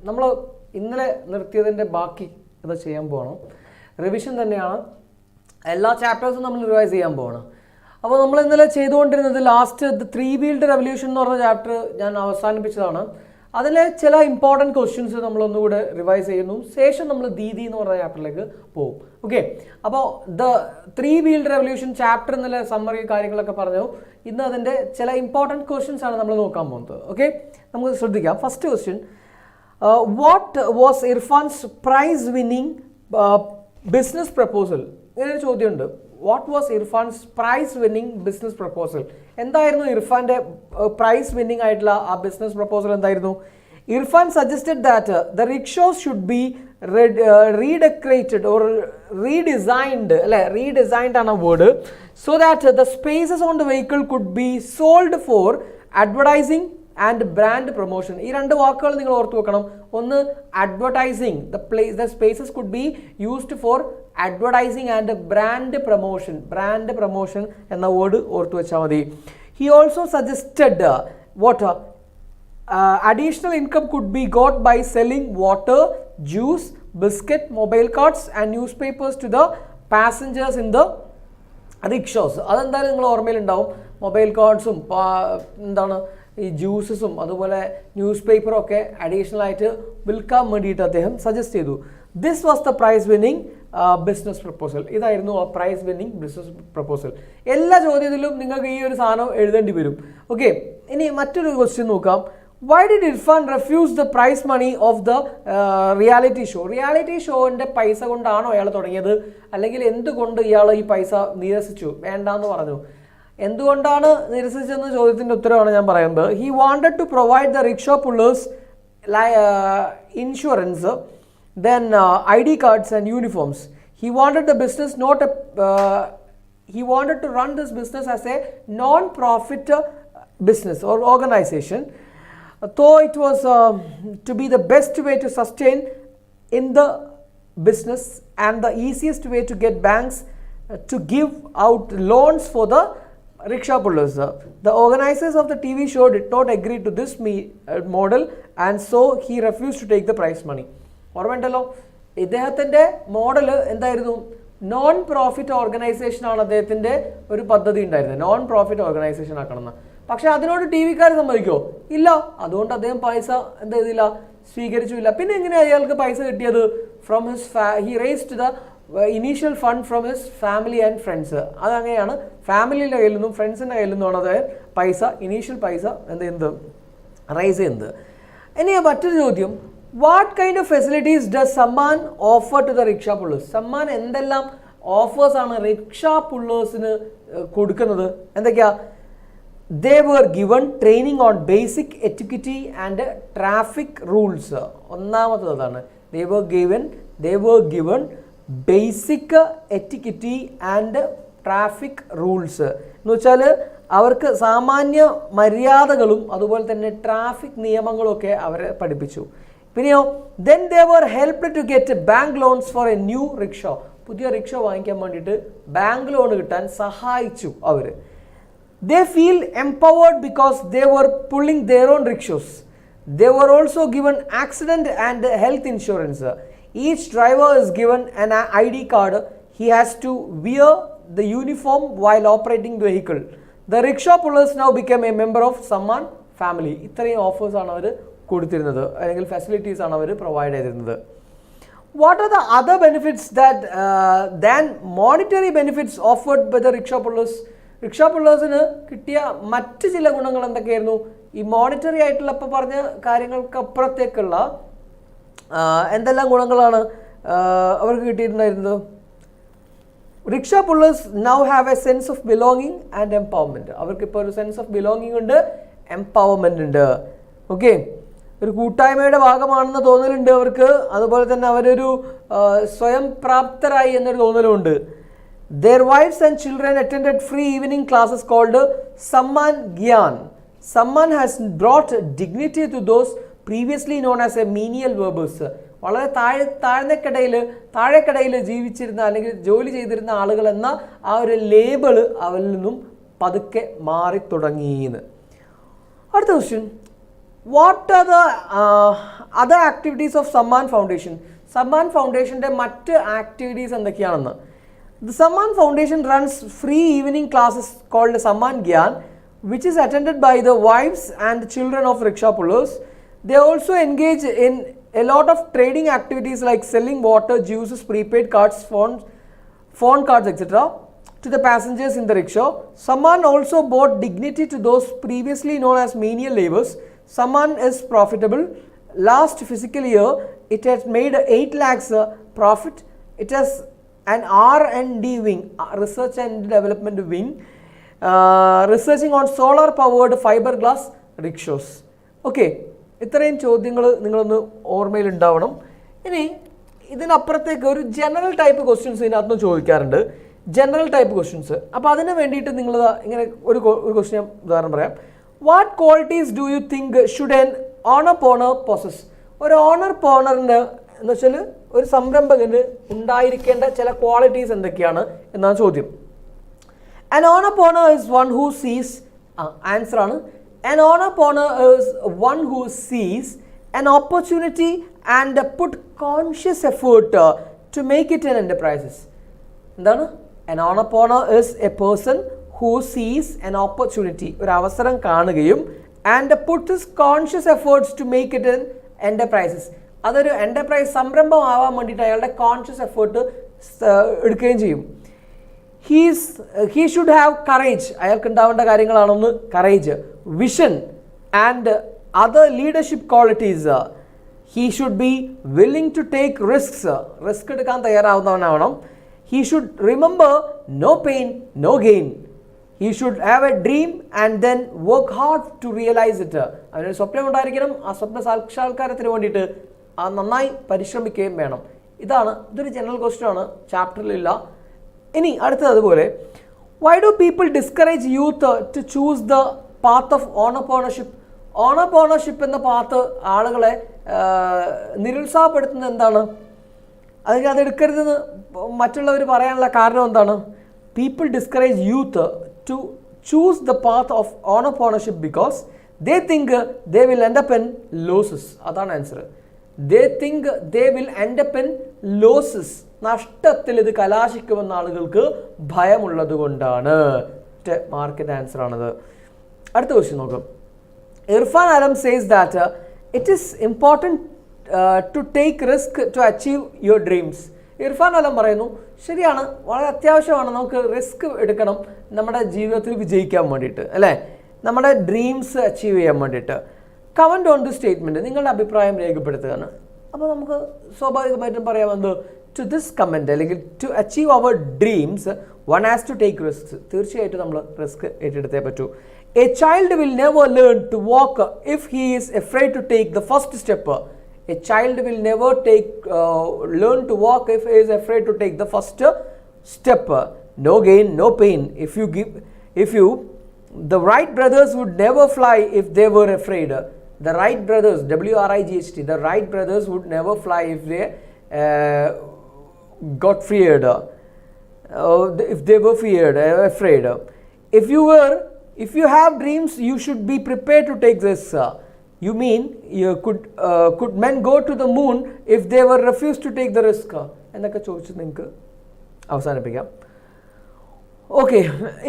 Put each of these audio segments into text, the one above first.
നമ്മൾ ഇന്നലെ നിർത്തിയതിൻ്റെ ബാക്കി ഇത് ചെയ്യാൻ പോകണം. റിവിഷൻ തന്നെയാണ്, എല്ലാ ചാപ്റ്റേഴ്സും നമ്മൾ റിവൈസ് ചെയ്യാൻ പോകണം. അപ്പോൾ നമ്മൾ ഇന്നലെ ചെയ്തുകൊണ്ടിരുന്നത് ലാസ്റ്റ് ത്രീ വീൽഡ് റെവല്യൂഷൻ എന്ന് പറഞ്ഞ ചാപ്റ്റർ ഞാൻ അവസാനിപ്പിച്ചതാണ്. അതിലെ ചില ഇമ്പോർട്ടൻറ്റ് ക്വസ്റ്റ്യൻസ് നമ്മളൊന്നുകൂടെ റിവൈസ് ചെയ്യുന്നു. ശേഷം നമ്മൾ ദീദി എന്ന് പറഞ്ഞ ചാപ്റ്ററിലേക്ക് പോകും. ഓക്കെ, അപ്പോൾ the three wheeled revolution chapter എന്നുള്ള സമ്മറി കാര്യങ്ങളൊക്കെ പറഞ്ഞു. ഇന്ന് അതിൻ്റെ ചില ഇമ്പോർട്ടൻറ്റ് ക്വസ്റ്റ്യൻസ് ആണ് നമ്മൾ നോക്കാൻ പോകുന്നത്. ഓക്കെ, നമുക്ക് ശ്രദ്ധിക്കാം. First question, what was Irfan's prize winning business proposal? ഇങ്ങനൊരു ചോദ്യമുണ്ട്. What was Irfan's prize winning business proposal? എന്തായിരുന്നു ഇർഫാൻ്റെ പ്രൈസ് വിന്നിങ് ആയിട്ടുള്ള ആ ബിസിനസ് പ്രപ്പോസൽ എന്തായിരുന്നു? Irfan suggested that the rickshaws should be redecorated or redesigned, അല്ലെ, റീഡിസൈൻഡ് ആണ് word, so that the spaces on the vehicle could be sold for advertising and brand promotion. ഈ രണ്ട് വാക്കുകൾ നിങ്ങൾ ഓർത്തു വെക്കണം. ഒന്ന് advertising, the spaces could be used for advertising and brand promotion. Brand promotion എന്ന വേർഡ് ഓർത്തു വെച്ചാൽ മതി. He also suggested what additional income could be got by selling water, juice, biscuit, mobile cards and newspapers to the passengers in the rickshaws. അതെന്തായാലും നിങ്ങൾ ഓർമ്മയിലുണ്ടാവും. Mobile കാർഡ്സും എന്താണ് ഈ ജ്യൂസസും അതുപോലെ news പേപ്പറും ഒക്കെ അഡീഷണൽ ആയിട്ട് വിൽക്കാൻ വേണ്ടിയിട്ട് അദ്ദേഹം സജസ്റ്റ് ചെയ്തു. This was the prize winning business proposal. ഇതായിരുന്നു ആ പ്രൈസ് വിന്നിങ് ബിസിനസ് പ്രപ്പോസൽ. എല്ലാ ചോദ്യത്തിലും നിങ്ങൾക്ക് ഈ ഒരു സാധനം എഴുതേണ്ടി വരും. ഓക്കെ, ഇനി മറ്റൊരു ക്വസ്റ്റ്യൻ നോക്കാം. Why did Irfan refuse the prize money of the reality show? Reality ഷോൻ്റെ പൈസ കൊണ്ടാണോ അയാൾ തുടങ്ങിയത്, അല്ലെങ്കിൽ എന്തുകൊണ്ട് ഇയാൾ ഈ പൈസ നിരസിച്ചു, വേണ്ടാന്ന് പറഞ്ഞു? എന്തുകൊണ്ടാണ് നിരസിച്ചെന്ന ചോദ്യത്തിൻ്റെ ഉത്തരവാണ് ഞാൻ പറയുന്നത്. He wanted to provide the rickshaw pullers insurance, then ID cards and uniforms. He wanted the business he wanted to run this business as a non-profit business or organization, though it was to be the best way to sustain in the business and the easiest way to get banks to give out loans for the rickshaw pullers. The organizers of the TV show did not agree to this model, and so he refused to take the prize money. ഓർമ്മയുണ്ടല്ലോ, ഇദ്ദേഹത്തിൻ്റെ model എന്തായിരുന്നു? Non profit organisation ആണ് അദ്ദേഹത്തിൻ്റെ ഒരു പദ്ധതി ഉണ്ടായിരുന്നത്, non profit organisation ആക്കണമെന്ന്. പക്ഷെ അതിനോട് ടി വിക്കാർ സമ്മതിക്കോ? ഇല്ല. അതുകൊണ്ട് അദ്ദേഹം പൈസ എന്ത് ചെയ്തില്ല, സ്വീകരിച്ചില്ല. പിന്നെ എങ്ങനെയാണ് അയാൾക്ക് പൈസ കിട്ടിയത്? From his he raised the initial fund from his family and friends. അതങ്ങനെയാണ്, ഫാമിലിയുടെ കയ്യിൽ നിന്നും ഫ്രണ്ട്സിൻ്റെ കയ്യിൽ നിന്നുമാണ് അദ്ദേഹം പൈസ, ഇനീഷ്യൽ പൈസ എന്ത് ചെയ്യുന്നത്, റൈസ് ചെയ്യുന്നത്. ഇനി മറ്റൊരു ചോദ്യം, what kind of facilities does Sammaan offer to the rickshaw pullers? Sammaan എന്തെല്ലാം ഓഫേഴ്സാണ് റിക്ഷ പുള്ളേഴ്സിന് കൊടുക്കുന്നത്? എന്തൊക്കെയാ? They were given training on basic etiquette and traffic rules. ഒന്നാമത്തത് അതാണ്. They were given basic etiquette and traffic rules എന്ന് വെച്ചാൽ അവർക്ക് സാമാന്യ മര്യാദകളും അതുപോലെ തന്നെ ട്രാഫിക് നിയമങ്ങളും ഒക്കെ അവരെ പഠിപ്പിച്ചു. പിന്നെയോ, then they were helped to get bank loans for a new rickshaw. പുതിയ റിക്ഷ വാങ്ങിക്കാൻ വേണ്ടിയിട്ട് ബാങ്ക് ലോൺ കിട്ടാൻ സഹായിച്ചു അവർ. They feel empowered because they were pulling their own rickshaws. They were also given accident and health insurance. Each driver is given an ID card. He has to wear the uniform while operating the vehicle. The rickshaw pullers now become a member of Sammaan family. ഇത്രയും ഓഫേഴ്സാണ് അവർ കൊടുത്തിരുന്നത്, അല്ലെങ്കിൽ facilities ആണ് അവർ provide ചെയ്തിരുന്നത്. What are the other benefits than monetary benefits offered by the rickshaw pullers? Rickshaw പുള്ളേഴ്സിന് കിട്ടിയ മറ്റ് ചില ഗുണങ്ങൾ എന്തൊക്കെയായിരുന്നു? ഈ മോണിറ്ററി ആയിട്ടുള്ള ഇപ്പോൾ പറഞ്ഞ കാര്യങ്ങൾക്കപ്പുറത്തേക്കുള്ള എന്തെല്ലാം ഗുണങ്ങളാണ് അവർക്ക് കിട്ടിയിട്ടുണ്ടായിരുന്നത്? Rickshaw pullers now have a sense of belonging and empowerment. അവർക്കിപ്പോൾ ഒരു സെൻസ് ഓഫ് ബിലോങ്ങിങ് ഉണ്ട്, എംപവർമെൻ്റ് ഉണ്ട്. ഓക്കെ, ഒരു കൂട്ടായ്മയുടെ ഭാഗമാണെന്ന് തോന്നലുണ്ട് അവർക്ക്. അതുപോലെ തന്നെ അവരൊരു സ്വയം പ്രാപ്തരായി എന്നൊരു തോന്നലുമുണ്ട്. Their wives and children attended free evening classes called Samman Gyan. Samman has brought dignity to those previously known as a menial workers. വളരെ താഴെക്കടയിൽ ജീവിച്ചിരുന്ന അല്ലെങ്കിൽ ജോലി ചെയ്തിരുന്ന ആളുകൾ എന്ന ആ ഒരു ലേബിൾ അവരിൽ നിന്നും പതുക്കെ മാറി തുടങ്ങിയെന്ന്. അടുത്ത question, What are the other activities of Samman Foundation? Samman Foundation's മറ്റ് activities എന്തൊക്കെയാണെന്ന്? The Samman Foundation runs free evening classes called Samman Gyan, which is attended by the wives and the children of rickshaw pullers. They also engage in a lot of trading activities like selling water, juices, prepaid cards, phone cards, etc. to the passengers in the rickshaw. Samman also brought dignity to those previously known as menial labours. Samman is profitable. Last fiscal year, it has made 8 lakhs profit. It has an R&D wing, research and development wing, researching on solar powered fiberglass rickshaws. Okay, ഇത്രയും ചോദ്യങ്ങൾ നിങ്ങളൊന്ന് ഓർമ്മയിലുണ്ടാവണം. ഇനി ഇതിനപ്പുറത്തേക്ക് ഒരു general type questions ഇതിനകത്ത് ചോദിക്കാറുണ്ട്, general type questions. അപ്പോൾ അതിന് വേണ്ടിയിട്ട് നിങ്ങൾ ഇങ്ങനെ ഒരു ക്വസ്റ്റ്യൻ ഉദാഹരണം പറയാം. What qualities do you think should an owner pawner possess? ഒരു ഓണർ പോണറിന് എന്ന് വെച്ചാൽ ഒരു സംരംഭകന് ഉണ്ടായിരിക്കേണ്ട ചില ക്വാളിറ്റീസ് എന്തൊക്കെയാണ് എന്നാണ് ചോദ്യം. An entrepreneur is one who sees, answer ആണ്, an entrepreneur is one who sees an opportunity and put conscious effort to make it an enterprise. എന്താണ്? An entrepreneur is a person who sees an opportunity, ഒരു അവസരം കാണുകയും and put his conscious efforts to make it an enterprise. അതൊരു enterprise സംരംഭം ആവാൻ വേണ്ടിയിട്ട് അയാളുടെ conscious effort എടുക്കുകയും ചെയ്യും. He should have courage, അയാൾക്ക് ഉണ്ടാവേണ്ട കാര്യങ്ങളാണൊന്ന് courage, vision and other leadership qualities. He should be willing to take risks, risk എടുക്കാൻ തയ്യാറാവുന്നവനാവണം. He should remember no pain, no gain. He should have a dream and then work hard to realize it. അവനൊരു സ്വപ്നം ഉണ്ടായിരിക്കണം, ആ സ്വപ്ന സാക്ഷാത്കാരത്തിന് വേണ്ടിയിട്ട് നന്നായി പരിശ്രമിക്കുകയും വേണം. ഇതൊരു ജനറൽ ക്വസ്റ്റ്യൻ ആണ്, ചാപ്റ്ററിലില്ല. ഇനി അടുത്തത് അതുപോലെ, why do people discourage youth to choose the path of entrepreneurship? Entrepreneurship എന്ന പാത്ത് ആളുകളെ നിരുത്സാഹപ്പെടുത്തുന്നത് എന്താണ്? അല്ലെങ്കിൽ അതെടുക്കരുതെന്ന് മറ്റുള്ളവർ പറയാനുള്ള കാരണം എന്താണ്? People discourage youth to choose the path of entrepreneurship because they think they will end up in losses. അതാണ് answer. They think they will end up in losses. നഷ്ടത്തിൽ ഇത് കലാശിക്കുമെന്ന ആളുകൾക്ക് ഭയമുള്ളത് കൊണ്ടാണ്. മാർക്കറ്റ് ആൻസർ ആണത്. അടുത്ത ക്വസ്റ്റ്യൻ നോക്കാം. Irfan Alam says that it is important to take risk to achieve your dreams. Irfan Alam പറയുന്നു, ശരിയാണ്, വളരെ അത്യാവശ്യമാണ് നമുക്ക് റിസ്ക് എടുക്കണം നമ്മുടെ ജീവിതത്തിൽ വിജയിക്കാൻ വേണ്ടിയിട്ട്, അല്ലേ, നമ്മുടെ ഡ്രീംസ് അച്ചീവ് ചെയ്യാൻ വേണ്ടിയിട്ട്. കമൻറ്റ് ഓൺ ദി സ്റ്റേറ്റ്മെൻറ്റ്, നിങ്ങളുടെ അഭിപ്രായം രേഖപ്പെടുത്തുകയാണ്. അപ്പോൾ നമുക്ക് സ്വാഭാവികമായിട്ടും പറയാമെന്ത്, ടു ദിസ് കമൻറ്റ് അല്ലെങ്കിൽ to achieve our dreams one has to take risk. തീർച്ചയായിട്ടും നമ്മൾ റിസ്ക് ഏറ്റെടുത്തേ പറ്റൂ. A child will never learn to walk if he is afraid to take the first step. A child will never learn to walk if he is afraid to take the first step. No gain, no pain. The Wright brothers would never fly if they were afraid. The Wright brothers, WRIGHT, the Wright brothers would never fly if they got feared. If they were afraid. If you have dreams, you should be prepared to take this. You mean could men go to the moon if they were refused to take the risk? എന്നൊക്കെ ചോദിച്ച് നിങ്ങൾക്ക് അവസാനിപ്പിക്കാം. Okay,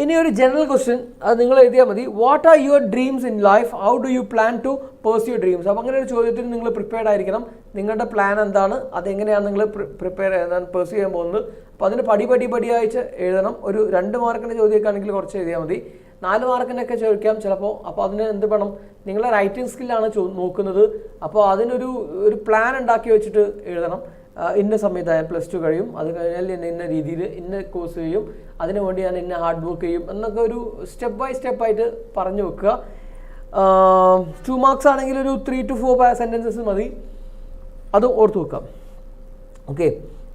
ഇനി ഒരു general question, അത് നിങ്ങൾ എഴുതിയാൽ മതി. What are your dreams in life? How do you plan to pursue dreams? അപ്പോൾ അങ്ങനെ ഒരു ചോദ്യത്തിന് നിങ്ങൾ പ്രിപ്പയർഡ് ആയിരിക്കണം. നിങ്ങളുടെ പ്ലാൻ എന്താണ്, അതെങ്ങനെയാണ് നിങ്ങൾ പേഴ്സ്യൂ ചെയ്യാൻ പോകുന്നത്. അപ്പോൾ അതിന് പടിയായിട്ട് എഴുതണം. ഒരു 2 മാർക്കിൻ്റെ ചോദ്യമൊക്കെ ആണെങ്കിൽ കുറച്ച് എഴുതിയാൽ മതി. 4 മാർക്കിനൊക്കെ ചോദിക്കാം ചിലപ്പോൾ. അപ്പോൾ അതിന് എന്ത് വേണം, നിങ്ങളെ റൈറ്റിംഗ് സ്കില്ലാണ് നോക്കുന്നത്. അപ്പോൾ അതിനൊരു പ്ലാൻ ഉണ്ടാക്കി വെച്ചിട്ട് എഴുതണം. ഇന്ന സമയത്ത് ഞാൻ +2 കഴിയും, അത് കഴിഞ്ഞാൽ ഇന്ന രീതിയിൽ ഇന്ന കോഴ്സ് ചെയ്യും, അതിനു വേണ്ടി ഞാൻ ഇന്ന ഹാർഡ് വർക്ക് ചെയ്യും എന്നൊക്കെ ഒരു സ്റ്റെപ്പ് ബൈ സ്റ്റെപ്പായിട്ട് പറഞ്ഞു വെക്കുക. 2 മാർക്സ് ആണെങ്കിൽ ഒരു 3 to 4 സെൻറ്റൻസസ് മതി, അത് ഓർത്ത് വെക്കാം. ഓക്കെ,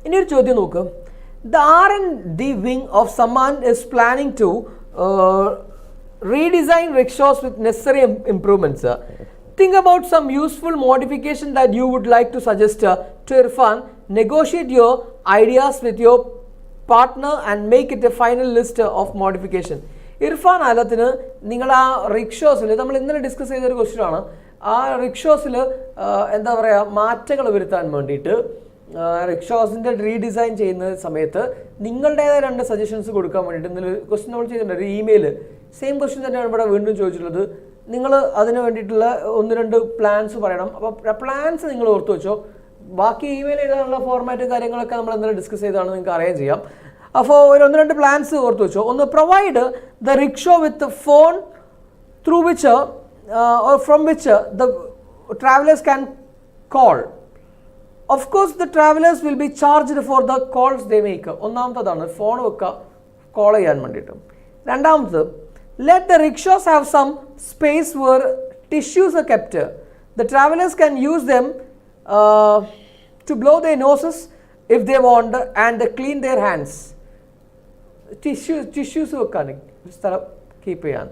ഇനി ഒരു ചോദ്യം നോക്കുക. The R&D wing of Samman is planning to redesign rickshaws with necessary improvements. Think about some useful modification that you would like to suggest to Irfan. Negotiate your ideas with your partner and make it a final list of modification. Irfan അലത്തിന് നിങ്ങൾ ആ റിക്ഷോസിൽ, നമ്മൾ ഇന്നലെ discuss ചെയ്തൊരു question ആണ്, ആ റിക്ഷോസിൽ എന്താ പറയുക മാറ്റങ്ങൾ വരുത്താൻ വേണ്ടിയിട്ട് റിക്ഷോസിൻ്റെ റീഡിസൈൻ ചെയ്യുന്ന സമയത്ത് നിങ്ങളുടേതായ 2 സജഷൻസ് കൊടുക്കാൻ വേണ്ടിയിട്ട് ഇന്നലെ ക്വസ്റ്റ്യൻ നമ്മൾ ചെയ്തിട്ടുണ്ട്. ഒരു ഇമെയിൽ സെയിം ക്വസ്റ്റ്യൻ തന്നെയാണ് ഇവിടെ വീണ്ടും ചോദിച്ചിട്ടുള്ളത്. നിങ്ങൾ അതിന് വേണ്ടിയിട്ടുള്ള 1-2 പ്ലാൻസ് പറയണം. അപ്പോൾ പ്ലാൻസ് നിങ്ങൾ ഓർത്ത് വെച്ചോ. ബാക്കി ഇമെയിൽ എഴുതാനുള്ള ഫോർമാറ്റ് കാര്യങ്ങളൊക്കെ നമ്മൾ ഇന്നലെ ഡിസ്കസ് ചെയ്താണ്, നിങ്ങൾക്ക് അറിയാൻ ചെയ്യാം. അപ്പോൾ ഒരു 1-2 പ്ലാൻസ് ഓർത്ത് വെച്ചോ. ഒന്ന്, provide the rickshaw with phone through which or from which the travelers can call. Of course the travelers will be charged for the calls they make. ഒന്നാമത്തേതാണ് ഫോൺ വെക്കുക കോൾ ചെയ്യാൻ വേണ്ടിയിട്ട്. രണ്ടാമത്, let the rickshaws have some space where tissues are kept. The travelers can use them to blow their noses if they want and clean their hands. Tissues വെക്കാൻ സ്ഥലം keep ചെയ്യാൻ.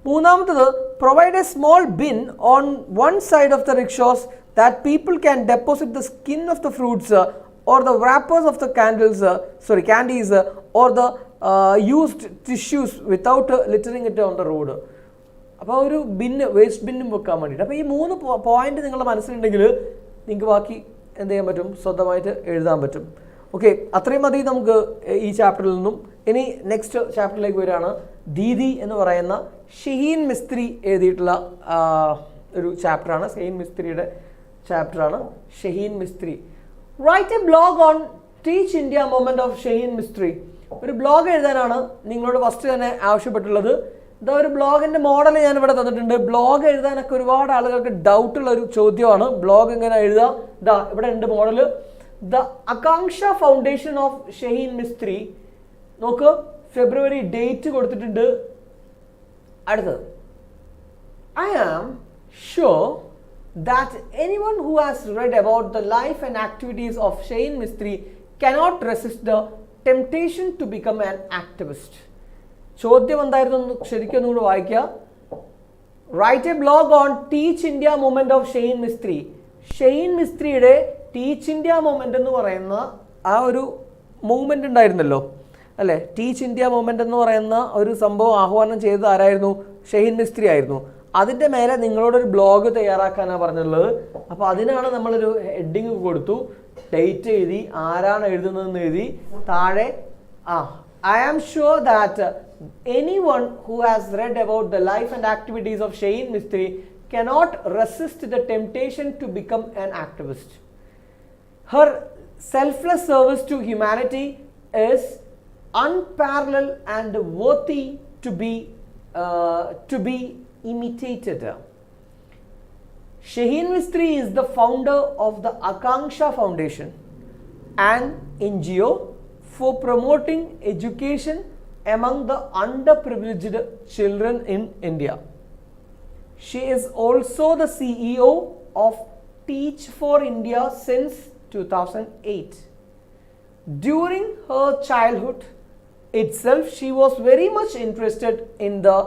മൂന്നാമത്തത്, provide A small bin on one side of the rickshaws that people can deposit the skin of the fruits or the wrappers of the candies or the used tissues without littering it on the road. അപ്പോൾ ഒരു waste ബിന്നും വെക്കാൻ വേണ്ടിയിട്ട്. അപ്പോൾ ഈ 3 point നിങ്ങളുടെ മനസ്സിലുണ്ടെങ്കിൽ നിങ്ങൾക്ക് ബാക്കി എന്ത് ചെയ്യാൻ പറ്റും, സ്വന്തമായിട്ട് എഴുതാൻ പറ്റും. ഓക്കെ, അത്രയും മതി നമുക്ക് ഈ ചാപ്റ്ററിൽ നിന്നും. ഇനി നെക്സ്റ്റ് ചാപ്റ്ററിലേക്ക് വരികയാണ്. ദീദി എന്ന് പറയുന്ന ഷഹീൻ മിസ്ത്രി എഴുതിയിട്ടുള്ള ഒരു ചാപ്റ്ററാണ്. ഷഹീൻ മിസ്ത്രിയുടെ ചാപ്റ്ററാണ് Shaheen Mistry. Write a blog on Teach India movement of Shaheen Mistry. ഒരു ബ്ലോഗ് എഴുതാനാണ് നിങ്ങളോട് ഫസ്റ്റ് തന്നെ ആവശ്യപ്പെട്ടുള്ളത്. ഇതാ ഒരു ബ്ലോഗിൻ്റെ മോഡൽ ഞാനിവിടെ തന്നിട്ടുണ്ട്. ബ്ലോഗ് എഴുതാനൊക്കെ ഒരുപാട് ആളുകൾക്ക് ഡൗട്ടുള്ള ഒരു ചോദ്യമാണ്. ബ്ലോഗ് എങ്ങനെ എഴുതാം? ഇതാ ഇവിടെ ഉണ്ട് മോഡൽ. ദ ആകാംക്ഷ ഫൗണ്ടേഷൻ ഓഫ് ഷഹീൻ മിസ്ത്രി. നോക്ക്, ഫെബ്രുവരി ഡേറ്റ് കൊടുത്തിട്ടുണ്ട്. അടുത്തത്, I am sure that anyone who has read about the life and activities of Shaheen Mistry cannot resist the temptation to become an activist. ചോദ്യം എന്തായിരുന്നു ശരിക്കും ഒന്നുകൂടെ വായിക്കുക. Write a blog on Teach India movement of Shaheen Mistry. Shaheen മിസ്ത്രിയുടെ Teach India movement എന്ന് പറയുന്ന ആ ഒരു മൂവ്മെന്റ് ഉണ്ടായിരുന്നല്ലോ അല്ലേ? ടീച്ച് ഇന്ത്യ മൂവ്മെന്റ് എന്ന് പറയുന്ന ഒരു സംഭവം ആഹ്വാനം ചെയ്തത് ആരായിരുന്നു? ഷഹീൻ മിസ്ത്രി ആയിരുന്നു. അതിൻ്റെ മേലെ നിങ്ങളോടൊരു ബ്ലോഗ് തയ്യാറാക്കാനാണ് പറഞ്ഞുള്ളത്. അപ്പോൾ അതിനാണ് നമ്മളൊരു ഹെഡിങ് കൊടുത്തു, ഡേറ്റ് എഴുതി, ആരാണ് എഴുതുന്നതെന്ന് എഴുതി, താഴെ I am sure that anyone who has read about the life and activities of Shaheen Mistry cannot resist the temptation to become an activist. Her selfless service to humanity is unparalleled and worthy to be imitated. Shaheen Mistry is the founder of the Akanksha Foundation, an NGO for promoting education among the underprivileged children in India. She is also the CEO of Teach for India since 2008. During her childhood itself, she was very much interested in the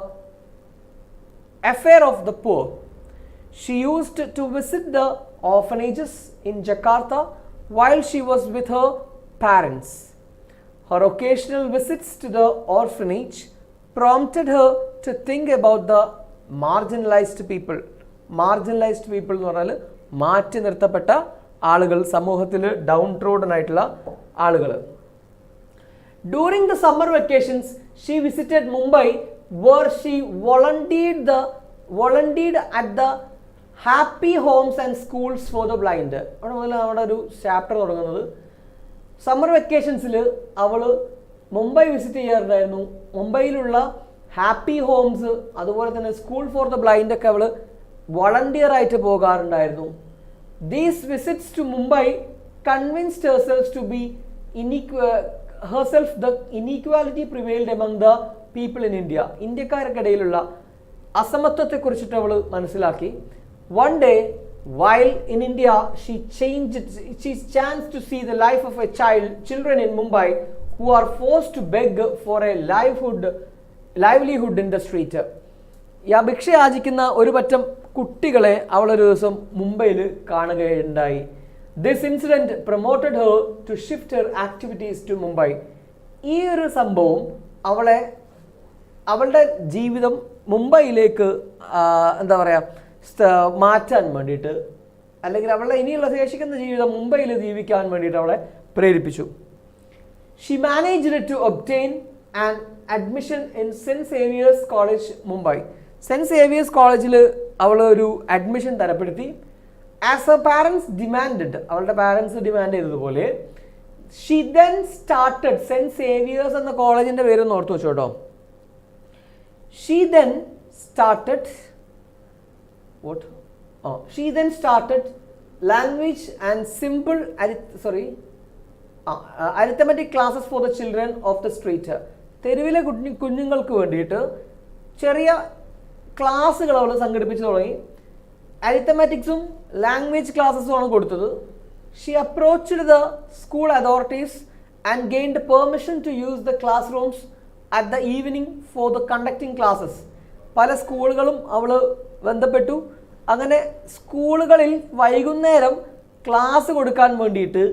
affair of the poor. She used to visit the orphanages in Jakarta while she was with her parents. Her occasional visits to the orphanage prompted her to think about the marginalized people. Marginalized people എന്ന് പറഞ്ഞാൽ മാറ്റി നിർത്തപ്പെട്ട ആളുകൾ, സമൂഹത്തിൽ down trodden ആയിട്ടുള്ള ആളുകൾ. During the summer vacations, she visited Mumbai where she volunteered at the Happy Homes and Schools for the Blind. അവിടെ മുതൽ അവിടെ ഒരു ചാപ്റ്റർ തുടങ്ങുന്നത്. സമ്മർ വെക്കേഷൻസിൽ അവൾ മുംബൈ വിസിറ്റ് ചെയ്യാറുണ്ടായിരുന്നു. മുംബൈയിലുള്ള ഹാപ്പി ഹോംസ് അതുപോലെ തന്നെ സ്കൂൾ ഫോർ ദ ബ്ലൈൻഡ് ഒക്കെ അവൾ വളണ്ടിയർ ആയിട്ട് പോകാറുണ്ടായിരുന്നു. These visits to Mumbai convinced herself to be the inequality prevailed among the people in India. ഇന്ത്യക്കാർക്കിടയിലുള്ള അസമത്വത്തെക്കുറിച്ചിട്ട് അവൾ മനസ്സിലാക്കി. One day while in India, she chanced to see the life of children in Mumbai who are forced to beg for a livelihood in the street. ഭിക്ഷ യാചിക്കുന്ന ഒരു പറ്റം കുട്ടികളെ അവൾ ഒരു ദിവസം മുംബൈയിൽ കാണുകയുണ്ടായി. This incident promoted her to shift her activities to Mumbai. ഈ ഒരു സംഭവം അവളുടെ ജീവിതം മുംബൈയിലേക്ക് എന്താ പറയുക മാറ്റാൻ വേണ്ടിയിട്ട്, അല്ലെങ്കിൽ അവളെ ഇനിയുള്ള ശേഷിക്കുന്ന ജീവിതം മുംബൈയിൽ ജീവിക്കാൻ വേണ്ടിയിട്ട് അവളെ പ്രേരിപ്പിച്ചു. She managed to obtain an admission in Saint Xavier's College Mumbai. Saint Xavier's കോളേജിൽ അവൾ ഒരു അഡ്മിഷൻ തരപ്പെടുത്തി. ആസ് എ പാരൻസ് ഡിമാൻഡഡ്, അവളുടെ പാരൻസ് ഡിമാൻഡ് ചെയ്തതുപോലെ. She then started, Saint Xavier's എന്ന കോളേജിൻ്റെ പേരൊന്ന് ഓർത്ത് വെച്ചോ കേട്ടോ. She then started she then started language and simple arithmetic classes for the children of the street. തെരുവിലെ കുഞ്ഞുങ്ങൾക്ക് വേണ്ടിയിട്ട് ചെറിയ ക്ലാസ്സുകൾ അവൾ സംഘടിപ്പിച്ചു തുടങ്ങി. അരിത്തമാറ്റിക്സും ലാംഗ്വേജ് ക്ലാസ്സസും ആണ് കൊടുത്തത്. She approached the school authorities and gained permission to use the classrooms at the evening for the conducting classes. പല സ്കൂളുകളും അവൾ ബന്ധപ്പെട്ടു. അങ്ങനെ സ്കൂളുകളിൽ വൈകുന്നേരം ക്ലാസ് കൊടുക്കാൻ വേണ്ടിയിട്ട്,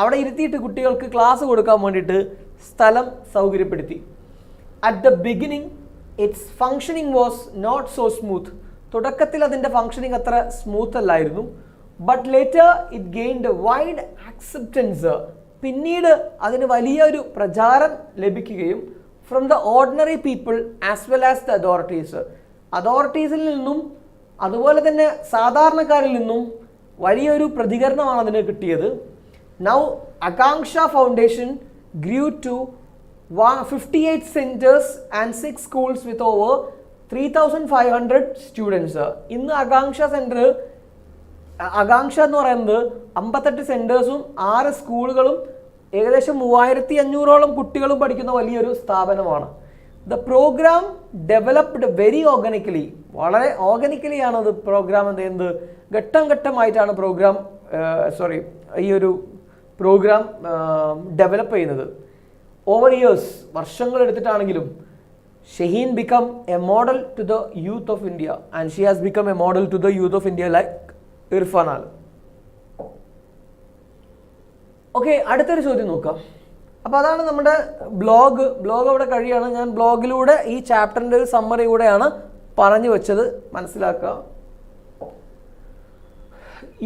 അവിടെ ഇരുത്തിയിട്ട് കുട്ടികൾക്ക് ക്ലാസ് കൊടുക്കാൻ വേണ്ടിയിട്ട് സ്ഥലം സൗകര്യപ്പെടുത്തി. At the beginning its functioning was not so smooth. തുടക്കത്തിൽ അതിൻ്റെ ഫങ്ഷനിങ് അത്ര സ്മൂത്ത് അല്ലായിരുന്നു. But later it gained wide acceptance. പിന്നീട് അതിന് വലിയൊരു പ്രചാരം ലഭിക്കുകയും from the ordinary people as well as the authorities. അതോറിറ്റീസിൽ നിന്നും അതുപോലെ തന്നെ സാധാരണക്കാരിൽ നിന്നും വലിയൊരു പ്രതികരണമാണ് അതിന് കിട്ടിയത്. Now Akanksha foundation grew to 58 centres and 6 schools with over 3500 students. ഇന്ന് ആകാംക്ഷ സെൻറ്റർ, ആകാംക്ഷ എന്ന് പറയുന്നത് 58 സെൻറ്റേഴ്സും 6 സ്കൂളുകളും ഏകദേശം 3500ഓളം കുട്ടികളും പഠിക്കുന്ന വലിയൊരു സ്ഥാപനമാണ്. The programme developed very organically. വളരെ ഓർഗാനിക്കലി ആണ് അത് പ്രോഗ്രാം എന്ത് ചെയ്യുന്നത്, ഘട്ടം ഘട്ടമായിട്ടാണ് ഈ ഒരു പ്രോഗ്രാം ഡെവലപ്പ് ചെയ്യുന്നത്. ഓവർ ഇയേഴ്സ്, വർഷങ്ങൾ എടുത്തിട്ടാണെങ്കിലും Shaheen become a model to the youth of India and she has become a model to the youth of India like Irfan ആൽ. ഓക്കെ, അടുത്തൊരു ചോദ്യം നോക്കാം. അപ്പോൾ അതാണ് നമ്മുടെ ബ്ലോഗ് അവിടെ കഴിയാണ്. ഞാൻ ബ്ലോഗിലൂടെ ഈ ചാപ്റ്ററിൻ്റെ ഒരു സമ്മറി കൂടെയാണ് പറഞ്ഞു വെച്ചത്, മനസ്സിലാക്കുക.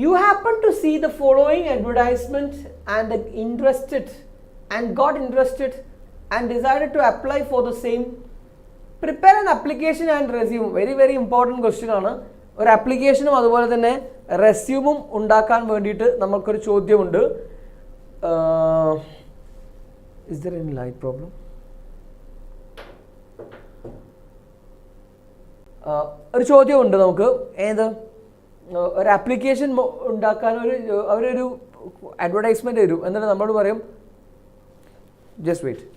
You happen to see the following advertisement and got interested and decided to apply for the same. Prepare an application and resume. Very very important question ആണ്. ഒരു ആപ്ലിക്കേഷനും അതുപോലെ തന്നെ റെസ്യൂമും ഉണ്ടാക്കാൻ വേണ്ടിയിട്ട് നമുക്കൊരു ചോദ്യമുണ്ട്. Is there any light problem? ഒരു ചോദ്യമുണ്ട് നമുക്ക്. ഏത് ഒരു ആപ്ലിക്കേഷൻ ഉണ്ടാക്കാൻ അവരൊരു അഡ്വർടൈസ്മെന്റ് തരും. എന്നിട്ട് നമ്മളോട് പറയും ജസ്റ്റ് വെയിറ്റ്.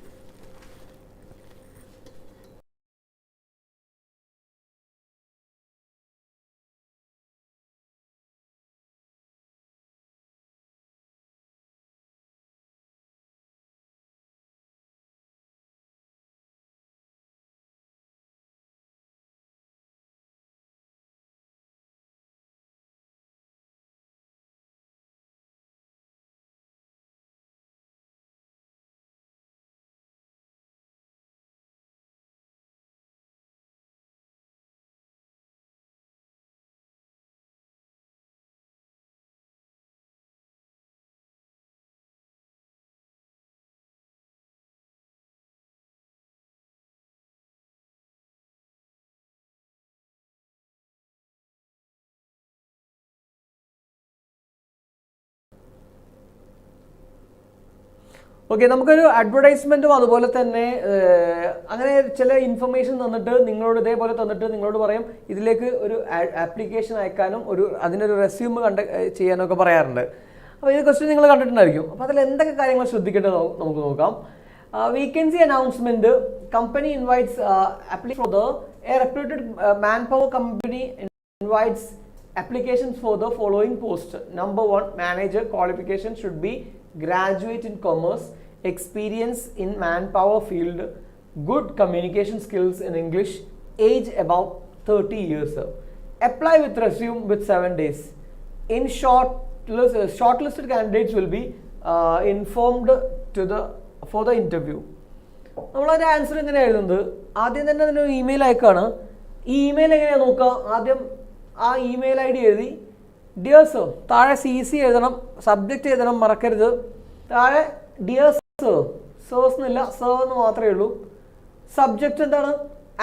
ഓക്കെ, നമുക്കൊരു അഡ്വർടൈസ്മെൻറ്റും അതുപോലെ തന്നെ അങ്ങനെ ചില ഇൻഫർമേഷൻ തന്നിട്ട് ഇതേപോലെ തന്നിട്ട് നിങ്ങളോട് പറയും ഇതിലേക്ക് ഒരു ആപ്ലിക്കേഷൻ അയക്കാനും അതിനൊരു റെസ്യൂം ചെയ്യാനൊക്കെ പറയാറുണ്ട്. അപ്പോൾ ഈ ക്വസ്റ്റ്യൻ നിങ്ങൾ കണ്ടിട്ടുണ്ടായിരിക്കും. അപ്പോൾ അതിൽ എന്തൊക്കെ കാര്യങ്ങൾ ശ്രദ്ധിക്കേണ്ടത് നമുക്ക് നോക്കാം. Vacancy announcement, company invites apply for A reputed man power company invites applications for the following post. Number 1, manager. Qualification should be graduate in commerce, experience in manpower field, good communication skills in English, age about 30 years. Apply with resume with 7 days. In shortlisted candidates will be informed for the interview. നമ്മളതിൻ്റെ answer ഇങ്ങനെ എഴുതുന്നത് ആദ്യം തന്നെ അതിനൊരു email അയക്കാണ്. ഈ email എങ്ങനെയാണ് നോക്കുക? ആദ്യം ആ ഇമെയിൽ ഐ ഡി എഴുതി. ഡിയർ സർ, താഴെ സി സി എഴുതണം, സബ്ജക്റ്റ് എഴുതണം മറക്കരുത്. താഴെ ഡിയർ സർ, സേഴ്സ് എന്നില്ല, സർ എന്ന് മാത്രമേ ഉള്ളൂ. സബ്ജക്റ്റ് എന്താണ്?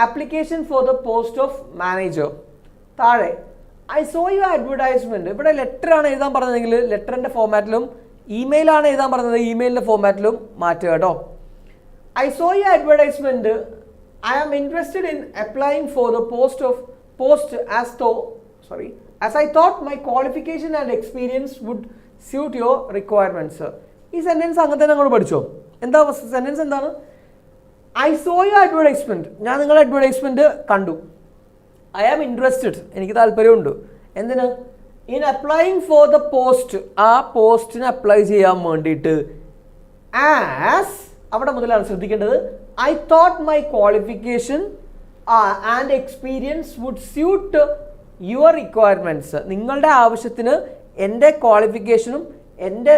Application for the post of manager. താഴെ ഐ സോ യു അഡ്വർടൈസ്മെന്റ്. ഇവിടെ ലെറ്റർ ആണ് എഴുതാൻ പറഞ്ഞതെങ്കിൽ ലെറ്ററിന്റെ ഫോമാറ്റിലും, ഇമെയിലാണ് എഴുതാൻ പറഞ്ഞത് ഇമെയിലിന്റെ ഫോമാറ്റിലും മാറ്റുക കേട്ടോ. I saw you advertisement. I am interested in applying for the post as I thought my qualification and experience would suit your requirements. ഈ സെന്റൻസ് അങ്ങനെ തന്നെ അങ്ങോട്ട് പഠിച്ചോ. എന്താ സെന്റൻസ് എന്താണ്? I saw you advertisement. ഞാൻ നിങ്ങളുടെ അഡ്വർടൈസ്മെന്റ് കണ്ടു. I am interested. എനിക്ക് താല്പര്യമുണ്ട്. എന്തിന്? In applying for the post. ആ പോസ്റ്റിന് അപ്ലൈ ചെയ്യാൻ വേണ്ടിയിട്ട്. ആസ്, അവിടെ മുതലാണ് ശ്രദ്ധിക്കേണ്ടത്. I thought my qualification and experience would suit your requirements. നിങ്ങളുടെ ആവശ്യത്തിന് എൻ്റെ ക്വാളിഫിക്കേഷനും എൻ്റെ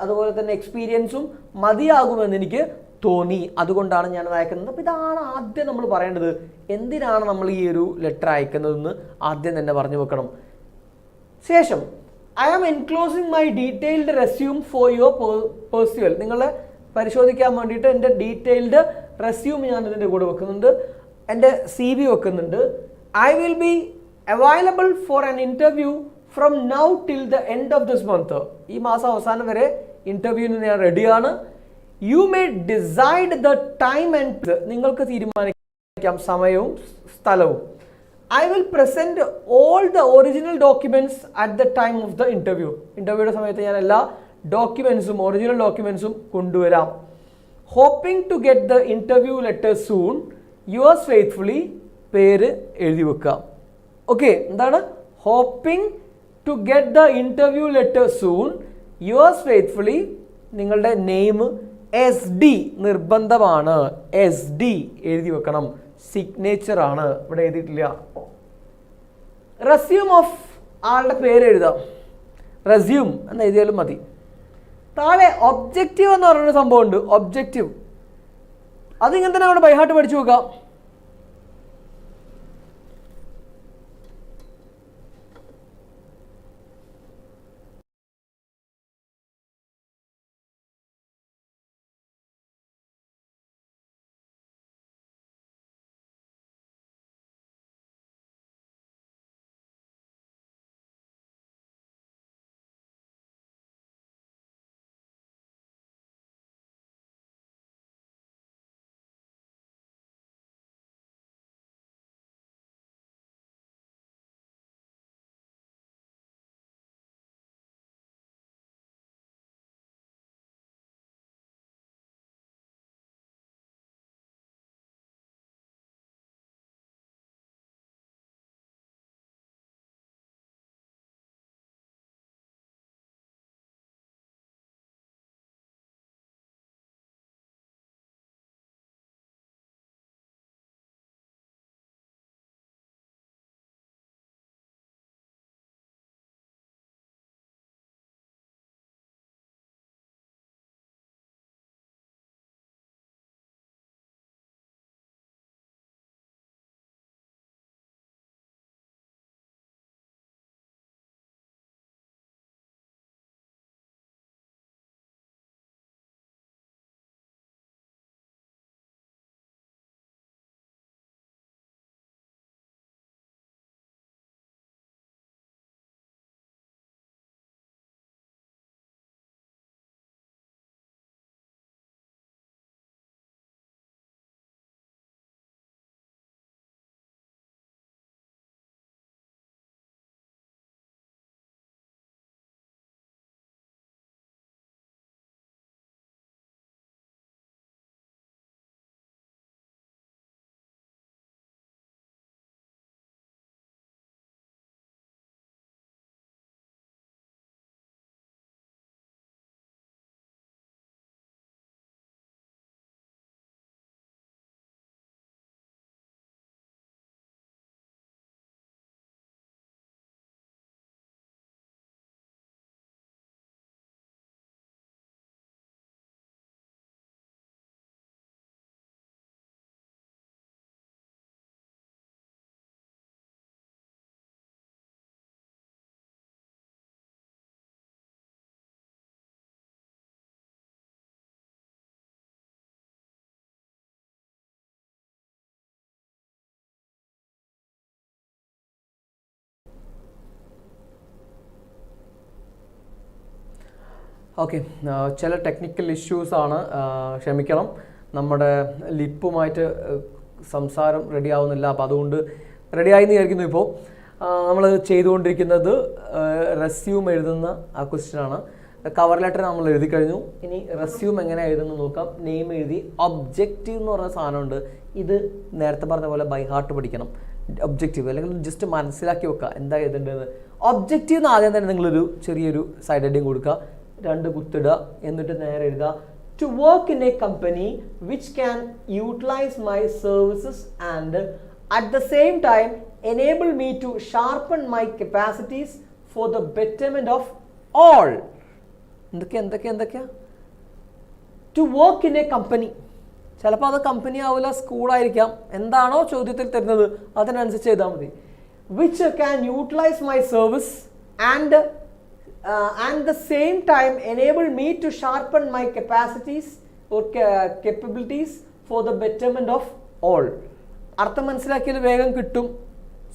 അതുപോലെ തന്നെ എക്സ്പീരിയൻസും മതിയാകുമെന്ന് എനിക്ക് തോന്നി. അതുകൊണ്ടാണ് ഞാൻ അയക്കുന്നത്. അപ്പോൾ ഇതാണ് ആദ്യം നമ്മൾ പറയേണ്ടത്. എന്തിനാണ് നമ്മൾ ഈ ഒരു ലെറ്റർ അയക്കുന്നതെന്ന് ആദ്യം തന്നെ പറഞ്ഞു വെക്കണം. ശേഷം I am enclosing my detailed resume for your perusal. നിങ്ങളെ പരിശോധിക്കാൻ വേണ്ടിയിട്ട് എൻ്റെ ഡീറ്റെയിൽഡ് റെസ്യൂം ഞാൻ ഇതിൻ്റെ കൂടെ വെക്കുന്നുണ്ട്. എൻ്റെ സി വി വെക്കുന്നുണ്ട്. I will be available for an interview from now till the end of this month. ഈ മാസം അവസാനം വരെ ഇൻ്റർവ്യൂവിന് ഞാൻ റെഡിയാണ്. You may decide the time and. നിങ്ങൾക്ക് തീരുമാനിക്കാം സമയവും സ്ഥലവും. I will present all the original documents at the time of the interview. ഇൻ്റർവ്യൂയുടെ സമയത്ത് ഞാൻ എല്ലാ ഡോക്യുമെൻറ്റ്സും ഒറിജിനൽ ഡോക്യുമെൻറ്റ്സും കൊണ്ടുവരാം. Hoping to get the interview letter soon. Yours faithfully. പേര് എഴുതി വെക്കുക. ഓക്കെ, എന്താണ്? Hoping to get the interview letter soon. Yours faithfully. നിങ്ങളുടെ നെയിം SD നിർബന്ധമാണ്. SD എഴുതി വെക്കണം. സിഗ്നേച്ചർ ആണ്, ഇവിടെ എഴുതിയിട്ടില്ല. റെസ്യൂം ഓഫ് ആളുടെ പേര് എഴുതാം. റെസ്യൂം എന്ന് എഴുതിയാലും മതി. താഴെ ഒബ്ജക്റ്റീവ് എന്ന് പറയുന്ന സംഭവമുണ്ട്. ഒബ്ജക്റ്റീവ് അതിങ്ങനെ തന്നെ അവിടെ ബൈഹാർട്ട് പഠിച്ചു നോക്കാം. ഓക്കെ, ചില ടെക്നിക്കൽ ഇഷ്യൂസാണ്, ക്ഷമിക്കണം. നമ്മുടെ ലിപ്പുമായിട്ട് സംസാരം റെഡി ആവുന്നില്ല. അപ്പോൾ അതുകൊണ്ട് റെഡിയായി എന്ന് വിചാരിക്കുന്നു. ഇപ്പോൾ നമ്മൾ ചെയ്തുകൊണ്ടിരിക്കുന്നത് റെസ്യൂം എഴുതുന്ന ആ ക്വസ്റ്റ്യനാണ്. കവർ ലെറ്റർ നമ്മൾ എഴുതി കഴിഞ്ഞു. ഇനി റെസ്യൂം എങ്ങനെ എഴുതുന്നു നോക്കാം. നെയിം എഴുതി. ഒബ്ജക്റ്റീവ് എന്ന് പറഞ്ഞ സാധനമുണ്ട്. ഇത് നേരത്തെ പറഞ്ഞ പോലെ ബൈ ഹാർട്ട് പഠിക്കണം. ഒബ്ജക്റ്റീവ് അല്ലെങ്കിൽ ജസ്റ്റ് മനസ്സിലാക്കി വെക്കുക എന്താ എഴുതേണ്ടത്. ഒബ്ജക്റ്റീവ് എന്ന് ആദ്യം തന്നെ നിങ്ങളൊരു ചെറിയൊരു സൈഡ് ഹെഡിങ് കൊടുക്കുക, 2 കുത്തിടുക, എന്നിട്ട് നേരെ എഴുതുക. To work in a company which can utilise my services and at the same time enable me to sharpen my capacities for the betterment of all. എന്തൊക്കെയാ to work in a company. ചിലപ്പോൾ അത് company ആവില്ല, സ്കൂളായിരിക്കാം. എന്താണോ ചോദ്യത്തിൽ തരുന്നത് അതിനനുസരിച്ച് ചെയ്താൽ മതി. Which can utilise my service and the same time enable me to sharpen my capacities or capabilities for the betterment of all. അർത്ഥം മനസ്സിലാക്കിയത് വേഗം കിട്ടും,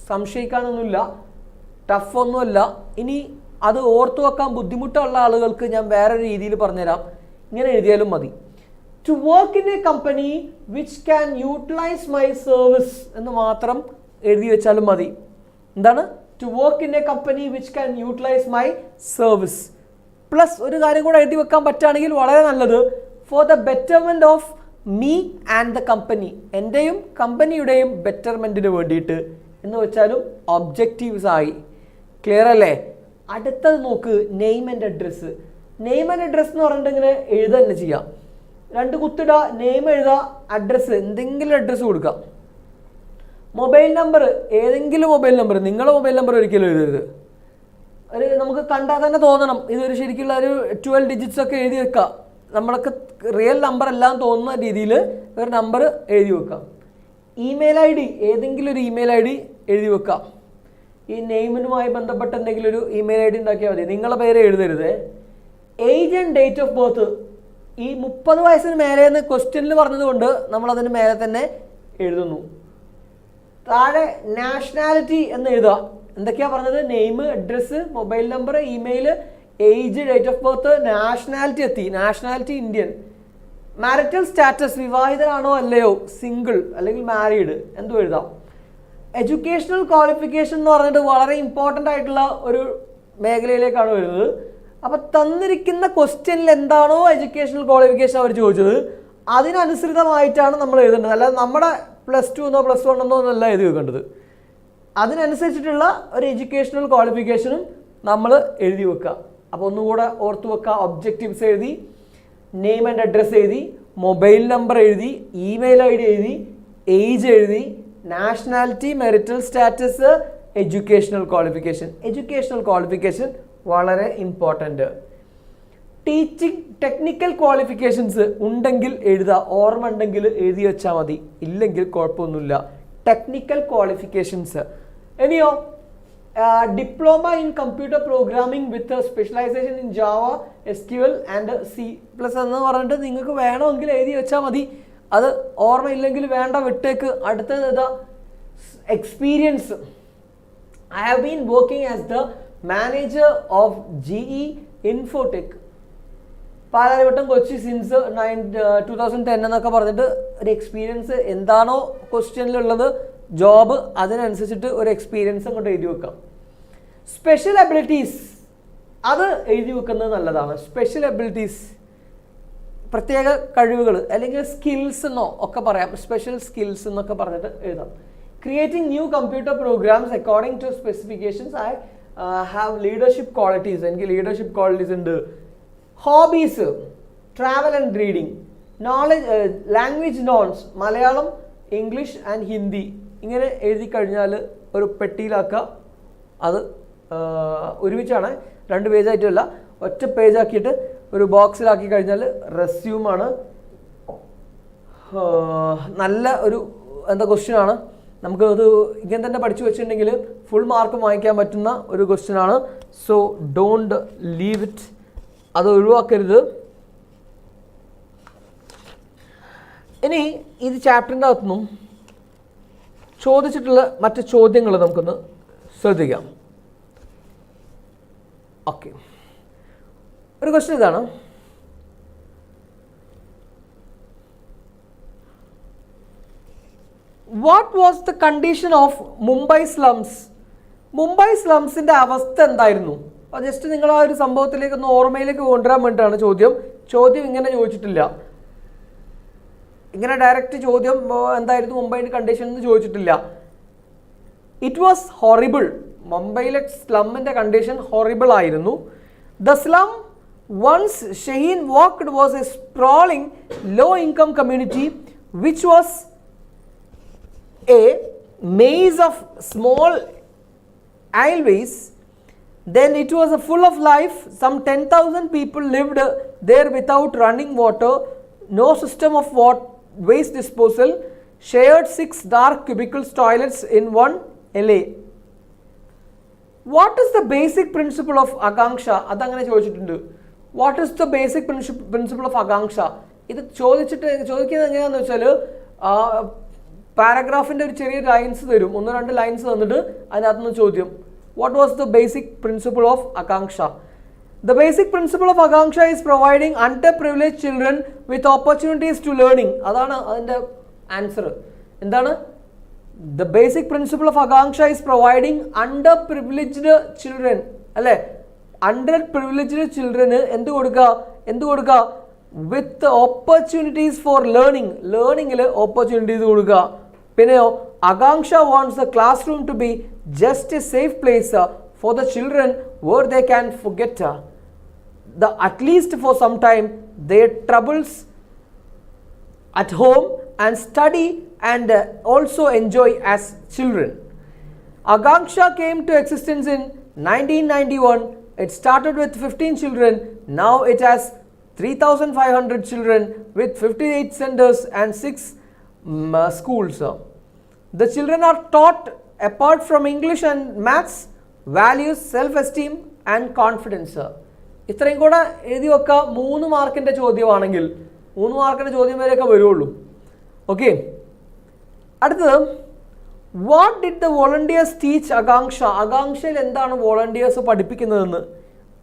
സംശയിക്കാനൊന്നുമില്ല, ടഫൊന്നുമല്ല. ഇനി അത് ഓർത്തു വെക്കാൻ ബുദ്ധിമുട്ടുള്ള ആളുകൾക്ക് ഞാൻ വേറെ രീതിയിൽ പറഞ്ഞുതരാം. ഇങ്ങനെ എഴുതിയാലും മതി. To work in a company which can utilise my service എന്ന് മാത്രം എഴുതി വെച്ചാലും മതി. എന്താണ്? To work in a company which can utilise my service plus ഒരു കാര്യം കൂടെ എഴുതി വെക്കാൻ പറ്റുകയാണെങ്കിൽ വളരെ നല്ലത്. For the betterment of me and the company, എൻ്റെയും കമ്പനിയുടെയും ബെറ്റർമെൻറ്റിന് വേണ്ടിയിട്ട് എന്ന് വെച്ചാലും ഒബ്ജക്റ്റീവ്സ് ആയി. ക്ലിയർ അല്ലേ? അടുത്തത് നോക്ക്, name and address. Name and address എന്ന് പറഞ്ഞിട്ട് ഇങ്ങനെ എഴുതുക തന്നെ ചെയ്യാം. 2 കുത്തിടുക, നെയിം എഴുതുക, അഡ്രസ്സ് എന്തെങ്കിലും അഡ്രസ്സ് കൊടുക്കുക. മൊബൈൽ നമ്പർ ഏതെങ്കിലും മൊബൈൽ നമ്പർ, നിങ്ങളുടെ മൊബൈൽ നമ്പർ ഒരിക്കലും എഴുതരുത്. നമുക്ക് കണ്ടാൽ തന്നെ തോന്നണം ഇതൊരു ശരിക്കുള്ള ഒരു 12 ഡിജിറ്റ്സ് ഒക്കെ എഴുതി വെക്കുക. നമ്മൾക്ക് റിയൽ നമ്പർ എല്ലാം തോന്നുന്ന രീതിയിൽ ഒരു നമ്പർ എഴുതി വെക്കാം. ഇമെയിൽ ഐ ഡി ഏതെങ്കിലും ഒരു ഇമെയിൽ ഐ ഡി എഴുതി വെക്കാം. ഈ നെയിമിനുമായി ബന്ധപ്പെട്ട എന്തെങ്കിലും ഒരു ഇമെയിൽ ഐ ഡി ഉണ്ടാക്കിയാൽ മതി. നിങ്ങളുടെ പേര് എഴുതരുത്. Age and date of birth, ഈ 30 വയസ്സിന് മേലെയെന്ന് ക്വസ്റ്റ്യനിൽ പറഞ്ഞതുകൊണ്ട് നമ്മളതിന് മേലെ തന്നെ എഴുതുന്നു. താഴെ നാഷണാലിറ്റി എന്ന് എഴുതുക. എന്തൊക്കെയാണ് പറഞ്ഞത്? Name, address, mobile number, email, age, date of birth, nationality എത്തി. Nationality Indian. മാരിറ്റൽ സ്റ്റാറ്റസ്, വിവാഹിതരാണോ അല്ലയോ, സിംഗിൾ അല്ലെങ്കിൽ മാരീഡ്, എന്തോ എഴുതാം. എഡ്യൂക്കേഷണൽ ക്വാളിഫിക്കേഷൻ എന്ന് പറഞ്ഞിട്ട് വളരെ ഇമ്പോർട്ടൻ്റ് ആയിട്ടുള്ള ഒരു മേഖലയിലേക്കാണ് വരുന്നത്. അപ്പോൾ തന്നിരിക്കുന്ന ക്വസ്റ്റ്യനിൽ എന്താണോ എഡ്യൂക്കേഷണൽ ക്വാളിഫിക്കേഷൻ അവർ ചോദിച്ചത് അതിനനുസൃതമായിട്ടാണ് നമ്മൾ എഴുതേണ്ടത്. അല്ലാതെ നമ്മുടെ +2 എന്നോ +1 എന്നോ ഒന്നല്ല എഴുതി വെക്കേണ്ടത്. അതിനനുസരിച്ചിട്ടുള്ള ഒരു എഡ്യൂക്കേഷണൽ ക്വാളിഫിക്കേഷനും നമ്മൾ എഴുതി വെക്കുക. അപ്പോൾ ഒന്നുകൂടെ ഓർത്ത് വെക്കുക. ഒബ്ജക്റ്റീവ്സ് എഴുതി, നെയിം ആൻഡ് അഡ്രസ്സ് എഴുതി, മൊബൈൽ നമ്പർ എഴുതി, ഇമെയിൽ ഐ ഡി എഴുതി, ഏജ് എഴുതി, nationality, marital status, educational qualification. Educational qualification വളരെ ഇമ്പോർട്ടൻ്റ്. ടീച്ചിങ് ടെക്നിക്കൽ ക്വാളിഫിക്കേഷൻസ് ഉണ്ടെങ്കിൽ എഴുതുക. ഓർമ്മ ഉണ്ടെങ്കിൽ എഴുതി വെച്ചാൽ മതി, ഇല്ലെങ്കിൽ കുഴപ്പമൊന്നുമില്ല. Technical qualifications. ഇനിയോ diploma in computer programming with specialization in Java, SQL and C+ എന്ന് പറഞ്ഞിട്ട് നിങ്ങൾക്ക് വേണമെങ്കിൽ എഴുതി വെച്ചാൽ മതി. അത് ഓർമ്മയില്ലെങ്കിൽ വേണ്ട, വിട്ടേക്ക്. അടുത്തത് ഏതാ? Experience. I have been working as the manager of GE Infotech Palarivattom, Kochi since 2010 എന്നൊക്കെ പറഞ്ഞിട്ട് ഒരു എക്സ്പീരിയൻസ് എന്താണോ ക്വസ്റ്റ്യനിലുള്ളത് ജോബ്, അതിനനുസരിച്ചിട്ട് ഒരു എക്സ്പീരിയൻസ് അങ്ങോട്ട് എഴുതി വെക്കാം. സ്പെഷ്യൽ എബിലിറ്റീസ് അത് എഴുതി വെക്കുന്നത് നല്ലതാണ്. സ്പെഷ്യൽ എബിലിറ്റീസ്, പ്രത്യേക കഴിവുകൾ അല്ലെങ്കിൽ സ്കിൽസ് എന്നോ ഒക്കെ പറയാം. സ്പെഷ്യൽ സ്കിൽസ് എന്നൊക്കെ പറഞ്ഞിട്ട് എഴുതാം. Creating new computer programs according to specifications. I have leadership qualities, എനിക്ക് ലീഡർഷിപ്പ് ക്വാളിറ്റീസ് ഉണ്ട്. Hobbies, travel and reading. Knowledge, language knowns, Malayalam, English and Hindi. ഇങ്ങനെ എഴുതി കഴിഞ്ഞാൽ ഒരു പെട്ടിയിലാക്കുക. അത് ഒരുമിച്ചാണ്, 2 പേജായിട്ടുമല്ല, ഒറ്റ പേജാക്കിയിട്ട് ഒരു ബോക്സിലാക്കി കഴിഞ്ഞാൽ റെസ്യൂമാണ്. നല്ല ഒരു ക്വസ്റ്റ്യനാണ്. നമുക്ക് അത് ഇങ്ങനെ തന്നെ പഠിച്ചു വെച്ചിട്ടുണ്ടെങ്കിൽ ഫുൾ മാർക്ക് വാങ്ങിക്കാൻ പറ്റുന്ന ഒരു ക്വസ്റ്റ്യനാണ്. സോ ഡോണ്ട് ലീവ് ഇറ്റ്, അത് ഒഴിവാക്കരുത്. ഇനി ഇത് ചാപ്റ്ററിൻ്റെ അകത്തുനിന്നും ചോദിച്ചിട്ടുള്ള മറ്റ് ചോദ്യങ്ങൾ നമുക്കൊന്ന് ശ്രദ്ധിക്കാം. ഓക്കെ, ഒരു ക്വസ്റ്റ്യൻ ഇതാണ്, what was the condition of Mumbai slums? Mumbai സ്ലംസിൻ്റെ അവസ്ഥ എന്തായിരുന്നു? അത് ജസ്റ്റ് നിങ്ങൾ ആ ഒരു സംഭവത്തിലേക്ക് ഒന്ന് ഓർമ്മയിലേക്ക് കൊണ്ടുവരാൻ വേണ്ടിയിട്ടാണ് ചോദ്യം. ചോദ്യം ഇങ്ങനെ ചോദിച്ചിട്ടില്ല, ഇങ്ങനെ ഡയറക്റ്റ് ചോദ്യം എന്തായിരുന്നു മുംബൈൻ്റെ കണ്ടീഷൻ എന്ന് ചോദിച്ചിട്ടില്ല. It was horrible. മുംബൈയിലെ സ്ലമ്മിൻ്റെ കണ്ടീഷൻ ഹൊറിബിൾ ആയിരുന്നു. The slum once Shaheen walked was a sprawling low income community which was a maze of small alleyways. Then it was full of life. Some 10,000 people lived there without running water, no system of waste disposal, shared 6 dark cubicles toilets in one alley. What is the basic principle of akanksha? അതങ്ങനെ ചോദിച്ചിട്ടുണ്ട്. What is the basic principle of akanksha? ഇത് ചോദിക്കുന്നത് എങ്ങനെയാണെന്ന് വെച്ചാൽ പാരഗ്രാഫിൻ്റെ ഒരു ചെറിയ lines തരും, 1-2 lines തന്നിട്ട് അതിനകത്തുനിന്ന് ചോദ്യം, what was the basic principle of Akanksha? The basic principle of Akanksha is providing under privilege children with opportunities to learning. അതാണ് അതിൻ്റെ ആൻസർ. എന്താണ്? The basic principle of Akanksha is providing underprivileged children, അല്ലേ? Underprivileged ചിൽഡ്രന് എന്ത് കൊടുക്കുക? With opportunities for learning, ലേണിങ്ങിൽ opportunities കൊടുക്കുക. പിന്നെയോ Akanksha wants the classroom to be just a safe place for the children where they can forget at least for some time their troubles at home and study and also enjoy as children. Akanksha came to existence in 1991. It started with 15 children. Now it has 3,500 children with 58 centers and 6 schools. The children are taught, apart from English and maths, values, self-esteem and confidence. ഇത്രയും കൂടെ എഴുതി വെക്കുക. 3 മാർക്കിൻ്റെ ചോദ്യമാണെങ്കിൽ 3 മാർക്കിൻ്റെ ചോദ്യം വരെയൊക്കെ വരുള്ളൂ. Okay, അടുത്തത്, what did the volunteers teach Akanksha? അകാംക്ഷയിൽ എന്താണ് വോളണ്ടിയേഴ്സ് പഠിപ്പിക്കുന്നതെന്ന്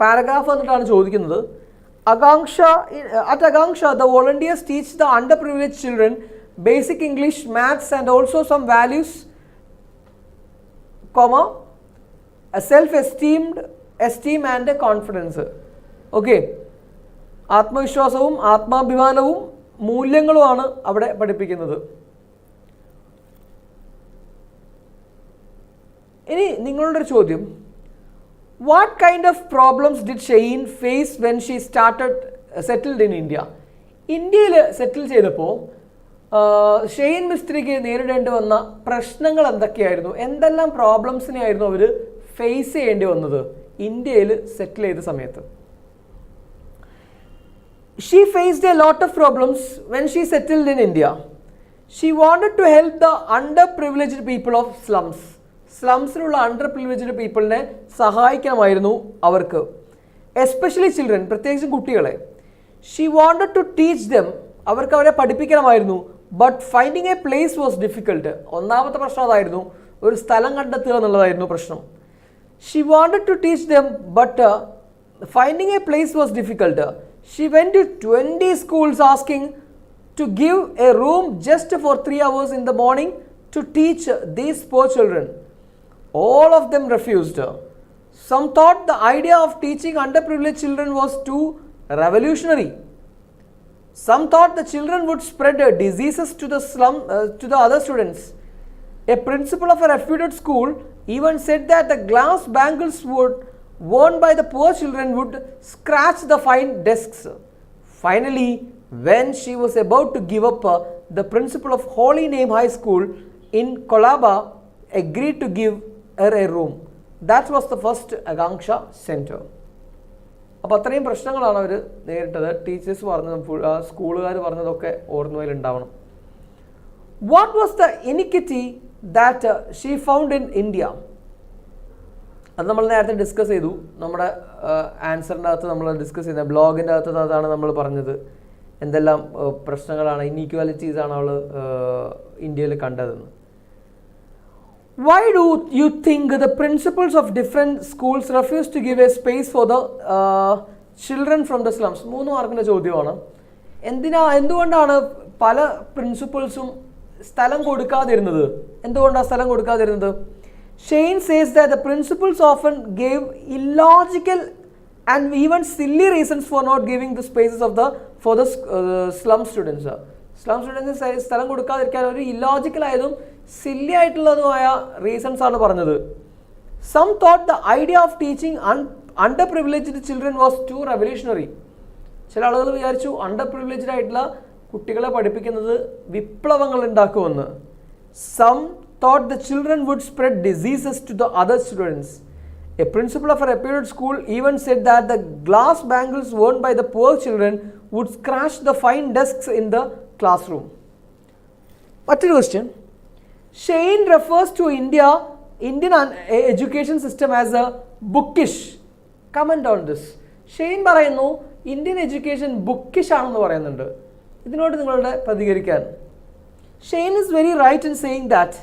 പാരഗ്രാഫ് വന്നിട്ടാണ് ചോദിക്കുന്നത്. At Akanksha, the volunteers teach the underprivileged children basic English, maths and also some values, self-esteem and confidence. Okay, ആത്മവിശ്വാസവും ആത്മാഭിമാനവും മൂല്യങ്ങളുമാണ് അവിടെ പഠിപ്പിക്കുന്നത്. ഇനി നിങ്ങളുടെ ഒരു ചോദ്യം, what kind of problems did Shaheen face when she settled in India? ഇന്ത്യയിൽ സെറ്റിൽ ചെയ്തപ്പോൾ Shane മിസ്ത്രിക്ക് നേരിടേണ്ടി വന്ന പ്രശ്നങ്ങൾ എന്തൊക്കെയായിരുന്നു? എന്തെല്ലാം പ്രോബ്ലംസിനെയായിരുന്നു അവർ ഫേസ് ചെയ്യേണ്ടി വന്നത് ഇന്ത്യയിൽ സെറ്റിൽ ചെയ്ത സമയത്ത്? She faced a lot of problems when she settled in India. She wanted to help the underprivileged people of slums. സ്ലംസിലുള്ള അണ്ടർ പ്രിവിലേജ്ഡ് പീപ്പിളിനെ സഹായിക്കണമായിരുന്നു അവർക്ക്, എസ്പെഷ്യലി ചിൽഡ്രൻ, പ്രത്യേകിച്ച് കുട്ടികളെ. She wanted to teach them, അവർക്ക് അവരെ പഠിപ്പിക്കണമായിരുന്നു. But finding a place was difficult. ഒന്നാമത്തെ പ്രശ്നം അതായിരുന്നു, ഒരു സ്ഥലം കണ്ടെത്തുക എന്നുള്ളതായിരുന്നു പ്രശ്നം. She wanted to teach them but finding a place was difficult. She went to 20 schools asking to give a room just for 3 hours in the morning to teach these poor children. All of them refused. Some thought the idea of teaching underprivileged children was too revolutionary. Some thought the children would spread diseases to the other students. A principal of a reputed school even said that the glass bangles worn by the poor children would scratch the fine desks. Finally, when she was about to give up, the principal of Holy Name High School in Colaba agreed to give her a room. That was the first Akanksha center. അപ്പോൾ അത്രയും പ്രശ്നങ്ങളാണ് അവർ നേരിട്ടത്. Teachers പറഞ്ഞതും സ്കൂളുകാർ പറഞ്ഞതൊക്കെ ഓർമ്മയിലുണ്ടാവണം. What was the inequity that she found in India? അത് നമ്മൾ നേരത്തെ ഡിസ്കസ് ചെയ്തു. നമ്മുടെ ആൻസറിൻ്റെ അകത്ത് നമ്മൾ ഡിസ്കസ് ചെയ്ത ബ്ലോഗിൻ്റെ അകത്ത് അതാണ് നമ്മൾ പറഞ്ഞത്. എന്തെല്ലാം പ്രശ്നങ്ങളാണ്, ഇനീക്വാലിറ്റീസാണ് അവൾ ഇന്ത്യയിൽ കണ്ടതെന്ന്. Why do you think the principals of different schools refuse to give a space for the children from the slums. 3 മാർക്കിൻ്റെ ചോദ്യമാണ്. എന്തുകൊണ്ടാണ് പല പ്രിൻസിപ്പൽസും സ്ഥലം കൊടുക്കാതിരുന്നത്? എന്തുകൊണ്ടാണ് സ്ഥലം കൊടുക്കാതിരുന്നത്? Shaheen says that the principals often gave illogical and even silly reasons for not giving the spaces for the slum students. Slum students സ്ഥലം കൊടുക്കാതിരിക്കാൻ ഒരു ഇല്ലോജിക്കൽ ആയതും സില്ലി ആയിട്ടുള്ളതുമായ റീസൺസ് ആണ് പറഞ്ഞത്. Some thought the idea of teaching underprivileged children was too revolutionary. ചില ആളുകൾ വിചാരിച്ചു underprivileged ആയിട്ടുള്ള കുട്ടികളെ പഠിപ്പിക്കുന്നത് വിപ്ലവങ്ങൾ ഉണ്ടാക്കുമെന്ന്. Some thought the children would spread diseases to the other students. A principal of a reputed school even said that the glass bangles worn by the poor children would scratch the fine desks in the classroom. What's the question? Shane refers to Indian education system as a bookish. Comment on this. Shane പറയുന്നു Indian education Bookish ആണെന്ന് പറയുന്നുണ്ട്. ഇതിനോട് നിങ്ങളുടെ പ്രതികരിക്കാൻ. Shane is very right in saying that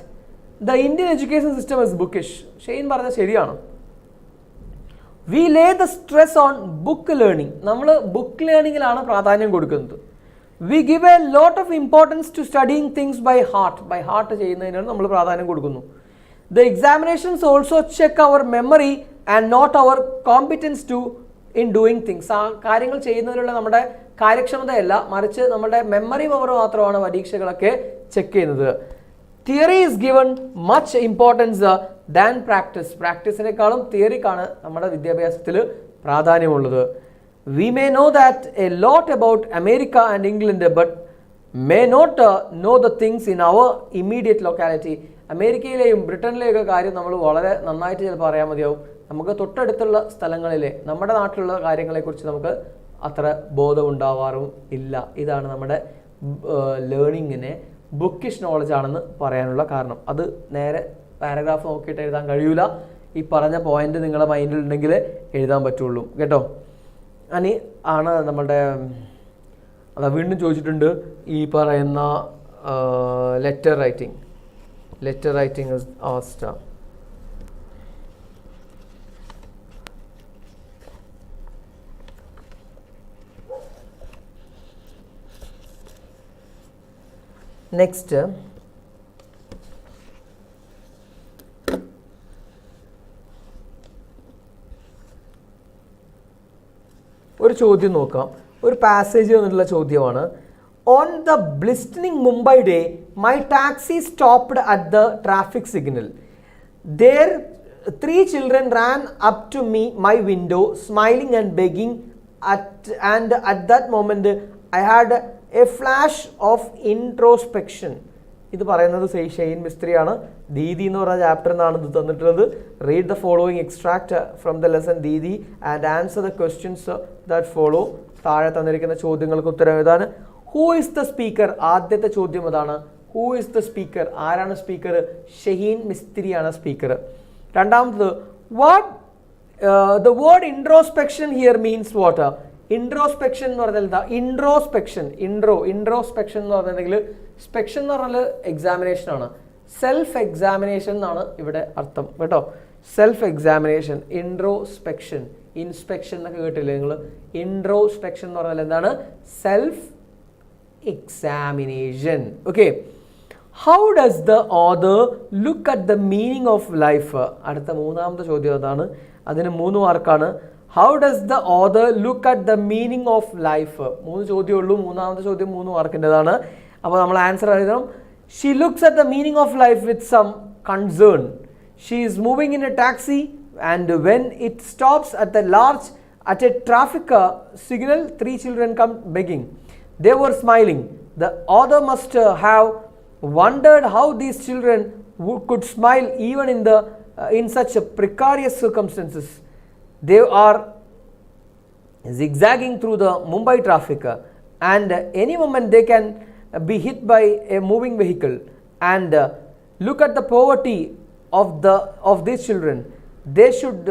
the Indian education system is bookish. Shane പറഞ്ഞത് ശരിയാണ്. We lay the stress on book learning. നമ്മൾ book ലേണിങ്ങിലാണ് പ്രാധാന്യം കൊടുക്കുന്നത്. We give a lot of importance to studying things by heart. By heart ചെയ്യുന്നതിനാണ് നമ്മൾ പ്രാധാന്യം കൊടുക്കുന്നു. The examinations also check our memory and not our competence in doing things. ആ കാര്യങ്ങൾ ചെയ്യുന്നതിലുള്ള നമ്മുടെ കാര്യക്ഷമതയല്ല, മറിച്ച് നമ്മുടെ മെമ്മറി പവർ മാത്രമാണ് പരീക്ഷകളൊക്കെ ചെക്ക് ചെയ്യുന്നത്. Theory is given much importance than practice. പ്രാക്ടീസിനേക്കാളും തിയറിക്കാണ് നമ്മുടെ വിദ്യാഭ്യാസത്തിൽ പ്രാധാന്യമുള്ളത്. We may know that a lot about America and England, but may not know the things in our immediate locality. അമേരിക്കയിലെയും ബ്രിട്ടനിലെയൊക്കെ കാര്യം നമ്മൾ വളരെ നന്നായിട്ട് ചിലപ്പോൾ അറിയാൻ മതിയാവും. നമുക്ക് തൊട്ടടുത്തുള്ള സ്ഥലങ്ങളിലെ നമ്മുടെ നാട്ടിലുള്ള കാര്യങ്ങളെക്കുറിച്ച് നമുക്ക് അത്ര ബോധമുണ്ടാവാറും ഇല്ല. ഇതാണ് നമ്മുടെ ലേണിങ്ങിനെ ബുക്കിഷ് നോളജ് ആണെന്ന് പറയാനുള്ള കാരണം. അത് നേരെ പാരഗ്രാഫ് നോക്കിയിട്ട് എഴുതാൻ കഴിയൂല. ഈ പറഞ്ഞ പോയിന്റ് നിങ്ങളുടെ മൈൻഡിലുണ്ടെങ്കിൽ എഴുതാൻ പറ്റുള്ളൂ കേട്ടോ. അനി ആണ് നമ്മളുടെ അതാ വീണ്ടും ചോദിച്ചിട്ടുണ്ട് ഈ പറയുന്ന letter writing is asked. Next ഒരു ചോദ്യം നോക്കാം. ഒരു പാസേജ് വന്നിട്ടുള്ള ചോദ്യമാണ്. On the blistering Mumbai day my taxi stopped at the traffic signal. There 3 children ran up to my window smiling and begging and at that moment I had a flash of introspection. ഇത് പറയുന്നത് Shane മിസ്ത്രിയാണ്. Didi എന്ന് പറഞ്ഞ ചാപ്റ്ററിൽ നിന്നാണ് ഇത് തന്നിട്ടുള്ളത്. Read the following extract from the lesson Didi and answer the questions that follow. താഴെ തന്നിരിക്കുന്ന ചോദ്യങ്ങൾക്ക് ഉത്തരം ഏതാണ്? Who is the speaker? ആദ്യത്തെ ചോദ്യം അതാണ്. Who is the speaker? ആരാണ് സ്പീക്കർ? ഷെയ്ൻ മിസ്ത്രിയാണ് സ്പീക്കർ. രണ്ടാമത്തത് what the word introspection here means what? Introspection എന്ന് പറഞ്ഞാൽ എന്താ? ഇൻട്രോസ്പെക്ഷൻ എന്ന് പറഞ്ഞിട്ടുണ്ടെങ്കിൽ സ്പെക്ഷൻ എന്ന് പറഞ്ഞാൽ എക്സാമിനേഷൻ ആണ്. സെൽഫ് എക്സാമിനേഷൻ എന്നാണ് ഇവിടെ അർത്ഥം കേട്ടോ. സെൽഫ് എക്സാമിനേഷൻ, ഇൻട്രോസ്പെക്ഷൻ, ഇൻസ്പെക്ഷൻ എന്നൊക്കെ കേട്ടില്ലേ നിങ്ങൾ? ഇൻട്രോസ്പെക്ഷൻ എന്ന് പറഞ്ഞാൽ എന്താണ്? Self examination. Okay, how does the author look at the meaning of life? അടുത്ത മൂന്നാമത്തെ ചോദ്യം അതാണ്. അതിന് 3 മാർക്കാണ്. How does the author look at the meaning of life? 3 ചോദ്യമേ ഉള്ളൂ. മൂന്നാമത്തെ ചോദ്യം 3 മാർക്കിൻ്റെതാണ്. അപ്പോൾ നമ്മൾ ആൻസർ എഴുതണം. She looks at the meaning of life with some concern. She is moving in a taxi and when it stops at a traffic signal 3 children come begging. They were smiling. The author must have wondered how these children could smile even in such precarious circumstances. They are zigzagging through the Mumbai traffic and any moment they can be hit by a moving vehicle. And look at the poverty of these children. They should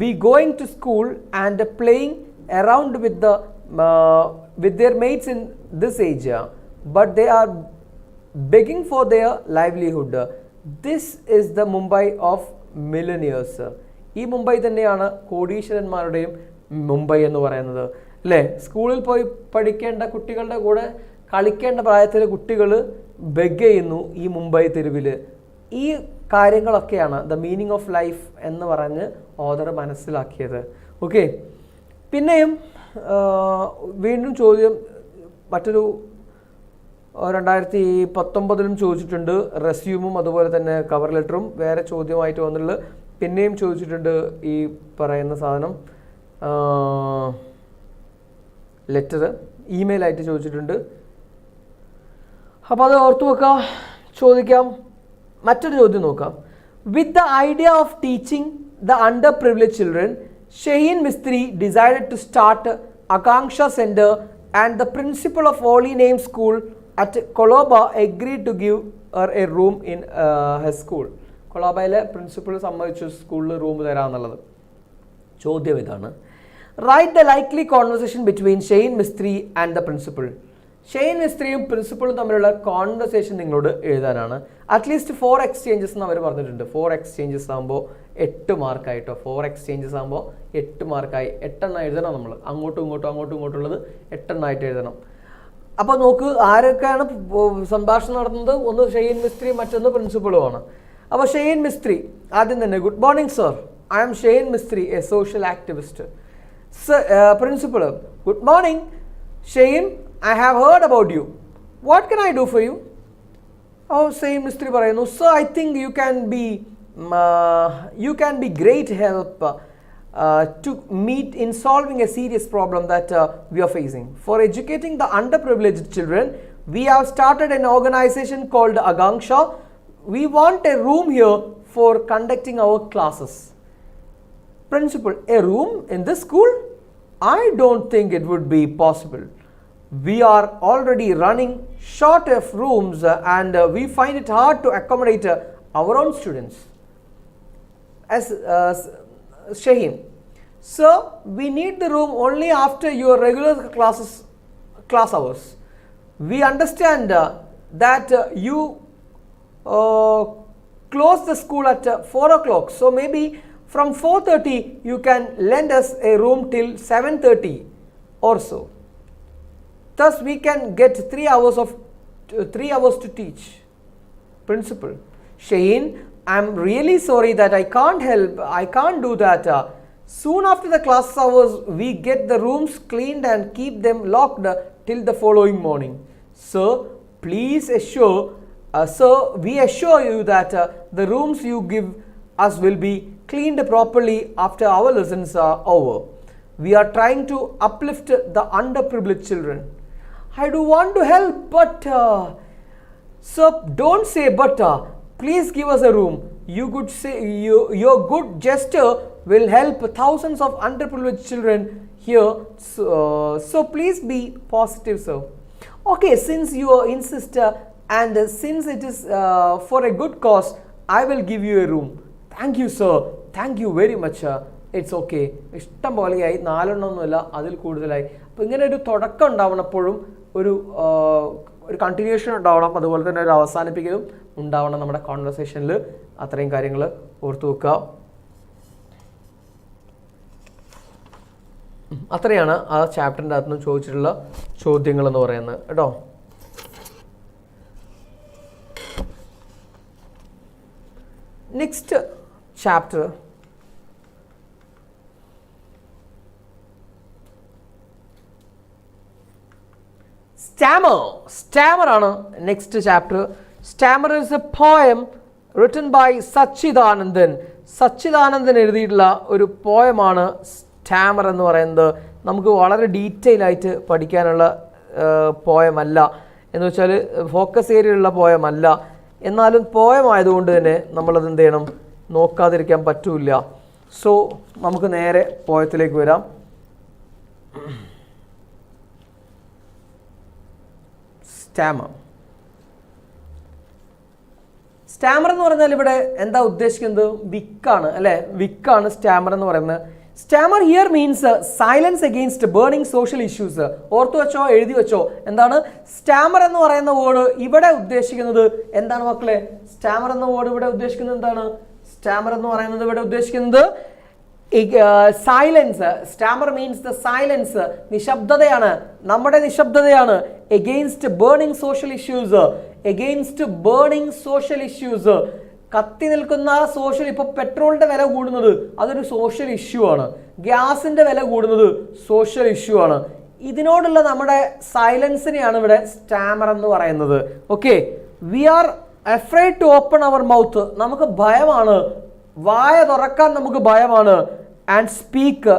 be going to school and playing around with their mates in this age, but they are begging for their livelihood. This is the Mumbai of millionaires. ഈ മുംബൈ തന്നെയാണ് കോടീശ്വരന്മാരുടെയും മുംബൈ എന്ന് പറയുന്നത് അല്ലേ? സ്കൂളിൽ പോയി പഠിക്കേണ്ട കുട്ടികളുടെ കൂടെ കളിക്കേണ്ട പ്രായത്തിലെ കുട്ടികൾ ബെഗ് ചെയ്യുന്നു ഈ മുംബൈ തെരുവിൽ. ഈ കാര്യങ്ങളൊക്കെയാണ് ദ മീനിങ് ഓഫ് ലൈഫ് എന്ന് പറഞ്ഞ് ഓഥർ മനസ്സിലാക്കിയത്. ഓക്കെ, പിന്നെയും വീണ്ടും ചോദ്യം മറ്റൊരു 2019 ചോദിച്ചിട്ടുണ്ട്. റെസ്യൂമും അതുപോലെ തന്നെ കവർ ലെറ്ററും വേറെ ചോദ്യമായിട്ട് വന്നിട്ടുള്ളത്. പിന്നെയും ചോദിച്ചിട്ടുണ്ട് ഈ പറയുന്ന സാധനം, ലെറ്റർ ഇമെയിലായിട്ട് ചോദിച്ചിട്ടുണ്ട്. അപ്പോൾ അത് ഓർത്തു വെക്കാം, ചോദിക്കാം. മറ്റൊരു ചോദ്യം നോക്കാം. With the idea of teaching the under privilege children, Shaheen Mistri decided to start Akanksha centre and the principal of holy name school at Colaba agreed to give her a room in her school. കൊളോബയിലെ പ്രിൻസിപ്പൽ സമ്മതിച്ചു സ്കൂളിൽ room തരാമെന്നുള്ളത്. ചോദ്യം ഇതാണ്, write the likely conversation between Shaheen Mistri and the principal. ഷെയ്ൻ മിസ്ത്രിയും പ്രിൻസിപ്പളും തമ്മിലുള്ള കോൺവെർസേഷൻ നിങ്ങളോട് എഴുതാനാണ്. അറ്റ്ലീസ്റ്റ് 4 എക്സ്ചേഞ്ചസ് എന്ന് അവർ പറഞ്ഞിട്ടുണ്ട്. 4 എക്സ്ചേഞ്ചസ് ആകുമ്പോൾ 8 മാർക്കായിട്ടോ. 4 എക്സ്ചേഞ്ചസ് ആകുമ്പോൾ 8 മാർക്കായി. 8 എണ്ണം എഴുതണം നമ്മൾ. അങ്ങോട്ടും ഇങ്ങോട്ടുള്ളത് 8 എണ്ണമായിട്ട് എഴുതണം. അപ്പോൾ നോക്ക് ആരൊക്കെയാണ് സംഭാഷണം നടത്തുന്നത്. ഒന്ന് ഷെയ്ൻ മിസ്ത്രി, മറ്റൊന്ന് പ്രിൻസിപ്പളുമാണ്. അപ്പോൾ ഷെയ്ൻ മിസ്ത്രി ആദ്യം തന്നെ, good morning sir, I am Shane Mistry, a social activist. Principal, good morning Shane, I have heard about you. What can I do for you? Oh, Shane Mistry പറയുന്നു, sir, I think you can be great help to meet in solving a serious problem that we are facing. For educating the underprivileged children, we have started an organization called Akanksha. We want a room here for conducting our classes. Principal, a room in this school? I don't think it would be possible. We are already running short of rooms and we find it hard to accommodate our own students. As Shaheen, sir, we need the room only after your regular class hours. We understand that you close the school at 4 o'clock, so maybe from 4:30 you can lend us a room till 7:30 or so. Thus we can get 3 hours to teach. Principal, Shaheen, I'm really sorry that I can't do that. Soon after the class hours, we get the rooms cleaned and keep them locked till the following morning. Sir, please we assure you that the rooms you give us will be cleaned properly after our lessons are over. We are trying to uplift the underprivileged children. I do want to help, but sir, don't say but. Please give us a room. Your good gesture will help thousands of underprivileged children here. So please be positive, sir. Okay, since you insist and since it is for a good cause, I will give you a room. Thank you, sir. Thank you very much. It's okay. ഇഷ്ടം പോലെയായി, 4 എണ്ണമൊന്നുമില്ല, അതിൽ കൂടുതലായി. അപ്പോൾ ഇങ്ങനെ ഒരു തുടക്കം ഉണ്ടാവണം, എപ്പോഴും ഒരു കണ്ടിന്യൂഷൻ ഉണ്ടാവണം, അതുപോലെ തന്നെ ഒരു അവസാനിപ്പിക്കലും ഉണ്ടാവണം നമ്മുടെ കോൺവെർസേഷനിൽ. അത്രയും കാര്യങ്ങൾ ഓർത്തു വെക്കുക. അത്രയാണ് ആ ചാപ്റ്ററിൻ്റെ അകത്ത് നിന്ന് ചോദിച്ചിട്ടുള്ള ചോദ്യങ്ങളെന്ന് പറയുന്നത് കേട്ടോ. നെക്സ്റ്റ് ചാപ്റ്റർ സ്റ്റാമർ ആണ് next chapter. Stammer is a poem written by Sachidanandan എഴുതിയിട്ടുള്ള ഒരു പോയമാണ് സ്റ്റാമർ എന്ന് പറയുന്നത്. നമുക്ക് വളരെ ഡീറ്റെയിൽ ആയിട്ട് പഠിക്കാനുള്ള പോയമല്ല, എന്ന് വെച്ചാൽ ഫോക്കസ് ഏരിയയിലുള്ള പോയമല്ല. എന്നാലും പോയമായതുകൊണ്ട് തന്നെ നമ്മളത് എന്ത് ചെയ്യണം, നോക്കാതിരിക്കാൻ പറ്റില്ല. സോ നമുക്ക് നേരെ പോയത്തിലേക്ക് വരാം. സ്റ്റാമർ എന്ന് പറഞ്ഞാൽ ഇവിടെ എന്താ ഉദ്ദേശിക്കുന്നത്? വിക്കാണ് അല്ലേ? വിക്കാണ് സ്റ്റാമർ എന്ന് പറയുന്നത്. Starmer here means silence against burning social issues. ഓർത്തു വെച്ചോ, എഴുതി വെച്ചോ. എന്താണ് സ്റ്റാമർ എന്ന് പറയുന്ന വേർഡ് ഇവിടെ ഉദ്ദേശിക്കുന്നത്? എന്താണ് മക്കളെ സ്റ്റാമർ എന്ന വേർഡ് ഇവിടെ ഉദ്ദേശിക്കുന്നത്? എന്താണ് സ്റ്റാമർ എന്ന് പറയുന്നത് ഇവിടെ ഉദ്ദേശിക്കുന്നത്? Silence, stammer means the silence, നിശബ്ദതയാണ്, നമ്മുടെ നിശബ്ദതയാണ്. Against burning social issues, against burning social issues, കത്തി നിൽക്കുന്ന സോഷ്യൽ, ഇപ്പോൾ പെട്രോളിൻ്റെ വില കൂടുന്നത് അതൊരു സോഷ്യൽ ഇഷ്യൂ ആണ്, ഗ്യാസിൻ്റെ വില കൂടുന്നത് സോഷ്യൽ ഇഷ്യൂ ആണ്. ഇതിനോടുള്ള നമ്മുടെ സൈലൻസിനെയാണ് ഇവിടെ സ്റ്റാമർ എന്ന് പറയുന്നത്. Okay, we are afraid to open our mouth, നമുക്ക് ഭയമാണ്, വായ തുറക്കാൻ നമുക്ക് ഭയമാണ്. And speak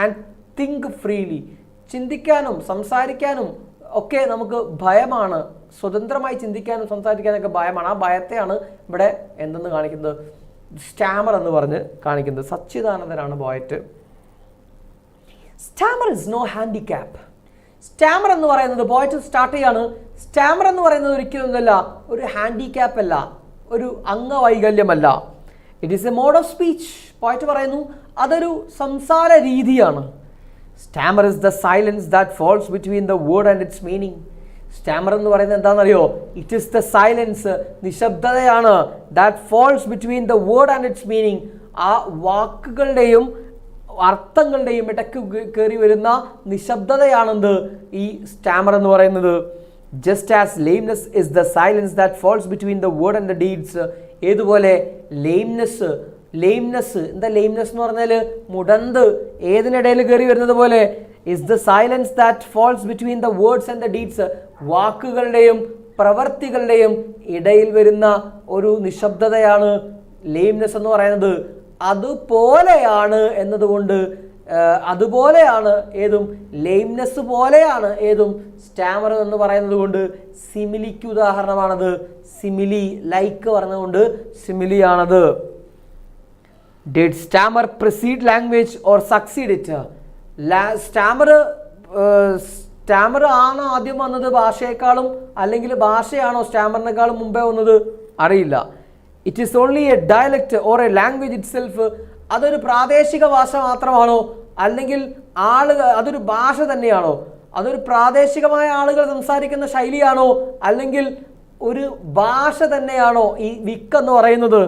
and think freely, ചിന്തിക്കാനും സംസാരിക്കാനും ഒക്കെ നമുക്ക് ഭയമാണ്, സ്വതന്ത്രമായി ചിന്തിക്കാനും സംസാരിക്കാനൊക്കെ ഭയമാണ്. ആ ഭയത്തെയാണ് ഇവിടെ എന്തെന്ന് കാണിക്കുന്നത്, സ്റ്റാമർ എന്ന് പറഞ്ഞ് കാണിക്കുന്നത്. സച്ചിദാനന്ദനാണ് poet. Stammer is no handicap. Stammer എന്ന് പറയുന്നത് പോയറ്റ് സ്റ്റാർട്ട് ചെയ്യാണ്. സ്റ്റാമർ എന്ന് പറയുന്നത് ഒരിക്കലൊന്നുമല്ല ഒരു ഹാൻഡിക്യാപ്പ് അല്ല, ഒരു അംഗവൈകല്യമല്ല. It is a mode of speech. Poet പറയുന്നു അതൊരു സംസാര രീതിയാണ്. Stammer is the silence that falls between the word and its meaning. Stammer എന്ന് പറയുന്നത് എന്താണെന്നറിയോ? ഇറ്റ് ഈസ് ദ സൈലൻസ്, നിശബ്ദതയാണ്. That falls between the word and its meaning, ആ വാക്കുകളുടെയും അർത്ഥങ്ങളുടെയും ഇടയ്ക്ക് കയറി വരുന്ന നിശബ്ദതയാണെന്ത് ഈ സ്റ്റാമർ എന്ന് പറയുന്നത്. Just as lameness is the silence that falls between the word and the deeds. ഏതുപോലെ ലെയിംനെസ്, എന്താ ലെയിംനെസ് എന്ന് പറഞ്ഞാൽ മുടന്ത്, ഏതിനിടയിൽ കയറി വരുന്നത് പോലെ. Is the silence that falls between the words and the deeds, വാക്കുകളുടെയും പ്രവർത്തികളുടെയും ഇടയിൽ വരുന്ന ഒരു നിശബ്ദതയാണ് ലെയിംനെസ് എന്ന് പറയുന്നത്. അതുപോലെയാണ് എന്നതുകൊണ്ട്, അതുപോലെയാണ് ഏതും, ലെയിംനെസ് പോലെയാണ് ഏതും സ്റ്റാമർ എന്ന് പറയുന്നത് കൊണ്ട് സിമിലിക്ക് ഉദാഹരണമാണത്. സിമിലി, ലൈക്ക് പറഞ്ഞതുകൊണ്ട് സിമിലിയാണത്. Did stammer precede language or succeed it? സ്റ്റാമർ ആണോ ആദ്യം വന്നത് ഭാഷയെക്കാളും, അല്ലെങ്കിൽ ഭാഷയാണോ സ്റ്റാമറിനേക്കാളും മുമ്പേ വന്നത്? അറിയില്ല. It is only A dialect or A language it self. അതൊരു പ്രാദേശിക ഭാഷ മാത്രമാണോ, അല്ലെങ്കിൽ അതൊരു ഭാഷ തന്നെയാണോ, അതൊരു പ്രാദേശികമായ ആളുകൾ സംസാരിക്കുന്ന ശൈലിയാണോ, അല്ലെങ്കിൽ ഒരു ഭാഷ തന്നെയാണോ ഈ വിക്ക് എന്ന് പറയുന്നത്?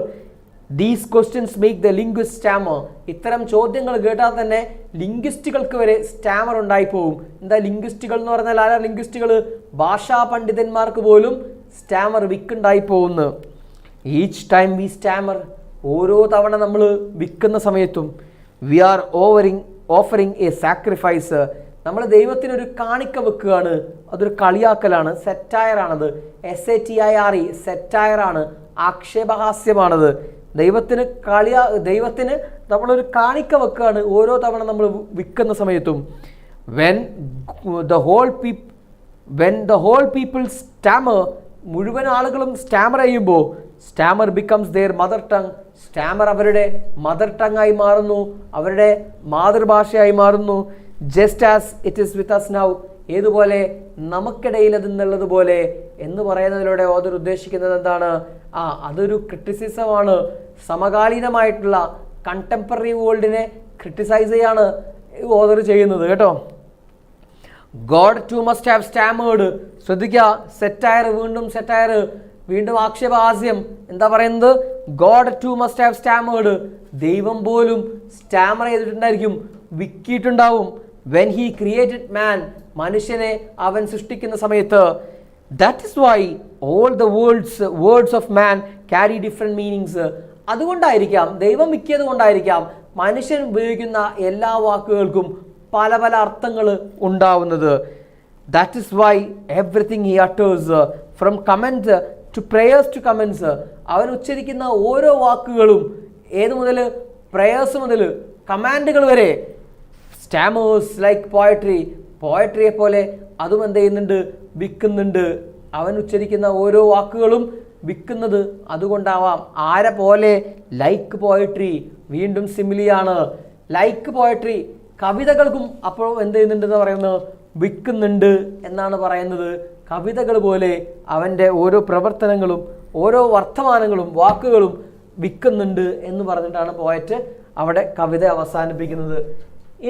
These questions make the linguist Starmer. ഇത്തരം ചോദ്യങ്ങൾ കേട്ടാൽ തന്നെ ലിംഗ്വിസ്റ്റുകൾക്ക് വരെ സ്റ്റാമർ ഉണ്ടായിപ്പോവും. എന്താ ലിംഗ്വിസ്റ്റുകൾ എന്ന് പറഞ്ഞാൽ ആരാ ലിംഗ്വിസ്റ്റുകൾ? ഭാഷാ പണ്ഡിതന്മാർക്ക് പോലും സ്റ്റാമർ വിക്കുണ്ടായി പോകുന്നു. ഈച്ച് ടൈം വി സ്റ്റാമർ, ഓരോ തവണ നമ്മൾ വിൽക്കുന്ന സമയത്തും we are offering a sacrifice, നമ്മൾ ദൈവത്തിനൊരു കാണിക്ക വെക്കുകയാണ്. അതൊരു കളിയാക്കലാണ്, സെറ്റയറാണത്. SATIRE, സെറ്റയറാണ്, ആക്ഷേപഹാസ്യമാണത്. ദൈവത്തിന് നമ്മളൊരു കാണിക്ക വെക്കുകയാണ് ഓരോ തവണ നമ്മൾ വിൽക്കുന്ന സമയത്തും. When the whole people stammer, മുഴുവൻ ആളുകളും സ്റ്റാമർ ചെയ്യുമ്പോൾ stammer becomes their mother tongue, stammer അവരുടെ മദർ ടങ് ആയി മാറുന്നു, അവരുടെ മാതൃഭാഷയായി മാറുന്നു. Just as it is with us now, ഏതുപോലെ നമുക്കിടയിൽ അതെന്നുള്ളതുപോലെ എന്ന് പറയുന്നതിലൂടെ ഓദർ ഉദ്ദേശിക്കുന്നത് എന്താണ്? അതൊരു ക്രിറ്റിസിസമാണ്. സമകാലീനമായിട്ടുള്ള കണ്ടംപററി വേൾഡിനെ ക്രിട്ടിസൈസ് ചെയ്യാണ് ഓദർ ചെയ്യുന്നത് കേട്ടോ. God too must have stammered. ശ്രദ്ധിക്കുക, സെറ്റയർ, വീണ്ടും സെറ്റയർ, വീണ്ടും ആക്ഷേപഹാസ്യം. എന്താ പറയുന്നത്? God too must have സ്റ്റാമേർഡ്. ദൈവം പോലും സ്റ്റാമർ ചെയ്തിട്ടുണ്ടായിരിക്കും, വിക്കിയിട്ടുണ്ടാവും. വെൻ ഹി ക്രിയേറ്റഡ് മാൻ, മനുഷ്യനെ അവൻ സൃഷ്ടിക്കുന്ന സമയത്ത്. That is why all the words of man carry different meanings. അതുകൊണ്ടായിരിക്കാം, ദൈവം വിക്കിയത് കൊണ്ടായിരിക്കാം മനുഷ്യൻ ഉപയോഗിക്കുന്ന എല്ലാ വാക്കുകൾക്കും പല പല അർത്ഥങ്ങൾ ഉണ്ടാവുന്നത്. That is why everything he utters, from comment to prayers to commands. അവൻ ഉച്ചരിക്കുന്ന ഓരോ വാക്കുകളും, ഏത് മുതൽ? പ്രേയേഴ്സ് മുതൽ കമാൻഡുകൾ വരെ. സ്റ്റാമേഴ്സ് ലൈക്ക് പോയട്രിയെ പോലെ അതും എന്ത് ചെയ്യുന്നുണ്ട്? വിൽക്കുന്നുണ്ട്. അവൻ ഉച്ചരിക്കുന്ന ഓരോ വാക്കുകളും വിൽക്കുന്നത് അതുകൊണ്ടാവാം. ആരെ പോലെ? ലൈക്ക് പോയട്രി, വീണ്ടും സിമിലിയാണ്. ലൈക്ക് പോയട്രി, കവിതകൾക്കും അപ്പോൾ എന്ത് ചെയ്യുന്നുണ്ടെന്ന് പറയുന്നത്? വിൽക്കുന്നുണ്ട് എന്നാണ് പറയുന്നത്. കവിതകൾ പോലെ അവൻ്റെ ഓരോ പ്രവർത്തനങ്ങളും ഓരോ വർത്തമാനങ്ങളും വാക്കുകളും വിൽക്കുന്നുണ്ട് എന്ന് പറഞ്ഞിട്ടാണ് പോയറ്റ് അവിടെ കവിത അവസാനിപ്പിക്കുന്നത്.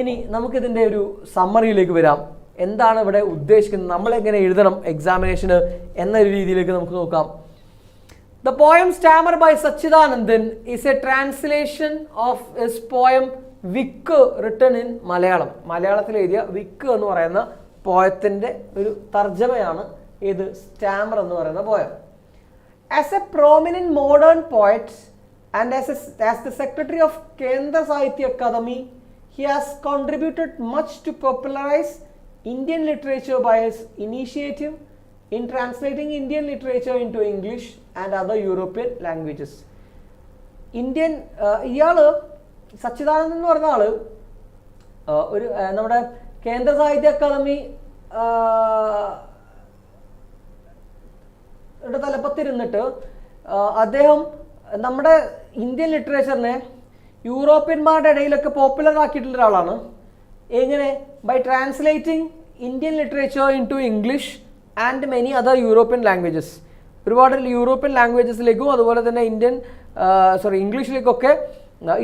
ഇനി നമുക്കിതിൻ്റെ ഒരു സമ്മറിയിലേക്ക് വരാം. എന്താണ് ഇവിടെ ഉദ്ദേശിക്കുന്നത്, നമ്മളെങ്ങനെ എഴുതണം എക്സാമിനേഷന് എന്നൊരു രീതിയിലേക്ക് നമുക്ക് നോക്കാം. The poem Stammer by Sachidanandan is a translation of his poem Vikk written in Malayalam. മലയാളത്തിൽ എഴുതിയ വിക്ക് എന്ന് പറയുന്ന പോയത്തിൻ്റെ ഒരു തർജ്ജമയാണ് ഇത് സ്റ്റാമർ എന്ന് പറയുന്ന poem. As a prominent modern poet and as the secretary of Kendra Sahitya Akademi, he has contributed much to popularize Indian literature by his initiative in translating Indian literature into English and other European languages. Indian ഇയാള് സച്ചിദാനന്ദൻ എന്ന് പറഞ്ഞ ആള് ഒരു നമ്മുടെ കേന്ദ്ര സാഹിത്യ academy തലപ്പത്തിരുന്നിട്ട് അദ്ദേഹം നമ്മുടെ ഇന്ത്യൻ ലിറ്ററേച്ചറിനെ യൂറോപ്യന്മാരുടെ ഇടയിലൊക്കെ പോപ്പുലർ ആക്കിയിട്ടുള്ള ഒരാളാണ്. എങ്ങനെ? By translating Indian literature into English and many other European languages. ഒരുപാട് യൂറോപ്യൻ ലാംഗ്വേജസിലേക്കും അതുപോലെ തന്നെ ഇംഗ്ലീഷിലേക്കൊക്കെ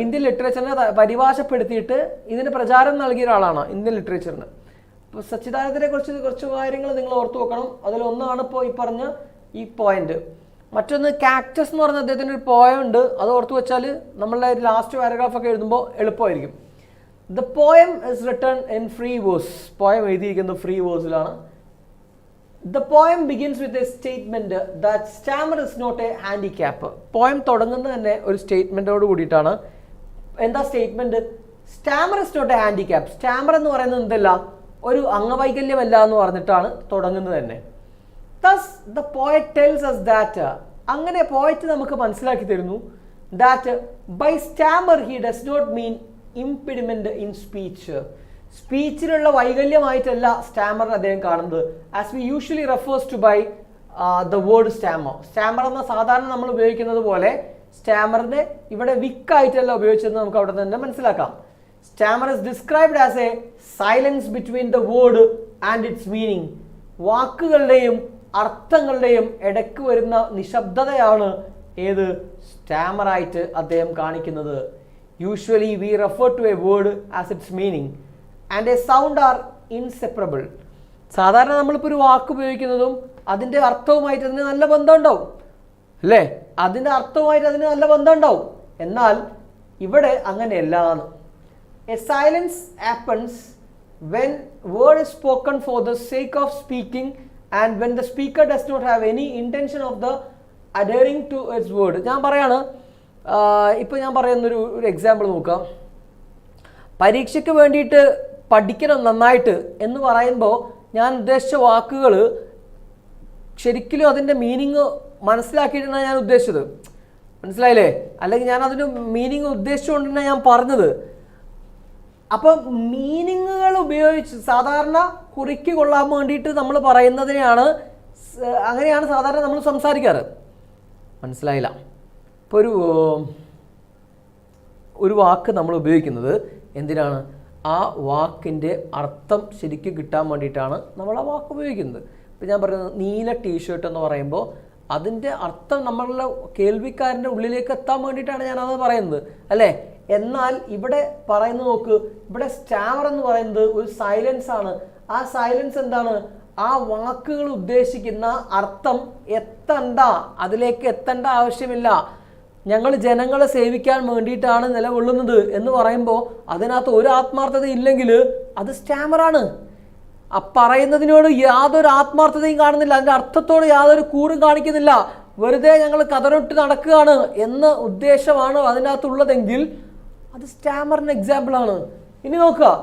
ഇന്ത്യൻ ലിറ്ററേച്ചറിനെ പരിഭാഷപ്പെടുത്തിയിട്ട് ഇതിന് പ്രചാരം നൽകിയ ഒരാളാണ് ഇന്ത്യൻ ലിറ്ററേച്ചറിന്. അപ്പോൾ സച്ചിദാനന്ദനെ കുറിച്ച് കുറച്ച് കാര്യങ്ങൾ നിങ്ങൾ ഓർത്തു വെക്കണം. അതിലൊന്നാണ് ഇപ്പോൾ ഈ പറഞ്ഞ ഈ പോയിന്റ്. മറ്റൊന്ന് കാക്ടസ് എന്ന് പറഞ്ഞ അദ്ദേഹത്തിൻ്റെ ഒരു പോയം ഉണ്ട്. അത് ഓർത്തു വെച്ചാൽ നമ്മളുടെ ലാസ്റ്റ് പാരഗ്രാഫൊക്കെ എഴുതുമ്പോൾ എളുപ്പമായിരിക്കും. The poem is written in free verse. Poem എഴുതിയിരിക്കുന്നത് ഫ്രീ വേഴ്സിലാണ്. The poem begins with a statement that stammer is not a handicap. Poem തുടങ്ങുന്നത് തന്നെ ഒരു സ്റ്റേറ്റ്മെൻറ്റോട് കൂടിയിട്ടാണ്. എന്താ statement? Stammer is not a handicap. Stammer എന്ന് പറയുന്നത് എന്തല്ല, ഒരു അംഗവൈകല്യമല്ല എന്ന് പറഞ്ഞിട്ടാണ് തുടങ്ങുന്നത് തന്നെ. Thus the poet tells us that, അങ്ങനെ പോയറ്റ് നമുക്ക് മനസ്സിലാക്കി തരുന്നു, that by stammer he does not mean impediment in speech. സ്പീച്ചിലുള്ള വൈകല്യമായിട്ടല്ല സ്റ്റാമർ അദ്ദേഹം കാണുന്നത്. As we usually refers to by the word stammer. Stammer എന്ന സാധാരണ നമ്മൾ ഉപയോഗിക്കുന്നത് പോലെ സ്റ്റാമറിനെ ഇവിടെ വിക്കായിട്ടല്ല ഉപയോഗിച്ചതെന്ന് നമുക്ക് അവിടെ തന്നെ മനസ്സിലാക്കാം. Stammer is described as a silence between the word and its meaning. വാക്കുകളുടെയും അർത്ഥങ്ങളുടെയും ഇടയ്ക്ക് വരുന്ന നിശബ്ദതയാണ് ഏത് സ്റ്റാമറായിട്ട് അദ്ദേഹം കാണിക്കുന്നത്. Usually we refer to a word as its meaning and a sound are inseparable. സാധാരണ നമ്മളിപ്പോൾ ഒരു വാക്ക് ഉപയോഗിക്കുന്നതും അതിൻ്റെ അർത്ഥവുമായിട്ട് അതിന് നല്ല ബന്ധം ഉണ്ടാവും അല്ലേ? അതിൻ്റെ അർത്ഥവുമായിട്ട് അതിന് നല്ല ബന്ധം ഉണ്ടാവും. എന്നാൽ ഇവിടെ അങ്ങനെയല്ലാന്ന്. A silence happens when word is spoken for the sake of speaking and when the speaker does not have any intention of the adhering to its word. ഞാൻ പറയാണ്, ഇപ്പോൾ ഞാൻ പറയുന്നൊരു എക്സാമ്പിൾ നോക്കാം. പരീക്ഷയ്ക്ക് വേണ്ടിയിട്ട് പഠിക്കണം നന്നായിട്ട് എന്ന് പറയുമ്പോൾ ഞാൻ ഉദ്ദേശിച്ച വാക്കുകൾ ശരിക്കും അതിൻ്റെ മീനിങ് മനസ്സിലാക്കിയിട്ടാണ് ഞാൻ ഉദ്ദേശിച്ചത്. മനസ്സിലായില്ലേ? അല്ലെങ്കിൽ ഞാൻ അതിന് മീനിങ് ഉദ്ദേശിച്ചുകൊണ്ടാണ് ഞാൻ പറഞ്ഞത്. അപ്പം മീനിങ്ങുകൾ ഉപയോഗിച്ച് സാധാരണ കുറിക്ക് കൊള്ളാൻ വേണ്ടിയിട്ട് നമ്മൾ പറയുന്നതിനെയാണ്, അങ്ങനെയാണ് സാധാരണ നമ്മൾ സംസാരിക്കാറ്. മനസ്സിലായില്ല? ഇപ്പോൾ ഒരു വാക്ക് നമ്മൾ ഉപയോഗിക്കുന്നത് എന്തിനാണ്? ആ വാക്കിൻ്റെ അർത്ഥം ശരിക്കും കിട്ടാൻ വേണ്ടിയിട്ടാണ് നമ്മൾ ആ വാക്ക് ഉപയോഗിക്കുന്നത്. ഇപ്പോൾ ഞാൻ പറയുന്നത് നീല ടീഷർട്ട് എന്ന് പറയുമ്പോൾ അതിൻ്റെ അർത്ഥം നമ്മളുടെ കേൾവിക്കാരൻ്റെ ഉള്ളിലേക്ക് എത്താൻ വേണ്ടിയിട്ടാണ് ഞാനത് പറയുന്നത് അല്ലേ? എന്നാൽ ഇവിടെ പറയുന്നത് നോക്ക്, ഇവിടെ സ്റ്റാമർ എന്ന് പറയുന്നത് ഒരു സൈലൻസ് ആണ്. ആ സൈലൻസ് എന്താണ്? ആ വാക്കുകൾ ഉദ്ദേശിക്കുന്ന അർത്ഥം അതിലേക്ക് എത്തേണ്ട ആവശ്യമില്ല. ഞങ്ങൾ ജനങ്ങളെ സേവിക്കാൻ വേണ്ടിയിട്ടാണ് നിലകൊള്ളുന്നത് എന്ന് പറയുമ്പോൾ അതിനകത്ത് ഒരു ആത്മാർത്ഥത ഇല്ലെങ്കിൽ അത് സ്റ്റാമറാണ്. ആ പറയുന്നതിനോട് യാതൊരു ആത്മാർത്ഥതയും കാണുന്നില്ല, അതിൻ്റെ അർത്ഥത്തോട് യാതൊരു കൂറും കാണിക്കുന്നില്ല. വെറുതെ ഞങ്ങൾ കതറിട്ട് നടക്കുകയാണ് എന്ന ഉദ്ദേശമാണ് അതിനകത്തുള്ളതെങ്കിൽ അത് സ്റ്റാമറിന് എക്സാമ്പിളാണ്. ഇനി നോക്കുക.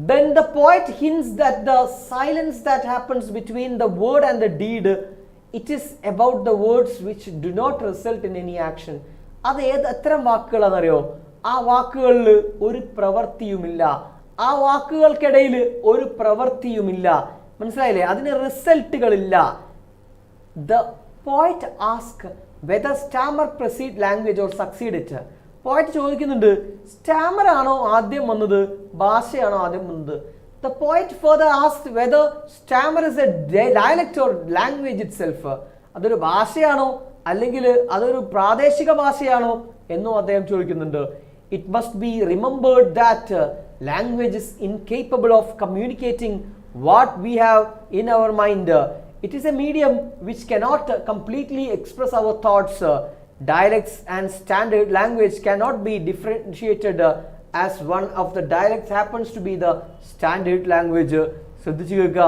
Then the poet hints that the silence that happens between the word and the deed, it is about the words which do not result in any action. അത് എത്തരം വാക്കുകളാണെന്നറിയോ? ആ വാക്കുകളിൽ ഒരു പ്രവൃത്തിയുമില്ല, ആ വാക്കുകൾക്കിടയിൽ ഒരു പ്രവൃത്തിയുമില്ല. മനസ്സിലായില്ലേ? അതിന് റിസൾട്ടുകളില്ല. The poet asks whether stammer precede language or succeed it. പോയിറ്റ് ചോദിക്കുന്നുണ്ട്, സ്റ്റാമർ ആണോ ആദ്യം വന്നത്, ഭാഷയാണോ ആദ്യം വന്നത്? The poet further asks whether stammer is a dialect or language itself. അതൊരു ഭാഷയാണോ അല്ലെങ്കിൽ അതൊരു പ്രാദേശിക ഭാഷയാണോ എന്നും അദ്ദേഹം ചോദിക്കുന്നുണ്ട്. It must be remembered that language is incapable of communicating what we have in our mind. It is a medium which cannot completely express our thoughts. Dialects and standard language cannot be differentiated as one of the dialects happens to be the standard language. ശ്രദ്ധിച്ചു കേൾക്കുക,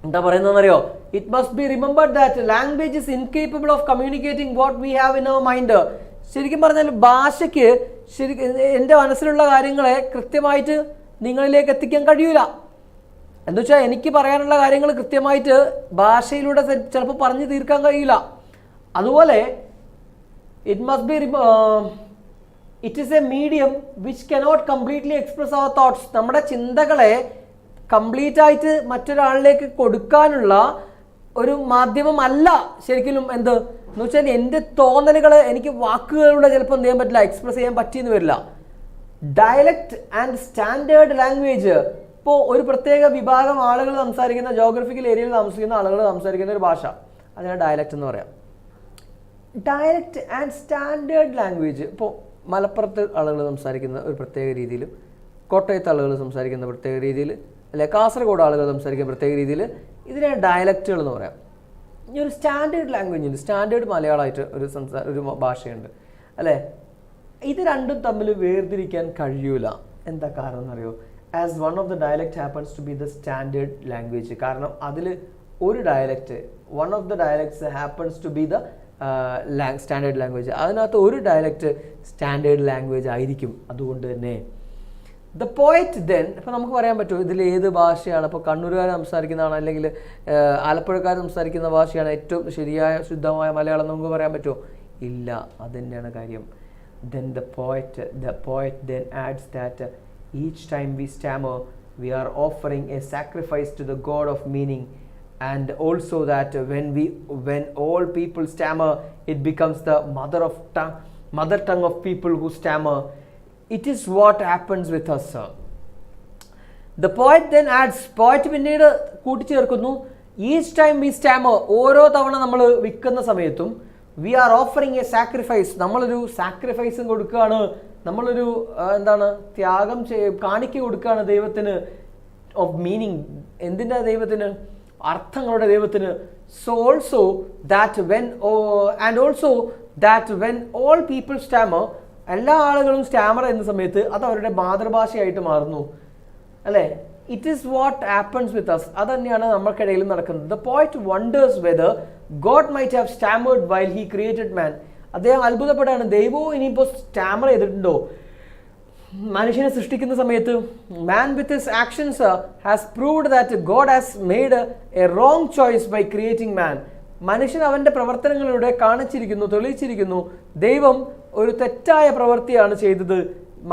എന്താ പറയുന്നതെന്നറിയോ? It must be remembered that language is incapable of communicating what we have in our mind. ശരിക്കും പറഞ്ഞാൽ ഭാഷയ്ക്ക് എൻ്റെ മനസ്സിലുള്ള കാര്യങ്ങളെ കൃത്യമായിട്ട് നിങ്ങളിലേക്ക് എത്തിക്കാൻ കഴിയൂല. എന്ന് വെച്ചാൽ എനിക്ക് പറയാനുള്ള കാര്യങ്ങൾ കൃത്യമായിട്ട് ഭാഷയിലൂടെ ചിലപ്പോൾ പറഞ്ഞു തീർക്കാൻ കഴിയില്ല. അതുപോലെ it must be it is a medium which cannot completely express our thoughts. നമ്മുടെ ചിന്തകളെ കംപ്ലീറ്റ് ആയിട്ട് മറ്റൊരാളിലേക്ക് കൊടുക്കാനുള്ള ഒരു മാധ്യമമല്ല ശരിക്കും എന്ന് വെച്ചാൽ എൻ്റെ തോന്നലുകൾ എനിക്ക് വാക്കുകളിലൂടെ ചിലപ്പോൾ എന്ത് ചെയ്യാൻ പറ്റില്ല, എക്സ്പ്രസ് ചെയ്യാൻ പറ്റിയെന്ന് വരില്ല. ഡയലക്റ്റ് ആൻഡ് സ്റ്റാൻഡേർഡ് ലാംഗ്വേജ്, ഇപ്പോൾ ഒരു പ്രത്യേക വിഭാഗം ആളുകൾ സംസാരിക്കുന്ന, ജോഗ്രഫിക്കൽ ഏരിയയിൽ താമസിക്കുന്ന ആളുകൾ സംസാരിക്കുന്ന ഒരു ഭാഷ, അതിനാണ് ഡയലക്റ്റ് എന്ന് പറയാം. ഡയലക്റ്റ് ആൻഡ് സ്റ്റാൻഡേർഡ് ലാംഗ്വേജ്, ഇപ്പോൾ മലപ്പുറത്ത് ആളുകൾ സംസാരിക്കുന്ന ഒരു പ്രത്യേക രീതിയിൽ, കോട്ടയത്ത് ആളുകൾ സംസാരിക്കുന്ന പ്രത്യേക രീതിയിൽ, അല്ലെ കാസർഗോഡ് ആളുകൾ സംസാരിക്കുന്ന പ്രത്യേക രീതിയിൽ, ഇതിനെ ഡയലക്റ്റുകൾ എന്ന് പറയാം. ഇനി ഒരു സ്റ്റാൻഡേർഡ് ലാംഗ്വേജ് ഉണ്ട്, സ്റ്റാൻഡേർഡ് മലയാളമായിട്ട് ഒരു ഭാഷയുണ്ട് അല്ലേ. ഇത് രണ്ടും തമ്മിൽ വേർതിരിക്കാൻ കഴിയൂല. എന്താ കാരണം എന്നറിയോ? As one of the dialect happens to be the standard language. കാരണം അതിൽ ഒരു dialect, one of the dialects happens to be the standard language. അതിനകത്ത് ഒരു ഡയലക്റ്റ് സ്റ്റാൻഡേർഡ് ലാംഗ്വേജ് ആയിരിക്കും. അതുകൊണ്ട് തന്നെ ദ പോയറ്റ് ദെൻ, ഇപ്പോൾ നമുക്ക് പറയാൻ പറ്റുമോ ഇതിൽ ഏത് ഭാഷയാണ്, ഇപ്പോൾ കണ്ണൂരുകാർ സംസാരിക്കുന്നതാണ് അല്ലെങ്കിൽ ആലപ്പുഴക്കാർ സംസാരിക്കുന്ന ഭാഷയാണ് ഏറ്റവും ശരിയായ ശുദ്ധമായ മലയാളം നമുക്ക് പറയാൻ പറ്റുമോ? ഇല്ല. അത് തന്നെയാണ് കാര്യം. Then the poet then adds that each time we stammer, we are offering a sacrifice to the god of meaning, and also that when all people stammer, it becomes the mother tongue of people who stammer. It is what happens with us. The poet then adds, poet പിന്നീട് കൂട്ടിച്ചേർക്കുന്നു, each time we stammer, ഓരോ തവണ നമ്മൾ വിൽക്കുന്ന സമയത്തും we are offering a sacrifice, നമ്മളൊരു സാക്രിഫൈസും കൊടുക്കുകയാണ്, നമ്മളൊരു എന്താണ് ത്യാഗം കാണിക്ക കൊടുക്കുകയാണ് ദൈവത്തിന്, ഓഫ് മീനിങ്. എന്തിൻ്റെ ദൈവത്തിന്? അർത്ഥങ്ങളുടെ ദൈവത്തിന്. So also that when all people Starmer, എല്ലാ ആളുകളും സ്റ്റാമർ എന്ന സമയത്ത് അത് അവരുടെ മാതൃഭാഷയായിട്ട് മാറുന്നു അല്ലേ. It is what happens with us. അത് തന്നെയാണ് നമ്മൾക്കിടയിൽ നടക്കുന്നത്. The poet wonders whether God might have stammered while he created man. അദ്ദേഹം അത്ഭുതപ്പെടാണ്, ദൈവവും ഇനിയിപ്പോൾ സ്റ്റാമർ ചെയ്തിട്ടുണ്ടോ മനുഷ്യനെ സൃഷ്ടിക്കുന്ന സമയത്ത്? Man with his actions has proved that God has made a wrong choice by creating man. മനുഷ്യൻ അവൻ്റെ പ്രവർത്തനങ്ങളിലൂടെ തെളിയിച്ചിരിക്കുന്നു ദൈവം ഒരു തെറ്റായ പ്രവൃത്തിയാണ് ചെയ്തത്,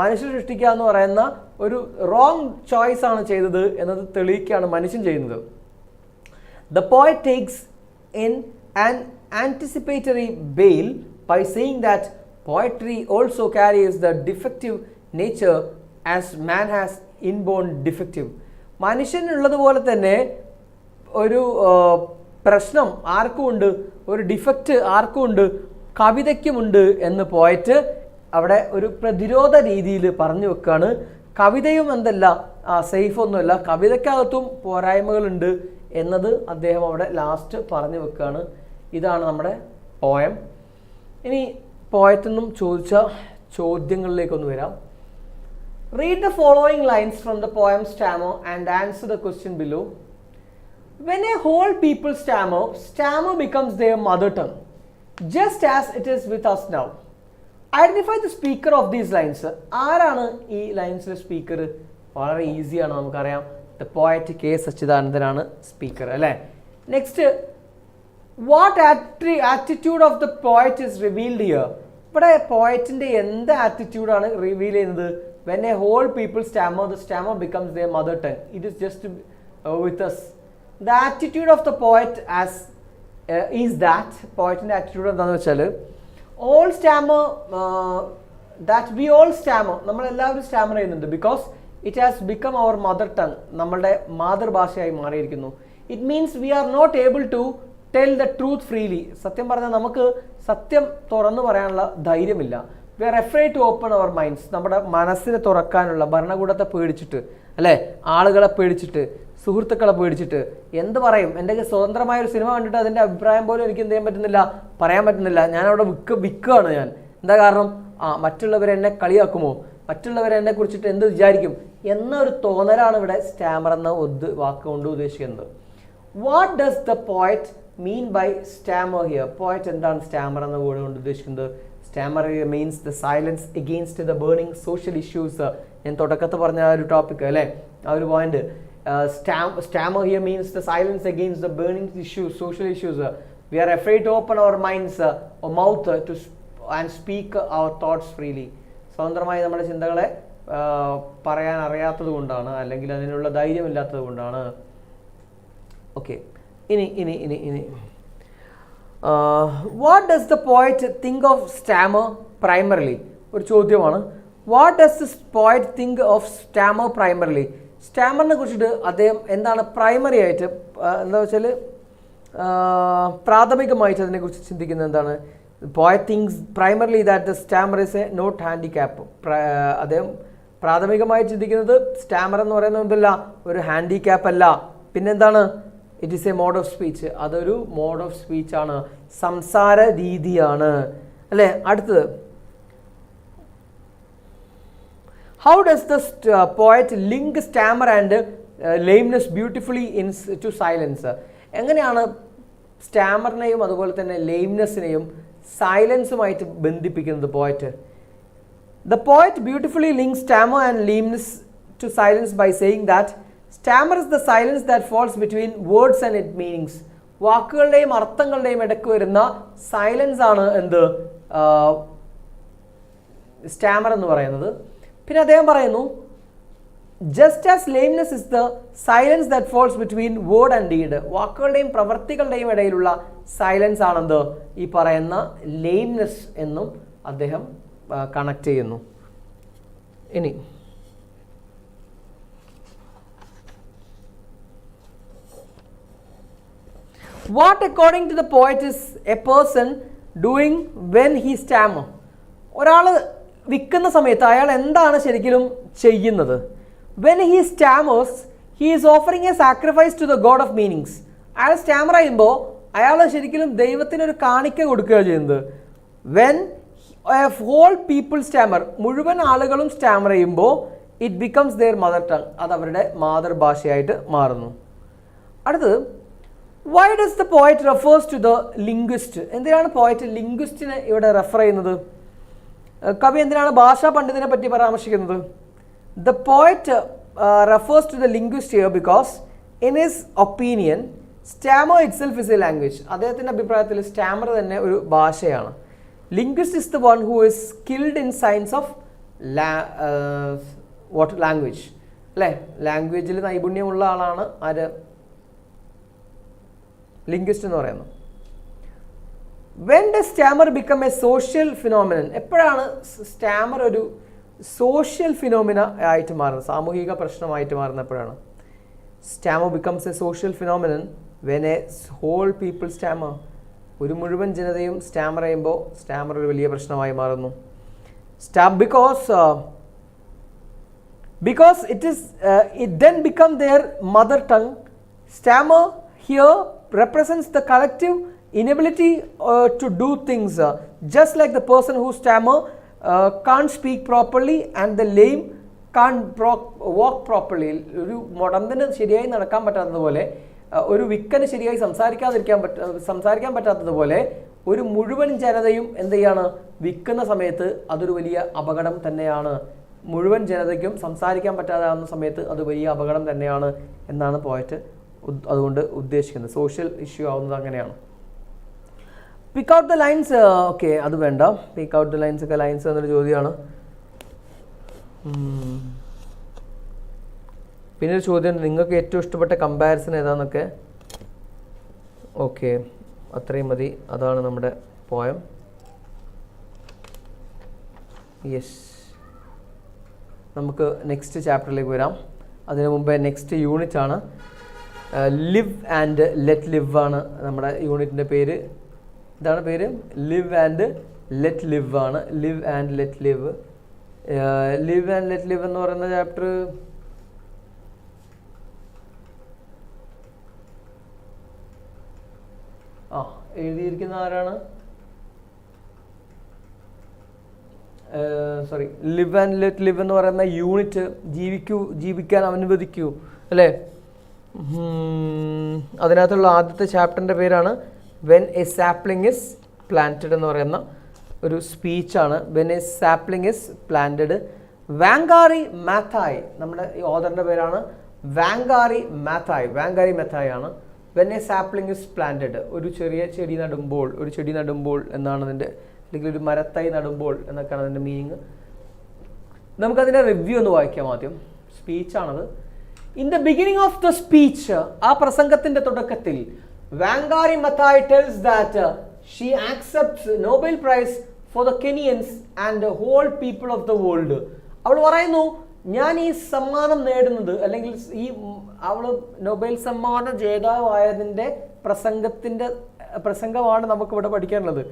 മനുഷ്യനെ സൃഷ്ടിക്കുക എന്ന് പറയുന്ന ഒരു റോങ് ചോയ്സ് ആണ് ചെയ്തത് എന്നത് തെളിയിക്കുകയാണ് മനുഷ്യൻ ചെയ്യുന്നത്. The poet takes in an anticipatory bail by saying that poetry also carries the defective nature as man has inborn defective. മനുഷ്യനുള്ളതുപോലെ തന്നെ ഒരു പ്രശ്നം ആർക്കുമുണ്ട്, ഒരു ഡിഫക്റ്റ് ആർക്കുമുണ്ട്, കവിതയ്ക്കുമുണ്ട് എന്ന് പോയറ്റ് അവിടെ ഒരു പ്രതിരോധ രീതിയിൽ പറഞ്ഞു വെക്കുകയാണ്. കവിതയും എന്തല്ല സേഫ് ഒന്നുമല്ല, കവിതയ്ക്കകത്തും പോരായ്മകളുണ്ട് എന്നത് അദ്ദേഹം അവിടെ ലാസ്റ്റ് പറഞ്ഞു വെക്കുകയാണ്. ഇതാണ് നമ്മുടെ പോയം. ഇനി പോയറ്റെന്നും ചോദിച്ച ചോദ്യങ്ങളിലേക്കൊന്ന് വരാം. Read the following lines from the poem Starmer and answer the question below. When a whole people stammer becomes their mother tongue, just as it is with us now. Identify the speaker of these lines. ആരാണ് ഈ ലൈൻസിലെ speaker? വളരെ ഈസിയാണ്, നമുക്കറിയാം. The poet K സച്ചിദാനന്ദനാണ് speaker അല്ലേ. Next, what attitude of the poet is revealed here. ഇവിടെ പോയറ്റിൻ്റെ എന്ത് ആറ്റിറ്റ്യൂഡാണ് റിവീൽ ചെയ്യുന്നത്? When a whole people stammer, the stammer becomes their mother tongue. It is just with us. The attitude of the poet is that, പോയറ്റിൻ്റെ attitude എന്താണെന്ന് വെച്ചാൽ, all stammer, that we all stammer, നമ്മളെല്ലാവരും stammer ചെയ്യുന്നുണ്ട്, because it has become our mother tongue, നമ്മളുടെ മാതൃഭാഷയായി മാറിയിരിക്കുന്നു. It means we are not able to tell the truth freely. സത്യം പറഞ്ഞാൽ നമുക്ക് സത്യം തുറന്നു പറയാനുള്ള ധൈര്യമില്ല. We are afraid to open our minds. നമ്മുടെ മനസ്സിനെ തുറക്കാനുള്ള, ഭരണകൂടത്തെ പേടിച്ചിട്ട് അല്ലേ, ആളുകളെ പേടിച്ചിട്ട്, സുഹൃത്തുക്കളെ പേടിച്ചിട്ട് എന്ത് പറയും, എൻ്റെ സ്വതന്ത്രമായ ഒരു സിനിമ കണ്ടിട്ട് അതിൻ്റെ അഭിപ്രായം പോലും എനിക്ക് എന്ത് ചെയ്യാൻ പറ്റുന്നില്ല, പറയാൻ പറ്റുന്നില്ല. ഞാനവിടെ വിൽക്കുകയാണ് ഞാൻ. എന്താ കാരണം? മറ്റുള്ളവരെന്നെ കളിയാക്കുമോ, മറ്റുള്ളവരെന്നെ കുറിച്ചിട്ട് എന്ത് വിചാരിക്കും എന്നൊരു തോന്നലാണ് ഇവിടെ സ്റ്റാമർ എന്ന വാക്കുകൊണ്ട് ഉദ്ദേശിക്കുന്നത്. What does the poet mean by stammer here? Poet എന്താണ് സ്റ്റാമർ എന്ന വേർഡ് കൊണ്ട് ഉദ്ദേശിക്കുന്നത്? Stammer here means the silence against the burning social issues. ഞാൻ തുടക്കത്ത് പറഞ്ഞ ആ ഒരു ടോപ്പിക് അല്ലേ, ആ ഒരു point. Stammer here means the silence against the burning issues, social issues. We are afraid to open our minds or mouth and speak our thoughts freely. സ്വതന്ത്രമായി നമ്മുടെ ചിന്തകളെ പറയാൻ അറിയാത്തത് കൊണ്ടാണ്, അല്ലെങ്കിൽ അതിനുള്ള ധൈര്യമില്ലാത്തത് കൊണ്ടാണ്. ഓക്കെ, ഇനി what does the poet think of stammer primarily? ഒരു ചോദ്യമാണ്. What does the poet think of stammer primarily? സ്റ്റാമറിനെ കുറിച്ചിട്ട് അദ്ദേഹം എന്താണ് പ്രൈമറി ആയിട്ട്, എന്താ വെച്ചാൽ പ്രാഥമികമായിട്ട് അതിനെക്കുറിച്ച് ചിന്തിക്കുന്നത് എന്താണ്? Poet thinks primarily that the stammer is a not handicap. അദ്ദേഹം പ്രാഥമികമായി ചിന്തിക്കുന്നത് സ്റ്റാമർ എന്ന് പറയുന്നത് എന്തല്ല, ഒരു ഹാൻഡിക്യാപ്പ് അല്ല, പിന്നെന്താണ്? It is a mode of speech. അതൊരു മോഡ് ഓഫ് സ്പീച്ചാണ്, സംസാര രീതിയാണ് അല്ലേ. അടുത്തത്, how does the poet link stammer and lameness beautifully to silence? എങ്ങനെയാണ് സ്റ്റാമറിനെയും അതുപോലെ തന്നെ ലെയിംനെസ്സിനെയും സൈലൻസുമായിട്ട് ബന്ധിപ്പിക്കുന്നത് poet? The poet beautifully links stammer and lameness to silence by saying that stammer is the silence that falls between words and its meanings. വാക്കുകളുടെയും അർത്ഥങ്ങളുടെയും ഇടയ്ക്ക് വരുന്ന silence ആണ് എന്ത് Starmer എന്ന് പറയുന്നത്. പിന്നെ അദ്ദേഹം പറയുന്നു, just as lameness is the silence that falls between word and deed. വാക്കുകളുടെയും പ്രവൃത്തികളുടെയും ഇടയിലുള്ള സൈലൻസ് ആണെന്ത് ഈ പറയുന്ന ലെയിംനെസ് എന്നും അദ്ദേഹം കണക്ട് ചെയ്യുന്നു. ഇനി what according to the poet is a person doing when he stammer? ഒരാൾ വിൽക്കുന്ന സമയത്ത് അയാൾ എന്താണ് ശരിക്കും ചെയ്യുന്നത്? When he stammers he is offering a sacrifice to the god of meanings. അയാൾ സ്റ്റാമർ ചെയ്യുമ്പോൾ അയാൾ ശരിക്കും ദൈവത്തിനൊരു കാണിക്ക കൊടുക്കുകയാണ് ചെയ്യുന്നത്. വെൻ ഹോൾ പീപ്പിൾ സ്റ്റാമർ, മുഴുവൻ ആളുകളും സ്റ്റാമർ ചെയ്യുമ്പോൾ it becomes their mother tongue, അത് അവരുടെ മാതൃഭാഷയായിട്ട് മാറുന്നു. അടുത്തത്, why does the poet refers to the linguist? എന്തിനാണ് പോയറ്റ് ലിംഗ്വിസ്റ്റിനെ ഇവിടെ റെഫർ ചെയ്യുന്നത്? കവി എന്തിനാണ് ഭാഷാ പണ്ഡിതനെ പറ്റി പരാമർശിക്കുന്നത്? The poet refers to the linguist here because in his opinion stammer itself is a language. അദ്ദേഹത്തിൻ്റെ അഭിപ്രായത്തിൽ സ്റ്റാമർ തന്നെ ഒരു ഭാഷയാണ്. Linguist is the one who is skilled in science of what language അല്ലേ. ലാംഗ്വേജിൽ നൈപുണ്യമുള്ള ആളാണ് ആര്? ലിംഗ്വിസ്റ്റ് എന്ന് പറയുന്നത്. When does stammer become a social phenomenon? എപ്പോഴാണ് സ്റ്റാമർ ഒരു സോഷ്യൽ ഫിനോമിന ആയിട്ട് മാറുന്നത്, സാമൂഹിക പ്രശ്നമായിട്ട് മാറുന്നത് എപ്പോഴാണ്? Stammer becomes a social phenomenon when a whole people stammer. ഒരു മുഴുവൻ ജനതയും സ്റ്റാമർ ചെയ്യുമ്പോൾ സ്റ്റാമർ ഒരു വലിയ പ്രശ്നമായി മാറുന്നു. because it then become their mother tongue. Stammer here represents the collective inability to do things, just like the person who stammer can't speak properly and the lame can't walk properly. ഒരു മുടന്തന് ശരിയായി നടക്കാൻ പറ്റാത്തതുപോലെ, ഒരു വിക്കന് ശരിയായി സംസാരിക്കാൻ പറ്റാത്തതുപോലെ ഒരു മുഴുവൻ ജനതയും എന്ത് ചെയ്യാണ്? വിൽക്കുന്ന സമയത്ത് അതൊരു വലിയ അപകടം തന്നെയാണ്. മുഴുവൻ ജനതയ്ക്കും സംസാരിക്കാൻ പറ്റാതാവുന്ന സമയത്ത് അത് വലിയ അപകടം തന്നെയാണ് എന്നാണ് പോയറ്റ് അതുകൊണ്ട് ഉദ്ദേശിക്കുന്നത്. സോഷ്യൽ ഇഷ്യൂ ആവുന്നത് അങ്ങനെയാണ്. Pick out the lines. Okay, അത് വേണ്ട. പിക്ക് ഔട്ട് ദ ലൈൻസ് ഒക്കെ ലൈൻസ് എന്നൊരു ചോദ്യമാണ്. പിന്നെ ഒരു ചോദ്യം, നിങ്ങൾക്ക് ഏറ്റവും ഇഷ്ടപ്പെട്ട കമ്പാരിസൺ ഏതാന്നൊക്കെ. ഓക്കെ, അത്രയും മതി. അതാണ് നമ്മുടെ പോയം. യെസ്, നമുക്ക് നെക്സ്റ്റ് ചാപ്റ്ററിലേക്ക് വരാം. അതിനു മുമ്പേ നെക്സ്റ്റ് യൂണിറ്റ് ആണ് ലിവ് ആൻഡ് ലെറ്റ് ലിവ് ആണ് നമ്മുടെ യൂണിറ്റിൻ്റെ പേര്. ഇതാണ് പേര്, ലിവ് ആൻഡ് ലെറ്റ് ലിവ് ആണ്. Live and let live. Live and let live എന്ന് പറയുന്ന ചാപ്റ്റർ എഴുതിയിരിക്കുന്ന ആരാണ്? Sorry, live and let live എന്ന് പറയുന്ന യൂണിറ്റ്, ജീവിക്കാൻ അനുവദിക്കൂ അല്ലേ? അതിനകത്തുള്ള ആദ്യത്തെ ചാപ്റ്ററിൻ്റെ പേരാണ് when a sapling is planted എന്ന് പറയുന്ന ഒരു സ്പീച്ചാണ്. When a sapling is planted. Wangari Maathai, നമ്മുടെ ഈ ഓഥറിൻ്റെ പേരാണ് വാങ്കാരി മാത്തായ് ആണ്. When a sapling is planted, ഒരു ചെടി നടുമ്പോൾ എന്നാണ് അതിൻ്റെ, അല്ലെങ്കിൽ ഒരു മരത്തൈ നടുമ്പോൾ എന്നൊക്കെയാണ് അതിൻ്റെ മീനിങ്. നമുക്കതിൻ്റെ റിവ്യൂ ഒന്ന് വായിക്കാം ആദ്യം. സ്പീച്ചാണത്. In the beginning of the speech, ആ പ്രസംഗത്തിൻ്റെ തുടക്കത്തിൽ, Wangari Maathai tells that she accepts Nobel prize for the Kenyans and the whole people of the world. അവൾ പറയുന്നു, ഞാൻ ഈ സമ്മാനം നേടുന്നത്, അല്ലെങ്കിൽ അവൾ നൊബേൽ സമ്മാന ജേതാവായതിൻ്റെ പ്രസംഗമാണ് നമുക്കിവിടെ പഠിക്കാനുള്ളത്.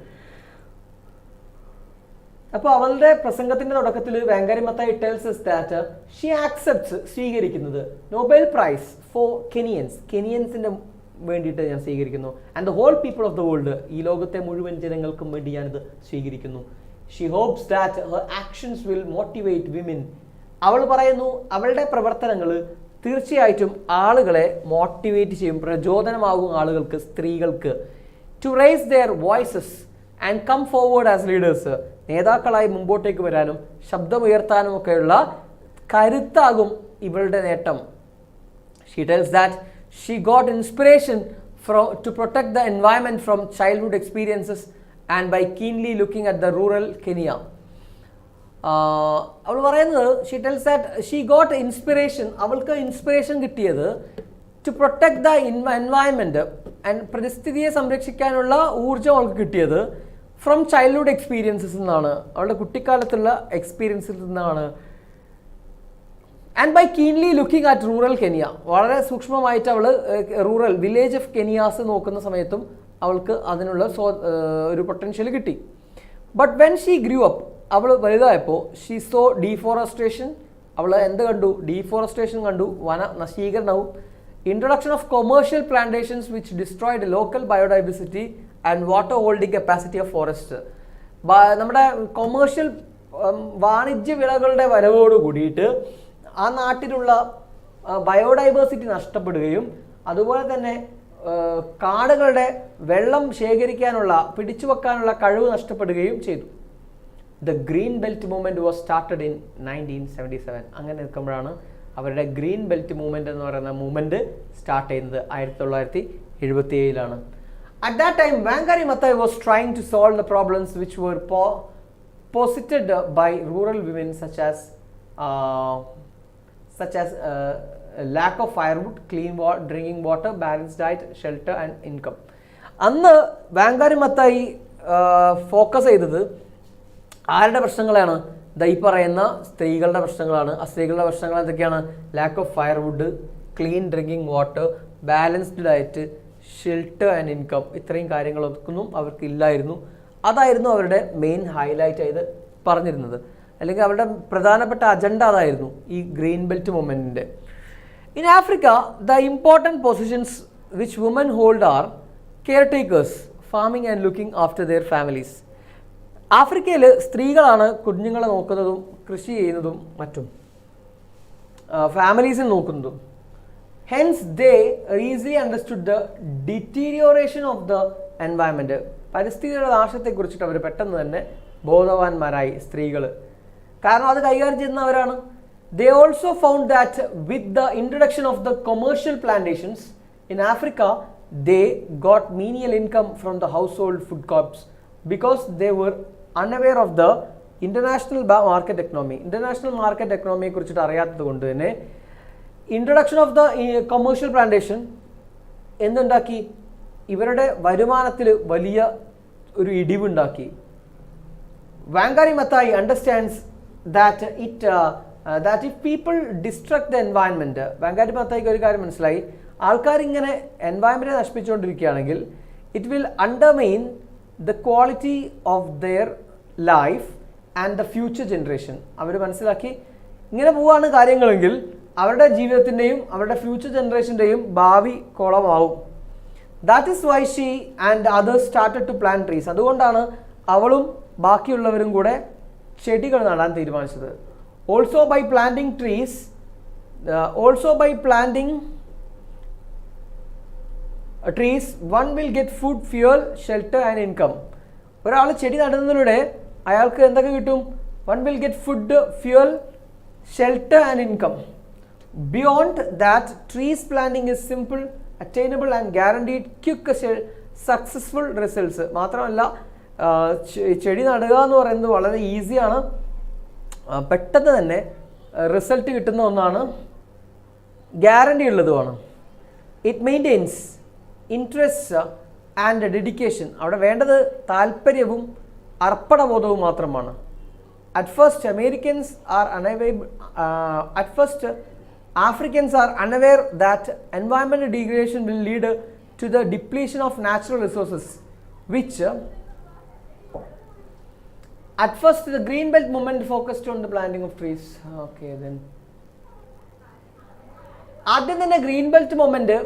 അപ്പോൾ അവളുടെ പ്രസംഗത്തിന്റെ തുടക്കത്തിൽ Wangari Maathai tells that she accepts, സ്വീകരിക്കുന്നത്, നൊബേൽ പ്രൈസ് ഫോർ കെനിയൻസിന്റെ വേണ്ടിയിട്ട് ഞാൻ സ്വീകരിക്കുന്നു, and the whole people of the world, ഈ ലോകത്തെ മുഴുവൻ ജനങ്ങൾക്കും വേണ്ടി ഞാനിത് സ്വീകരിക്കുന്നു. She hopes that her actions will motivate women. അവൾ പറയുന്നു, അവളുടെ പ്രവർത്തനങ്ങൾ തീർച്ചയായിട്ടും ആളുകളെ മോട്ടിവേറ്റ് ചെയ്യും, പ്രചോദനമാകും ആളുകൾക്ക്, സ്ത്രീകൾക്ക്, to raise their voices and come forward as leaders, നേതാക്കളായി മുമ്പോട്ടേക്ക് വരാനും ശബ്ദമുയർത്താനും ഒക്കെയുള്ള കരുത്താകും ഇവളുടെ നേട്ടം. She tells that she got inspiration to protect the environment from childhood experiences and by keenly looking at the rural Kenya. അവൾ പറയുന്നത്, she tells that she got inspiration, അവൾക്ക് ഇൻസ്പിറേഷൻ കിട്ടിയത് to protect the environment and പരിസ്ഥിതിയെ സംരക്ഷിക്കാനുള്ള ഊർജ്ജം അവൾക്ക് കിട്ടിയത് from childhood experiences എന്നാണ്, അവളുടെ കുട്ടിക്കാലത്തുള്ള എക്സ്പീരിയൻസിൽ നിന്നാണ്. And by keenly looking at rural Kenya, വളരെ സൂക്ഷ്മമായിട്ട് അവൾ റൂറൽ വില്ലേജ് ഓഫ് കെനിയാസ് നോക്കുന്ന സമയത്തും അവൾക്ക് അതിനുള്ള ഒരു പൊട്ടൻഷ്യൽ കിട്ടി. But when she grew up, അവൾ വലുതായപ്പോൾ, ഷീ സോ ഡീഫോറസ്ട്രേഷൻ, അവൾ എന്ത് കണ്ടു? ഡീഫോറസ്ട്രേഷൻ കണ്ടു, വന നശീകരണവും. Introduction of commercial plantations which destroyed local biodiversity and water holding capacity of forest. നമ്മുടെ കൊമേഴ്ഷ്യൽ വാണിജ്യ വിളകളുടെ വരവോട് കൂടിയിട്ട് ആ നാട്ടിലുള്ള ബയോഡൈവേഴ്സിറ്റി നഷ്ടപ്പെടുകയും അതുപോലെ തന്നെ കാടുകളുടെ വെള്ളം ശേഖരിക്കാനുള്ള, പിടിച്ചു വെക്കാനുള്ള കഴിവ് നഷ്ടപ്പെടുകയും ചെയ്തു. The green belt movement was started in 1977. അങ്ങനെ നിൽക്കുമ്പോഴാണ് അവരുടെ ഗ്രീൻ ബെൽറ്റ് മൂവ്മെൻറ്റ് എന്ന് പറയുന്ന മൂവ്മെൻറ്റ് സ്റ്റാർട്ട് ചെയ്യുന്നത് 1977. At that time, Wangari Maathai was trying to solve the problems which were posited by rural women, such as lack of firewood, clean drinking water, balanced diet, shelter and income. അന്ന് വാങ്കാരി Mathai focus ചെയ്തത് ആരുടെ പ്രശ്നങ്ങളാണ്? ഈ പറയുന്ന സ്ത്രീകളുടെ പ്രശ്നങ്ങളാണ്. ആ സ്ത്രീകളുടെ പ്രശ്നങ്ങൾ എന്തൊക്കെയാണ്? Lack of firewood, clean drinking water, balanced diet, shelter and income. ഇത്രയും കാര്യങ്ങളൊന്നും അവർക്ക് ഇല്ലായിരുന്നു. അതായിരുന്നു അവരുടെ മെയിൻ ഹൈലൈറ്റ് ആയത് പറഞ്ഞിരുന്നത്, അല്ലെങ്കിൽ അവരുടെ പ്രധാനപ്പെട്ട അജണ്ട അതായിരുന്നു ഈ ഗ്രീൻ ബെൽറ്റ് മൂവ്മെൻറ്റിൻ്റെ. In Africa the important positions which women hold are caretakers, farming and looking after their families. ആഫ്രിക്കയിൽ സ്ത്രീകളാണ് കുഞ്ഞുങ്ങളെ നോക്കുന്നതും കൃഷി ചെയ്യുന്നതും മറ്റും ഫാമിലീസിനെ നോക്കുന്നതും. Hence they easily understood the deterioration of the environment. പരിസ്ഥിതിയുടെ നാശത്തെക്കുറിച്ചിട്ട് അവർ പെട്ടെന്ന് തന്നെ ബോധവാന്മാരായി സ്ത്രീകൾ, കാരണം അത് കൈകാര്യം ചെയ്യുന്നവരാണ്. They also found that with the introduction of the commercial plantations in Africa they got menial income from the household food crops because they were unaware of the international market economy. International market എക്കണോമിയെ കുറിച്ചിട്ട് അറിയാത്തത് കൊണ്ട് തന്നെ introduction of the commercial plantation എന്തുണ്ടാക്കി? ഇവരുടെ വരുമാനത്തിൽ വലിയ ഒരു ഇടിവുണ്ടാക്കി. Wangari Maathai understands that if people destruct the environment, Wangari മത്തായിക്ക് ഒരു കാര്യം മനസ്സിലായി, ആൾക്കാരിങ്ങനെ environment നശിപ്പിച്ചുകൊണ്ടിരിക്കുകയാണെങ്കിൽ it will undermine the quality of their life and the future generation. അവർ മനസ്സിലാക്കി ഇങ്ങനെ പോവാണ് കാര്യങ്ങളെങ്കിൽ അവരുടെ ജീവിതത്തിൻ്റെയും അവരുടെ ഫ്യൂച്ചർ ജനറേഷൻ്റെയും ഭാവി കുളമാവും. That is why she and others started to plant trees. അതുകൊണ്ടാണ് അവളും ബാക്കിയുള്ളവരും കൂടെ ചെടികൾ നടാൻ തീരുമാനിച്ചത്. Also by planting trees, one will get food, fuel, shelter and income. ഒരാൾ ചെടി നടുന്നതിലൂടെ അയാൾക്ക് എന്തൊക്കെ കിട്ടും? One will get food, fuel, shelter and income. Beyond that, trees planting is simple, attainable and guaranteed quick successful results. മാത്രമല്ല ചെടി നടുക എന്ന് പറയുന്നത് വളരെ ഈസിയാണ്, പെട്ടെന്ന് തന്നെ റിസൾട്ട് കിട്ടുന്ന ഒന്നാണ്, ഗ്യാരണ്ടി ഉള്ളതുമാണ്. It maintains interest and dedication. അവിടെ വേണ്ടത് താല്പര്യവും അർപ്പണബോധവും മാത്രമാണ്. At first, Africans are unaware that environmental degradation will lead to the depletion of natural resources, which at first the Green Belt movement focused on the planting of trees. Okay, then. ആദ്യം തന്നെ green belt movement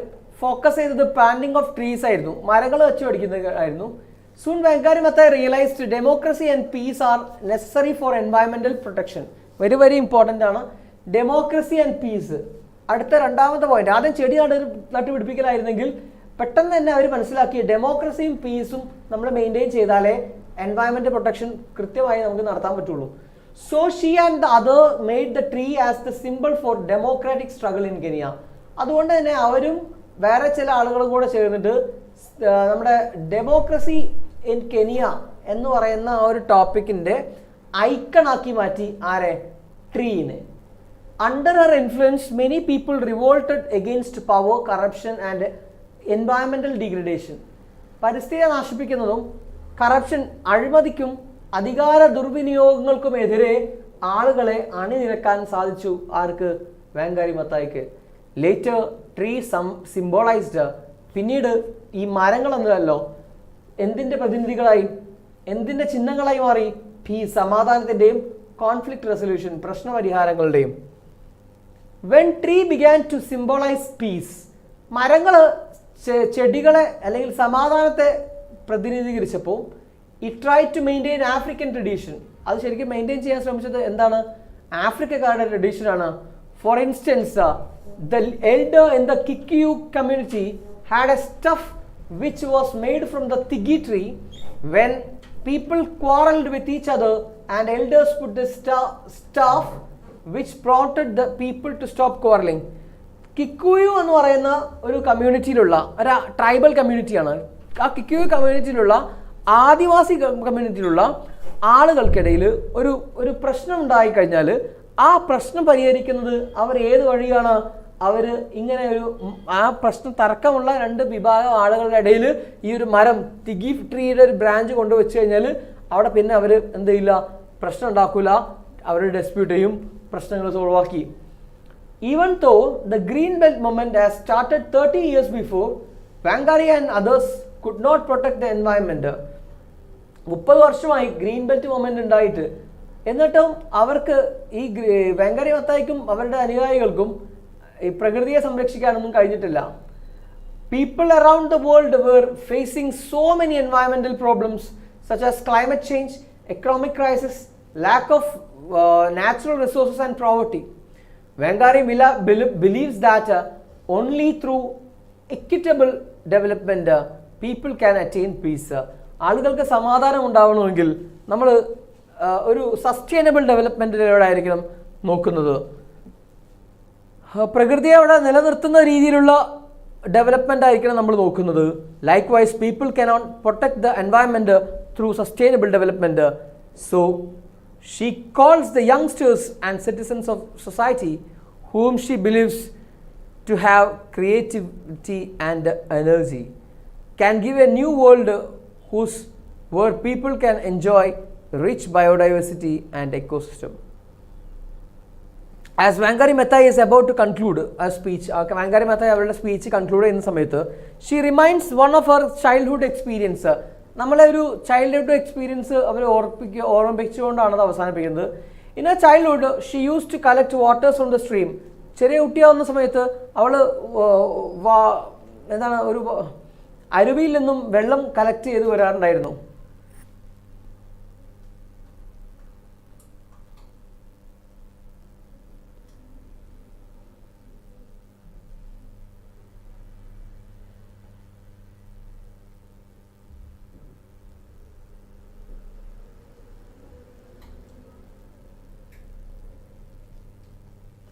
focus ചെയ്തത് planting of trees ആയിരുന്നു, മരങ്ങൾ വെച്ച് പഠിക്കുന്നതായിരുന്നു. Soon Wangari Maathai realized democracy and peace are necessary for environmental protection. Very very important ആണ് democracy and piece. അടുത്ത രണ്ടാമത്തെ point, ആദ്യം ചെടി നട്ടുപിടിപ്പിക്കലായിരുന്നെങ്കിൽ പെട്ടെന്ന് തന്നെ അവർ മനസ്സിലാക്കി ഡെമോക്രസിയും പീസും നമ്മൾ മെയിൻറ്റെയിൻ ചെയ്താലേ എൻവയൺമെൻറ്റൽ പ്രൊട്ടക്ഷൻ കൃത്യമായി നമുക്ക് നടത്താൻ പറ്റുള്ളൂ. So she and the other made the tree as the symbol for democratic struggle in Kenya. അതുകൊണ്ട് തന്നെ അവരും വേറെ ചില ആളുകളും കൂടെ ചേർന്നിട്ട് നമ്മുടെ ഡെമോക്രസി ഇൻ കെനിയ എന്ന് പറയുന്ന ആ ഒരു ടോപ്പിക്കിൻ്റെ ഐക്കണാക്കി മാറ്റി ആരെ? ട്രീനെ. Under her influence many people revolted against power, corruption and environmental degradation. പരിസ്ഥിതിയെ നശിപ്പിക്കുന്നതും കറപ്ഷൻ, അഴിമതിക്കും അധികാര ദുർവിനിയോഗങ്ങൾക്കുമെതിരെ ആളുകളെ അണിനിരക്കാൻ സാധിച്ചു. ആർക്ക്? വാങ്കാരി മത്തായിക്ക്. ലേറ്റർ ട്രീ സിംബോളൈസ്ഡ്, പിന്നീട് ഈ മരങ്ങളെന്നല്ലോ എന്തിൻ്റെ പ്രതിനിധികളായി, എന്തിൻ്റെ ചിഹ്നങ്ങളായി മാറി? പീസ്, സമാധാനത്തിൻ്റെയും കോൺഫ്ലിക്റ്റ് റെസൊല്യൂഷൻ, പ്രശ്നപരിഹാരങ്ങളുടെയും. When tree began to symbolize peace, മരങ്ങൾ ചെടികളെ അല്ലെങ്കിൽ സമാധാനത്തെ പ്രതിനിധീകരിച്ചപ്പോൾ it try to maintain African tradition. അത് ശരിക്കും മെയിൻറ്റെയിൻ ചെയ്യാൻ ശ്രമിച്ചത് എന്താണ്? ആഫ്രിക്കക്കാരുടെ ട്രഡീഷനാണ്. For instance, the elder in the Kikuyu community had a stuff which was made from the tigi tree. When people quarreled with each other and elders put the staff which prompted the people to stop quarreling. Kikuyu എന്ന് പറയുന്ന ഒരു കമ്മ്യൂണിറ്റിയിലുള്ള ഒരു tribal കമ്മ്യൂണിറ്റിയാണ്. ആ Kikuyu കമ്മ്യൂണിറ്റിയിലുള്ള ആദിവാസി കമ്മ്യൂണിറ്റിയിലുള്ള ആളുകൾക്കിടയിൽ ഒരു പ്രശ്നം ഉണ്ടായിക്കഴിഞ്ഞാൽ ആ പ്രശ്നം പരിഹരിക്കുന്നത് അവർ ഏത് വഴിയാണ്? അവർ ഇങ്ങനെ ആ പ്രശ്നം തർക്കമുള്ള രണ്ട് വിഭാഗം ആളുകളുടെ ഇടയിൽ ഈ ഒരു മരം, തിഗി ട്രീയുടെ ഒരു ബ്രാഞ്ച് കൊണ്ടുവച്ച് കഴിഞ്ഞാൽ അവിടെ പിന്നെ അവർ എന്ത് ചെയ്യില്ല, പ്രശ്നം ഉണ്ടാക്കില്ല, അവർ ഡിസ്പ്യൂട്ട് ചെയ്യും, പ്രശ്നങ്ങൾ സോൾവ് ആക്കി. Even though the green belt movement has started 30 years before, Wangari and others could not protect the environment. 30 വർഷമായി ഗ്രീൻ ബെൽറ്റ് മൂവ്മെന്റ് ഉണ്ടായിട്ട്, എന്നിട്ടും അവർക്ക് ഈ വാങ്കാരി മത്തായിക്കും അവരുടെ അനുയായികൾക്കും ഈ പ്രകൃതിയെ സംരക്ഷിക്കാനൊന്നും കഴിഞ്ഞിട്ടില്ല. People around the world were facing so many എൻവയൺമെന്റൽ problems such as climate change, economic crisis, lack of natural resources and poverty. Wangari believes that only through equitable development people can attain peace. ആളുകൾക്ക് സമാധാനം ഉണ്ടാവണമെങ്കിൽ നമ്മൾ ഒരു sustainable ഡെവലപ്മെൻറ്റിലൂടെ ആയിരിക്കണം നോക്കുന്നത്. പ്രകൃതിയെ അവിടെ നിലനിർത്തുന്ന രീതിയിലുള്ള ഡെവലപ്മെൻ്റ് ആയിരിക്കണം നമ്മൾ നോക്കുന്നത്. Likewise people cannot protect the environment through sustainable development. So she calls the youngsters and citizens of society whom she believes to have creativity and energy, can give a new world where people can enjoy rich biodiversity and ecosystem. As Wangari Maathai is about to conclude a speech, Wangari Maathai അവരുടെ speech conclude ചെയ്യുന്ന സമയത്ത് she reminds one of her childhood experience. നമ്മളെ ഒരു childhood experience അവർ ഓർമ്മിപ്പിച്ചുകൊണ്ടാണ് അത് അവസാനിപ്പിക്കുന്നത്. In her childhood, she used to collect waters from the stream. ചെറിയ കുട്ടിയാവുന്ന സമയത്ത് അവൾ എന്താണ് ഒരു അരുവിയിൽ നിന്നും വെള്ളം കളക്ട് ചെയ്ത് വരാറുണ്ടായിരുന്നു?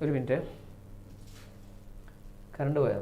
ഒരു മിനിറ്റ്, കറണ്ട് പോയോ?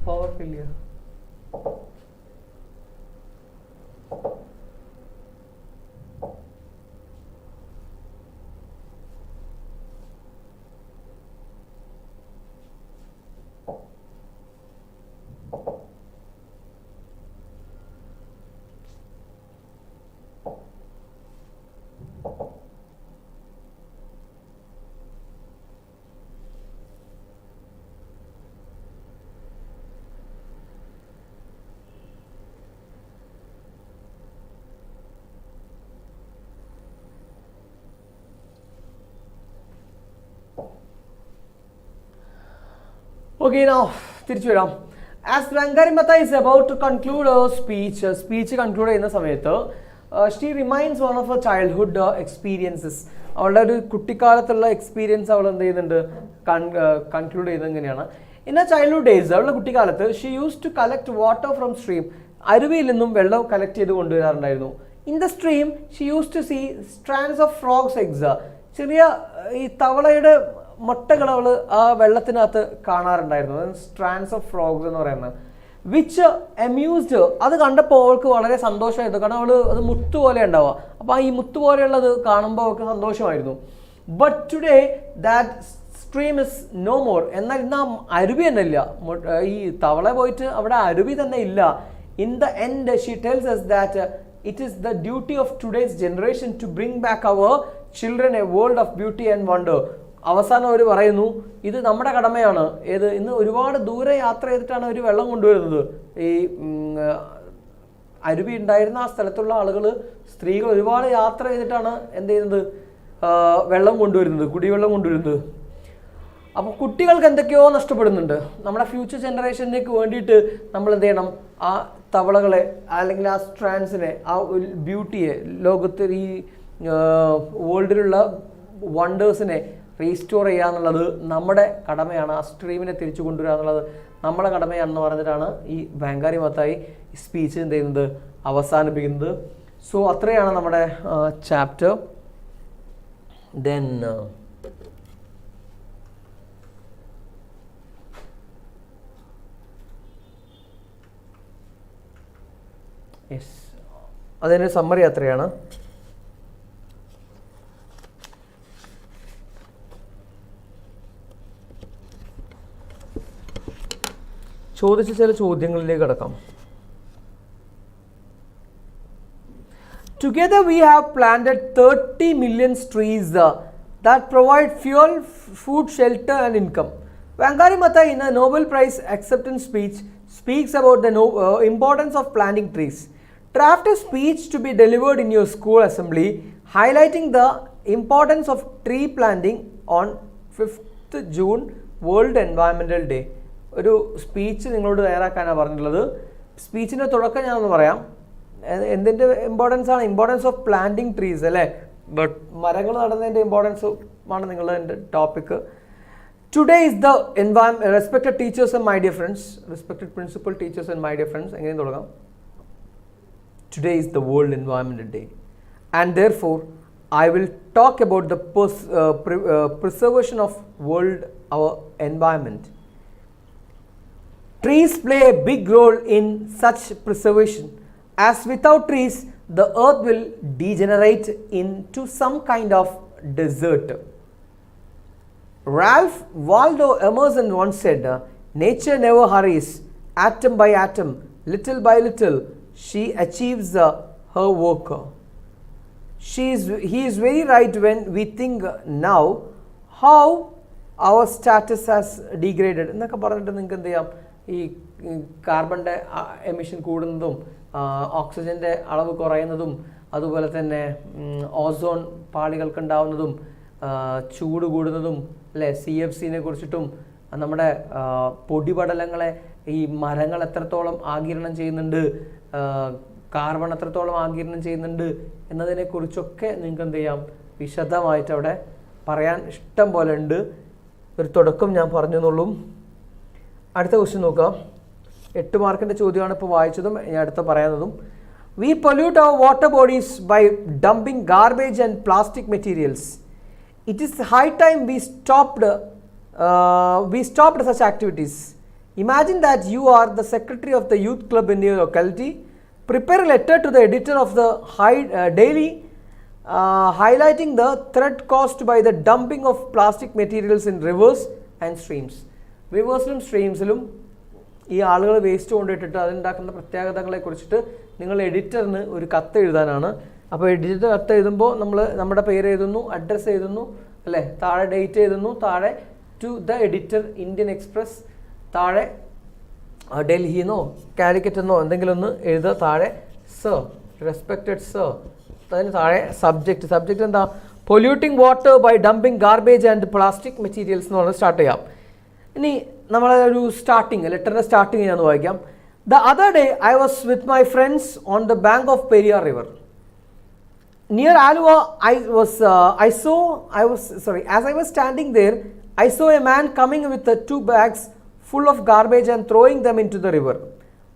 Power failure. Okay, now തിരിച്ചു വരാം. As Vangari Mata is about to conclude her speech conclude ചെയ്യുന്ന സമയത്ത് she reminds one of her childhood experiences. അവളുടെ ഒരു കുട്ടിക്കാലത്തുള്ള എക്സ്പീരിയൻസ് അവൾ എന്ത് ചെയ്യുന്നുണ്ട്, കൺക്ലൂഡ് ചെയ്യുന്നത് എങ്ങനെയാണ്? ഇൻ എ ചൈൽഡ്ഹുഡ് ഡേയ്സ്, അവളുടെ കുട്ടിക്കാലത്ത് she use to collect water from stream, അരുവിയിൽ നിന്നും വെള്ളം കളക്ട് ചെയ്ത് കൊണ്ടുവരാറുണ്ടായിരുന്നു. In the stream she use to see strands of frogs eggs, ചെറിയ ഈ തവളയുടെ മുട്ടകൾ അവൾ ആ വെള്ളത്തിനകത്ത് കാണാറുണ്ടായിരുന്നു. സ്ട്രാൻഡ്സ് ഓഫ് ഫ്രോഗ്സ് എന്ന് പറയുന്നത്. വിച്ച് അമ്യൂസ്ഡ്, അത് കണ്ടപ്പോൾ അവൾക്ക് വളരെ സന്തോഷമായിരുന്നു. കാരണം അവൾ അത് മുത്ത് പോലെ ഉണ്ടാവുക, അപ്പോൾ ഈ മുത്ത് പോലെയുള്ളത് കാണുമ്പോൾ അവൾക്ക് സന്തോഷമായിരുന്നു. But today that stream is no more, എന്നാൽ ഇന്ന് ആ അരുവി തന്നെ ഇല്ല. ഈ തവള പോയിട്ട് അവിടെ അരുവി തന്നെ ഇല്ല. In the end she tells us that it is the duty of today's generation to bring back our children a world of beauty and wonder. അവസാനം അവർ പറയുന്നു, ഇത് നമ്മുടെ കടമയാണ്. ഏത്, ഇന്ന് ഒരുപാട് ദൂരെ യാത്ര ചെയ്തിട്ടാണ് അവർ വെള്ളം കൊണ്ടുവരുന്നത്. ഈ അരുവി ഉണ്ടായിരുന്ന ആ സ്ഥലത്തുള്ള ആളുകൾ, സ്ത്രീകൾ ഒരുപാട് യാത്ര ചെയ്തിട്ടാണ് എന്ത് ചെയ്യുന്നത്, വെള്ളം കൊണ്ടുവരുന്നത്, കുടിവെള്ളം കൊണ്ടുവരുന്നത്. അപ്പോൾ കുട്ടികൾക്ക് എന്തൊക്കെയോ നഷ്ടപ്പെടുന്നുണ്ട്. നമ്മുടെ ഫ്യൂച്ചർ ജനറേഷനിലേക്ക് വേണ്ടിയിട്ട് നമ്മൾ എന്ത് ചെയ്യണം, ആ തവളകളെ അല്ലെങ്കിൽ ആ സ്ട്രാൻഡ്സിനെ, ആ ബ്യൂട്ടിയെ, ലോകത്ത് ഈ വേൾഡിലുള്ള വണ്ടേഴ്സിനെ റീസ്റ്റോർ ചെയ്യുക എന്നുള്ളത് നമ്മുടെ കടമയാണ്. ആ സ്ട്രീമിനെ തിരിച്ചു കൊണ്ടുവരിക എന്നുള്ളത് നമ്മുടെ കടമയാണെന്ന് പറഞ്ഞിട്ടാണ് ഈ വാങ്കാരി മത്തായി സ്പീച്ച് എന്ത് ചെയ്യുന്നത്, അവസാനിപ്പിക്കുന്നത്. സോ അത്രയാണ് നമ്മുടെ ചാപ്റ്റർ. ദെൻ യെസ്, അതിൻ്റെ സമ്മറി അത്രയാണ്. ചോദിച്ച ചില ചോദ്യങ്ങളിലേക്ക് കടക്കാം. Together we have planted 30 million trees that provide fuel, food, shelter and income. Wangari Maathai in a Nobel Prize acceptance speech speaks about the importance of planting trees. Draft a speech to be delivered in your school assembly highlighting the importance of tree planting on 5th June World Environmental Day. ഒരു speech നിങ്ങളോട് തയ്യാറാക്കാനാണ് പറഞ്ഞിട്ടുള്ളത്. സ്പീച്ചിൻ്റെ തുടക്കം ഞാനൊന്ന് പറയാം. എന്തിൻ്റെ importance of planting trees അല്ലേ, but മരങ്ങൾ നടുന്നതിൻ്റെ importance ആണ് നിങ്ങളുടെ topic. Today is the respected teachers and my dear friends, respected principal teachers and my dear friends, എങ്ങനെ തുടങ്ങാം? Today is the world environmental day and therefore I will talk about the preservation of our environment. Trees play a big role in such preservation, as without trees the earth will degenerate into some kind of desert. Ralph Waldo Emerson once said, nature never hurries. Atom by atom, little by little, she achieves her work. He is very right when we think now how our status has degraded. എന്നൊക്കെ പറഞ്ഞിട്ട് നിങ്ങൾക്ക് എന്ത് ചെയ്യാം, ഈ കാർബണിൻ്റെ emission കൂടുന്നതും ഓക്സിജൻ്റെ അളവ് കുറയുന്നതും അതുപോലെ തന്നെ ഓസോൺ പാളികൾക്കുണ്ടാവുന്നതും ചൂട് കൂടുന്നതും അല്ലേ, CFCനെ കുറിച്ചിട്ടും നമ്മുടെ പൊടിപടലങ്ങളെ ഈ മരങ്ങൾ എത്രത്തോളം ആഗിരണം ചെയ്യുന്നുണ്ട്, കാർബൺ എത്രത്തോളം ആഗിരണം ചെയ്യുന്നുണ്ട് എന്നതിനെക്കുറിച്ചൊക്കെ നിങ്ങൾക്ക് എന്ത് ചെയ്യാം, വിശദമായിട്ട് അവിടെ പറയാൻ ഇഷ്ടം പോലെ ഉണ്ട്. ഒരു തുടക്കം ഞാൻ പറഞ്ഞെന്നുള്ളൂ. അടുത്ത ക്വസ്റ്റ്യൻ നോക്കാം. 8 മാർക്കിൻ്റെ ചോദ്യമാണ് ഇപ്പോൾ വായിച്ചതും ഞാൻ അടുത്ത പറയുന്നതും. We pollute our water bodies by dumping garbage and plastic materials. It is high time we stopped such activities. Imagine that you are the secretary of the youth club in your locality. Prepare a letter to the editor of the daily highlighting the threat caused by the dumping of plastic materials in rivers and streams. റിവേഴ്സിലും സ്ട്രീംസിലും ഈ ആളുകൾ waste കൊണ്ടിട്ടിട്ട് അതുണ്ടാക്കുന്ന പ്രത്യേകതകളെ കുറിച്ചിട്ട് നിങ്ങൾ എഡിറ്ററിന് ഒരു കത്ത് എഴുതാനാണ്. അപ്പോൾ editor കത്ത് എഴുതുമ്പോൾ നമ്മുടെ പേര് എഴുതുന്നു, അഡ്രസ്സ് എഴുതുന്നു അല്ലേ, താഴെ ഡേറ്റ് എഴുതുന്നു, താഴെ to the editor Indian Express, താഴെ ഡൽഹിന്നോ കാലിക്കറ്റെന്നോ എന്തെങ്കിലും ഒന്ന് എഴുതുക, താഴെ സർ, റെസ്പെക്റ്റഡ് സർ, അതിന് താഴെ സബ്ജക്റ്റ് എന്താ, polluting water by dumping garbage and plastic materials എന്ന് പറഞ്ഞ് സ്റ്റാർട്ട് ചെയ്യാം. ഇനി നമ്മളെ ഒരു ലെറ്ററിൻ്റെ സ്റ്റാർട്ടിങ് ഞാൻ വായിക്കാം. The other day I was with my friends on the bank of Periyar river near Aluva. As I was standing there, I saw a man coming with 2 bags full of garbage and throwing them into the river.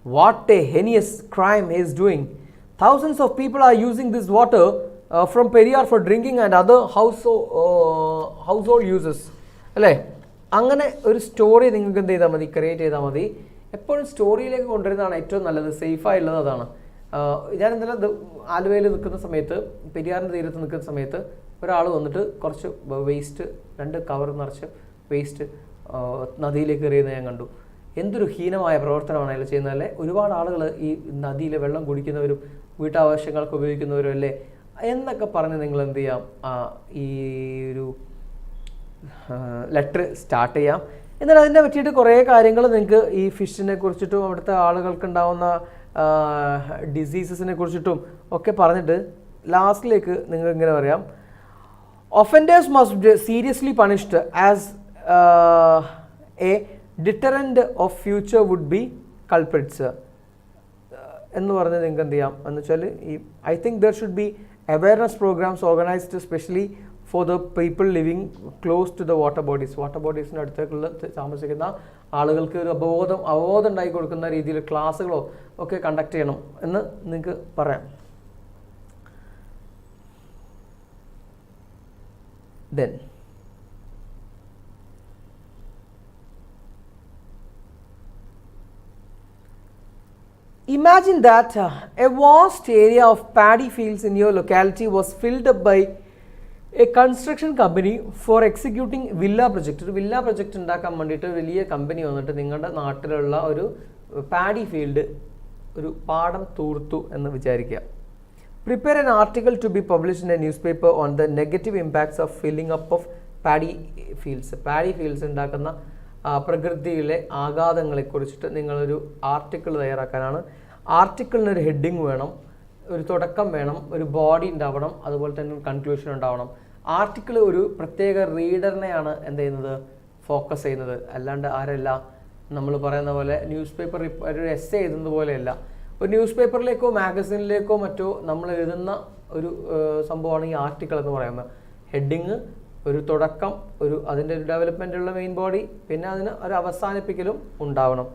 What a heinous crime he is doing. Thousands of people are using this water from Periyar for drinking and other household uses. അല്ലേ, അങ്ങനെ ഒരു story നിങ്ങൾക്ക് എന്ത് ചെയ്താൽ മതി, create ചെയ്താൽ മതി. എപ്പോഴും സ്റ്റോറിയിലേക്ക് കൊണ്ടുവരുന്നതാണ് ഏറ്റവും നല്ലത്, സേഫായുള്ളത് അതാണ്. ഞാൻ ഇന്നലെ ആലുവയിൽ നിൽക്കുന്ന സമയത്ത്, പെരിയാറിൻ്റെ തീരത്ത് നിൽക്കുന്ന സമയത്ത് ഒരാൾ വന്നിട്ട് കുറച്ച് വേസ്റ്റ് 2 കവർ നിറച്ച് വേസ്റ്റ് നദിയിലേക്ക് എറിയുന്നത് ഞാൻ കണ്ടു. എന്തൊരു ഹീനമായ പ്രവർത്തനമാണ് അയാൾ ചെയ്യുന്നതല്ലേ. ഒരുപാട് ആളുകൾ ഈ നദിയിലെ വെള്ളം കുടിക്കുന്നവരും വീട്ടാവശ്യങ്ങൾക്ക് ഉപയോഗിക്കുന്നവരും അല്ലേ എന്നൊക്കെ പറഞ്ഞ് നിങ്ങൾ എന്ത് ചെയ്യാം, ഈ ഒരു ലെറ്റർ സ്റ്റാർട്ട് ചെയ്യാം. എന്നാൽ അതിനെ പറ്റിയിട്ട് കുറേ കാര്യങ്ങൾ നിങ്ങൾക്ക് ഈ ഫിഷിനെ കുറിച്ചിട്ടും അവിടുത്തെ ആളുകൾക്കുണ്ടാവുന്ന ഡിസീസസിനെ കുറിച്ചിട്ടും ഒക്കെ പറഞ്ഞിട്ട് ലാസ്റ്റിലേക്ക് നിങ്ങൾക്ക് ഇങ്ങനെ പറയാം, offenders must seriously punished as a deterrent of future would be culprits എന്ന് പറഞ്ഞ് നിങ്ങൾക്ക് എന്ത് ചെയ്യാം എന്ന് വെച്ചാൽ, I think there should be awareness programs organised specially for the people living close to the water ബോഡീസിൻ്റെ അടുത്തേക്കുള്ള താമസിക്കുന്ന ആളുകൾക്ക് ഒരു അവബോധം ഉണ്ടാക്കി കൊടുക്കുന്ന രീതിയിൽ ക്ലാസ്സുകളോ ഒക്കെ കണ്ടക്ട് ചെയ്യണം എന്ന് നിങ്ങൾക്ക് പറയാം. Then imagine that a vast area of paddy fields in your locality was filled up by a construction company for executing villa project. ഒരു വില്ല പ്രൊജക്റ്റ് ഉണ്ടാക്കാൻ വേണ്ടിയിട്ട് വലിയ കമ്പനി വന്നിട്ട് നിങ്ങളുടെ നാട്ടിലുള്ള ഒരു പാഡി ഫീൽഡ് ഒരു പാടം തൂർത്തു എന്ന് വിചാരിക്കുക. Prepare an article two B published in A news paper on the negative impacts of filling up of paddy fields. Paddy fields ഉണ്ടാക്കുന്ന പ്രകൃതിയിലെ ആഘാതങ്ങളെക്കുറിച്ചിട്ട് നിങ്ങളൊരു ആർട്ടിക്കിൾ തയ്യാറാക്കാനാണ്. ആർട്ടിക്കിളിനൊരു ഹെഡിങ് വേണം, ഒരു തുടക്കം വേണം, ഒരു ബോഡി ഉണ്ടാവണം, അതുപോലെ തന്നെ ഒരു കൺക്ലൂഷൻ ഉണ്ടാവണം. ആർട്ടിക്കിൾ ഒരു പ്രത്യേക റീഡറിനെയാണ് എന്ത് ചെയ്യുന്നത്, ഫോക്കസ് ചെയ്യുന്നത്. അല്ലാണ്ട് ആരല്ല, നമ്മൾ പറയുന്ന പോലെ ന്യൂസ് പേപ്പർ ഒരു എസ്സേ എഴുതുന്നത് പോലെയല്ല. ഒരു ന്യൂസ് പേപ്പറിലേക്കോ മാഗസിനിലേക്കോ മറ്റോ നമ്മൾ എഴുതുന്ന ഒരു സംഭവമാണ് ഈ ആർട്ടിക്കിൾ എന്ന് പറയുന്നത്. ഹെഡിങ്, ഒരു തുടക്കം, അതിൻ്റെ ഒരു ഡെവലപ്മെൻറ്റുള്ള മെയിൻ ബോഡി, പിന്നെ അതിന് ഒരു അവസാനിപ്പിക്കലും ഉണ്ടാവണം.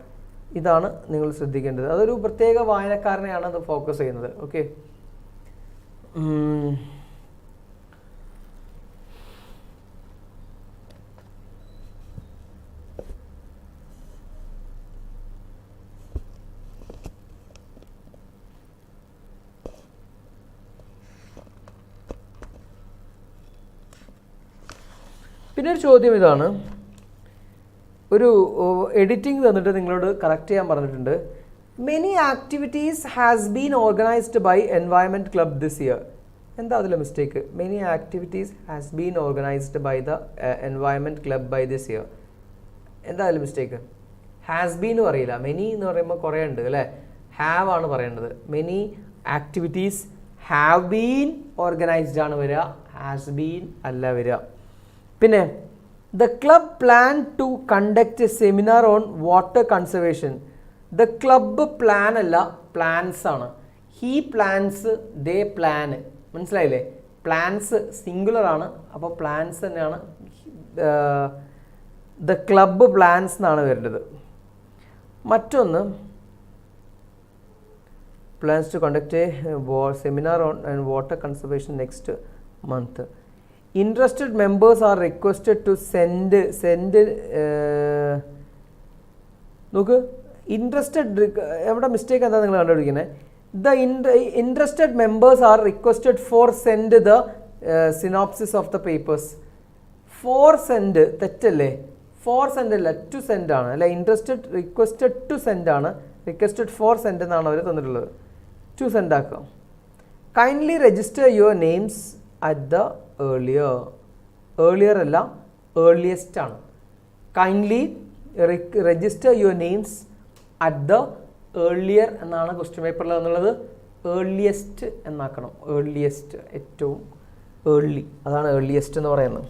ഇതാണ് നിങ്ങൾ ശ്രദ്ധിക്കേണ്ടത്. അതൊരു പ്രത്യേക വായനക്കാരനെയാണ് അത് ഫോക്കസ് ചെയ്യുന്നത്. ഓക്കെ, പിന്നെ ഒരു ചോദ്യം ഇതാണ്. ഒരു എഡിറ്റിംഗ് തന്നിട്ട് നിങ്ങളോട് കറക്റ്റ് ചെയ്യാൻ പറഞ്ഞിട്ടുണ്ട്. Many activities has been organised by environment club this year. എന്താ അതിലെ mistake? Many activities has been organised by the environment club by this year. എന്താ അതിൽ മിസ്റ്റേക്ക്? ഹാസ് ബീൻ പറയില്ല, മെനി എന്ന് പറയുമ്പോൾ കുറേ ഉണ്ട് അല്ലേ. ഹാവ് ആണ് പറയേണ്ടത്. Many activities have been organised ആണ് വരിക, ഹാസ് ബീൻ അല്ല വരിക. പിന്നെ the club plan to conduct a seminar on water conservation. The club plan അല്ല, പ്ലാൻസ് ആണ്. He plans, they plan. മനസ്സിലായില്ലേ? പ്ലാൻസ് സിംഗുലർ ആണ്, അപ്പോൾ പ്ലാൻസ് തന്നെയാണ്. ദ ക്ലബ്ബ് പ്ലാൻസ് എന്നാണ് വരേണ്ടത്. മറ്റൊന്ന്, plans to conduct a seminar on water conservation next month. Interested members are requested to send നോക്ക്, ഇൻട്രസ്റ്റഡ് എവിടെ മിസ്റ്റേക്ക് എന്താ നിങ്ങൾ കണ്ടുപിടിക്കുന്നത്? The interested members are requested for send the synopsis of the papers. For send തെറ്റല്ലേ? For send അല്ല, to send ആണ് അല്ല. Interested requested to send ആണ്, റിക്വസ്റ്റഡ് ഫോർ സെൻഡ് എന്നാണ് അവർ തന്നിട്ടുള്ളത്. ടു സെൻഡ് ആക്കാം. Kindly register your names at the earlier. Earlier അല്ല, ഏർലിയസ്റ്റ് ആണ്. Kindly register your names at the earlier എന്നാണ് ക്വസ്റ്റ്യൻ പേപ്പറിൽ എന്നുള്ളത്. ഏർലിയസ്റ്റ് എന്നാക്കണം. ഏർലിയസ്റ്റ്, ഏറ്റവും ഏർലി, അതാണ് ഏർലിയസ്റ്റ് എന്ന് പറയുന്നത്.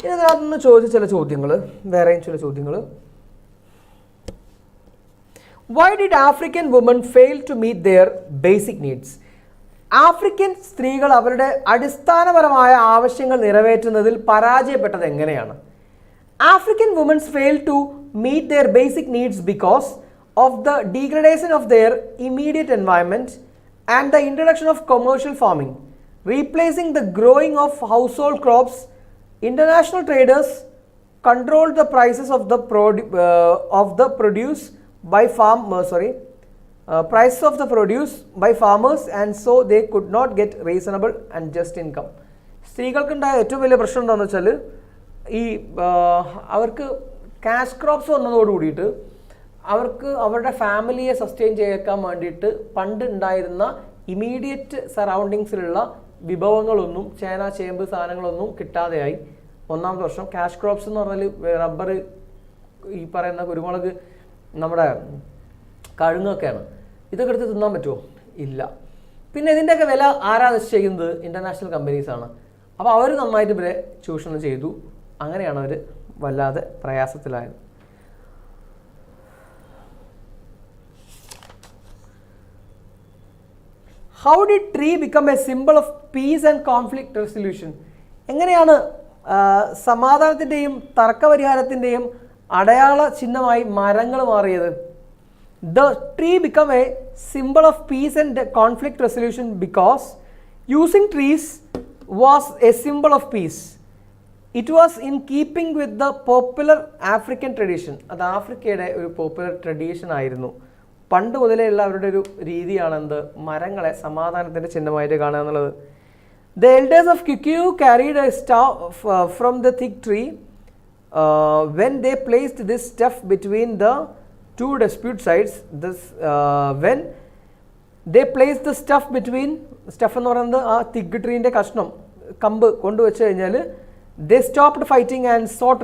ഇതിനകത്തുനിന്ന് ചോദിച്ച ചില ചോദ്യങ്ങൾ, വേറെയും ചില ചോദ്യങ്ങൾ. Why did African women fail to meet their basic needs? African സ്ത്രീകൾ അവരുടെ അടിസ്ഥാനപരമായ ആവശ്യങ്ങൾ നിറവേറ്റുന്നതിൽ പരാജയപ്പെട്ടത് എങ്ങനെയാണ്? African women fail to meet their basic needs because of the degradation of their immediate environment and the introduction of commercial farming, replacing the growing of household crops. International traders controlled the prices of the produce by prices of the produce by farmers, and so they could not get reasonable and just income. സ്ത്രീകൾക്കുണ്ടായ ഏറ്റവും വലിയ പ്രശ്നം എന്താണെന്ന് വെച്ചാൽ ഈ അവർക്ക് cash crops വന്നതോട് കൂടിയിട്ട് അവർക്ക് അവരുടെ ഫാമിലിയെ സസ്റ്റെയിൻ ചെയ്യാൻ വേണ്ടിയിട്ട് പണ്ട് ഉണ്ടായിരുന്ന ഇമീഡിയറ്റ് സറൗണ്ടിങ്സിലുള്ള വിഭവങ്ങളൊന്നും, ചേന ചേമ്പ് സാധനങ്ങളൊന്നും കിട്ടാതെയായി. ഒന്നാമത്തെ വർഷം ക്യാഷ് ക്രോപ്സ് എന്ന് പറഞ്ഞാൽ റബ്ബർ, ഈ പറയുന്ന കുരുമുളക്, നമ്മുടെ കഴുങ്ങൊക്കെയാണ്. ഇതൊക്കെ എടുത്ത് തിന്നാൻ പറ്റുമോ? ഇല്ല. പിന്നെ ഇതിൻ്റെയൊക്കെ വില ആരാ നിശ്ചയിക്കുന്നത്? ഇൻ്റർനാഷണൽ കമ്പനീസാണ്. അപ്പോൾ അവർ നന്നായിട്ട് ഇവരെ ചൂഷണം ചെയ്തു. അങ്ങനെയാണ് അവർ വല്ലാതെ പ്രയാസത്തിലായത്. How did tree become a symbol of peace and conflict resolution? എങ്ങനെയാണ് സമാധാനത്തിൻ്റെയും തർക്കപരിഹാരത്തിൻ്റെയും അടയാള ചിഹ്നമായി മരങ്ങൾ മാറിയത്? The tree became a symbol of peace and conflict resolution because using trees was a symbol of peace. It was in keeping with the popular African tradition. അത് ആഫ്രിക്കയുടെ ഒരു popular tradition ആയിരുന്നു. പണ്ട് മുതലേ ഉള്ള അവരുടെ ഒരു രീതിയാണ് എന്ത്, മരങ്ങളെ സമാധാനത്തിൻ്റെ ചിഹ്നമായിട്ട് കാണുക എന്നുള്ളത്. The elders of Kikuyu carried a staff from the thick tree. When they placed this staff between the two dispute sides, when they placed the staff between staff എന്ന് പറയുന്നത് ആ thick tree-ന്റെ കഷ്ണം കമ്പ് കൊണ്ടുവച്ച് കഴിഞ്ഞാൽ they stopped fighting and sought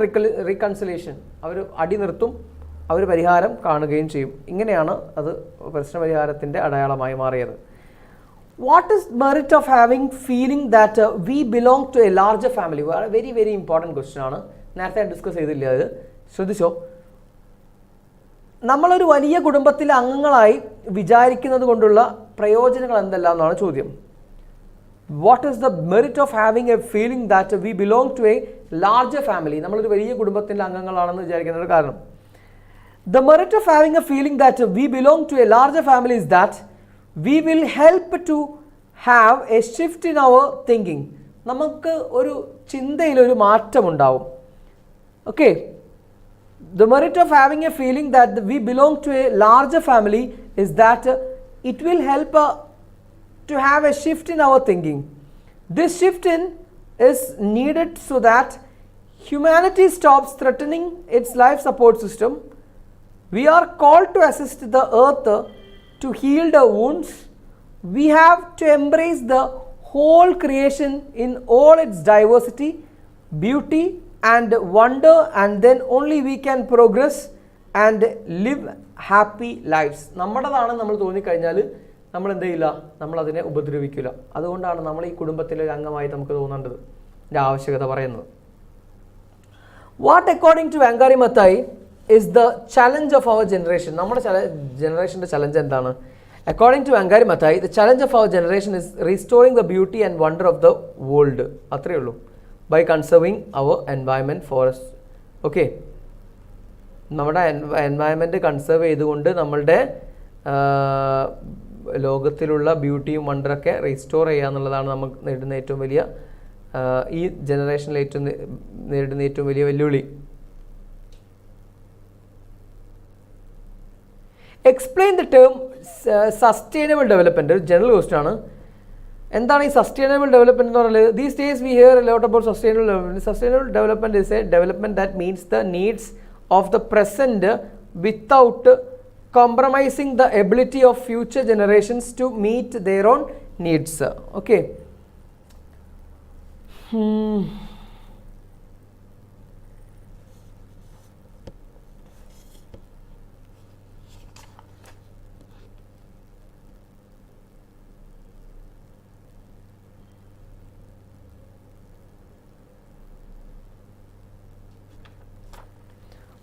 reconciliation. അവർ അടി നിർത്തും, അവർ പരിഹാരം കാണുകയും ചെയ്യും. ഇങ്ങനെയാണ് അത് പ്രശ്നപരിഹാരത്തിൻ്റെ അടയാളമായി മാറിയത്. What is merit of having feeling that we belong to a larger family? Very very important question ആണ്. നേരത്തെ ഡിസ്കസ് ചെയ്തില്ല അത്. ശ്രദ്ധിച്ചോ, നമ്മളൊരു വലിയ കുടുംബത്തിലെ അംഗങ്ങളായി വിചാരിക്കുന്നത് കൊണ്ടുള്ള പ്രയോജനങ്ങൾ എന്തെല്ലാം എന്നാണ് ചോദ്യം. What is the merit of having a feeling that we belong to a larger family? നമ്മളൊരു വലിയ കുടുംബത്തിലെ അംഗങ്ങളാണെന്ന് വിചാരിക്കുന്നതിന് കാരണം, the merit of having a feeling that we belong to a larger family is that we will help to have a shift in our thinking. നമുക്ക് ഒരു ചിന്തയിൽ ഒരു മാറ്റം ഉണ്ടാവും. Okay, the merit of having a feeling that we belong to a larger family is that it will help to have a shift in our thinking. This shift in is needed so that humanity stops threatening its life support system. We are called to assist the earth to heal the wounds. We have to embrace the whole creation in all its diversity, beauty and wonder, and then only we can progress and live happy lives. നമ്മുടേതാണ് നമ്മൾ തോന്നിക്കഴിഞ്ഞാൽ നമ്മൾ എന്ത് ചെയ്യില്ല, നമ്മളതിനെ ഉപദ്രവിക്കില്ല. അതുകൊണ്ടാണ് നമ്മൾ ഈ കുടുംബത്തിലെ ഒരു അംഗമായി നമുക്ക് തോന്നേണ്ടത് ഇതിൻ്റെ ആവശ്യകത പറയുന്നത്. What according to Wangari Maathai is the challenge of our generation? നമ്മുടെ ജനറേഷൻ്റെ ചലഞ്ച് എന്താണ്? According to Wangari Maathai, the challenge of our generation is restoring the beauty and wonder of the world. അത്രയേ ഉള്ളൂ. By conserving our environment, forest. Okay, നമ്മുടെ environment conserve ചെയ്തുകൊണ്ട് നമ്മളുടെ ലോകത്തിലുള്ള ബ്യൂട്ടിയും വണ്ടറൊക്കെ restore ചെയ്യുക എന്നുള്ളതാണ് നമുക്ക് നേരിടുന്ന ഏറ്റവും വലിയ ഈ ജനറേഷനിൽ നേരിടുന്ന ഏറ്റവും വലിയ വെല്ലുവിളി. Explain the term sustainable development. ഒരു ജനറൽ ക്വസ്റ്റ്യൻ ആണ്. എന്താണ് ഈ സസ്റ്റൈനബിൾ ഡെവലപ്മെൻറ്റ് എന്ന് പറയുന്നത്? These days we here a lot about sustainable development. Sustainable development is A development that means the needs of the present without compromising the ability of future generations to meet their own needs. Okay.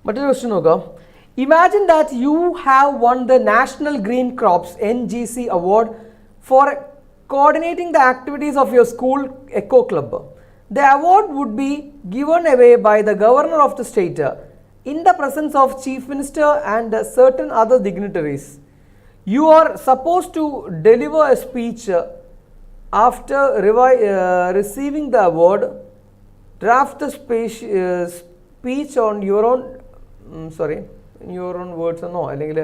മറ്റൊരു question നോക്കാം. Imagine that you have won the National Green Crops NGC Award for coordinating the activities of your school Eco Club. The award would be given away by the Governor of the state in the presence of Chief Minister and certain other dignitaries. You are supposed to deliver a speech after receiving the award. Draft the speech on your own your own words എന്നോ അല്ലെങ്കിൽ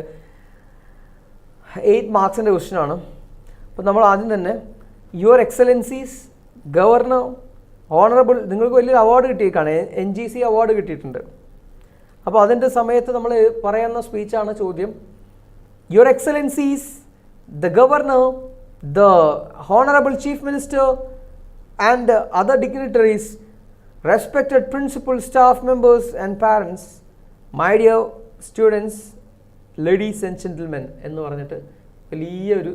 8 മാർക്സിൻ്റെ ക്വസ്റ്റ്യനാണ്. അപ്പോൾ നമ്മൾ ആദ്യം തന്നെ your excellencies governor honourable, നിങ്ങൾക്ക് വലിയൊരു award കിട്ടിയേക്കാണ്, NGC award കിട്ടിയിട്ടുണ്ട്. അപ്പോൾ അതിൻ്റെ സമയത്ത് നമ്മൾ പറയുന്ന സ്പീച്ചാണ് ചോദ്യം. Your excellencies the governor the honourable chief minister and other dignitaries, respected principal, staff members and parents, my dear students, ladies and gentlemen എന്ന് പറഞ്ഞിട്ട് വലിയൊരു,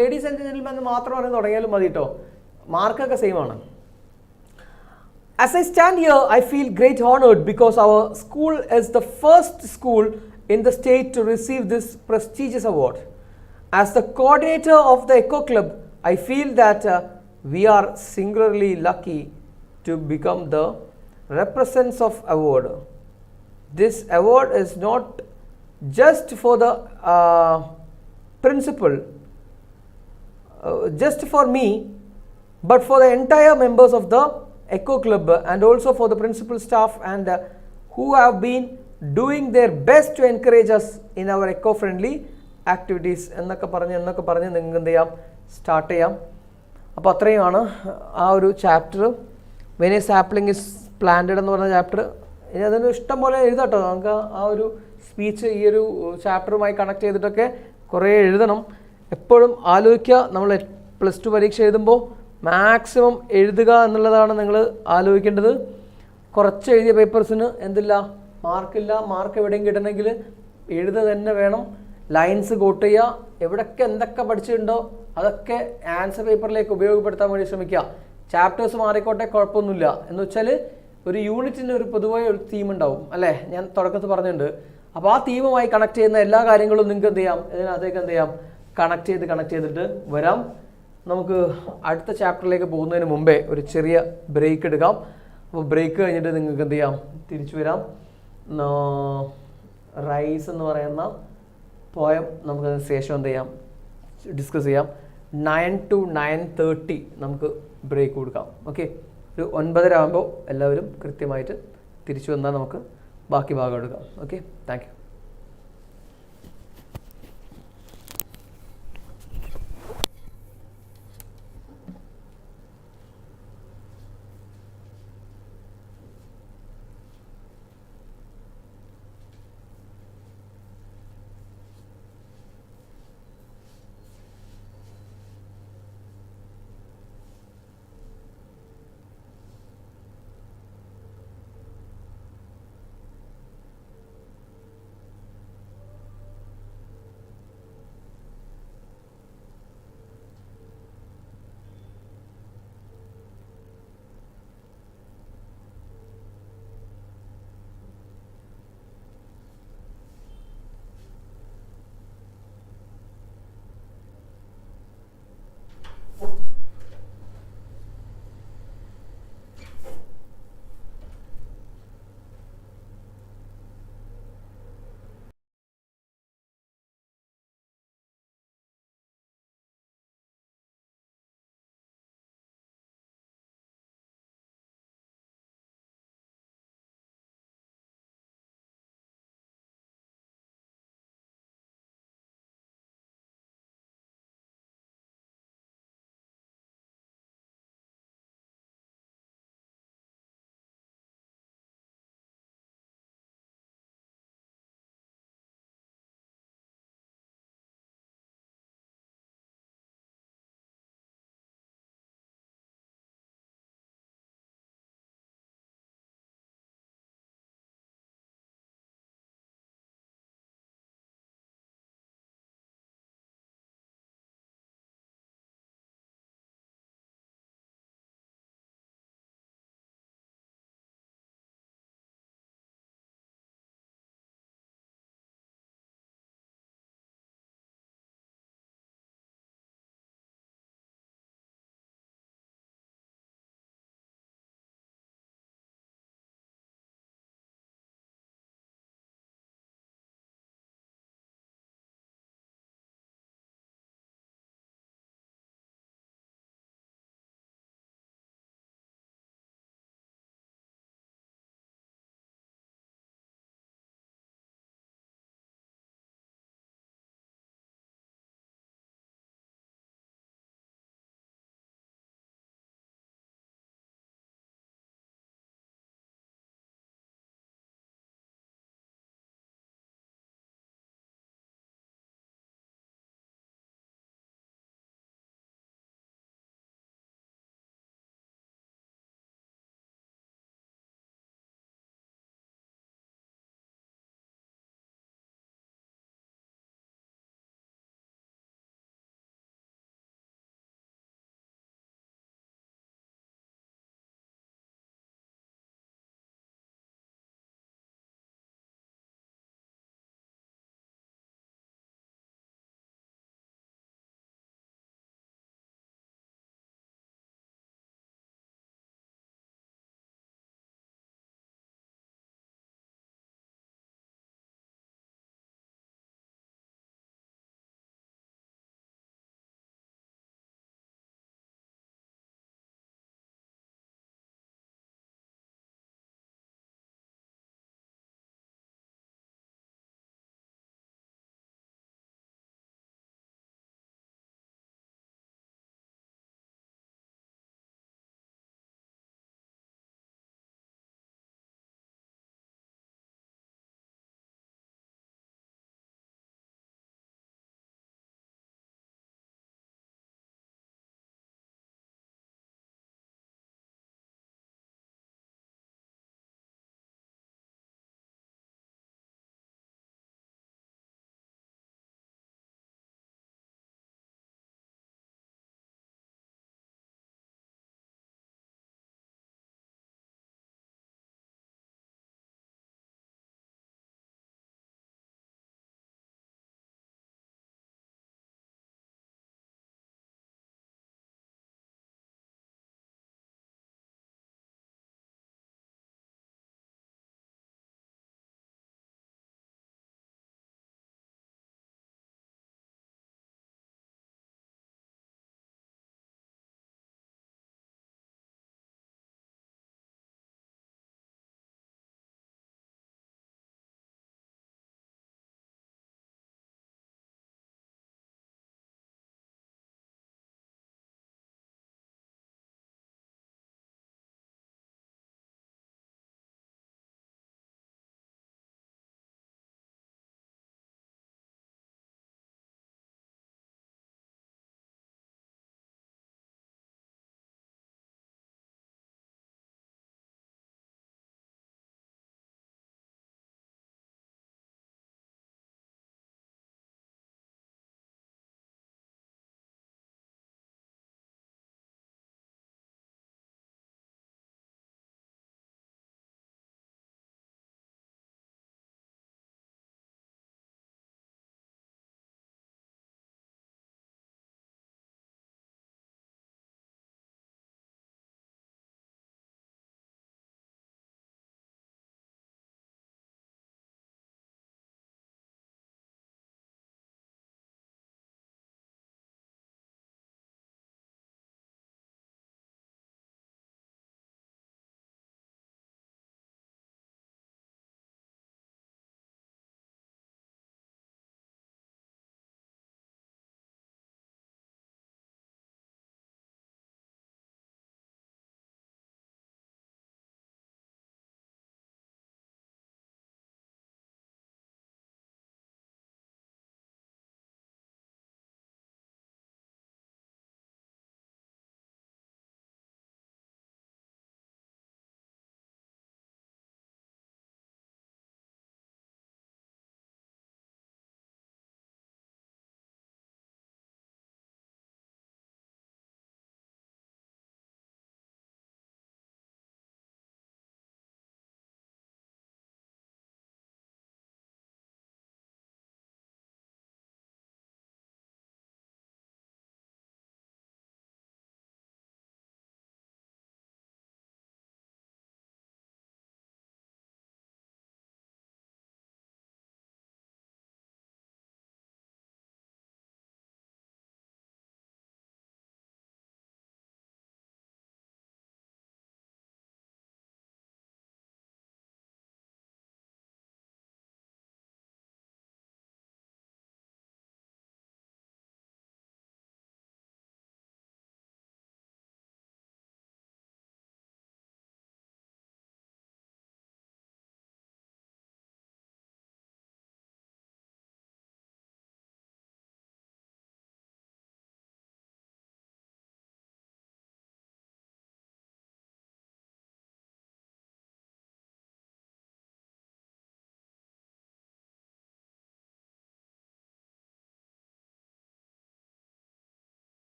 ലേഡീസ് ആൻഡ് ജെൻറ്റിൽമെൻ എന്ന് മാത്രം പറഞ്ഞ് തുടങ്ങിയാലും മതി കേട്ടോ, മാർക്കൊക്കെ സെയിം ആണ്. As I stand here, I feel great honored because our school is the first school in the state to receive this prestigious award. As the coordinator of the Eco Club, I feel that we are singularly lucky to become the recipients of award. This award is not just for the principal, just for me, but for the entire members of the Eco Club and also for the principal staff and who have been doing their best to encourage us in our eco-friendly activities. എന്നൊക്കെ പറഞ്ഞ് നിങ്ങൾക്ക് എന്ത് ചെയ്യാം, start ചെയ്യാം. അപ്പോൾ അത്രയുമാണ് ആ ഒരു chapter. When a sapling is planted എന്ന് പറഞ്ഞ ചാപ്റ്റർ. ഇനി അതിന് ഇഷ്ടം പോലെ എഴുതാട്ടോ. നമുക്ക് ആ ഒരു സ്പീച്ച് ഈ ഒരു ചാപ്റ്ററുമായി കണക്ട് ചെയ്തിട്ടൊക്കെ കുറേ എഴുതണം. എപ്പോഴും ആലോചിക്കുക, നമ്മൾ +2 പരീക്ഷ എഴുതുമ്പോൾ മാക്സിമം എഴുതുക എന്നുള്ളതാണ് നിങ്ങൾ ആലോചിക്കേണ്ടത്. കുറച്ച് എഴുതിയ പേപ്പേഴ്സിന് എന്തില്ല, മാർക്കില്ല. മാർക്ക് എവിടെയും കിട്ടണമെങ്കിൽ എഴുതുക തന്നെ വേണം. ലൈൻസ് കോട്ട് ചെയ്യുക, എവിടെയൊക്കെ എന്തൊക്കെ പഠിച്ചിട്ടുണ്ടോ അതൊക്കെ ആൻസർ പേപ്പറിലേക്ക് ഉപയോഗപ്പെടുത്താൻ വേണ്ടി ശ്രമിക്കുക. ചാപ്റ്റേഴ്സ് മാറിക്കോട്ടെ, കുഴപ്പമൊന്നുമില്ല. എന്ന് വെച്ചാൽ ഒരു യൂണിറ്റിന് ഒരു പൊതുവായ ഒരു തീം ഉണ്ടാവും അല്ലേ, ഞാൻ തുടക്കത്തിൽ പറഞ്ഞിട്ടുണ്ട്. അപ്പോൾ ആ തീമുമായി കണക്ട് ചെയ്യുന്ന എല്ലാ കാര്യങ്ങളും നിങ്ങൾക്ക് എന്ത് ചെയ്യാം, ഇതിനകത്തേക്ക് എന്ത് ചെയ്യാം, കണക്ട് ചെയ്തിട്ട് വരാം. നമുക്ക് അടുത്ത ചാപ്റ്ററിലേക്ക് പോകുന്നതിന് മുമ്പേ ഒരു ചെറിയ ബ്രേക്ക് എടുക്കാം. അപ്പോൾ ബ്രേക്ക് കഴിഞ്ഞിട്ട് നിങ്ങൾക്ക് എന്ത് ചെയ്യാം, തിരിച്ചു വരാം. റൈസ് എന്ന് പറയുന്ന പോയം നമുക്ക് ശേഷം എന്ത് ചെയ്യാം, ഡിസ്കസ് ചെയ്യാം. 9 to 9:30 നമുക്ക് ബ്രേക്ക് കൊടുക്കാം. ഓക്കെ, ഒരു 9:30 ആകുമ്പോൾ എല്ലാവരും കൃത്യമായിട്ട് തിരിച്ചു വന്നാൽ നമുക്ക് ബാക്കി ഭാഗം എടുക്കാം. Okay, thank you.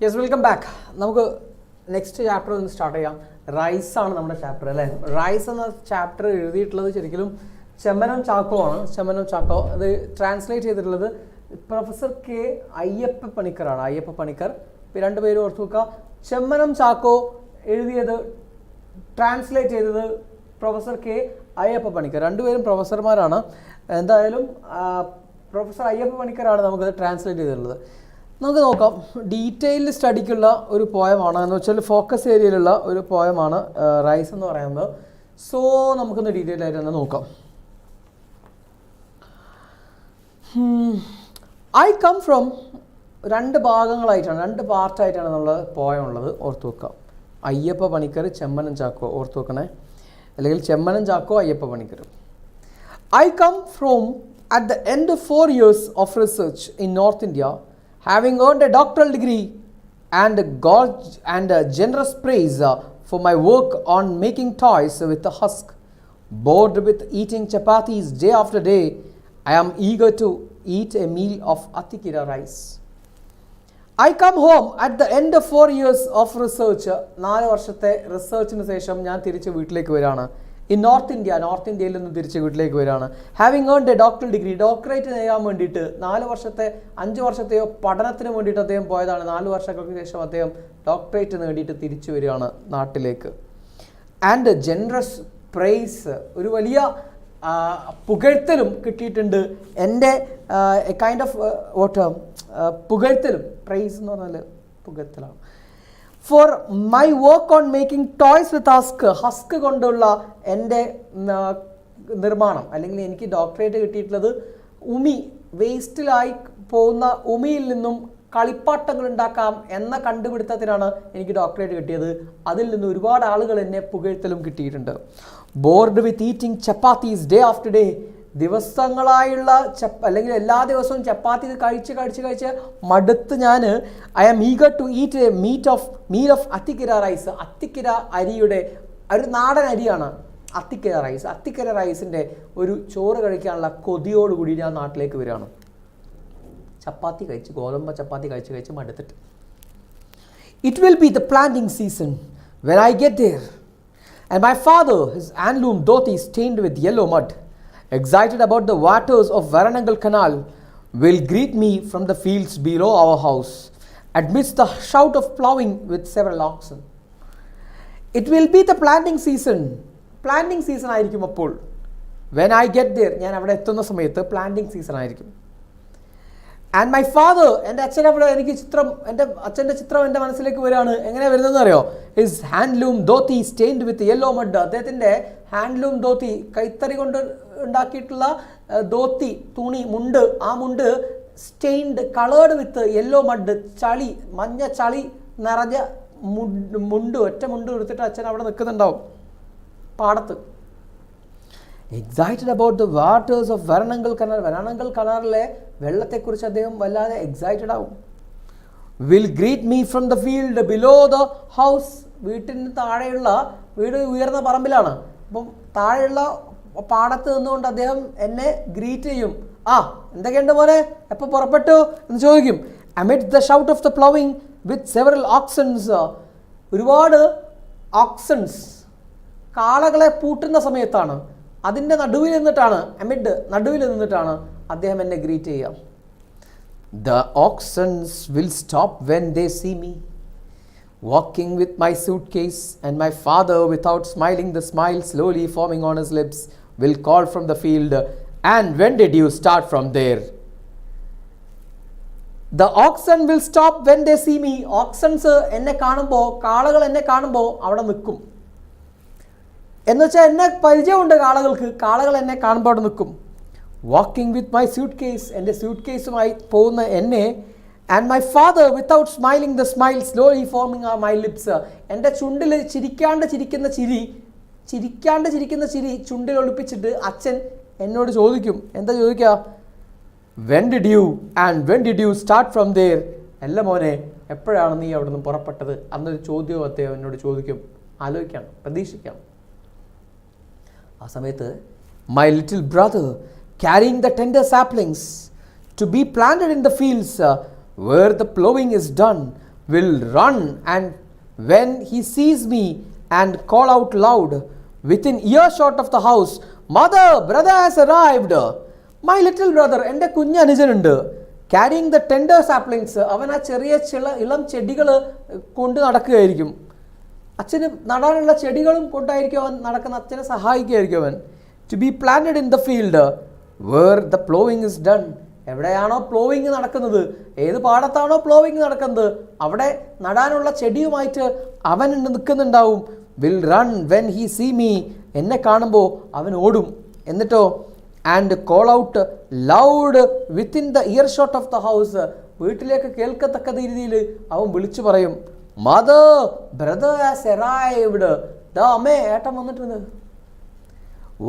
Yes, welcome back. നമുക്ക് നെക്സ്റ്റ് ചാപ്റ്റർ ഒന്ന് സ്റ്റാർട്ട് ചെയ്യാം. റൈസ് ആണ് നമ്മുടെ ചാപ്റ്റർ അല്ലേ. റൈസ് എന്ന ചാപ്റ്റർ എഴുതിയിട്ടുള്ളത് ശരിക്കും ചെമ്മനം ചാക്കോ ആണ്. ചെമ്മനം ചാക്കോ അത് ട്രാൻസ്ലേറ്റ് ചെയ്തിട്ടുള്ളത് പ്രൊഫസർ കെ അയ്യപ്പ പണിക്കറാണ്. അയ്യപ്പ പണിക്കർ. രണ്ടുപേരും ഓർത്ത് നോക്കുക. ചെമ്മനം ചാക്കോ എഴുതിയത് ട്രാൻസ്ലേറ്റ് ചെയ്തത് പ്രൊഫസർ കെ അയ്യപ്പ പണിക്കർ. രണ്ടുപേരും പ്രൊഫസർമാരാണ്. എന്തായാലും പ്രൊഫസർ അയ്യപ്പ പണിക്കറാണ് നമുക്കത് ട്രാൻസ്ലേറ്റ് ചെയ്തിട്ടുള്ളത്. നമുക്ക് നോക്കാം. ഡീറ്റെയിൽഡ് സ്റ്റഡിക്കുള്ള ഒരു പോയമാണ്, എന്ന് വെച്ചാൽ ഫോക്കസ് ഏരിയയിലുള്ള ഒരു പോയമാണ് റൈസ് എന്ന് പറയുന്നത്. സോ നമുക്കൊന്ന് ഡീറ്റെയിൽ ആയിട്ട് തന്നെ നോക്കാം. ഐ കം ഫ്രം രണ്ട് ഭാഗങ്ങളായിട്ടാണ്, രണ്ട് പാർട്ടായിട്ടാണ് നമ്മൾ പോയം ഉള്ളത്. ഓർത്ത് വെക്കാം. അയ്യപ്പ പണിക്കർ, ചെമ്മനം ചാക്കോ. ഓർത്ത് വെക്കണേ. അല്ലെങ്കിൽ Chemmanam Chacko, Ayyappa Panicker. I come from at the end of 4 years of research in North India, having earned a doctoral degree and generous praise for my work on making toys with the husk. Bored with eating chapatis day after day, I am eager to eat a meal of atikira rice. I come home at the end of 4 years of research. 4 വർഷത്തെ റിസർച്ചിന് ശേഷം ഞാൻ തിരിച്ച് വീട്ടിലേക്ക് വരികയാണ്. In north ഇന്ത്യയിൽ നിന്ന് തിരിച്ച് വീട്ടിലേക്ക് വരികയാണ്. Having earned A doctoral degree, doctorate നേടാൻ വേണ്ടിയിട്ട് 5 വർഷത്തെയോ പഠനത്തിന് വേണ്ടിയിട്ട് അദ്ദേഹം പോയതാണ്. 4 വർഷങ്ങൾക്ക് ശേഷം അദ്ദേഹം ഡോക്ടറേറ്റ് നേടിയിട്ട് തിരിച്ചു വരികയാണ് നാട്ടിലേക്ക്. ആൻഡ് ജനറസ് പ്രൈസ്, ഒരു വലിയ പുകഴ്ത്തലും കിട്ടിയിട്ടുണ്ട്. എൻ്റെ കൈൻഡ് ഓഫ് പുകഴ്ത്തലും, പ്രൈസ് എന്ന് പറഞ്ഞാൽ പുകഴ്ത്തലാണ്. For my work on making toys with husk കൊണ്ടുള്ള എൻ്റെ നിർമ്മാണം, അല്ലെങ്കിൽ എനിക്ക് ഡോക്ടറേറ്റ് കിട്ടിയിട്ടുള്ളത് വേസ്റ്റിലായി പോകുന്ന ഉമിയിൽ നിന്നും കളിപ്പാട്ടങ്ങൾ ഉണ്ടാക്കാം എന്ന കണ്ടുപിടുത്തത്തിനാണ് എനിക്ക് ഡോക്ടറേറ്റ് കിട്ടിയത്. അതിൽ നിന്ന് ഒരുപാട് ആളുകൾ എന്നെ പുകഴ്ത്തലും കിട്ടിയിട്ടുണ്ട്. Bored with eating chapatis day after day, ദിവസങ്ങളായുള്ള അല്ലെങ്കിൽ എല്ലാ ദിവസവും ചപ്പാത്തി കഴിച്ച് മടുത്ത് ഞാൻ I am eager to eat a meal of Athikkira rice. Athikkira അരിയുടെ ഒരു നാടൻ അരിയാണ് അത്തിക്കിര റൈസ്. അത്തിക്കിര റൈസിൻ്റെ ഒരു ചോറ് കഴിക്കാനുള്ള കൊതിയോടുകൂടി ഞാൻ നാട്ടിലേക്ക് വരികയാണ്. ഗോതമ്പ് ചപ്പാത്തി കഴിച്ച് മടുത്തിട്ട്. It will be the planting season when I get there, and my father his handloom dhoti stained with yellow mud, excited about the waters of Varanangal Canal, will greet me from the fields below our house, amidst the shout of ploughing with several oxen. It will be the planting season. Planting season ആയിരിക്കും അപ്പോൾ. When I get there, ഞാൻ അവിടെ എത്തുന്ന സമയത്ത് planting season ആയിരിക്കും. And my father, എൻ്റെ അച്ഛൻ അവിടെ എൻ്റെ അച്ഛൻ്റെ ചിത്രം എൻ്റെ മനസ്സിലേക്ക് വരികയാണ്. എങ്ങനെ വരുന്നതെന്ന് അറിയോ? ഹിസ് ഹാൻഡ്ലൂം ധോത്തി സ്റ്റെയിൻഡ് വിത്ത് യെല്ലോ മഡ്. അദ്ദേഹത്തിൻ്റെ ഹാൻഡ്ലൂം ധോത്തി, കൈത്തറി കൊണ്ട് ഉണ്ടാക്കിയിട്ടുള്ള ധോത്തി, തുണി, മുണ്ട്. ആ മുണ്ട് സ്റ്റെയിൻഡ്, കളേർഡ് വിത്ത് യെല്ലോ മഡ്, ചളി, മഞ്ഞ ചളി നിറഞ്ഞ മുണ്ട്, ഒറ്റ മുണ്ട് എടുത്തിട്ട് അച്ഛൻ അവിടെ നിൽക്കുന്നുണ്ടാവും പാടത്ത്. Excited about the waters of Varanankal canal. Varanankal കനാലിലെ വെള്ളത്തെക്കുറിച്ച് അദ്ദേഹം വല്ലാതെ എക്സൈറ്റഡ് ആവും. Will greet me from the field below the house. വീട്ടിന് താഴെയുള്ള, വീട് ഉയർന്ന പറമ്പിലാണ്, അപ്പം താഴെയുള്ള പാടത്ത് നിന്നുകൊണ്ട് അദ്ദേഹം എന്നെ ഗ്രീറ്റ് ചെയ്യും. എന്തൊക്കെയുണ്ട് മോനെ, എപ്പോൾ പുറപ്പെട്ടു എന്ന് ചോദിക്കും. Amid the shout of the ploughing with several oxen. ഒരുപാട് ഓക്സൺസ്, കാളകളെ പൂട്ടുന്ന സമയത്താണ്. അതിൻ്റെ നടുവിൽ നിന്നിട്ടാണ് അദ്ദേഹം എന്നെ ഗ്രീറ്റ് ചെയ്യുക. The oxen will stop when they see me walking with my suitcase, and my father, without smiling, the smile slowly forming on his lips, will call from the field, and when did you start from there? The oxen will stop when they see me. Oxens എന്നെ കാണുമ്പോൾ, കാളകൾ എന്നെ കാണുമ്പോൾ അവിടെ നിൽക്കും. എന്നുവെച്ചാൽ എന്നെ പരിചയമുണ്ട് കാളകൾക്ക്. കാളകൾ എന്നെ കാണുമ്പോൾ അവിടെ നിൽക്കും. Walking with my suitcase, എൻ്റെ സ്യൂട്ട് കേസുമായി പോകുന്ന എന്നെ. And my father without smiling, the smile slowly forming my lips. എൻ്റെ ചുണ്ടിൽ ചിരിക്കാണ്ട് ചിരിക്കുന്ന ചിരി ചുണ്ടിൽ ഒളിപ്പിച്ചിട്ട് അച്ഛൻ എന്നോട് ചോദിക്കും. എന്താ ചോദിക്കുക? When did you start from there. അല്ല മോനെ, എപ്പോഴാണ് നീ അവിടെ നിന്ന് പുറപ്പെട്ടത്? അന്നൊരു ചോദ്യവും അദ്ദേഹം എന്നോട് ചോദിക്കും. ആലോചിക്കണം, പ്രതീക്ഷിക്കണം. ആ സമയത്ത് my little brother carrying the tender saplings to be planted in the fields where the plowing is done, will run and when he sees me and call out loud within earshot of the house, Mother, brother has arrived. My little brother, എൻ്റെ കുഞ്ഞനുജനുണ്ട്, carrying the tender saplings. അവൻ ആ ചെറിയ ഇളം ചെടികൾ കൊണ്ട് നടക്കുകയായിരിക്കും. അച്ഛന് നടാനുള്ള ചെടികളും കൊണ്ടായിരിക്കും അവൻ നടക്കുന്ന, അച്ഛനെ സഹായിക്കുകയായിരിക്കും അവൻ. To be planted in the field where the plowing is done. എവിടെയാണോ പ്ലോവിങ് നടക്കുന്നത്, ഏത് പാടത്താണോ പ്ലോവിങ് നടക്കുന്നത്, അവിടെ നടാനുള്ള ചെടിയുമായിട്ട് അവൻ നിൽക്കുന്നുണ്ടാവും. Will run when he see me, എന്നെ കാണുമ്പോൾ അവൻ ഓടും. എന്നിട്ടോ and call out loud within the earshot of the house, വീട്ടിലേക്ക് കേൾക്കത്തക്ക രീതിയിൽ അവൻ വിളിച്ചു പറയും, മദർ ബ്രദർ ഹാസ് അറൈവ്ഡ്, ദാ അമ്മേ ഏട്ടൻ വന്നിട്ടുണ്ട്.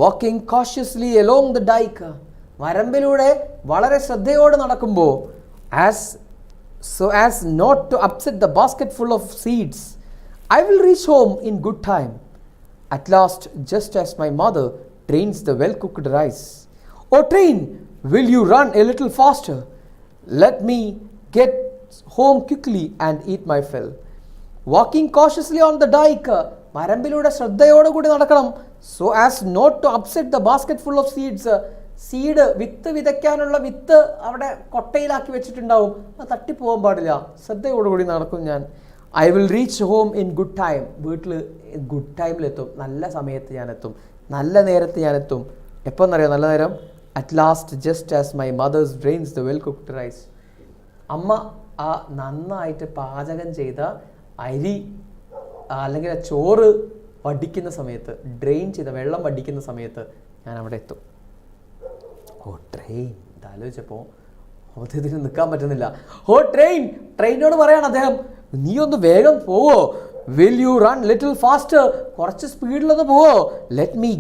Walking cautiously along the dyke, വരമ്പിലൂടെ വളരെ ശ്രദ്ധയോടെ നടക്കുമ്പോൾ, as not to upset the basket full of seeds, I will reach home in good time. At last, just as my mother trains the well-cooked rice. Oh train, will you run a little faster? Let me get home quickly and eat my fill. Walking cautiously on the dike, വരമ്പിലൂടെ ശ്രദ്ധയോടെ കൂടി നടക്കണം. So as not to upset the basket full of seeds. Seed, വിത്ത് വിതയ്ക്കാനുള്ള വിത്ത് അവിടെ കൊട്ടയിലാക്കി വെച്ചിട്ടുണ്ടാവും, അത് തട്ടിപ്പോകാൻ പാടില്ല, ശ്രദ്ധയോടുകൂടി നടക്കും ഞാൻ. I will reach home in good time, വീട്ടിൽ ഗുഡ് ടൈമിലെത്തും, നല്ല സമയത്ത് ഞാൻ എത്തും, നല്ല നേരത്ത് ഞാൻ എത്തും. എപ്പോൾ എന്നറിയാം നല്ല നേരം? At last just as my mother's drains the well cooked rice. അമ്മ ആ നന്നായിട്ട് പാചകം ചെയ്ത അരി അല്ലെങ്കിൽ ചോറ് വടിക്കുന്ന സമയത്ത്, ഡ്രെയിൻ ചെയ്ത വെള്ളം വടിക്കുന്ന സമയത്ത് ഞാൻ അവിടെ എത്തും. ഓ ട്രെയിൻ, ഇതാലോചിച്ചപ്പോൾ അദ്ദേഹത്തിന് നിൽക്കാൻ പറ്റുന്നില്ല. ഓ ട്രെയിൻ, ട്രെയിനോട് പറയാണ് അദ്ദേഹം, നീ ഒന്ന് വേഗം പോവോ? Will you run little faster, കുറച്ച് സ്പീഡിലൊന്ന് പോവോ? Let me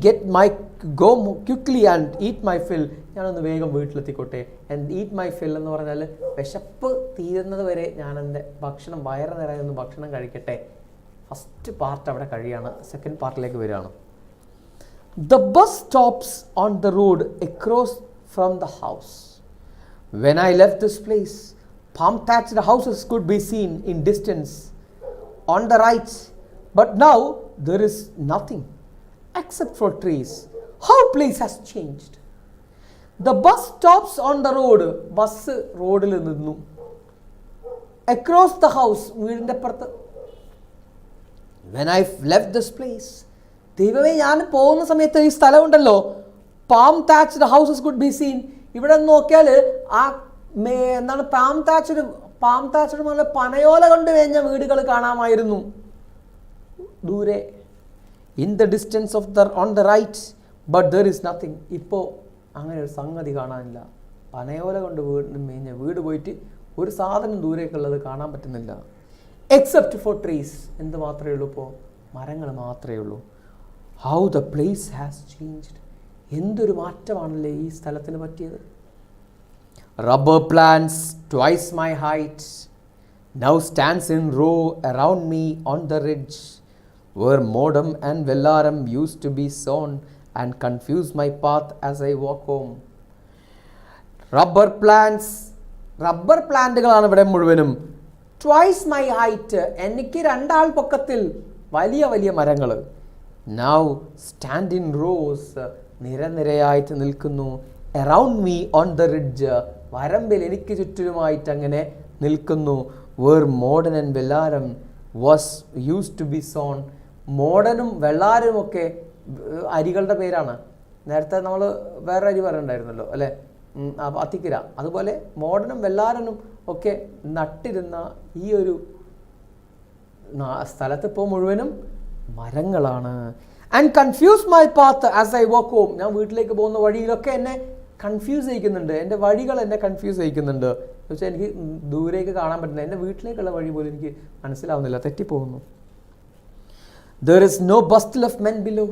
go quickly and eat my fill, ഞാനൊന്ന് വേഗം വീട്ടിലെത്തിക്കോട്ടെ. ആൻഡ് ഈറ്റ് മൈ ഫിൽ എന്ന് പറഞ്ഞാൽ വിശപ്പ് തീരുന്നത് വരെ ഞാൻ എൻ്റെ ഭക്ഷണം, വയറ് നിറയുന്ന ഭക്ഷണം കഴിക്കട്ടെ. ഫസ്റ്റ് പാർട്ട് അവിടെ കഴിയാണ്, സെക്കൻഡ് പാർട്ടിലേക്ക് വരികയാണ്. The bus stops on the road across from the house. When I left this place, palm-thatched houses could be seen in distance on the right, but now there is nothing except for trees. How place has changed. The bus stops on the road. Bus roadil ninnu. Across the house, വീടിൻ്റെ അപ്പുറത്ത്. When I left this place, ദൈവമേ, ഞാൻ പോകുന്ന സമയത്ത് ഈ സ്ഥലമുണ്ടല്ലോ, palm thatched houses could be seen. ഇവിടെ നോക്കിയാൽ ആ എന്താണ് പാം താച്ച്ഡ് നല്ല പനയോല കൊണ്ട് വേഞ്ഞ വീടുകൾ കാണാമായിരുന്നു ദൂരെ. In the distance on the right, but there is nothing. ഇപ്പോൾ അങ്ങനെ ഒരു സംഗതി കാണാനില്ല. പനയോല കൊണ്ട് മേഞ്ഞ വീട് പോയിട്ട് ഒരു സാധനം ദൂരേക്കുള്ളത് കാണാൻ പറ്റുന്നില്ല. എക്സെപ്റ്റ് ഫോർ ട്രീസ്, എന്ത് മാത്രമേ ഉള്ളൂ? ഇപ്പോൾ മരങ്ങൾ മാത്രമേ ഉള്ളൂ. How the place has changed, എന്തൊരു മാറ്റമാണല്ലേ ഈ സ്ഥലത്തിന് പറ്റിയത്. Rubber plants twice my height now stands in row around me on the ridge where Modan and Vellaram use to be sown and confuse my path as I walk home. Rubber പ്ലാന്റുകളാണ് ഇവിടെ മുഴുവനും. Twice my height, എനിക്ക് 2 ആൾ പൊക്കത്തിൽ വലിയ വലിയ മരങ്ങൾ. Now stand in rows, നിരനിരയായിട്ട് നിൽക്കുന്നു. Around me on the ridge, വരമ്പിൽ എനിക്ക് ചുറ്റിലുമായിട്ട് അങ്ങനെ നിൽക്കുന്നു. Where Modan and Vellaram was use to be sown. മോഡനും വെള്ളാരും ഒക്കെ അരികളുടെ പേരാണ്. നേരത്തെ നമ്മൾ വേറെ അരി പറയുന്നുണ്ടായിരുന്നല്ലോ അല്ലേ, അത്തിക്കിര. അതുപോലെ മോഡനും വെള്ളാരനും ഒക്കെ നട്ടിരുന്ന ഈ ഒരു സ്ഥലത്ത് ഇപ്പോൾ മുഴുവനും മരങ്ങളാണ്. And confuse my path as I walk home, ഞാൻ വീട്ടിലേക്ക് പോകുന്ന വഴിയിലൊക്കെ എന്നെ കൺഫ്യൂസ് ചെയ്യിക്കുന്നുണ്ട്, എൻ്റെ വഴികൾ എന്നെ കൺഫ്യൂസ് ചെയ്യിക്കുന്നുണ്ട്. എന്ന് വെച്ചാൽ എനിക്ക് ദൂരേക്ക് കാണാൻ പറ്റുന്നില്ല, എൻ്റെ വീട്ടിലേക്കുള്ള വഴി പോലും എനിക്ക് മനസ്സിലാവുന്നില്ല, തെറ്റിപ്പോകുന്നു. There is no bustle of men below,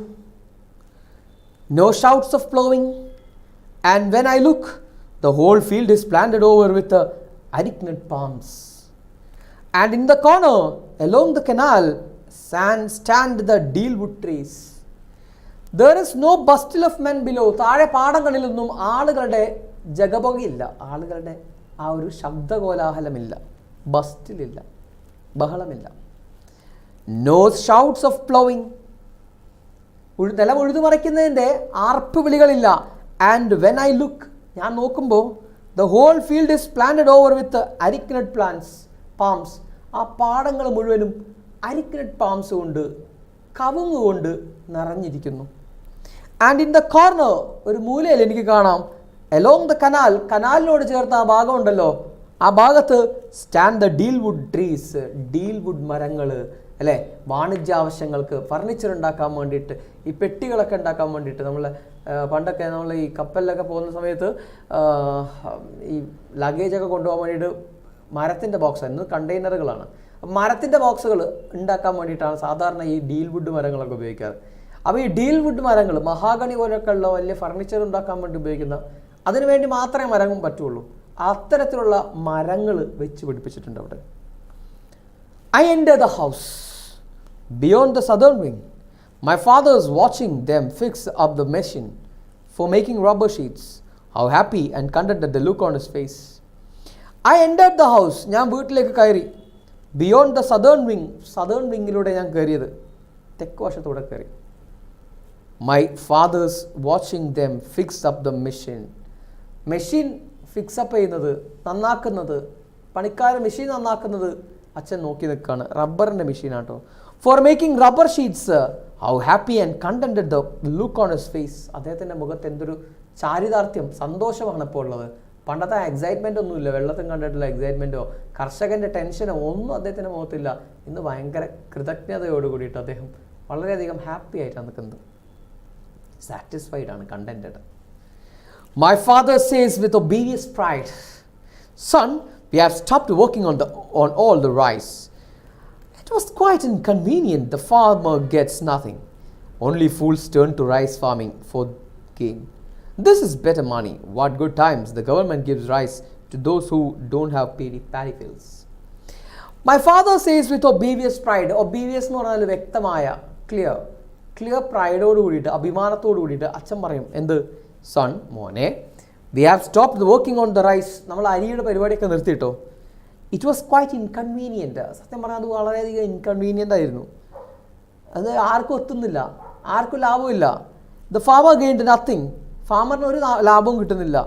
no shouts of plowing, and when I look, the whole field is planted over with arecanut palms. And in the corner, along the canal, stand the dealwood trees. There is no bustle of men below. താഴെ പാടങ്ങളിലൊന്നും ആളുകളുടെ ജഗപൊകയില്ല, ആളുകളുടെ ആ ഒരു ശബ്ദകോലാഹലമില്ല, ബസ്റ്റിലില്ല. ബഹളമില്ല. No shouts of ploughing, നിലം ഉഴുതുമറിക്കുന്നതിൻ്റെ ആർപ്പ് വിളികളില്ല. ആൻഡ് വെൻ ഐ ലുക്ക്, ഞാൻ നോക്കുമ്പോൾ the whole field is planted over with areca nut palms, ആ പാടങ്ങൾ മുഴുവനും അരിക്നട്ട് പാംസ് കൊണ്ട്, കവുങ്ങ് കൊണ്ട് നിറഞ്ഞിരിക്കുന്നു. ആൻഡ് ഇൻ ദ കോർണർ, ഒരു മൂലയിൽ എനിക്ക് കാണാം, എലോങ് ദ കനാലിനോട് ചേർത്ത ആ ഭാഗമുണ്ടല്ലോ, ആ ഭാഗത്ത് സ്റ്റാൻഡ് ദ ഡീൽവുഡ് ട്രീസ്, ഡീൽവുഡ് മരങ്ങൾ, അല്ലേ, വാണിജ്യാവശ്യങ്ങൾക്ക് ഫർണിച്ചർ ഉണ്ടാക്കാൻ വേണ്ടിയിട്ട്, ഈ പെട്ടികളൊക്കെ ഉണ്ടാക്കാൻ വേണ്ടിയിട്ട്. പണ്ടൊക്കെ നമ്മൾ ഈ കപ്പലിലൊക്കെ പോകുന്ന സമയത്ത് ഈ ലഗേജൊക്കെ കൊണ്ടുപോകാൻ വേണ്ടിയിട്ട് മരത്തിൻ്റെ ബോക്സ്, ഇന്ന് കണ്ടെയ്നറുകളാണ്, മരത്തിൻ്റെ ബോക്സുകൾ ഉണ്ടാക്കാൻ വേണ്ടിയിട്ടാണ് സാധാരണ ഈ ഡീൽവുഡ് മരങ്ങളൊക്കെ ഉപയോഗിക്കാറ്. അപ്പോൾ ഈ ഡീൽവുഡ് മരങ്ങൾ, മഹാഗണി പോലൊക്കെ ഉള്ള വലിയ ഫർണിച്ചർ ഉണ്ടാക്കാൻ വേണ്ടി ഉപയോഗിക്കുന്ന, അതിനു വേണ്ടി മാത്രമേ മരം പറ്റുള്ളൂ. അത്തരത്തിലുള്ള മരങ്ങൾ വെച്ച് പിടിപ്പിച്ചിട്ടുണ്ട് അവിടെ. I entered the house beyond the southern wing. My father is watching them fix up the machine for making rubber sheets. How happy and contented the look on his face. I entered the house. ഞാൻ വീട്ടിലേക്ക് കയറി. Beyond the southern wing. southern wingലൂടെ ഞാൻ കയറിയത്, തെക്ക് വശത്തൂടെ കയറി. My father is watching them fix up the machine. Machine fix up ചെയ്യുന്നത്, നന്നാക്കുന്നത്, പണിക്കാർ മെഷീൻ നന്നാക്കുന്നത് അച്ഛൻ നോക്കി നിൽക്കുകയാണ്. റബ്ബറിൻ്റെ മെഷീനാട്ടോ. For making rubber sheets. How happy and contented the look on his face. അദ്ദേഹത്തിൻ്റെ മുഖത്ത് എന്തൊരു ചാരിതാർത്ഥ്യം, സന്തോഷമാണ് ഇപ്പോൾ ഉള്ളത്. പണ്ടത്തെ എക്സൈറ്റ്മെൻ്റ് ഒന്നുമില്ല, വെള്ളത്തിൽ കണ്ടിട്ടുള്ള എക്സൈറ്റ്മെൻറ്റോ കർഷകൻ്റെ ടെൻഷനോ ഒന്നും അദ്ദേഹത്തിൻ്റെ മുഖത്തില്ല. ഇന്ന് ഭയങ്കര കൃതജ്ഞതയോട് കൂടിയിട്ട് അദ്ദേഹം വളരെയധികം ഹാപ്പി ആയിട്ടാണ് നിൽക്കുന്നത്. സാറ്റിസ്ഫൈഡ് ആണ്, contented. My father says with obvious pride, "Son, we have stopped working on all the rice. It was quite inconvenient. The farmer gets nothing. Only fools turn to rice farming for gain. This is better money. What good times. The government gives rice to those who don't have paddy fields." My father says with obvious pride. Obvious എന്ന് പറഞ്ഞാൽ വ്യക്തമായ, clear പ്രൈഡോട് കൂടിയിട്ട്, അഭിമാനത്തോട് കൂടിയിട്ട് അച്ഛൻ പറയും, എന്ത്? Son, മോനെ, we have stopped working on the rice. നമ്മൾ അരിയുടെ പരിപാടിയൊക്കെ നിർത്തിയിട്ടോ. It was quite inconvenient. സത്യം പറഞ്ഞാൽ അത് വളരെയധികം ഇൻകൺവീനിയൻ്റ് ആയിരുന്നു. അത് ആർക്കും എത്തുന്നില്ല, ആർക്കും ലാഭമില്ല. The farmer gained nothing. ഫാമറിന് ഒരു ലാഭവും കിട്ടുന്നില്ല.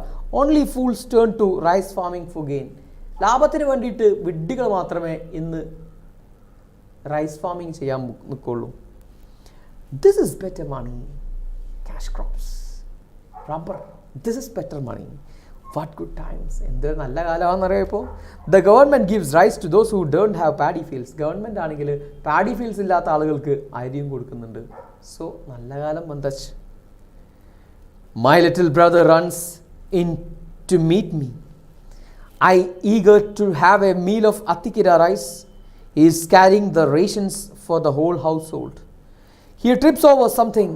Only fools turn to rice farming for gain. ലാഭത്തിന് വേണ്ടിയിട്ട് വിഡ്ഢികൾ മാത്രമേ ഇന്ന് റൈസ് ഫാമിംഗ് ചെയ്യാൻ നിൽക്കുള്ളൂ. This is better money. Cash crops, rubber, this is better money. What good times. എന്തൊരു നല്ല കാലമാണെന്നറിയാം ഇപ്പോൾ. The government gives rice to those who don't have paddy fields. Government ആണെങ്കിൽ പാഡി ഫീൽഡ്സ് ഇല്ലാത്ത ആളുകൾക്ക് അരിയും കൊടുക്കുന്നുണ്ട്. സോ നല്ല കാലം വന്നച്ച്. My little brother runs in to meet me. I eager to have a meal of Attikira rice. He is carrying the rations for the whole household. He trips over something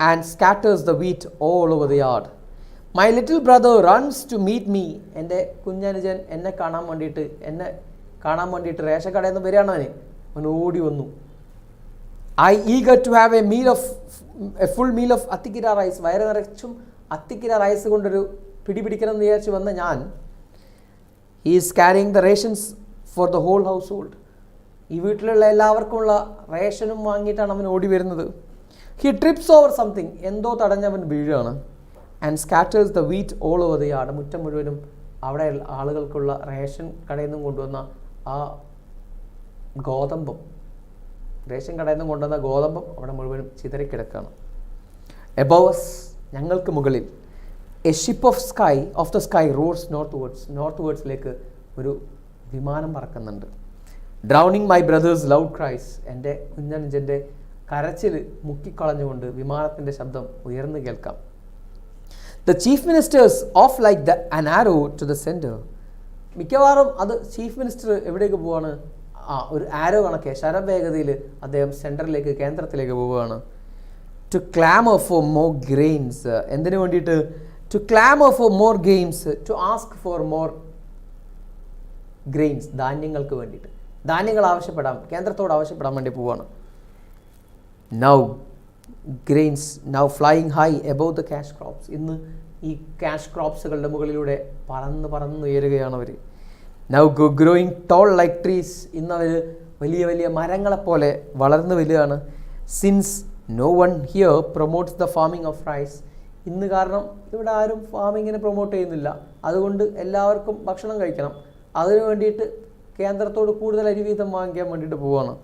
and scatters the wheat all over the yard. My little brother runs to meet me. എൻ്റെ കുഞ്ഞനുജൻ എന്നെ കാണാൻ വേണ്ടിയിട്ട് ration കടയിൽ നിന്ന് വരികയാണ്. അവൻ ഓടി വന്നു. I eager to have a full meal of Attikira rice. വയറ് നിറച്ചും അത്തിക്കിര റൈസ് കൊണ്ടൊരു പിടിക്കണം എന്ന് വിചാരിച്ച് വന്ന ഞാൻ, he is carrying the rations for the whole household. ഈ വീട്ടിലുള്ള എല്ലാവർക്കുമുള്ള റേഷനും വാങ്ങിയിട്ടാണ് അവൻ ഓടി വരുന്നത്. He trips over something. എന്തോ തടഞ്ഞവൻ വീഴുകയാണ്. And scatters the wheat all over the yard. മുറ്റം മുഴുവനും അവിടെ ആളുകൾക്കുള്ള റേഷൻ കടയിൽ നിന്നും കൊണ്ടുവന്ന ആ ഗോതമ്പം, റേഷൻ കടയിൽ നിന്നും കൊണ്ടുവന്ന ഗോതമ്പം അവിടെ മുഴുവനും ചിതറിക്കിടക്കുകയാണ്. Above us, ഞങ്ങൾക്ക് മുകളിൽ, a ship of the sky roads north വേർഡ്സിലേക്ക് ഒരു വിമാനം പറക്കുന്നുണ്ട്. Drowning my brothers loud cries. എൻ്റെ കുഞ്ഞനുജൻ്റെ കരച്ചിൽ മുക്കിക്കളഞ്ഞുകൊണ്ട് വിമാനത്തിൻ്റെ ശബ്ദം ഉയർന്നു കേൾക്കാം. The chief ministers of like an arrow to the centre. മിക്കവാറും അത് ചീഫ് മിനിസ്റ്റർ എവിടേക്ക് പോവാണ്? ഒരു ആരോ കണക്കെ ശരവേഗതയിൽ അദ്ദേഹം സെൻറ്ററിലേക്ക്, കേന്ദ്രത്തിലേക്ക് പോവുകയാണ്. To clamour for more grains. എന്തിനു വേണ്ടിയിട്ട്? To clamor for more gains, to ask for more grains. ധാന്യങ്ങൾക്ക് വേണ്ടിയിട്ട്, ധാന്യങ്ങൾ ആവശ്യപ്പെടാം, കേന്ദ്രത്തോട് ആവശ്യപ്പെടാൻ വേണ്ടി പോവാണ്. Now grains now flying high above the cash crops. ഇന്ന് ഈ ക്യാഷ് ക്രോപ്സുകളുടെ മുകളിലൂടെ പറന്ന് ഉയരുകയാണ് അവർ. Now growing tall like trees. ഇന്ന് അവർ വലിയ വലിയ മരങ്ങളെപ്പോലെ വളർന്നു വരികയാണ്. Since no one here promotes the farming of rice. ഇന്ന് കാരണം ഇവിടെ ആരും ഫാമിങ്ങിനെ പ്രൊമോട്ട് ചെയ്യുന്നില്ല. അതുകൊണ്ട് എല്ലാവർക്കും ഭക്ഷണം കഴിക്കണം. അതിനു വേണ്ടിയിട്ട് കേന്ദ്രത്തോട് കൂടുതൽ അരി വീതം വാങ്ങിക്കാൻ വേണ്ടിയിട്ട് പോവുകയാണ്.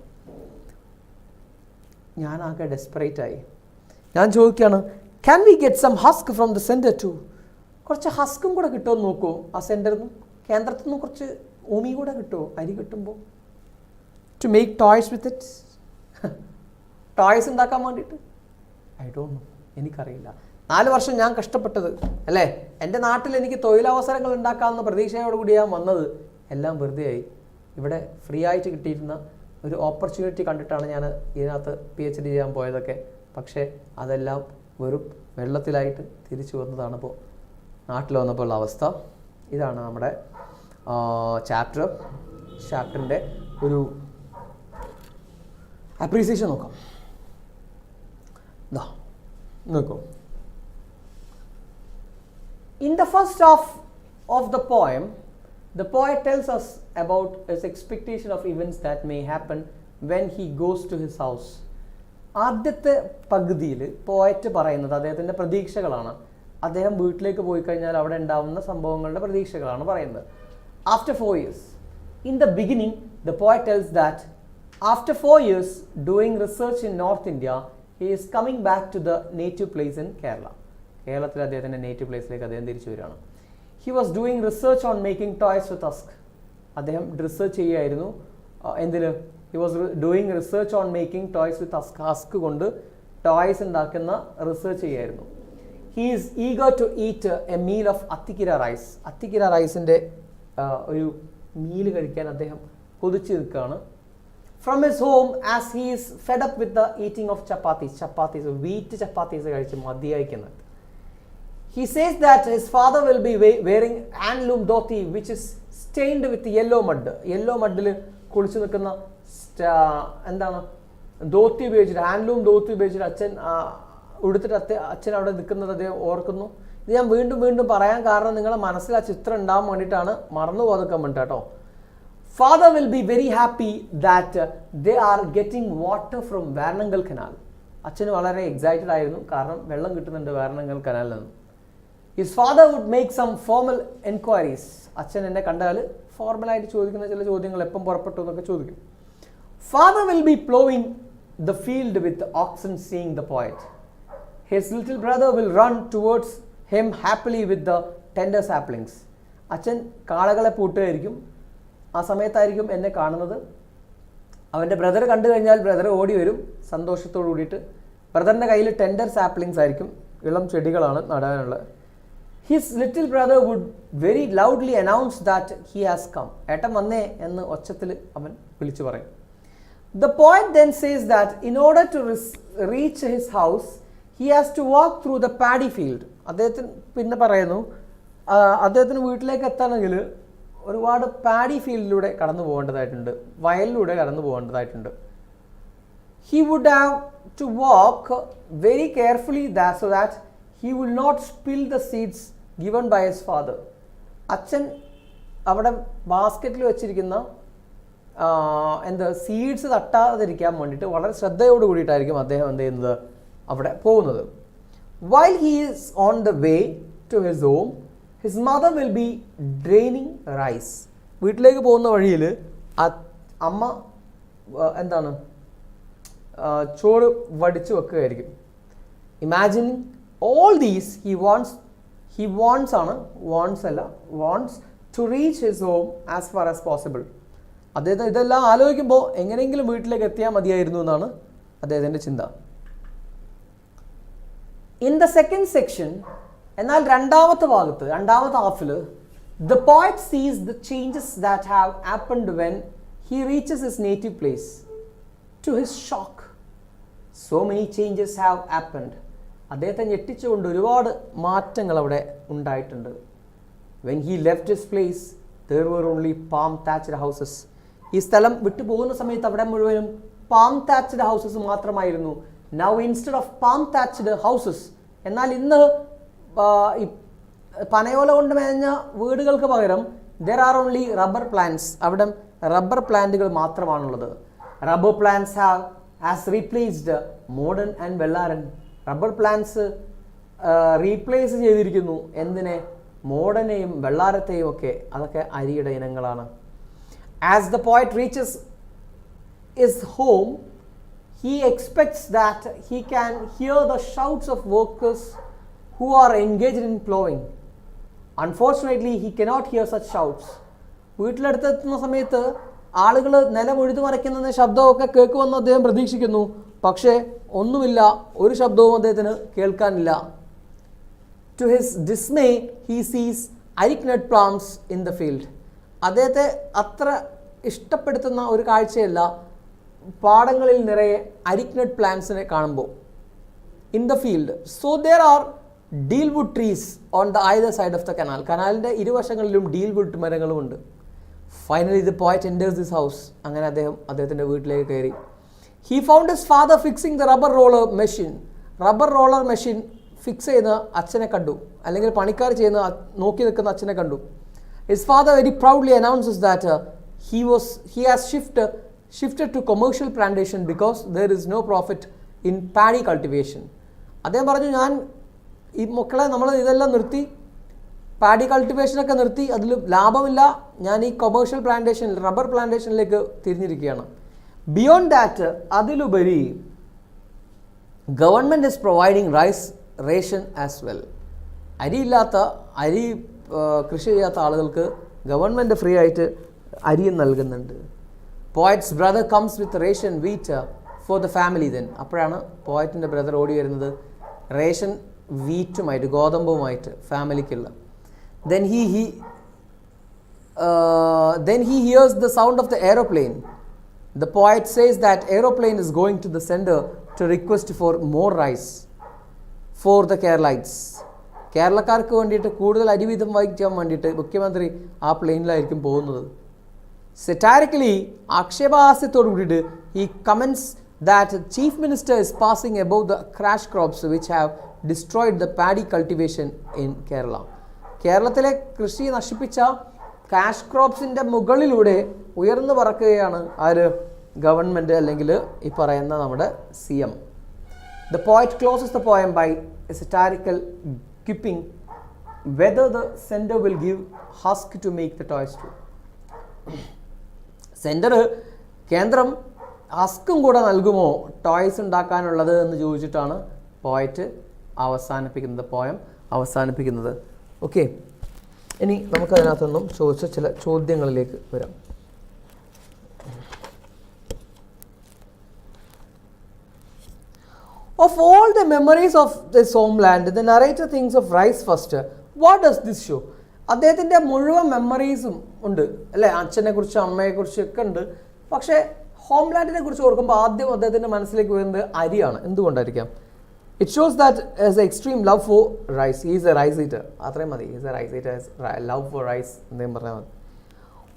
ഞാനാകെ ഡെസ്പറേറ്റായി. ഞാൻ ചോദിക്കുകയാണ്, can we get some husk from the centre too? കുറച്ച് ഹസ്കും കൂടെ കിട്ടുമെന്ന് നോക്കുമോ? ആ സെൻറ്ററിൽ നിന്നും കേന്ദ്രത്തിൽ നിന്നും കുറച്ച് ഉമി കൂടെ കിട്ടുമോ അരി കിട്ടുമ്പോൾ? To make toys with it. Toys ഉണ്ടാക്കാൻ വേണ്ടിയിട്ട്. ഐ ഡോണ്ട് നോ, എനിക്കറിയില്ല. 4 വർഷം ഞാൻ കഷ്ടപ്പെട്ടത് അല്ലേ, എൻ്റെ നാട്ടിൽ എനിക്ക് തൊഴിലവസരങ്ങൾ ഉണ്ടാക്കാമെന്ന പ്രതീക്ഷയോടുകൂടി ഞാൻ വന്നത് എല്ലാം വെറുതെയായി. ഇവിടെ ഫ്രീ ആയിട്ട് കിട്ടിയിരുന്ന ഒരു ഓപ്പർച്യൂണിറ്റി കണ്ടിട്ടാണ് ഞാൻ ഇതിനകത്ത് PhD ചെയ്യാൻ പോയതൊക്കെ. പക്ഷേ അതെല്ലാം വെറും വെള്ളത്തിലായിട്ട് തിരിച്ചു വന്നതാണ്. ഇപ്പോൾ നാട്ടിൽ വന്നപ്പോൾ ഉള്ള അവസ്ഥ ഇതാണ്. നമ്മുടെ ചാപ്റ്ററിൻ്റെ ഒരു അപ്രീസിയേഷൻ നോക്കാം. നോക്കൂ. In the first half of the poet tells us about his expectation of events that may happen when he goes to his house. ആദ്യത്തെ പകുതിയിൽ പോയറ്റ് പറയുന്നത് അദ്ദേഹത്തിൻ്റെ പ്രതീക്ഷകളാണ്. അദ്ദേഹം വീട്ടിലേക്ക് പോയി കഴിഞ്ഞാൽ അവിടെ ഉണ്ടാവുന്ന സംഭവങ്ങളുടെ പ്രതീക്ഷകളാണ് പറയുന്നത്. After 4 years, in the beginning, the poet tells that after 4 years doing research in North India, he is coming back to the native place in Kerala. കേരളത്തിൽ അദ്ദേഹത്തിൻ്റെ നേറ്റീവ് പ്ലേസിലേക്ക് അദ്ദേഹം തിരിച്ചു വരികയാണ്. He was doing research on making toys with husk. അദ്ദേഹം research ചെയ്യുമായിരുന്നു. എന്തിന്? He was doing research on making toys with husk. Husk കൊണ്ട് toys ഉണ്ടാക്കുന്ന റിസർച്ച് ചെയ്യുമായിരുന്നു. He is eager to eat a meal of Athikkira rice. Athikkira റൈസിൻ്റെ ഒരു meal കഴിക്കാൻ അദ്ദേഹം കൊതിച്ച് നിൽക്കുകയാണ്. From his home as he is fed up with the eating of chapatis wheat chapatis കഴിച്ച് മതിയായിക്കുന്നത്. He says that his father will be wearing handloom dhoti which is stained with yellow mud. Yellow മഡിൽ കുളിച്ച് നിൽക്കുന്ന എന്താണ് ധോത്തി ഉപയോഗിച്ചിട്ട്, ഹാൻഡ്ലൂം ധോത്തി ഉപയോഗിച്ചിട്ട് അച്ഛൻ ഉടുത്തിട്ട് അച്ഛൻ അവിടെ നിൽക്കുന്നത് അദ്ദേഹം ഓർക്കുന്നു. ഇത് ഞാൻ വീണ്ടും വീണ്ടും പറയാൻ കാരണം നിങ്ങളെ മനസ്സിൽ ആ ചിത്രം ഉണ്ടാകാൻ വേണ്ടിയിട്ടാണ്, മറന്നു പോകാൻ വേണ്ടി കേട്ടോ. Father will be very happy that they are getting water from Varanankal canal. അച്ഛന് വളരെ എക്സൈറ്റഡ് ആയിരുന്നു, കാരണം വെള്ളം കിട്ടുന്നുണ്ട് വാരണങ്കൽ കനാലിൽ നിന്ന്. His father would make some formal enquiries. അച്ഛൻ എന്നെ കണ്ടാൽ ഫോർമലായിട്ട് ചോദിക്കുന്ന ചില ചോദ്യങ്ങൾ, എപ്പം പുറപ്പെട്ടു എന്നൊക്കെ ചോദിക്കും. Father will be plowing the field with oxen seeing the poet. His little brother will run towards him happily with the tender saplings. അച്ഛൻ കാളകളെ പൂട്ടുകയായിരിക്കും. ആ സമയത്തായിരിക്കും എന്നെ കാണുന്നത്. അവൻ്റെ ബ്രദർ കണ്ടു കഴിഞ്ഞാൽ ബ്രദർ ഓടി വരും സന്തോഷത്തോടു കൂടിയിട്ട്. ബ്രദറിൻ്റെ കയ്യിൽ ടെൻഡർ സാപ്ലിങ്സ് ആയിരിക്കും, ഇളം ചെടികളാണ് നടാനുള്ളത്. His little brother would very loudly announce that he has come. ഏട്ടൻ വന്നേ എന്ന് ഒച്ചത്തിൽ അവൻ വിളിച്ചു പറയും. The poet then says that in order to reach his house, he has to walk through the paddy field. അദ്ദേഹത്തിന് പിന്നെ പറയുന്നു, അദ്ദേഹത്തിന് വീട്ടിലേക്ക് എത്തണമെങ്കിൽ ഒരുപാട് പാഡി ഫീൽഡിലൂടെ കടന്നു പോകേണ്ടതായിട്ടുണ്ട്, വയലിലൂടെ കടന്നു പോകേണ്ടതായിട്ടുണ്ട്. He would have to walk very carefully so that he will not spill the seeds given by his father. അച്ഛൻ അവിടെ ബാസ്ക്കറ്റിൽ വെച്ചിരിക്കുന്ന സീഡ്സ് തട്ടാതിരിക്കാൻ വേണ്ടിയിട്ട് വളരെ ശ്രദ്ധയോട് കൂടിയിട്ടായിരിക്കും അദ്ദേഹം എന്ത് ചെയ്യുന്നത്, അവിടെ പോകുന്നത്. While he is on the way to his home, his mother will be draining rice. വീട്ടിലേക്ക് പോകുന്ന വഴിയിൽ അമ്മ എന്താണ് ചോറ് വടിച്ചു വെക്കുകയായിരിക്കും. Imagining all these he wants to reach his home as far as possible. അദ്ദേഹത്തിന് ഇതെല്ലാം ആലോചിക്കുമ്പോൾ എങ്ങനെയെങ്കിലും വീട്ടിലേക്ക് എത്തിയാൽ മതിയായിരുന്നു എന്നാണ് അദ്ദേഹത്തിൻ്റെ ചിന്ത. In the second section, എന്നാൽ രണ്ടാമത്തെ ഹാഫിൽ the poet sees the changes that have happened when he reaches his native place. To his shock, so many changes have happened. അദ്ദേഹത്തെ ഞെട്ടിച്ചുകൊണ്ട് ഒരുപാട് മാറ്റങ്ങൾ അവിടെ ഉണ്ടായിട്ടുണ്ട്. When he left his place, there were only palm thatched houses. ഈ സ്ഥലം വിട്ടു പോകുന്ന സമയത്ത് അവിടെ മുഴുവനും palm thatched houses മാത്രമായിരുന്നു. Now instead of palm thatched houses, എന്നാൽ ഇന്ന് പനയോല കൊണ്ട് മേഞ്ഞ വീടുകൾക്ക് പകരം there are only rubber plants. അവിടെ റബ്ബർ പ്ലാന്റുകൾ മാത്രമാണുള്ളത്. Rubber plants has replaced modern and Vellaran. Rubber plants replace ചെയ്തിരിക്കുന്നു എന്തിനെ? മോഡനെയും വെള്ളാരത്തെയും ഒക്കെ. അതൊക്കെ അരിയുടെ ഇനങ്ങളാണ്. As the poet reaches his home, he expects that he can hear the shouts of workers who are engaged in plowing. Unfortunately, he cannot hear such shouts. വീട്ടിലെടുത്തെത്തുന്ന സമയത്ത് ആളുകൾ നിലം ഉഴുതു മറിക്കുന്ന ശബ്ദമൊക്കെ കേൾക്കുമെന്ന് അദ്ദേഹം പ്രതീക്ഷിക്കുന്നു. പക്ഷേ ഒന്നുമില്ല, ഒരു ശബ്ദവും അദ്ദേഹത്തിന് കേൾക്കാനില്ല. To his dismay, he sees arecanut palms in the field. അദ്ദേഹത്തെ അത്ര ഇഷ്ടപ്പെടുത്തുന്ന ഒരു കാഴ്ചയല്ല പാടങ്ങളിൽ നിറയെ അരിക്നട്ട് പ്ലാന്റ്സിനെ കാണുമ്പോൾ. In the field. So there are dealwood trees on the either side of the canal. കനാലിൻ്റെ ഇരുവശങ്ങളിലും ഡീൽവുഡ് മരങ്ങളുമുണ്ട്. Finally the poet enters this house. അങ്ങനെ അദ്ദേഹത്തിൻ്റെ വീട്ടിലേക്ക് കയറി. He found his father fixing the rubber roller machine. Rubber roller machine fix ചെയ്യുന്ന അച്ഛനെ കണ്ടു, അല്ലെങ്കിൽ പണിക്കാർ ചെയ്യുന്ന നോക്കി നിൽക്കുന്ന അച്ഛനെ കണ്ടു. His father very proudly announces that he has shifted to commercial plantation because there is no profit in paddy cultivation. അദ്ദേഹം പറഞ്ഞു, ഞാൻ ഈ മക്കളെ നമ്മൾ ഇതെല്ലാം നിർത്തി, പാഡി കൾട്ടിവേഷനൊക്കെ നിർത്തി, അതിൽ ലാഭമില്ല, ഞാൻ ഈ കൊമേഴ്ഷ്യൽ പ്ലാന്റേഷൻ റബ്ബർ പ്ലാന്റേഷനിലേക്ക് തിരിഞ്ഞിരിക്കുകയാണ്. ബിയോണ്ട് ദാറ്റ്, അതിലുപരി government is providing rice ration as well. അരി കൃഷി ചെയ്യാത്ത ആളുകൾക്ക് ഗവൺമെൻറ് ഫ്രീ ആയിട്ട് അരിയും നൽകുന്നുണ്ട്. Poet's brother comes with ration wheat for the family. Then അപ്പോഴാണ് പോയറ്റിൻ്റെ ബ്രദർ ഓടി വരുന്നത് റേഷൻ വീറ്റുമായിട്ട്, ഗോതമ്പുമായിട്ട് ഫാമിലിക്കുള്ള. Then he hears the sound of the aeroplane. The poet says that aeroplane is going to the sender to request for more rice for the Keralites. കേരളക്കാർക്ക് വേണ്ടിയിട്ട് കൂടുതൽ അരിവീതം വഹിക്കാൻ വേണ്ടിയിട്ട് മുഖ്യമന്ത്രി ആ പ്ലെയിനിലായിരിക്കും പോകുന്നത്. സെറ്റാരിക്കലി, ആക്ഷേപഹാസ്യത്തോടു കൂടിയിട്ട് he comments that chief minister is passing above the crash crops which have destroyed the paddy cultivation in Kerala. കേരളത്തിലെ കൃഷി നശിപ്പിച്ച കാഷ് ക്രോപ്സിൻ്റെ മുകളിലൂടെ ഉയർന്നു പറക്കുകയാണ് ആര്? ഗവൺമെൻറ്, അല്ലെങ്കിൽ ഈ പറയുന്ന നമ്മുടെ CM. The poet closes the poem by a satirical quipping whether the sender will give husk to make the toys too. Centre, കേന്ദ്രം ഹസ്കും കൂടെ നൽകുമോ ടോയ്സ് ഉണ്ടാക്കാനുള്ളത് എന്ന് ചോദിച്ചിട്ടാണ് പോയറ്റ് പോയം അവസാനിപ്പിക്കുന്നത്. ഓക്കെ, ഇനി നമുക്കതിനകത്തൊന്നും ചോദിച്ച ചില ചോദ്യങ്ങളിലേക്ക് വരാം. Of all the memories of this homeland, the narrator thinks of rice first. What does this show? അദ്ദേഹത്തിൻ്റെ മുഴുവൻ മെമ്മറീസും ഉണ്ട് അല്ലേ, അച്ഛനെക്കുറിച്ച് അമ്മയെക്കുറിച്ച് ഒക്കെ ഉണ്ട്. പക്ഷേ ഹോംലാൻഡിനെ കുറിച്ച് ഓർക്കുമ്പോൾ ആദ്യം അദ്ദേഹത്തിൻ്റെ മനസ്സിലേക്ക് വരുന്നത് അരിയാണ്. എന്തുകൊണ്ടായിരിക്കാം? It shows that as a extreme love for rice. He's a rice eater. അത്രയും മതി. He's a rice eater, love for rice എന്നേം പറഞ്ഞാൽ മതി.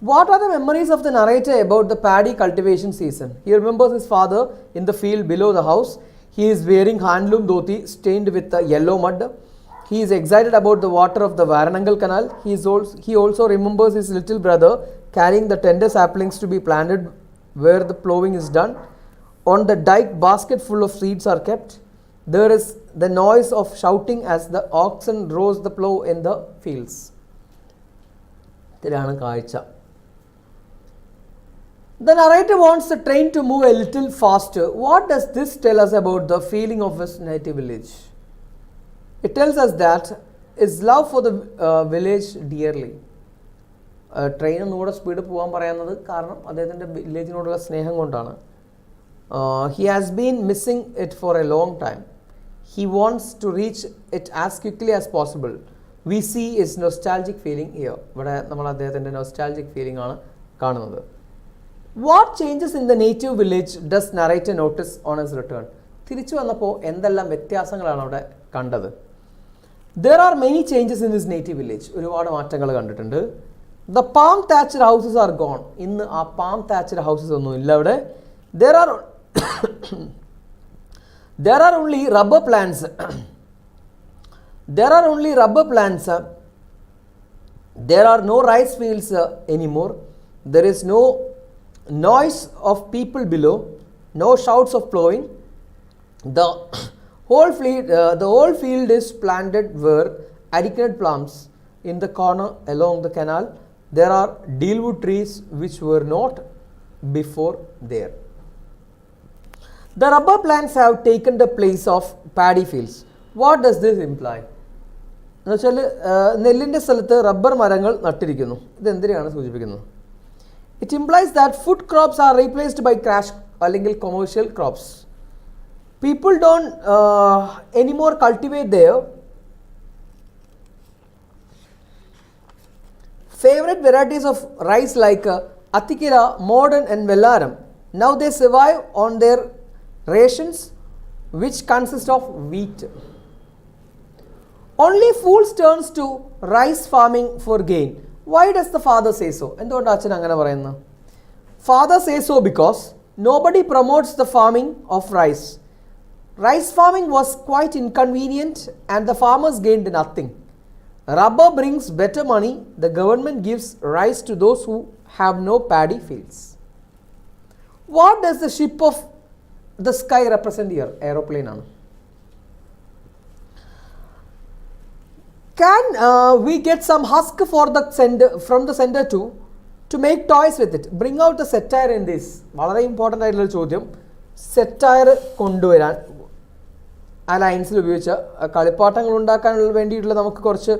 What are the memories of the narrator about the paddy cultivation season? He remembers his father in the field below the house. He is wearing handloom dhoti stained with yellow mud. He is excited about the water of the Varanangal canal. He also remembers his little brother carrying the tender saplings to be planted where the ploughing is done. On the dike, basket full of seeds are kept. There is the noise of shouting as the oxen rows the plough in the fields. ഇതാണ് കാഴ്ച. The narrator wants the train to move a little faster. What does this tell us about the feeling of his native village? It tells us that his love for the village dearly. Train ഒന്നുകൂടെ speed പോകാൻ പറയുന്നത് കാരണം അദ്ദേഹത്തിൻ്റെ വില്ലേജിനോടുള്ള സ്നേഹം കൊണ്ടാണ്. He has been missing it for a long time. He wants to reach it as quickly as possible. We see his nostalgic feeling here. ഇവിടെ നമ്മൾ അദ്ദേഹത്തിൻ്റെ nostalgic feeling ആണ് കാണുന്നത്. What changes in the native village does narrator notice on his return? തിരിച്ചു വന്നപ്പോൾ എന്തെല്ലാം വ്യത്യാസങ്ങളാണ് അവിടെ കണ്ടത്? There are many changes in his native village. ഒരുപാട് മാറ്റങ്ങൾ കണ്ടിട്ടുണ്ട്. The palm thatched houses are gone. ഇന്ന് ആ palm thatched houses ഒന്നും ഇല്ല അവിടെ. There are only rubber plants. There are only rubber plants There are no rice fields anymore. There is no noise of people below, no shouts of plowing. The whole field is planted where areca plums in the corner along the canal. There are dealwood trees which were not before there. The rubber plants have taken the place of paddy fields. What does this imply? എന്ന് വെച്ചാൽ നെല്ലിൻ്റെ സ്ഥലത്ത് rubber മരങ്ങൾ നട്ടിരിക്കുന്നു. ഇതെന്തിനാണ് സൂചിപ്പിക്കുന്നത്? It implies that food crops are replaced by cash അല്ലെങ്കിൽ commercial crops. People don't anymore cultivate their favorite varieties of rice like Atikira, Modern and Vellaram. Now they survive on their rations which consist of wheat. Only fools turns to rice farming for gain. Why does the father say so? എന്തുകൊണ്ട് അച്ഛൻ അങ്ങനെ പറയുന്നു? Father says so because nobody promotes the farming of rice. Rice farming was quite inconvenient and the farmers gained nothing. Rubber brings better money. The government gives rice to those who have no paddy fields. What does the ship of the sky represent here? Aeroplane ആണ്. Can we get some husk for the from the center to make toys with it? Bring out the satire in this. വളരെ important ആയിട്ടുള്ള ചോദ്യം. Satire കൊണ്ടുവരാൻ ആ ലൈൻസിൽ ഉപയോഗിച്ച കളിപ്പാട്ടങ്ങൾ ഉണ്ടാക്കാൻ വേണ്ടിയിട്ടുള്ള നമുക്ക് കുറച്ച്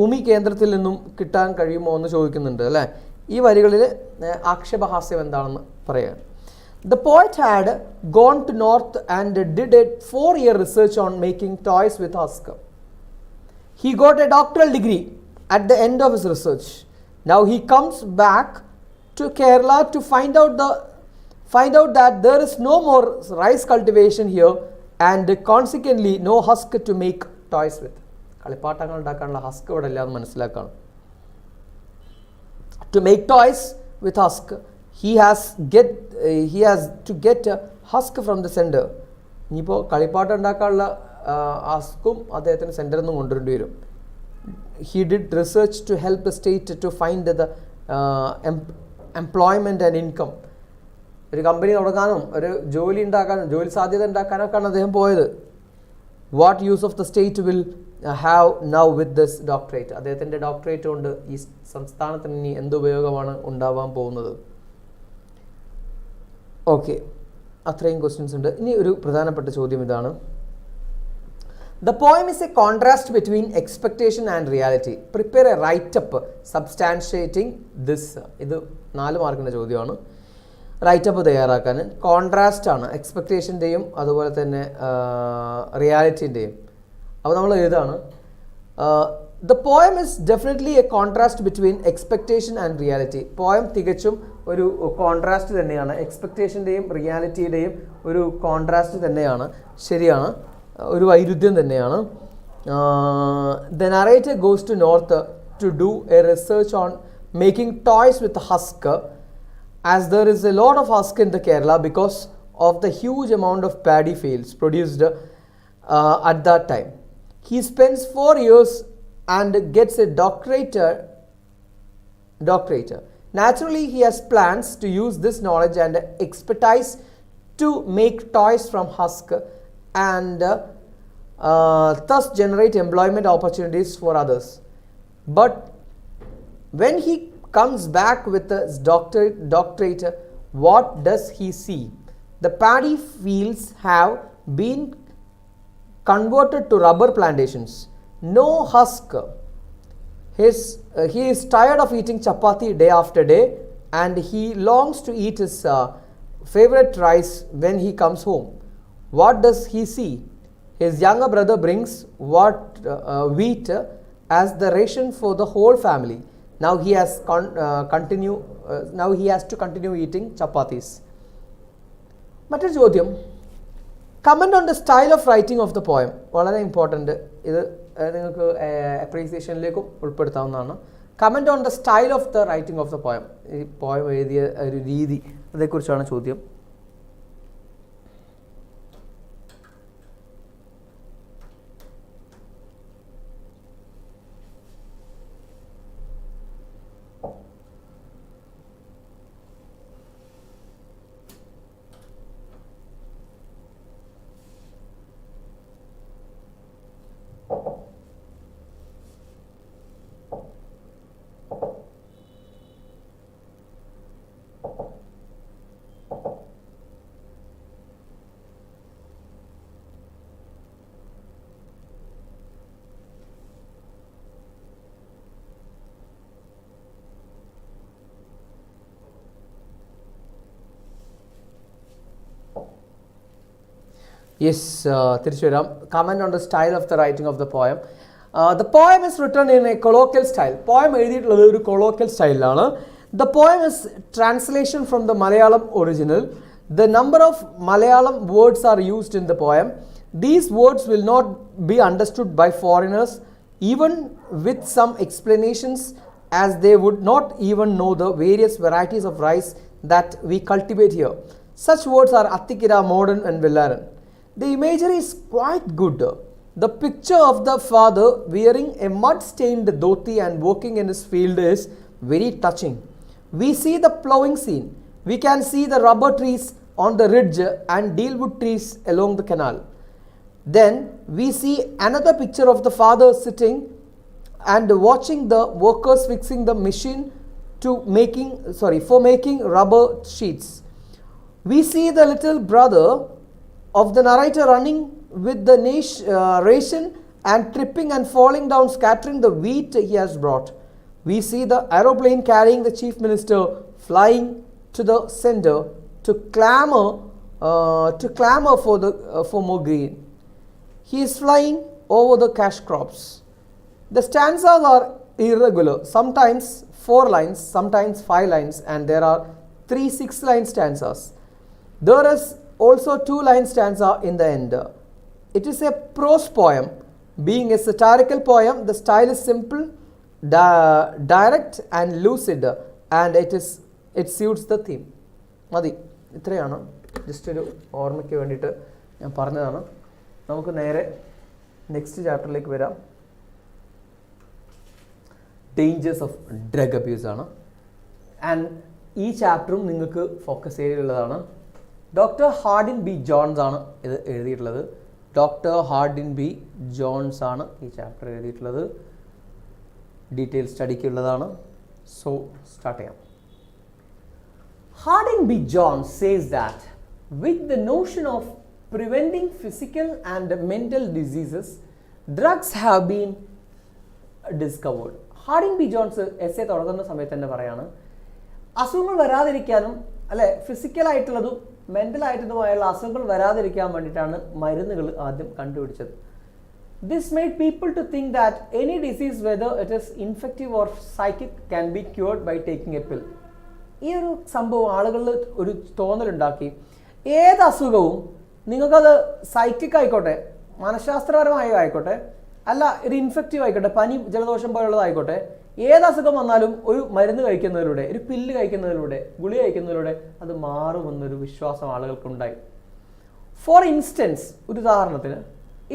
ഉമി കേന്ദ്രത്തിൽ നിന്നും കിട്ടാൻ കഴിയുമോ എന്ന് ചോദിക്കുന്നുണ്ട് അല്ലേ? ഈ വരികളിൽ ആക്ഷേപഹാസ്യം എന്താണെന്ന് പറയാം. The poet had gone to north and did a 4-year research on making toys with husk. He got a doctoral degree at the end of his research. Now he comes back to Kerala to find out that there is no more rice cultivation here and consequently no husk to make toys with. കളിപ്പാട്ടങ്ങൾ ഉണ്ടാക്കാനുള്ള husk ഇവിടെ ഇല്ല എന്ന് മനസ്സിലാക്കണം. To make toys with husk, he has to get a husk from the sender. ഇനിയിപ്പോൾ കളിപ്പാട്ടം ഉണ്ടാക്കാനുള്ള ഹസ്കും അദ്ദേഹത്തിന് സെൻറ്ററിൽ നിന്നും കൊണ്ടുവരേണ്ടി വരും. He did research to help the state to find the employment and income. ഒരു കമ്പനി തുടങ്ങാനും ഒരു ജോലി ഉണ്ടാക്കാനും ജോലി സാധ്യത ഉണ്ടാക്കാനൊക്കെയാണ് അദ്ദേഹം പോയത്. What use of the state will have now with this doctorate? അദ്ദേഹത്തിൻ്റെ ഡോക്ടറേറ്റ് കൊണ്ട് ഈ സംസ്ഥാനത്തിന് ഇനി എന്ത് ഉപയോഗമാണ് ഉണ്ടാവാൻ പോകുന്നത്? ഓക്കെ, അത്രയും ക്വസ്റ്റ്യൻസ് ഉണ്ട്. ഇനി ഒരു പ്രധാനപ്പെട്ട ചോദ്യം ഇതാണ്. The poem is a contrast between expectation and reality. Prepare a write-up substantiating this. ഇത് 4 മാർക്കിൻ്റെ ചോദ്യമാണ്. റൈറ്റപ്പ് തയ്യാറാക്കാൻ കോൺട്രാസ്റ്റ് ആണ് എക്സ്പെക്റ്റേഷൻ്റെയും അതുപോലെ തന്നെ റിയാലിറ്റിൻ്റെയും. അപ്പോൾ നമ്മൾ എഴുതാണ് the poem is definitely a contrast between expectation and reality. Poem തികച്ചും ഒരു കോൺട്രാസ്റ്റ് തന്നെയാണ്, എക്സ്പെക്റ്റേഷൻ്റെയും റിയാലിറ്റിയുടെയും ഒരു കോൺട്രാസ്റ്റ് തന്നെയാണ്. ശരിയാണ്, ഒരു വൈരുദ്ധ്യം തന്നെയാണ്. The narrator goes to north to do a research on making toys with husk, as there is a lot of husk in the Kerala because of the huge amount of paddy fields produced at that time. He spends 4 years and gets a doctorate. Naturally, he has plans to use this knowledge and expertise to make toys from husk and thus generate employment opportunities for others. But when he comes back with his doctorate, what does he see? The paddy fields have been converted to rubber plantations. No husk. He is tired of eating chapati day after day and he longs to eat his favorite rice when he comes home. What does he see? His younger brother brings wheat as the ration for the whole family. Now he has to continue eating chapatis. മറ്റൊരു ചോദ്യം, comment on the style of writing of the poem. വളരെ important, ഇത് നിങ്ങൾക്ക് അപ്രീസിയേഷനിലേക്കും ഉൾപ്പെടുത്താവുന്നതാണ്. Comment on the style of the writing of the poem. ഈ poem എഴുതിയ ഒരു രീതി, അതേക്കുറിച്ചാണ് ചോദ്യം. Yes, തിരിച്ചു വരാം. Comment on the style of the writing of the poem. The poem is written in a colloquial style. Poem എഴുതിയിട്ടുള്ളത് ഒരു colloquial സ്റ്റൈലിലാണ്. The poem is translation from the Malayalam original. The number of Malayalam words are used in the poem. These words will not be understood by foreigners even with some explanations, as they would not even know the various varieties of rice that we cultivate here. Such words are Attikira, Modern and Vellaran. The imagery is quite good. The picture of the father wearing a mud-stained dhoti and working in his field is very touching. We see the ploughing scene. We can see the rubber trees on the ridge and dealwood trees along the canal. Then we see another picture of the father sitting and watching the workers fixing the machine for making rubber sheets. We see the little brother of the narrator running with the ration and tripping and falling down, scattering the wheat he has brought. We see the aeroplane carrying the chief minister flying to the center to clamor for more grain. He is flying over the cash crops. The stanzas are irregular, sometimes 4 lines, sometimes 5 lines, and there are 3 6-line stanzas. There is also 2-line stanza in the end. It is a prose poem. Being a satirical poem, the style is simple, direct and lucid, and it suits the theme. മതി, ഇത്രയാണ് just ഒരു ഓർമ്മയ്ക്ക് വേണ്ടിയിട്ട് ഞാൻ പറഞ്ഞതാണ്. നമുക്ക് നേരെ next ചാപ്റ്ററിലേക്ക് വരാം. ഡേഞ്ചേഴ്സ് ഓഫ് ഡ്രഗ് അബ്യൂസ് ആണ്. ആൻഡ് ഈ ചാപ്റ്ററും നിങ്ങൾക്ക് ഫോക്കസ് ചെയ്തിട്ടുള്ളതാണ്. ഡോക്ടർ ഹാർഡിൻ ബി ജോൺസ് ആണ് ഇത് എഴുതിയിട്ടുള്ളത്. ഡോക്ടർ ഹാർഡിൻ ബി ജോൺസ് ആണ് ഈ ചാപ്റ്റർ എഴുതിയിട്ടുള്ളത്. ഡീറ്റെയിൽ സ്റ്റഡിക്കുള്ളതാണ്. സോ സ്റ്റാർട്ട് ചെയ്യാം. Hardin B. Jones says that with the notion of preventing physical and mental diseases, drugs have been discovered. Hardin B Jones essay തുടങ്ങുന്ന സമയത്ത് തന്നെ പറയാണ്, അസുഖങ്ങൾ വരാതിരിക്കാനും അല്ലെ ഫിസിക്കലായിട്ടുള്ളതും മെൻ്റലായിട്ടുള്ളതുമായുള്ള അസുഖങ്ങൾ വരാതിരിക്കാൻ വേണ്ടിയിട്ടാണ് മരുന്നുകൾ ആദ്യം കണ്ടുപിടിച്ചത്. This made people to think that any disease, whether it is infective or psychic, can be cured by taking a pill. ഈ ഒരു സംഭവം ആളുകളിൽ ഒരു തോന്നലുണ്ടാക്കി. ഏത് അസുഖവും നിങ്ങൾക്കത് സൈക്കിക് ആയിക്കോട്ടെ, മനഃശാസ്ത്രപരമായി ആയിക്കോട്ടെ, അല്ല ഒരു ഇൻഫെക്റ്റീവ് ആയിക്കോട്ടെ, പനി ജലദോഷം പോലുള്ളതായിക്കോട്ടെ, ഏത് അസുഖം വന്നാലും ഒരു മരുന്ന് കഴിക്കുന്നതിലൂടെ, ഒരു പില്ല് കഴിക്കുന്നതിലൂടെ, ഗുളിക കഴിക്കുന്നതിലൂടെ അത് മാറുമെന്നൊരു വിശ്വാസം ആളുകൾക്കുണ്ടായി. ഫോർ ഇൻസ്റ്റൻസ്, ഒരു ഉദാഹരണത്തിന്,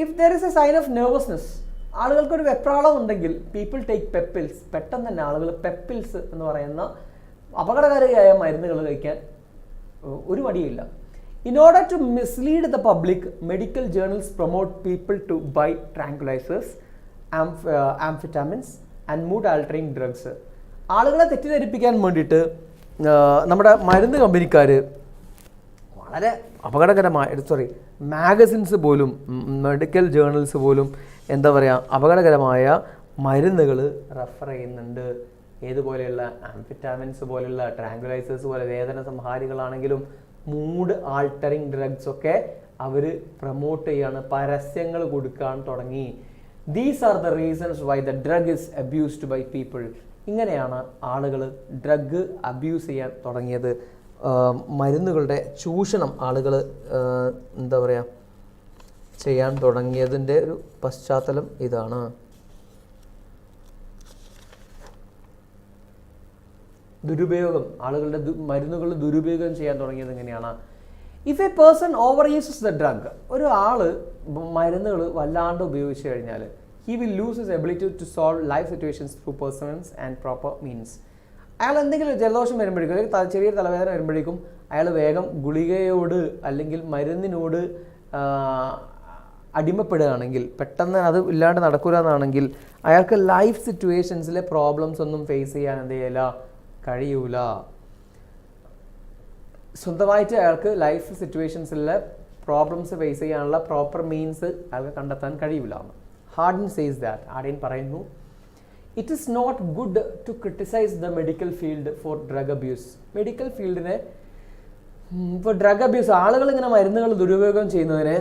if there is a sign of nervousness, ആളുകൾക്കൊരു വെപ്രാളം ഉണ്ടെങ്കിൽ പീപ്പിൾ ടേക്ക് പെപ്പിൾസ്. പെട്ടെന്ന് തന്നെ ആളുകൾ പെപ്പിൾസ് എന്ന് പറയുന്ന അപകടകാരിയായ മരുന്നുകൾ കഴിക്കാൻ ഒരു മടിയില്ല. In order to mislead the public, medical journals promote people to buy tranquilizers, amphetamines and mood-altering drugs. ആളുകളെ തെറ്റിദ്ധരിപ്പിക്കാൻ വേണ്ടിയിട്ട് നമ്മുടെ മരുന്ന് കമ്പനിക്കാർ വളരെ അപകടകരമായ മാഗസിൻസ് പോലും, മെഡിക്കൽ ജേർണൽസ് പോലും എന്താ പറയുക, അപകടകരമായ മരുന്നുകൾ റെഫർ ചെയ്യുന്നുണ്ട്. ഏതുപോലെയുള്ള ആംഫിറ്റാമിൻസ് പോലെയുള്ള ട്രാങ്കുലൈസേഴ്സ് പോലെ വേദന സംഹാരികളാണെങ്കിലും മൂഡ് ആൾട്ടറിങ് ഡ്രഗ്സ് ഒക്കെ അവർ പ്രൊമോട്ട് ചെയ്യാണ്, പരസ്യങ്ങൾ കൊടുക്കാൻ തുടങ്ങി. These are the reasons why the drug is abused by people. ഇങ്ങനെയാണ് ആളുകൾ ഡ്രഗ് അബ്യൂസ് ചെയ്യാൻ തുടങ്ങിയത്. മരുന്നുകളുടെ ചൂഷണം ആളുകൾ എന്താ പറയുക ചെയ്യാൻ തുടങ്ങിയതിൻ്റെ ഒരു പശ്ചാത്തലം ഇതാണ്. ദുരുപയോഗം, ആളുകളുടെ മരുന്നുകൾ ദുരുപയോഗം ചെയ്യാൻ തുടങ്ങിയത് എങ്ങനെയാണ്? If a person over uses the drug, ഒരു ആൾ മരുന്നുകൾ വല്ലാണ്ട് ഉപയോഗിച്ച് കഴിഞ്ഞാൽ he will lose his ability to solve life situations through personals and proper means. അയാൾ എന്തെങ്കിലും ജലദോഷം വരുമ്പോഴേക്കും അല്ലെങ്കിൽ ചെറിയ തലവേദന വരുമ്പോഴേക്കും അയാൾ വേഗം ഗുളികയോട് അല്ലെങ്കിൽ മരുന്നിനോട് അടിമപ്പെടുകയാണെങ്കിൽ, പെട്ടെന്ന് അത് ഇല്ലാണ്ട് നടക്കുക എന്നാണെങ്കിൽ അയാൾക്ക് ലൈഫ് സിറ്റുവേഷൻസിലെ പ്രോബ്ലംസ് ഒന്നും ഫേസ് ചെയ്യാൻ എന്ത് ചെയ്യില്ല, കഴിയൂല. സ്വന്തമായിട്ട് അയാൾക്ക് ലൈഫ് സിറ്റുവേഷൻസിലെ പ്രോബ്ലംസ് ഫേസ് ചെയ്യാനുള്ള പ്രോപ്പർ മീൻസ് അയാൾക്ക് കണ്ടെത്താൻ കഴിയില്ല. ഹാർഡിൻ സേസ് ദാറ്റ്, ഹാർഡിൻ പറയുന്നു, it is not good to criticise the medical field for drug abuse. Medical ഫീൽഡിനെ ഇപ്പോൾ ഡ്രഗ് അബ്യൂസ്, ആളുകൾ ഇങ്ങനെ മരുന്നുകൾ ദുരുപയോഗം ചെയ്യുന്നതിന്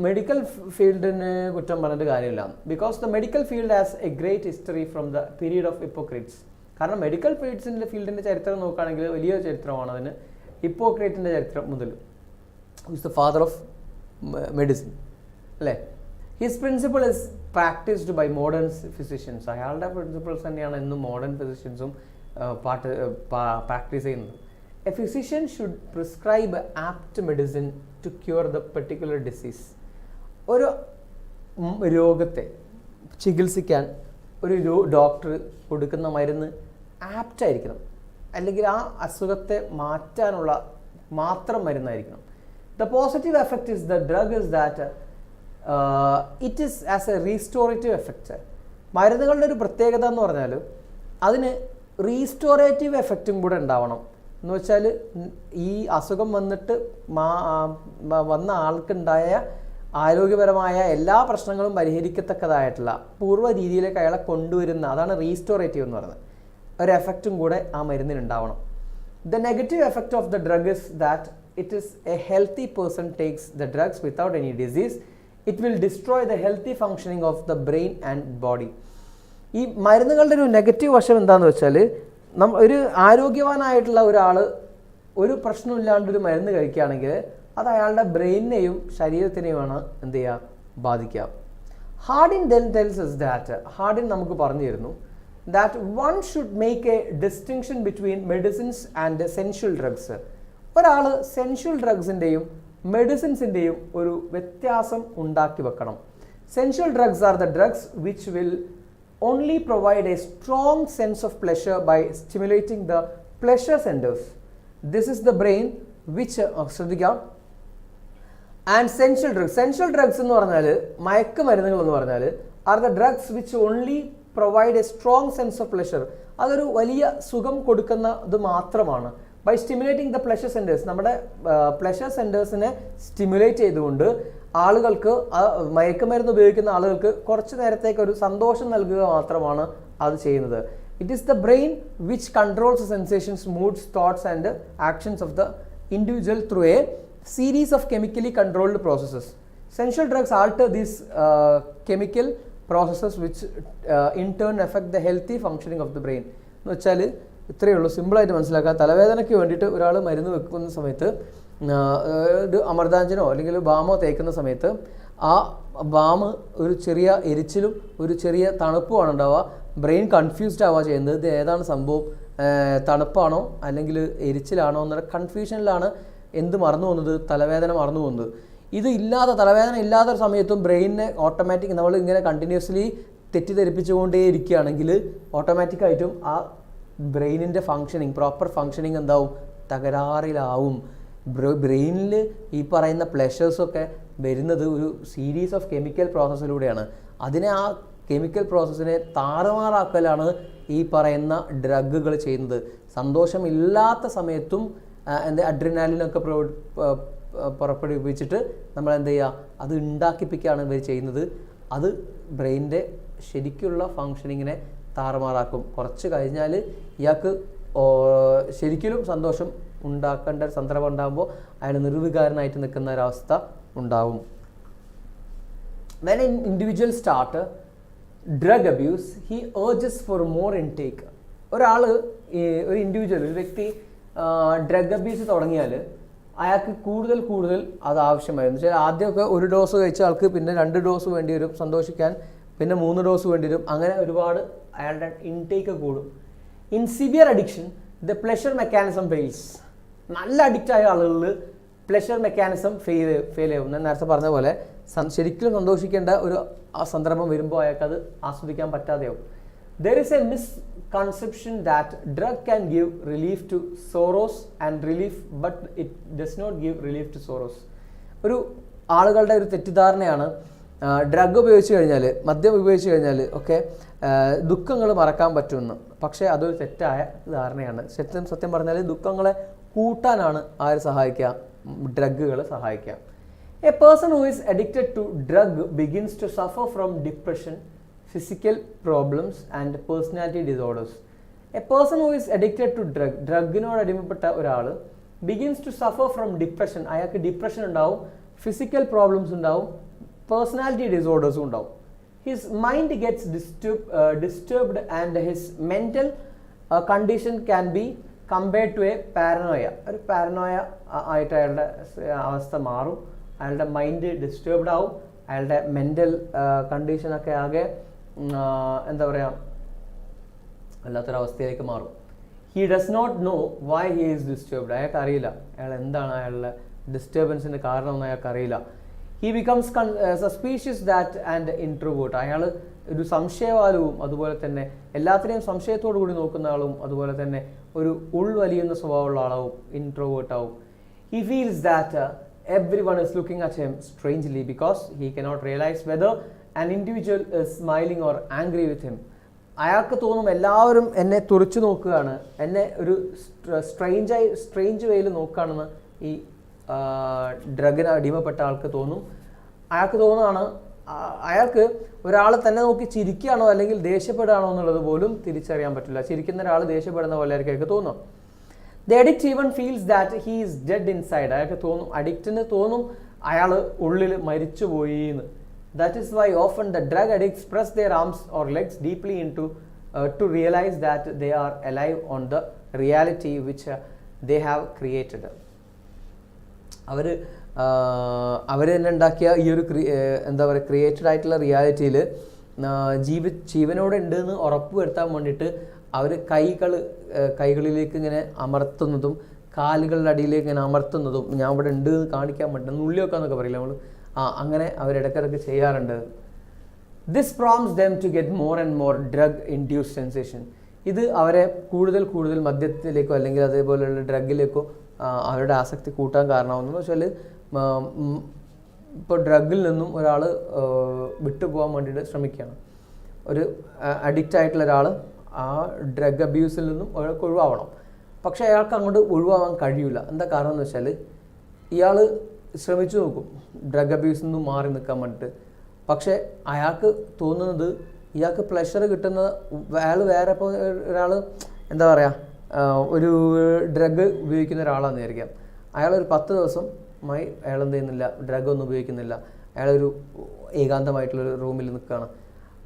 മെഡിക്കൽ ഫീൽഡിന് കുറ്റം പറഞ്ഞിട്ട് കാര്യമില്ല. Because the medical field has a great history from the period of Hippocrates. കാരണം മെഡിക്കൽ ഫീൽഡിൻ്റെ ചരിത്രം നോക്കുകയാണെങ്കിൽ വലിയ ചരിത്രമാണ് അതിന്. ഹിപ്പോക്രേറ്റിൻ്റെ ചരിത്രം മുതൽ, is the father of medicine അല്ലേ. His principle is practised by modern physicians. അയാളുടെ പ്രിൻസിപ്പിൾസ് തന്നെയാണ് ഇന്നും മോഡേൺ ഫിസിഷ്യൻസും പ്രാക്ടീസ് ചെയ്യുന്നത്. A physician should prescribe apt medicine to cure the particular disease. ഒരു രോഗത്തെ ചികിത്സിക്കാൻ ഒരു ഡോക്ടർ കൊടുക്കുന്ന മരുന്ന് ആപ്റ്റായിരിക്കണം, അല്ലെങ്കിൽ ആ അസുഖത്തെ മാറ്റാനുള്ള മാത്രം മരുന്നായിരിക്കണം. The positive effect is the drug is that it is as a restorative effect. മരുന്നുകളുടെ ഒരു പ്രത്യേകത എന്ന് പറഞ്ഞാൽ അതിന് റീസ്റ്റോറേറ്റീവ് എഫക്റ്റും കൂടെ ഉണ്ടാവണം. എന്ന് വെച്ചാൽ ഈ അസുഖം വന്നിട്ട് വന്ന ആൾക്കുണ്ടായ ആരോഗ്യപരമായ എല്ലാ പ്രശ്നങ്ങളും പരിഹരിക്കത്തക്കതായിട്ടുള്ള പൂർവ്വ രീതിയിലേക്ക് അയാളെ കൊണ്ടുവരുന്ന, അതാണ് റീസ്റ്റോറേറ്റീവ് എന്ന് പറയുന്നത്, ഒരു എഫക്റ്റും കൂടെ ആ മരുന്നിനുണ്ടാവണം. The negative effect of the drug is that it is a healthy person takes the drugs without any disease. It will destroy the healthy functioning of the brain and body. ഈ മരുന്നുകളുടെ ഒരു നെഗറ്റീവ് വശം എന്താണെന്ന് വെച്ചാൽ, ഒരു ആരോഗ്യവാനായിട്ടുള്ള ഒരാൾ ഒരു പ്രശ്നമില്ലാണ്ടൊരു മരുന്ന് കഴിക്കുകയാണെങ്കിൽ അത് അയാളുടെ ബ്രെയിനിനെയും ശരീരത്തിനെയുമാണ് എന്ത് ചെയ്യുക, ബാധിക്കുക. Hardinge then tells us that, Hardinge നമുക്ക് പറഞ്ഞു തരുന്നു that one should make A distinction between medicines and sensual drugs. ഒരാൾ സെൻഷ്വൽ ഡ്രഗ്സിൻ്റെയും മെഡിസിൻസിൻ്റെയും ഒരു വ്യത്യാസം ഉണ്ടാക്കി വെക്കണം. സെൻഷ്വൽ drugs R the drugs which will only provide a strong sense of pleasure by stimulating the pleasure centers. This is the brain which ശ്രദ്ധിക്കാം. And sensual drugs എന്ന് പറഞ്ഞാൽ, മയക്കുമരുന്നുകൾ എന്ന് പറഞ്ഞാൽ, are the drugs which only provide a strong sense of pleasure. അതൊരു വലിയ സുഖം കൊടുക്കുന്നത് മാത്രമാണ്. By stimulating the pleasure centres, നമ്മുടെ പ്ലഷർ സെൻറ്റേഴ്സിനെ സ്റ്റിമുലേറ്റ് ചെയ്തുകൊണ്ട് ആളുകൾക്ക്, മയക്കുമരുന്ന് ഉപയോഗിക്കുന്ന ആളുകൾക്ക് കുറച്ച് നേരത്തേക്ക് ഒരു സന്തോഷം നൽകുക മാത്രമാണ് അത് ചെയ്യുന്നത്. It is the brain which controls sensations, moods, thoughts and actions of the individual through A series of chemically controlled processes. Sensual drugs alter these chemical processes which in turn affect the healthy functioning of the brain. എന്ന് വെച്ചാൽ ഇത്രയേ ഉള്ളൂ, സിമ്പിളായിട്ട് മനസ്സിലാക്കാം. തലവേദനയ്ക്ക് വേണ്ടിയിട്ട് ഒരാൾ മരുന്ന് വെക്കുന്ന സമയത്ത്, ഒരു അമൃതാഞ്ജനോ അല്ലെങ്കിൽ ബാമോ തേക്കുന്ന സമയത്ത് ആ ബാമ് ഒരു ചെറിയ എരിച്ചിലും ഒരു ചെറിയ തണുപ്പുമാണ് ഉണ്ടാവുക. ബ്രെയിൻ കൺഫ്യൂസ്ഡ് ആവുക ചെയ്യുന്നത്. ഇത് ഏതാണ് സംഭവം, തണുപ്പാണോ അല്ലെങ്കിൽ എരിച്ചിലാണോ എന്നുള്ള കൺഫ്യൂഷനിലാണ് എന്ത് മറന്നു പോകുന്നത്, തലവേദന മറന്നു പോകുന്നത്. ഇത് ഇല്ലാതെ, തലവേദന ഇല്ലാത്ത സമയത്തും ബ്രെയിനിനെ ഓട്ടോമാറ്റിക് നമ്മൾ ഇങ്ങനെ കണ്ടിന്യൂസ്ലി തെറ്റിദ്ധരിപ്പിച്ചുകൊണ്ടേ ഇരിക്കുകയാണെങ്കിൽ ഓട്ടോമാറ്റിക്കായിട്ടും ആ ബ്രെയിനിൻ്റെ ഫങ്ഷനിങ്, പ്രോപ്പർ ഫങ്ഷനിങ് എന്താവും, തകരാറിലാവും. ബ്രെയിനിൽ ഈ പറയുന്ന പ്ലഷേഴ്സൊക്കെ വരുന്നത് ഒരു സീരീസ് ഓഫ് കെമിക്കൽ പ്രോസസ്സിലൂടെയാണ്. അതിനെ, ആ കെമിക്കൽ പ്രോസസ്സിനെ താറുമാറാക്കലാണ് ഈ പറയുന്ന ഡ്രഗുകൾ ചെയ്യുന്നത്. സന്തോഷമില്ലാത്ത സമയത്തും അഡ്രിനാലിനൊക്കെ പുറപ്പെടുവിപ്പിച്ചിട്ട് നമ്മൾ എന്ത് ചെയ്യുക, അത് ഉണ്ടാക്കിപ്പിക്കുകയാണ് ഇവർ ചെയ്യുന്നത്. അത് ബ്രെയിനിൻ്റെ ശരിക്കുള്ള ഫങ്ഷനിങ്ങിനെ താറുമാറാക്കും. കുറച്ച് കഴിഞ്ഞാൽ ഇയാൾക്ക് ശരിക്കും സന്തോഷം ഉണ്ടാക്കേണ്ട ഒരു സന്ദർഭം ഉണ്ടാകുമ്പോൾ അയാൾ നിർവികാരനായിട്ട് നിൽക്കുന്ന ഒരവസ്ഥ ഉണ്ടാവും. When an individual start drug abuse, he urges for more intake. ഒരു ഇൻഡിവിജ്വൽ, ഒരു വ്യക്തി ഡ്രഗ് അബ്യൂസ് തുടങ്ങിയാൽ അയാൾക്ക് കൂടുതൽ അത് ആവശ്യമായിരുന്നു. വെച്ചാൽ ആദ്യമൊക്കെ ഒരു ഡോസ് കഴിച്ച ആൾക്ക് പിന്നെ 2 ഡോസ് വേണ്ടി വരും സന്തോഷിക്കാൻ, പിന്നെ 3 ഡോസ് വേണ്ടി വരും. അങ്ങനെ ഒരുപാട് അയാളുടെ ഇൻടേക്ക് കൂടും. In severe addiction the pleasure mechanism fails. നല്ല അഡിക്റ്റായ ആളുകളിൽ പ്ലഷർ മെക്കാനിസം ഫെയിൽ ചെയ്യും. ഞാൻ നേരത്തെ പറഞ്ഞ പോലെ ശരിക്കും സന്തോഷിക്കേണ്ട ഒരു സന്ദർഭം വരുമ്പോൾ അയാൾക്കത് ആസ്വദിക്കാൻ പറ്റാതെയാവും. There is a misconception that drug can give relief to sorrows and relief, but it does not give relief to sorrows. ഒരു ആളുകളുടെ ഒരു തെറ്റിദ്ധാരണയാണ് ഡ്രഗ് ഉപയോഗിച്ച് കഴിഞ്ഞാൽ, മദ്യം ഉപയോഗിച്ച് കഴിഞ്ഞാൽ ഒക്കെ ദുഃഖങ്ങൾ മറക്കാൻ പറ്റുമെന്ന്. പക്ഷേ അതൊരു തെറ്റായ ധാരണയാണ്. സത്യം പറഞ്ഞാൽ ദുഃഖങ്ങളെ കൂട്ടാനാണ് ആര് സഹായിക്കുക, ഡ്രഗുകൾ സഹായിക്കുക. A person who is addicted to drug begins to suffer from depression, physical problems and personality disorders. A person who is addicted to drug, ഡ്രഗിനോട് അടിമപ്പെട്ട ഒരാൾ begins to suffer from depression. അയാൾക്ക് ഡിപ്രഷൻ ഉണ്ടാവും, ഫിസിക്കൽ പ്രോബ്ലംസ് ഉണ്ടാവും, personality ഡിസോർഡേഴ്സും ഉണ്ടാവും. His mind gets disturbed and his mental condition can be compared to a paranoia. ഒരു paranoia ആയിട്ട് അയാളുടെ അവസ്ഥ മാറും, അയാളുടെ മൈൻഡ് ഡിസ്റ്റർബ്ഡ് ആവും, അയാളുടെ മെൻ്റൽ കണ്ടീഷനൊക്കെ ആകെ എന്താ പറയുക വല്ലാത്തൊരവസ്ഥയിലേക്ക് മാറും. He does not know why he is disturbed. അയാൾക്ക് അറിയില്ല അയാൾ എന്താണ് അയാളുടെ ഡിസ്റ്റർബൻസിൻ്റെ കാരണമെന്ന് അയാൾക്ക് അറിയില്ല. He becomes suspicious that and introvert. അയാൾ ഒരു സംശയവാലവും അതുപോലെ തന്നെ എല്ലാത്തിനെയും സംശയത്തോടു കൂടി നോക്കുന്ന ആളും അതുപോലെ തന്നെ ഒരു ഉൾവലിയുന്ന സ്വഭാവമുള്ള ആളാവും, ഇൻട്രോവേർട്ട് ആവും. He feels that everyone is looking at him strangely because he cannot realize whether an individual is smiling or angry with him. അയാൾക്ക് തോന്നും എല്ലാവരും എന്നെ തുറിച്ചു നോക്കുകയാണ്, എന്നെ ഒരു സ്ട്രേഞ്ച് വേയിൽ നോക്കുകയാണെന്ന് ഈ ഡ്രഗിന് അടിമപ്പെട്ട ആൾക്ക് തോന്നും. അയാൾക്ക് തോന്നുകയാണ് അയാൾക്ക് ഒരാൾ തന്നെ നോക്കി ചിരിക്കുകയാണോ അല്ലെങ്കിൽ ദേഷ്യപ്പെടുകയാണോ എന്നുള്ളത് പോലും തിരിച്ചറിയാൻ പറ്റില്ല. ചിരിക്കുന്ന ഒരാൾ ദേഷ്യപ്പെടുന്ന പോലെ ആയിരിക്കും അയാൾക്ക് തോന്നും. The addict even feels that he is dead inside. അയാൾക്ക് തോന്നും, അഡിക്റ്റിന് തോന്നും അയാൾ ഉള്ളിൽ മരിച്ചുപോയി എന്ന്. That is why often the drug addicts press their arms or legs deeply into to realize that they are alive on the reality which they have created. അവർ തന്നെ ഉണ്ടാക്കിയ ഈ ഒരു എന്താ പറയുക ക്രിയേറ്റഡ് ആയിട്ടുള്ള റിയാലിറ്റിയിൽ ജീവനോടെ ഉണ്ട് എന്ന് ഉറപ്പ് വരുത്താൻ വേണ്ടിയിട്ട് അവർ കൈകളിലേക്ക് ഇങ്ങനെ അമർത്തുന്നതും കാലുകളുടെ അടിയിലേക്ക് ഇങ്ങനെ അമർത്തുന്നതും ഞാൻ ഇവിടെ ഉണ്ട് എന്ന് കാണിക്കാൻ പറ്റും നുള്ളി വെക്കാന്നൊക്കെ പറയില്ല നമ്മൾ, അങ്ങനെ അവരിടക്കിടക്ക് ചെയ്യാറുണ്ട്. This prompts them to get more and more drug induced sensation. ഇത് അവരെ കൂടുതൽ മദ്യത്തിലേക്കോ അല്ലെങ്കിൽ അതേപോലെയുള്ള ഡ്രഗിലേക്കോ അവരുടെ ആസക്തി കൂട്ടാൻ കാരണമാകുന്നു. വെച്ചാൽ ഇപ്പോൾ ഡ്രഗിൽ നിന്നും ഒരാൾ വിട്ടുപോകാൻ വേണ്ടിയിട്ട് ശ്രമിക്കുകയാണ്. ഒരു അഡിക്റ്റ് ആയിട്ടുള്ള ഒരാൾ ആ ഡ്രഗ് അബ്യൂസിൽ നിന്നും അയാൾക്ക് ഒഴിവാവണം. പക്ഷേ അയാൾക്ക് അങ്ങോട്ട് ഒഴിവാകാൻ കഴിയില്ല. എന്താ കാരണം എന്ന് വെച്ചാൽ ഇയാൾ ശ്രമിച്ചു നോക്കും ഡ്രഗ് അബ്യൂസിൽ നിന്നും മാറി നിൽക്കാൻ വേണ്ടിയിട്ട്. പക്ഷേ അയാൾക്ക് തോന്നുന്നത് ഇയാൾക്ക് പ്ലഷർ കിട്ടുന്ന അയാൾ വേറെ ഇപ്പോൾ ഒരാൾ എന്താ പറയുക ഒരു ഡ്രഗ് ഉപയോഗിക്കുന്ന ഒരാളാണെന്ന് വിചാരിക്കാം. അയാളൊരു 10 ദിവസമായി അയാൾ എന്ത് ചെയ്യുന്നില്ല, ഡ്രഗ് ഒന്നും ഉപയോഗിക്കുന്നില്ല, അയാളൊരു ഏകാന്തമായിട്ടുള്ളൊരു റൂമിൽ നിൽക്കുകയാണ്.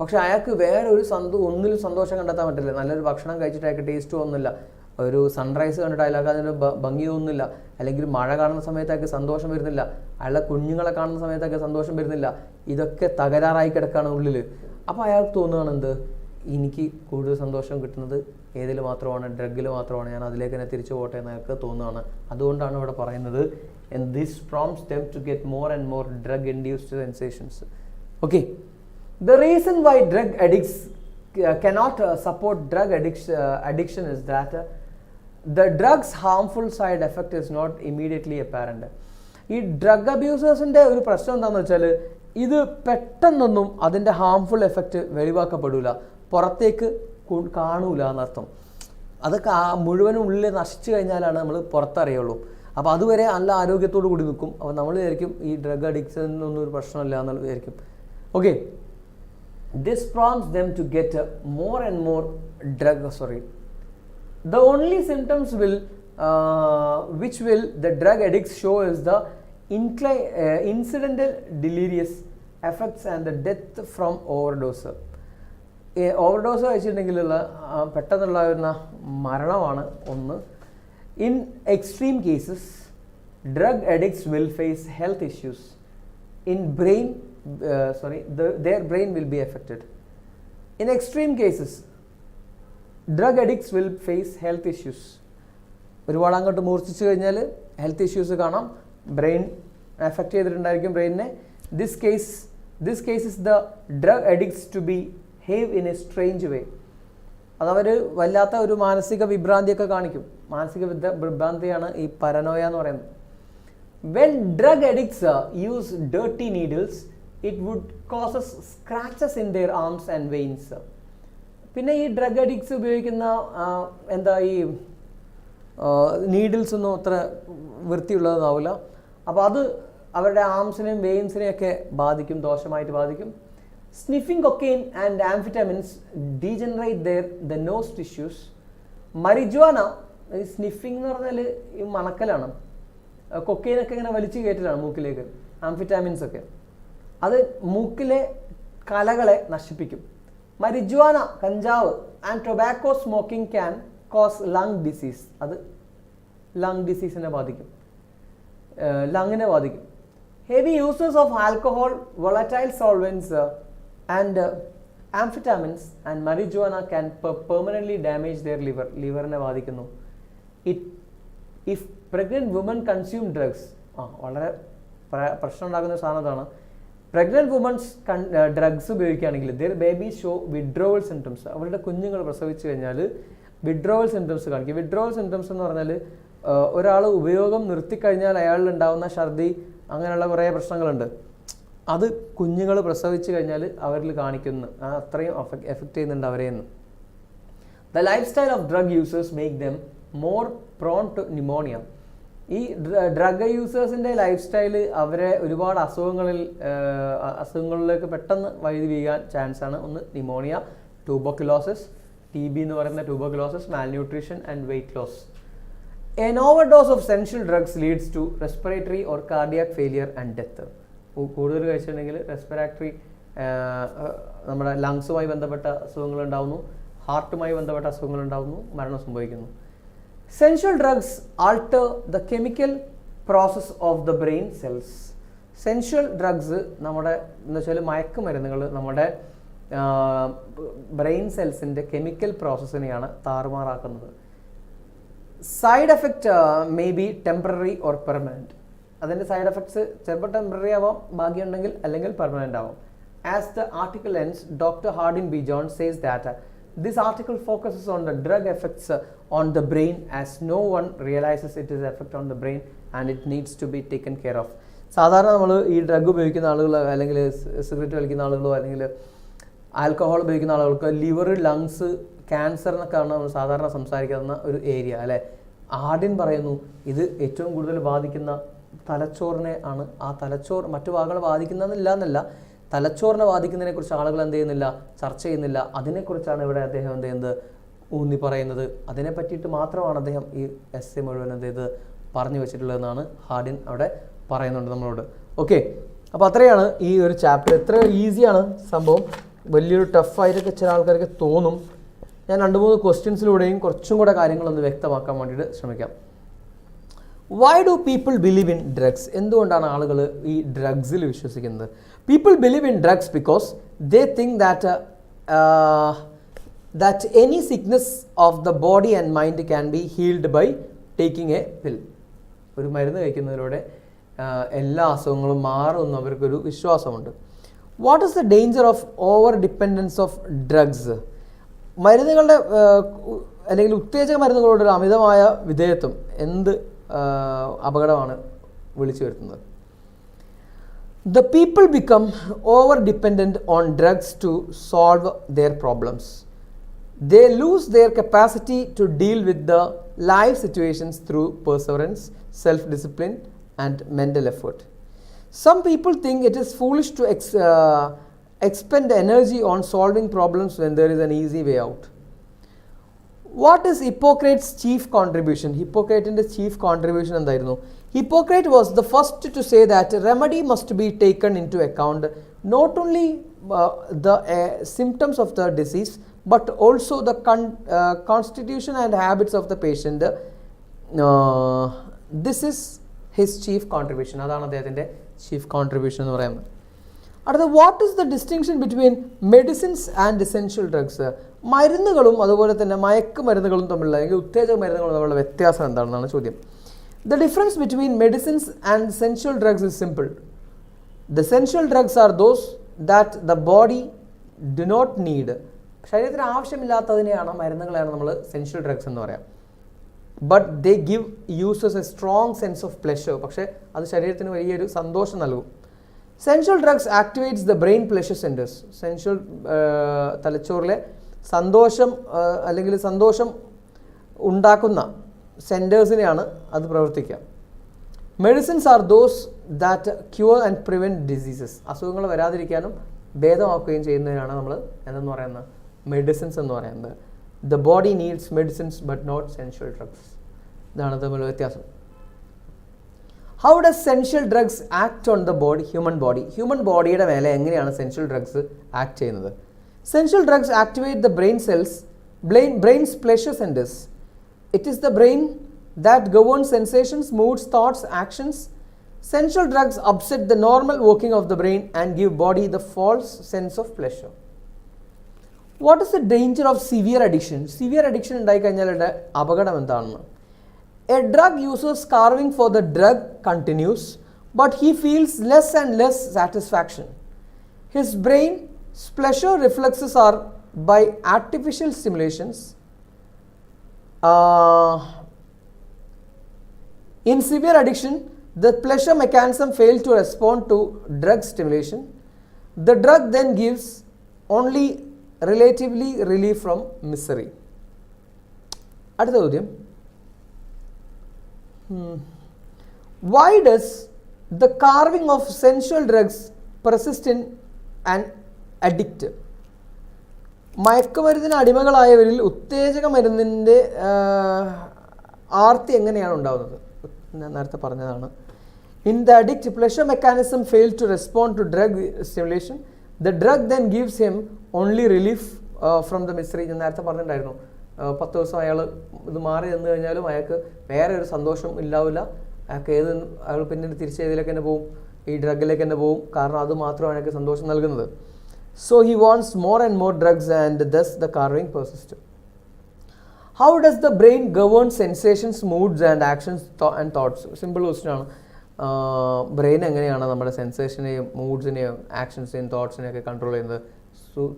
പക്ഷേ അയാൾക്ക് വേറെ ഒരു ഒന്നിലും സന്തോഷം കണ്ടെത്താൻ പറ്റില്ല. നല്ലൊരു ഭക്ഷണം കഴിച്ചിട്ട് അയാൾക്ക് ടേസ്റ്റ് തോന്നുന്നില്ല, ഒരു സൺറൈസ് കണ്ടിട്ട് അയാൾക്ക് അതിന് ഭംഗി തോന്നുന്നില്ല, അല്ലെങ്കിൽ മഴ കാണുന്ന സമയത്ത് അയാൾക്ക് സന്തോഷം വരുന്നില്ല, അയാളുടെ കുഞ്ഞുങ്ങളെ കാണുന്ന സമയത്ത് അയാൾക്ക് സന്തോഷം വരുന്നില്ല. ഇതൊക്കെ തകരാറായി കിടക്കുകയാണ് ഉള്ളിൽ. അപ്പോൾ അയാൾക്ക് തോന്നുകയാണ് എന്ത്, എനിക്ക് കൂടുതൽ സന്തോഷം കിട്ടുന്നത് ഏതിൽ മാത്രമാണ്, ഡ്രഗിൽ മാത്രമാണ്, ഞാൻ അതിലേക്ക് തന്നെ തിരിച്ചു പോട്ടെ എന്ന് അയാൾക്ക് തോന്നുകയാണ്. അതുകൊണ്ടാണ് ഇവിടെ പറയുന്നത് and this prompts them to get more and more drug induced sensations. Okay, the reason why drug addicts cannot support drug addiction is that the drug's harmful side effect is not immediately apparent. ഈ drug അബ്യൂസേഴ്സിൻ്റെ ഒരു പ്രശ്നം എന്താണെന്ന് വെച്ചാൽ ഇത് പെട്ടെന്നൊന്നും അതിൻ്റെ harmful effect വെളിവാക്കപ്പെടില്ല, പുറത്തേക്ക് കാണൂല എന്നർത്ഥം. അതൊക്കെ മുഴുവനും ഉള്ളിൽ നശിച്ചു കഴിഞ്ഞാലാണ് നമ്മൾ പുറത്തറിയുള്ളൂ. അപ്പോൾ അതുവരെ നല്ല ആരോഗ്യത്തോടു കൂടി നിൽക്കും. അപ്പോൾ നമ്മൾ വിചാരിക്കും ഈ ഡ്രഗ് അഡിക്ഷനൊന്നും ഒരു പ്രശ്നമില്ല എന്ന് വിചാരിക്കും. Okay, this prompts them to get more and more the only symptoms which will the drug addicts show is the incidental delirious effects and the death from overdose. Overdose കഴിച്ചിട്ടുണ്ടെങ്കിലുള്ള പെട്ടെന്നുള്ള വരുന്ന മരണമാണ് ഒന്ന്. In extreme cases, drug addicts will face health issues. Their brain will be affected. In extreme cases, drug addicts will face health issues. ഒരുപാട് അങ്ങോട്ട് മൂർച്ഛിച്ചു കഴിഞ്ഞാൽ health issues കാണാം, ബ്രെയിൻ എഫക്റ്റ് ചെയ്തിട്ടുണ്ടായിരിക്കും ബ്രെയിനിനെ. This case is the drug addicts to behave in a strange way. അതവർ വല്ലാത്ത ഒരു മാനസിക വിഭ്രാന്തിയൊക്കെ കാണിക്കും. മാനസിക വിഭ്രാന്തിയാണ് ഈ പരനോയ എന്ന് പറയുന്നത്. When drug addicts use dirty needles, it would causes scratches in their arms and veins. പിന്നെ ഈ ഡ്രഗ് അഡിക്ട്സ് ഉപയോഗിക്കുന്ന ഈ നീഡിൽസ് ഒന്നും അത്ര വൃത്തിയുള്ളതാവില്ല. അപ്പോൾ അത് അവരുടെ ആംസിനെയും വെയിൻസിനെയും ഒക്കെ ബാധിക്കും, ദോഷമായിട്ട് ബാധിക്കും. Sniffing cocaine and amphetamines degenerate the nose tissues. Marijuana ഈ സ്നിഫിംഗ് എന്ന് പറഞ്ഞാൽ ഈ മണക്കലാണ്. കൊക്കൈനൊക്കെ ഇങ്ങനെ വലിച്ചു കയറ്റലാണ് മൂക്കിലേക്ക്, ആംഫിറ്റാമിൻസ് ഒക്കെ. അത് മൂക്കിലെ കലകളെ നശിപ്പിക്കും. മരിജ്വാന, കഞ്ചാവ് and tobacco smoking can cause lung disease. അത് ലങ് ഡിസീസിനെ ബാധിക്കും, ലങ്ങിനെ ബാധിക്കും. Heavy users of alcohol, volatile solvents and amphetamines and marijuana can permanently damage their liver. ലിവറിനെ ബാധിക്കുന്നു. If pregnant woman consume drugs, വളരെ പ്രശ്നം ഉണ്ടാക്കുന്ന സാധനമാണ്. പ്രഗ്നൻറ്റ് വുമൻസ് ഡ്രഗ്സ് ഉപയോഗിക്കുകയാണെങ്കിൽ their baby show withdrawal symptoms. അവരുടെ കുഞ്ഞുങ്ങൾ പ്രസവിച്ചു കഴിഞ്ഞാൽ വിഡ്രോവൽ സിംറ്റംസ് കാണിക്കും. വിഡ്രോവൽ സിംറ്റംസ് എന്ന് പറഞ്ഞാൽ ഒരാൾ ഉപയോഗം നിർത്തിക്കഴിഞ്ഞാൽ അയാളിൽ ഉണ്ടാകുന്ന ഛർദി, അങ്ങനെയുള്ള കുറേ പ്രശ്നങ്ങളുണ്ട്. അത് കുഞ്ഞുങ്ങൾ പ്രസവിച്ചു കഴിഞ്ഞാൽ അവരിൽ കാണിക്കുന്നു. അത്രയും എഫക്റ്റ് ചെയ്യുന്നുണ്ട് അവരെയെന്ന്. The life style of drug users make them more prone to pneumonia. ഈ ഡ്രഗ് യൂസേഴ്സിൻ്റെ ലൈഫ് സ്റ്റൈല് അവരെ ഒരുപാട് അസുഖങ്ങളിലേക്ക് പെട്ടെന്ന് വഴുതി വീഴാൻ ചാൻസാണ്. ഒന്ന് ന്യൂമോണിയ, ട്യൂബർക്കുലോസിസ്, TB എന്ന് പറയുന്ന tuberculosis, malnutrition and weight loss. An overdose of essential drugs leads to respiratory or cardiac failure and death. കൂടുതൽ കഴിച്ചിട്ടുണ്ടെങ്കിൽ റെസ്പിറേറ്ററി, നമ്മുടെ ലങ്സുമായി ബന്ധപ്പെട്ട അസുഖങ്ങൾ ഉണ്ടാകുന്നു, ഹാർട്ടുമായി ബന്ധപ്പെട്ട അസുഖങ്ങൾ ഉണ്ടാകുന്നു, മരണം സംഭവിക്കുന്നു. Essential drugs alter the chemical process of the brain cells. Essential drugs നമ്മുടെ എന്ന് വെച്ചാൽ മയക്കുമരുന്നുകൾ നമ്മുടെ ബ്രെയിൻ സെൽസിൻ്റെ കെമിക്കൽ പ്രോസസ്സിനെയാണ് താറുമാറാക്കുന്നത്. Side effect may be temporary or permanent. അതിൻ്റെ സൈഡ് എഫക്ട്സ് ചിലപ്പോൾ ടെമ്പററി ആവാം, ഭാഗ്യമുണ്ടെങ്കിൽ, അല്ലെങ്കിൽ പെർമനൻ്റ് ആവാം. As the article ends, doctor Hardin B John says that this article focuses on the drug effects on the brain as no one realises it is effect on the brain and it needs to be taken care of. സാധാരണ നമ്മൾ ഈ drug ഉപയോഗിക്കുന്ന ആളുകൾ, അല്ലെങ്കിൽ cigarette വലിക്കുന്ന ആളുകളോ, അല്ലെങ്കിൽ alcohol ഉപയോഗിക്കുന്ന ആളുകൾക്ക് ലിവർ, ലങ്സ്, ക്യാൻസർ എന്നൊക്കെയാണ് നമ്മൾ സാധാരണ സംസാരിക്കുന്ന ഒരു ഏരിയ അല്ലേ. ഹാർഡിൻ പറയുന്നു ഇത് ഏറ്റവും കൂടുതൽ ബാധിക്കുന്ന തലച്ചോറിനെ ആണ്. ആ തലച്ചോറ് മറ്റു ഭാഗങ്ങളെ ബാധിക്കുന്നതെന്നില്ല എന്നല്ല, തലച്ചോറിനെ ബാധിക്കുന്നതിനെ കുറിച്ച് ആളുകൾ എന്ത് ചെയ്യുന്നില്ല, ചർച്ച ചെയ്യുന്നില്ല. അതിനെക്കുറിച്ചാണ് ഇവിടെ അദ്ദേഹം എന്ത് ചെയ്യുന്നത്, ഊന്നി പറയുന്നത്. അതിനെ പറ്റിയിട്ട് മാത്രമാണ് അദ്ദേഹം ഈ എസ്സേ മുഴുവൻ എന്ത് ചെയ്ത് പറഞ്ഞു വെച്ചിട്ടുള്ളതെന്നാണ് ഹാർഡിൻ അവിടെ പറയുന്നുണ്ട് നമ്മളോട്. ഓക്കെ, അപ്പോൾ അത്രയാണ് ഈ ഒരു ചാപ്റ്റർ. എത്ര ഈസിയാണ് സംഭവം, വലിയൊരു ടഫായിട്ടൊക്കെ ചില ആൾക്കാർക്ക് തോന്നും. ഞാൻ 2-3 ക്വസ്റ്റ്യൻസിലൂടെയും കുറച്ചും കൂടെ കാര്യങ്ങളൊന്ന് വ്യക്തമാക്കാൻ വേണ്ടിയിട്ട് ശ്രമിക്കാം. Y do people believe in drugs? എന്തുകൊണ്ടാണ് ആളുകൾ ഈ ഡ്രഗ്സിൽ വിശ്വസിക്കുന്നത്? People believe in drugs because they think that any sickness of the body and mind can be healed by taking a pill. ഒരു മരുന്ന് കഴിക്കുന്നതിലൂടെ എല്ലാ അസുഖങ്ങളും മാറുമെന്ന് അവർക്കൊരു വിശ്വാസമുണ്ട്. What is the danger of over dependence of drugs? മരുന്നുകളുടെ അല്ലെങ്കിൽ ഉത്തേജക മരുന്നുകളോടൊരു അമിതമായ വിധേയത്വം എന്ത് അപകടമാണ് വിളിച്ചു വരുത്തുന്നത്? The people become over dependent on drugs to solve their problems. They lose their capacity to deal with the life situations through perseverance, self-discipline, and mental effort. Some people think it is foolish to expend energy on solving problems when there is an easy way out. What is Hippocrates' chief contribution? Hippocrates' chief contribution എന്തായിരുന്നു? Hippocrates was the first to say that remedy must be taken into account not only the symptoms of the disease but also the constitution and habits of the patient. This is his chief contribution. അതാണ് അദ്ദേഹത്തിൻ്റെ chief contribution എന്ന് പറയുന്നത്. അടുത്ത, what is the distinction between medicines and essential drugs? മരുന്നുകളും അതുപോലെ തന്നെ മയക്കുമരുന്നുകളും തമ്മിലുള്ള, അല്ലെങ്കിൽ ഉത്തേജക മരുന്നുകളും തമ്മിലുള്ള വ്യത്യാസം എന്താണെന്നാണ് ചോദ്യം. The difference between medicines and essential drugs is simple. The essential drugs are those that the body do not need. ശരീരത്തിന് ആവശ്യമില്ലാത്തതിനെയാണ്, മരുന്നുകളെയാണ് നമ്മൾ എസെൻഷ്യൽ ഡ്രഗ്സ് എന്ന് പറയാം. But they give users a strong sense of pleasure. പക്ഷേ അത് ശരീരത്തിന് വലിയൊരു സന്തോഷം നൽകും. Essential drugs activates the brain pleasure centres. Essential തലച്ചോറിലെ സന്തോഷം അല്ലെങ്കിൽ സന്തോഷം ഉണ്ടാക്കുന്ന സെൻറ്റേഴ്സിനെയാണ് അത് പ്രവർത്തിക്കുക. Medicines are those that cure and prevent diseases. അസുഖങ്ങൾ വരാതിരിക്കാനും ഭേദമാക്കുകയും ചെയ്യുന്നതിനാണ് നമ്മൾ എന്തെന്ന് പറയുന്നത്, മെഡിസിൻസ് എന്ന് പറയുന്നത്. The body needs medicines but not essential drugs. ഇതാണ് തമ്മിലുള്ള വ്യത്യാസം. How does sensual drugs act on the body, human body? Human bodyയുടെ മേലെ എങ്ങനെയാണ് sensual drugs act ചെയ്യുന്നത്? Sensual drugs activate the brain cells, brain's pleasure centers. It is the brain that governs sensations, moods, thoughts, actions. Sensual drugs upset the normal working of the brain and give body the false sense of pleasure. What is the danger of severe addiction? Severe addiction ഉണ്ടായി കഴിഞ്ഞാൽ അപകടം എന്താണെന്ന്. A drug user's craving for the drug continues, but he feels less and less satisfaction. His brain's pleasure reflexes are by artificial stimulations. In severe addiction, the pleasure mechanism fails to respond to drug stimulation. The drug then gives only relatively relief from misery. അടുത്ത ചോദ്യം, why does the carving of sensual drugs persist in an addict? മയക്കുമരുന്നിന് അടിമകളായവരിൽ ഉത്തേജക മരുന്നിൻ്റെ ആർത്തി എങ്ങനെയാണ് ഉണ്ടാകുന്നത്? ഞാൻ നേരത്തെ പറഞ്ഞതാണ്. In the addict, pleasure mechanism fails to respond to drug stimulation. The drug then gives him only relief from the misery. ഞാൻ നേരത്തെ പറഞ്ഞിട്ടുണ്ടായിരുന്നു, 10 ദിവസം അയാൾ ഇത് മാറി നിന്ന് കഴിഞ്ഞാലും അയാൾക്ക് വേറെ ഒരു സന്തോഷം ഇല്ലാവില്ല. അയാൾ പിന്നീട് തിരിച്ചതിലേക്ക് തന്നെ പോവും, ഈ ഡ്രഗിലേക്ക് തന്നെ പോവും. കാരണം അത് മാത്രമാണ് അയാൾക്ക് സന്തോഷം നൽകുന്നത്. So he wants more and more drugs and thus the carving persists. How does the brain govern sensations, moods and actions and thoughts? Simple question ആണ്. ബ്രെയിൻ എങ്ങനെയാണ് നമ്മുടെ സെൻസേഷനെയും മൂഡ്സിനെയും ആക്ഷൻസിനെയും തോട്ട്സിനെയും ഒക്കെ കൺട്രോൾ ചെയ്യുന്നത്?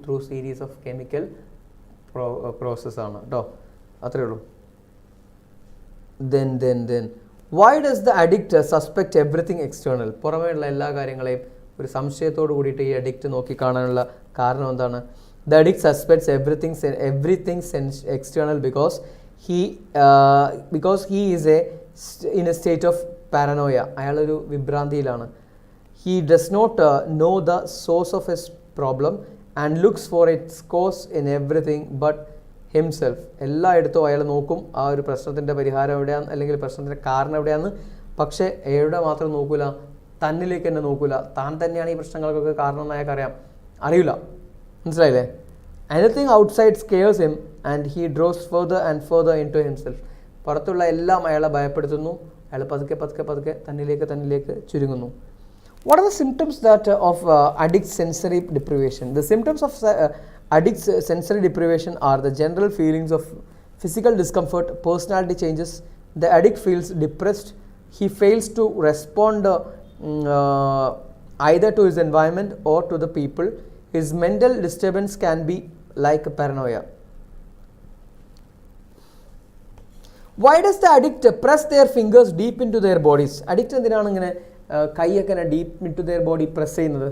ത്രൂ സീരീസ് ഓഫ് കെമിക്കൽ പ്രോസസ്സാണ് കേട്ടോ. അത്രയേ ഉള്ളൂ. Then why does the addict suspect everything external? പുറമേയുള്ള എല്ലാ കാര്യങ്ങളെയും ഒരു സംശയത്തോട് കൂടിയിട്ട് ഈ അഡിക്റ്റ് നോക്കിക്കാണാനുള്ള കാരണം എന്താണ്? The addict suspects everything external because he is in a state of paranoia. അയാളൊരു വിഭ്രാന്തിയിലാണ്. He does not know the source of his problem and looks for its cause in everything but himself. എല്ലായിടത്തും അയാൾ നോക്കും ആ ഒരു പ്രശ്നത്തിൻ്റെ പരിഹാരം എവിടെയാണ് അല്ലെങ്കിൽ പ്രശ്നത്തിൻ്റെ കാരണം എവിടെയാണെന്ന്. പക്ഷേ എവിടെ മാത്രം നോക്കൂല, തന്നിലേക്ക് തന്നെ നോക്കൂല. താൻ തന്നെയാണ് ഈ പ്രശ്നങ്ങൾക്കൊക്കെ കാരണം എന്ന് അയാൾക്കറിയാം, അറിയില്ല. മനസ്സിലായില്ലേ? Anything outside scares him and he draws further and further into himself. പുറത്തുള്ള എല്ലാം അയാളെ ഭയപ്പെടുത്തുന്നു. അയാൾ പതുക്കെ തന്നിലേക്ക് ചുരുങ്ങുന്നു. What are the symptoms of addict sensory deprivation? The symptoms of addict sensory deprivation are the general feelings of physical discomfort, personality changes. The addict feels depressed. He fails to respond either to his environment or to the people. His mental disturbance can be like paranoia. Why does the addict press their fingers deep into their bodies? Addict എന്തിനാണ് ഇങ്ങനെ കൈയൊക്കെ deep into their body press ചെയ്യുന്നത്?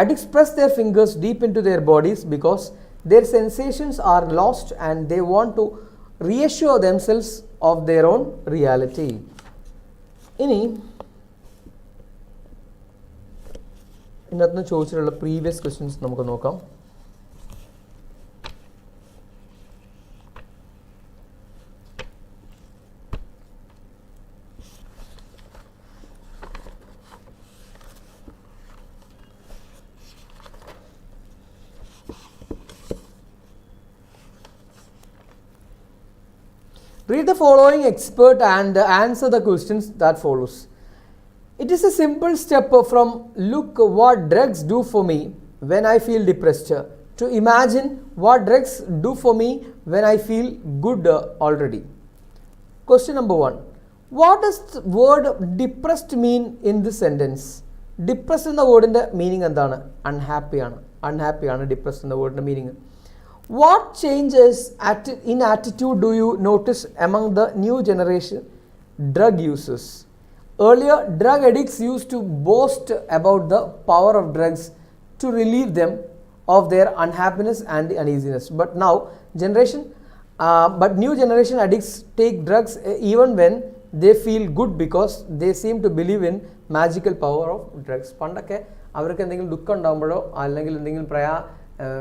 Addicts press their fingers deep into their bodies because their sensations are lost and they want to reassure themselves of their own reality. ഇനി ഇതിനകത്ത് ചോദിച്ചിട്ടുള്ള previous questions നമുക്ക് നോക്കാം. Read the following expert and answer the questions that follows. It is a simple step from look what drugs do for me when I feel depressed to imagine what drugs do for me when I feel good already. Question number 1. What does the word depressed mean in this sentence? Depressed എന്ന വേർഡിൻ്റെ meaning എന്താണ്? Unhappy ആണ് depressed എന്ന വേർഡിൻ്റെ meaning. What changes in attitude do you notice among the new generation drug users? Earlier, drug addicts used to boast about the power of drugs to relieve them of their unhappiness and uneasiness. But new generation addicts take drugs even when they feel good because they seem to believe in magical power of drugs. പണ്ടൊക്കെ അവർക്ക് എന്തെങ്കിലും ദുഃഖം ഉണ്ടാകുമ്പോഴോ അല്ലെങ്കിൽ എന്തെങ്കിലും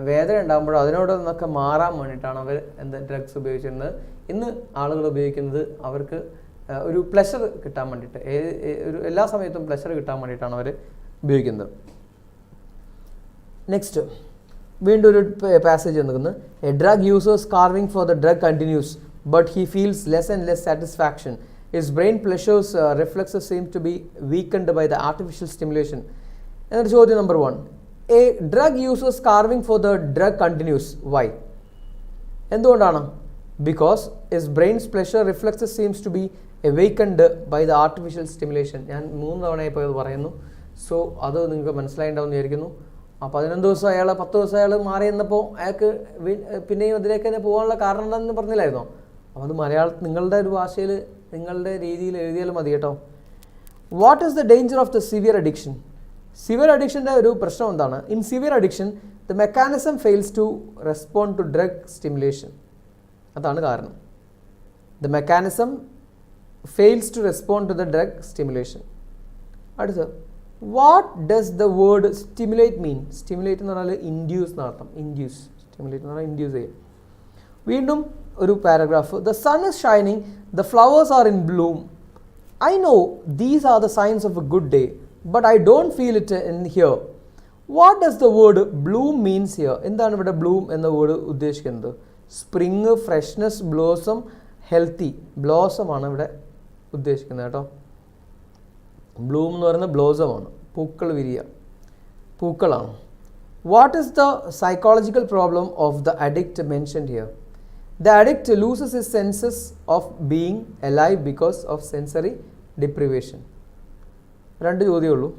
വേദന ഉണ്ടാകുമ്പോഴോ അതിനോടൊന്നൊക്കെ മാറാൻ വേണ്ടിയിട്ടാണ് അവർ drugs ഉപയോഗിച്ചിരുന്നത്. ഇന്ന് ആളുകൾ ഉപയോഗിക്കുന്നത് അവർക്ക് ഒരു പ്ലഷർ കിട്ടാൻ വേണ്ടിയിട്ട് ഒരു എല്ലാ സമയത്തും പ്ലഷർ കിട്ടാൻ വേണ്ടിയിട്ടാണ് അവർ ഉപയോഗിക്കുന്നത്. നെക്സ്റ്റ് വീണ്ടും ഒരു പാസേജ് വന്നിരിക്കുന്നത്. A drug users craving for the drug continues but he feels less and less satisfaction. His brain pleasures reflexes seem to be weakened by the artificial stimulation. എന്നിട്ട് ചോദ്യം number 1. A drug users craving for the drug continues. Why? എന്തുകൊണ്ടാണ്? Because his brain's pleasure reflexes seems to be awakened by the artificial stimulation. ഞാൻ 3 തവണ ഇപ്പോൾ ഇത് പറയുന്നു. So അത് നിങ്ങൾക്ക് മനസ്സിലായിട്ടുണ്ടാവുമെന്ന് വിചാരിക്കുന്നു. ആ 11 ദിവസം 10 ദിവസം അയാൾ മാറി നിന്നപ്പോൾ അയാൾക്ക് പിന്നെയും അതിലേക്ക് തന്നെ പോകാനുള്ള കാരണം എന്താണെന്ന് പറഞ്ഞില്ലായിരുന്നോ? അപ്പോൾ അത് മലയാളത്തിൽ നിങ്ങളുടെ ഒരു ഭാഷയിൽ നിങ്ങളുടെ രീതിയിൽ എഴുതിയാലും മതി കേട്ടോ. What is the danger of the severe addiction? Severe അഡിക്ഷൻ്റെ ഒരു പ്രശ്നം എന്താണ്? In severe addiction the mechanism fails to respond to drug stimulation. അതാണ് കാരണം. The mechanism fails to respond to the drug stimulation. അടുത്ത, what does the word stimulate mean? Stimulate എന്ന് പറഞ്ഞാൽ induce എന്നർത്ഥം. Induce. Stimulate എന്ന് പറഞ്ഞാൽ induce ചെയ്യും. വീണ്ടും ഒരു paragraph. The sun is shining, the flowers are in bloom. I know these are the signs of a good day, but I don't feel it in here. What does the word bloom means here? എന്താണ് ഇവിടെ bloom എന്ന word ഉദ്ദേശിക്കുന്നത്? Spring, freshness, blossom, healthy. Blossom ആണ് ഇവിടെ ഉദ്ദേശിക്കുന്നത് കേട്ടോ. Bloom എന്ന് പറയുന്നത് ബ്ലോസമാണ്, പൂക്കൾ വിരിയുക, പൂക്കളാണ്. What is the psychological problem of the addict mentioned here? The addict loses his census of being alive because of sensory deprivation. 2 ചോദ്യമേ ഉള്ളൂ.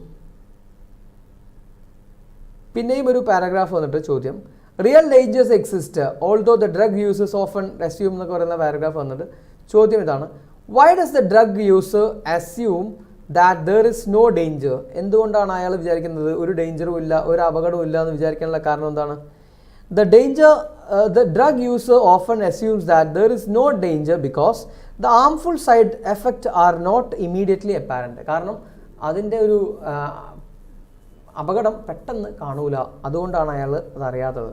പിന്നെയും ഒരു പാരഗ്രാഫ് വന്നിട്ട് ചോദ്യം, real dangers exist although the drug users often assume എന്നൊക്കെ പറയുന്ന paragraph വന്നിട്ട് ചോദ്യം ഇതാണ്, why does the drug user assume that there is no danger? എന്തുകൊണ്ടാണ് അയാൾ വിചാരിക്കുന്നത് ഒരു ഡേഞ്ചറും ഇല്ല, ഒരു അപകടവും ഇല്ല എന്ന് വിചാരിക്കാനുള്ള കാരണം എന്താണ്? The drug user often assumes that there is no danger because the harmful side effects are not immediately apparent. കാരണം അതിൻ്റെ ഒരു അപകടം പെട്ടെന്ന് കാണൂല, അതുകൊണ്ടാണ് അയാൾ അതറിയാത്തത്.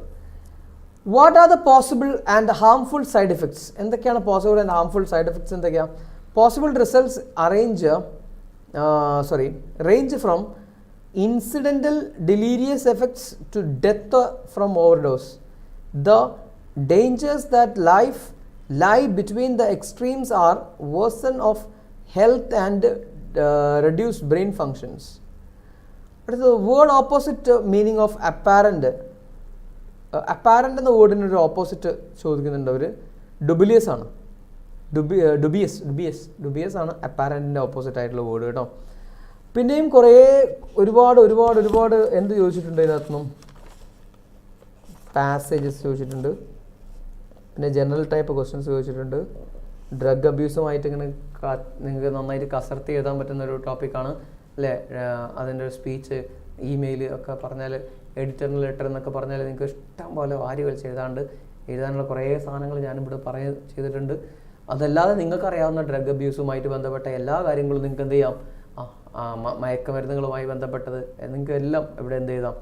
What are the possible and harmful side effects? എന്തൊക്കെയാണ് possible and harmful side effects? എന്തൊക്കെയാണ്? Possible results range from incidental delirious effects to death from overdose. The dangers that lie between the extremes are worsen of health and reduced brain functions. അടുത്തത്, word opposite meaning of apparent. Apparent എന്ന വേർഡിനൊരു opposite ചോദിക്കുന്നുണ്ട് അവർ. ഡുബിലിയസ് ആണ്. ഡുബിയസ് ആണ് അപ്പാരൻ്റിൻ്റെ opposite ആയിട്ടുള്ള word കേട്ടോ. പിന്നെയും കുറേ ഒരുപാട് എന്ത് ചോദിച്ചിട്ടുണ്ട് ഇതിനകത്തുനിന്നും? പാസേജസ് ചോദിച്ചിട്ടുണ്ട്, പിന്നെ ജനറൽ ടൈപ്പ് ക്വസ്റ്റ്യൻസ് ചോദിച്ചിട്ടുണ്ട്. ഡ്രഗ് അബ്യൂസുമായിട്ട് ഇങ്ങനെ നിങ്ങൾക്ക് നന്നായിട്ട് കസർത്ത് എഴുതാൻ പറ്റുന്ന ഒരു ടോപ്പിക്കാണ് അല്ലേ? അതിൻ്റെ ഒരു സ്പീച്ച്, ഇമെയിൽ ഒക്കെ പറഞ്ഞാൽ, എഡിറ്ററിന് ലെറ്റർ എന്നൊക്കെ പറഞ്ഞാൽ നിങ്ങൾക്ക് ഇഷ്ടം പോലെ വാരി വലിച്ച് എഴുതാനുള്ള കുറേ സാധനങ്ങൾ ഞാനിവിടെ ചെയ്തിട്ടുണ്ട്. അതല്ലാതെ നിങ്ങൾക്കറിയാവുന്ന ഡ്രഗ് അബ്യൂസുമായിട്ട് ബന്ധപ്പെട്ട എല്ലാ കാര്യങ്ങളും നിങ്ങൾക്ക് എന്ത് ചെയ്യാം? മയക്കുമരുന്നുകളുമായി ബന്ധപ്പെട്ടത് നിങ്ങൾക്ക് എല്ലാം ഇവിടെ എന്ത് ചെയ്താം?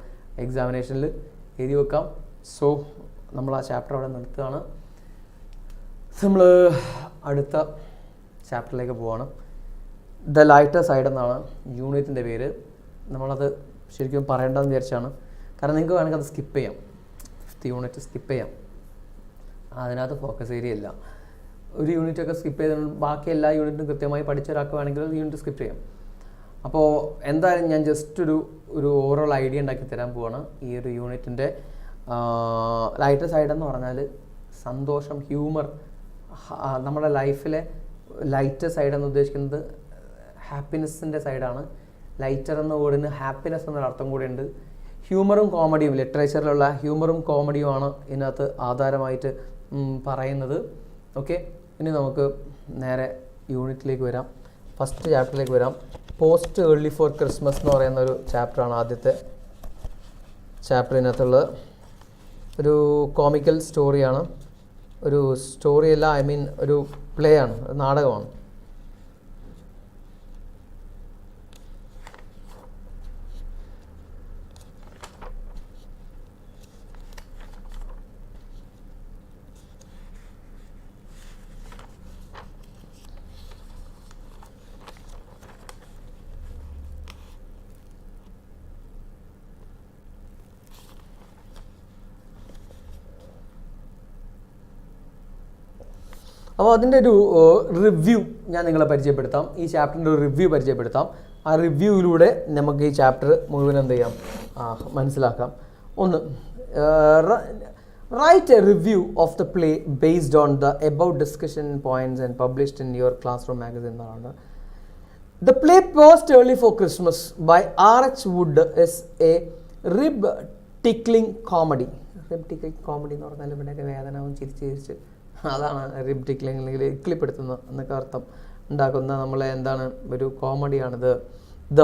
എക്സാമിനേഷനിൽ എഴുതി വെക്കാം. സോ നമ്മൾ ആ ചാപ്റ്റർ അവിടെ നിർത്തുകയാണ്. നമ്മൾ അടുത്ത ചാപ്റ്ററിലേക്ക് പോവാണ്. ദ ലൈറ്റർ സൈഡ് എന്നാണ് യൂണിറ്റിൻ്റെ പേര്. നമ്മളത് ശരിക്കും പറയേണ്ടതെന്ന് വിചാരിച്ചാണ്. കാരണം നിങ്ങൾക്ക് വേണമെങ്കിൽ അത് സ്കിപ്പ് ചെയ്യാം, 5th യൂണിറ്റ് സ്കിപ്പ് ചെയ്യാം. അതിനകത്ത് ഫോക്കസ് ഏരിയ ഇല്ല. ഒരു യൂണിറ്റൊക്കെ സ്കിപ്പ് ചെയ്ത് ബാക്കി എല്ലാ യൂണിറ്റും കൃത്യമായി പഠിച്ച ഒരാൾക്ക് വേണമെങ്കിൽ ഒരു യൂണിറ്റ് സ്കിപ്പ് ചെയ്യാം. അപ്പോൾ എന്തായാലും ഞാൻ ജസ്റ്റ് ഒരു ഓവറോൾ ഐഡിയ ഉണ്ടാക്കി തരാൻ പോവാണ്. ഈ ഒരു യൂണിറ്റിൻ്റെ ലൈറ്റർ സൈഡ് എന്ന് പറഞ്ഞാൽ സന്തോഷം, ഹ്യൂമർ, നമ്മുടെ ലൈഫിലെ ലൈറ്റർ സൈഡ് എന്ന് ഉദ്ദേശിക്കുന്നത് ഹാപ്പിനെസ്സിൻ്റെ സൈഡാണ്. ലൈറ്റർ എന്ന വേർഡിന് ഹാപ്പിനെസ് എന്നൊരു അർത്ഥം കൂടെയുണ്ട്. ഹ്യൂമറും കോമഡിയും, ലിറ്ററേച്ചറിലുള്ള ഹ്യൂമറും കോമഡിയുമാണ് ഇതിനകത്ത് ആധാരമായിട്ട് പറയുന്നത്. ഓക്കെ, ഇനി നമുക്ക് നേരെ യൂണിറ്റിലേക്ക് വരാം. ഫസ്റ്റ് ചാപ്റ്ററിലേക്ക് വരാം. പോസ്റ്റ് ഏർലി ഫോർ ക്രിസ്മസ് എന്ന് പറയുന്ന ഒരു ചാപ്റ്ററാണ് ആദ്യത്തെ ചാപ്റ്ററിനകത്തുള്ളത്. ഒരു കോമിക്കൽ സ്റ്റോറിയാണ്. ഒരു സ്റ്റോറിയല്ല, ഒരു പ്ലേ ആണ്, ഒരു നാടകമാണ്. അപ്പോൾ അതിൻ്റെ ഒരു റിവ്യൂ ഞാൻ നിങ്ങളെ പരിചയപ്പെടുത്താം. ഈ ചാപ്റ്ററിൻ്റെ ഒരു റിവ്യൂ പരിചയപ്പെടുത്താം. ആ റിവ്യൂവിലൂടെ നമുക്ക് ഈ ചാപ്റ്റർ മുഴുവൻ എന്ത് ചെയ്യാം, മനസ്സിലാക്കാം. ഒന്ന്, write a review of the play based on the above discussion points and published in your classroom magazine. The play Post Early for Christmas by R.H. Wood is a rib-tickling comedy. Rib-tickling comedy എന്ന് പറഞ്ഞാൽ ഇവിടെയൊക്കെ വേദനവും ചിരിച്ച് അതാണ് rib tickling, അല്ലെങ്കിൽ ഇക്ലിപ്പെടുത്തുന്ന എന്നൊക്കെ അർത്ഥം ഉണ്ടാക്കുന്ന നമ്മളെ എന്താണ് ഒരു കോമഡിയാണിത്. The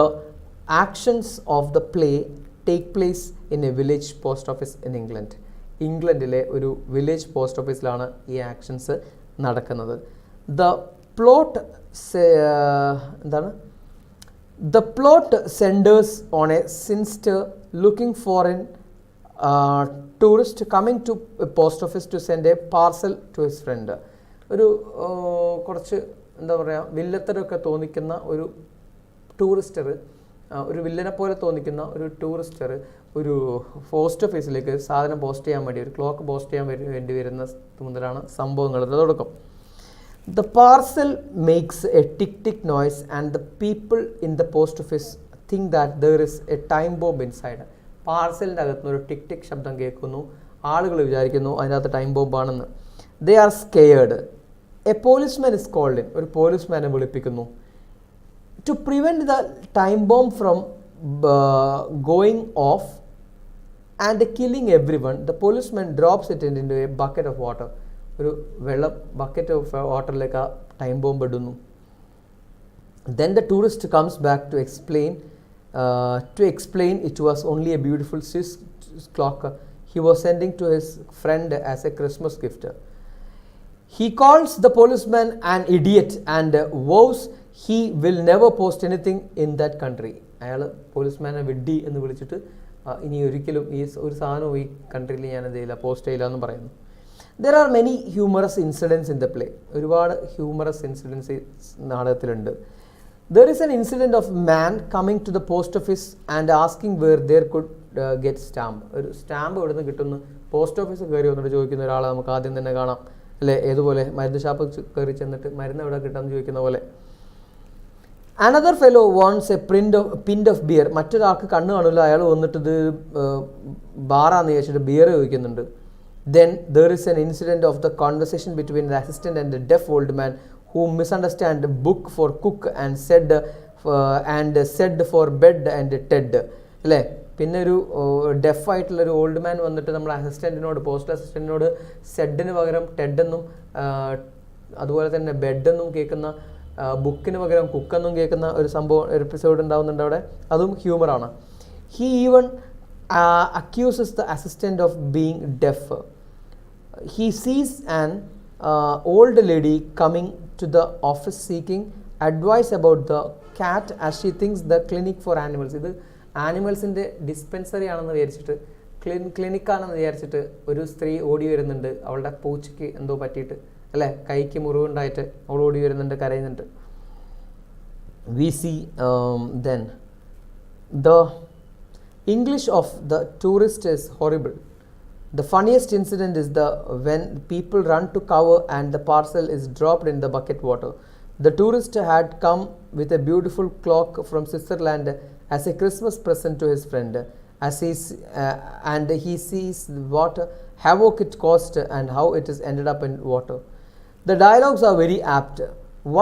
actions of the play take place in a village post office in England. ഇംഗ്ലണ്ടിലെ ഒരു വില്ലേജ് പോസ്റ്റ് ഓഫീസിലാണ് ഈ ആക്ഷൻസ് നടക്കുന്നത്. The plot the plot centres on a sinister looking for an tourist coming to post office to send a parcel to his friend. ഒരു കുറച്ച് എന്താ പറയുക, വില്ലത്തരമൊക്കെ തോന്നിക്കുന്ന ഒരു ടൂറിസ്റ്റർ, ഒരു വില്ലനെ പോലെ തോന്നിക്കുന്ന ഒരു ടൂറിസ്റ്റർ ഒരു പോസ്റ്റ് ഓഫീസിലേക്ക് സാധനം പോസ്റ്റ് ചെയ്യാൻ വേണ്ടി, ഒരു ക്ലോക്ക് പോസ്റ്റ് ചെയ്യാൻ വേണ്ടി വരുന്ന മുതലാണ് സംഭവങ്ങളുടെ തുടക്കം. The parcel makes a tick tick noise and the people in the post office think that there is a time bomb inside. പാർസലിൻ്റെ അകത്തുനിന്ന് ഒരു ടിക് ടിക് ശബ്ദം കേൾക്കുന്നു, ആളുകൾ വിചാരിക്കുന്നു അതിനകത്ത് ടൈം ബോംബാണെന്ന്. They are scared. A policeman is called in. ഒരു പോലീസ്മാനെ വിളിപ്പിക്കുന്നു. To prevent the time bomb from going off and killing everyone, the policeman drops it into a bucket of water. ഒരു വെള്ളം bucket of വാട്ടറിലേക്ക് ആ time bomb ഇടുന്നു. Then the tourist comes back to explain it was only a beautiful Swiss clock he was sending to his friend as a Christmas gift. He calls the policeman an idiot and vows he will never post anything in that country. അയാൾ പോലീസ്മാനെ വിഡ്ഡി എന്ന് വിളിച്ചിട്ട് ഇനി ഒരിക്കലും ഈ ഒരു സാധനവും ഈ കൺട്രിയിൽ ഞാൻ എന്ത് ചെയ്യില്ല, പോസ്റ്റ് ചെയ്യില്ല എന്ന് പറയുന്നു. There are many humorous incidents in the play. ഒരുപാട് ഹ്യൂമറസ് ഇൻസിഡൻസ് നാടകത്തിലുണ്ട്. There is an incident of man coming to the post office and asking where there could get stamp. ഒരു സ്റ്റാമ്പ് എവിടെ നിന്ന് കിട്ടുന്നു, പോസ്റ്റ് ഓഫീസ് കയറി വന്നിട്ട് ചോദിക്കുന്ന ഒരാളെ നമുക്ക് ആദ്യം തന്നെ കാണാം അല്ലേ, ഏതുപോലെ മരുന്ന് ഷാപ്പ് കയറി ചെന്നിട്ട് മരുന്ന് എവിടെ കിട്ടാമെന്ന് ചോദിക്കുന്ന പോലെ. Another fellow wants a pint of beer. മറ്റൊരാൾക്ക് കണ്ണ് കാണില്ല, അയാൾ വന്നിട്ട് ഇത് ബാറാന്ന് ചോദിച്ചിട്ട് ബിയർ ചോദിക്കുന്നുണ്ട്. Then there is an incident of the conversation between the assistant and the deaf old man who misunderstand book for cook and said for bed and ted. അല്ലേ, പിന്നെ ഒരു ഡെഫായിട്ടുള്ളൊരു ഓൾഡ് മാൻ വന്നിട്ട് നമ്മുടെ അസിസ്റ്റൻറ്റിനോട്, പോസ്റ്റ് അസിസ്റ്റൻറ്റിനോട് സെഡിന് പകരം ടെഡെന്നും അതുപോലെ തന്നെ ബെഡെന്നും കേൾക്കുന്ന, ബുക്കിന് പകരം കുക്കെന്നും കേൾക്കുന്ന ഒരു സംഭവം, ഒരു എപ്പിസോഡ് ഉണ്ടാവുന്നുണ്ട് അവിടെ. അതും ഹ്യൂമറാണ്. He even accuses the assistant of being deaf. He sees an old lady coming to the office seeking advice about the cat as she thinks the clinic for animals. ഇത് ആനിമൽസിൻ്റെ ഡിസ്പെൻസറി ആണെന്ന് വിചാരിച്ചിട്ട്, ക്ലിനിക്കാണെന്ന് വിചാരിച്ചിട്ട് ഒരു സ്ത്രീ ഓടി വരുന്നുണ്ട്. അവളുടെ പൂച്ചയ്ക്ക് എന്തോ പറ്റിയിട്ട് അല്ലേ, കൈക്ക് മുറിവുണ്ടായിട്ട് അവൾ ഓടി വരുന്നുണ്ട്, കരയുന്നുണ്ട്. We see then the English of the tourist is horrible. The funniest incident is when people run to cover and the parcel is dropped in the bucket water. The tourist had come with a beautiful clock from Switzerland as a Christmas present to his friend. And he sees what havoc it caused and how it is ended up in water. The dialogues are very apt.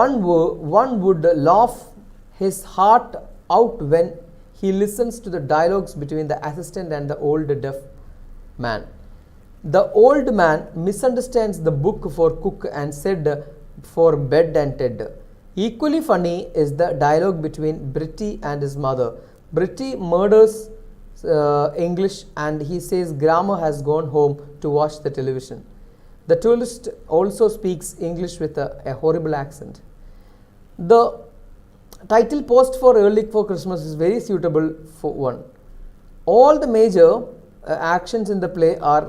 One would laugh his heart out when he listens to the dialogues between the assistant and the old deaf man. The old man misunderstands the book for cook and said for bed and ted. Equally funny is the dialogue between Britty and his mother. Britty murders English and he says Grandma has gone home to watch the television. The tourist also speaks English with a horrible accent. The title Post for Early for Christmas is very suitable for one. All the major actions in the play are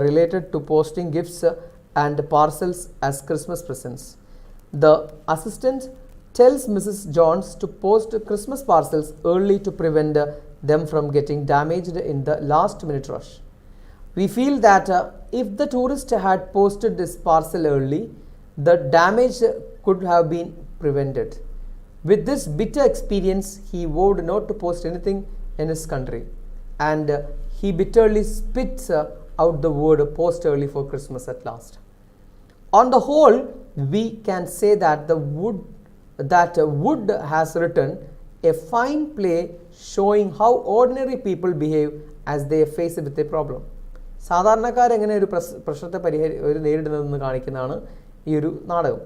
related to posting gifts and parcels as Christmas presents. The assistant tells Mrs. Jones to post Christmas parcels early to prevent them from getting damaged in the last minute rush. We feel that if the tourist had posted this parcel early, the damage could have been prevented. With this bitter experience, he vowed not to post anything in his country, and he bitterly spits out the word post early for Christmas at last. On the whole, we can say that Wood has written a fine play showing how ordinary people behave as they face with a problem. സാധാരണക്കാരെങ്ങനെ ഒരു പ്രശ്നത്തെ നേരിടുന്നതെന്ന് കാണിക്കുന്നതാണ് ഈ ഒരു നാടകം.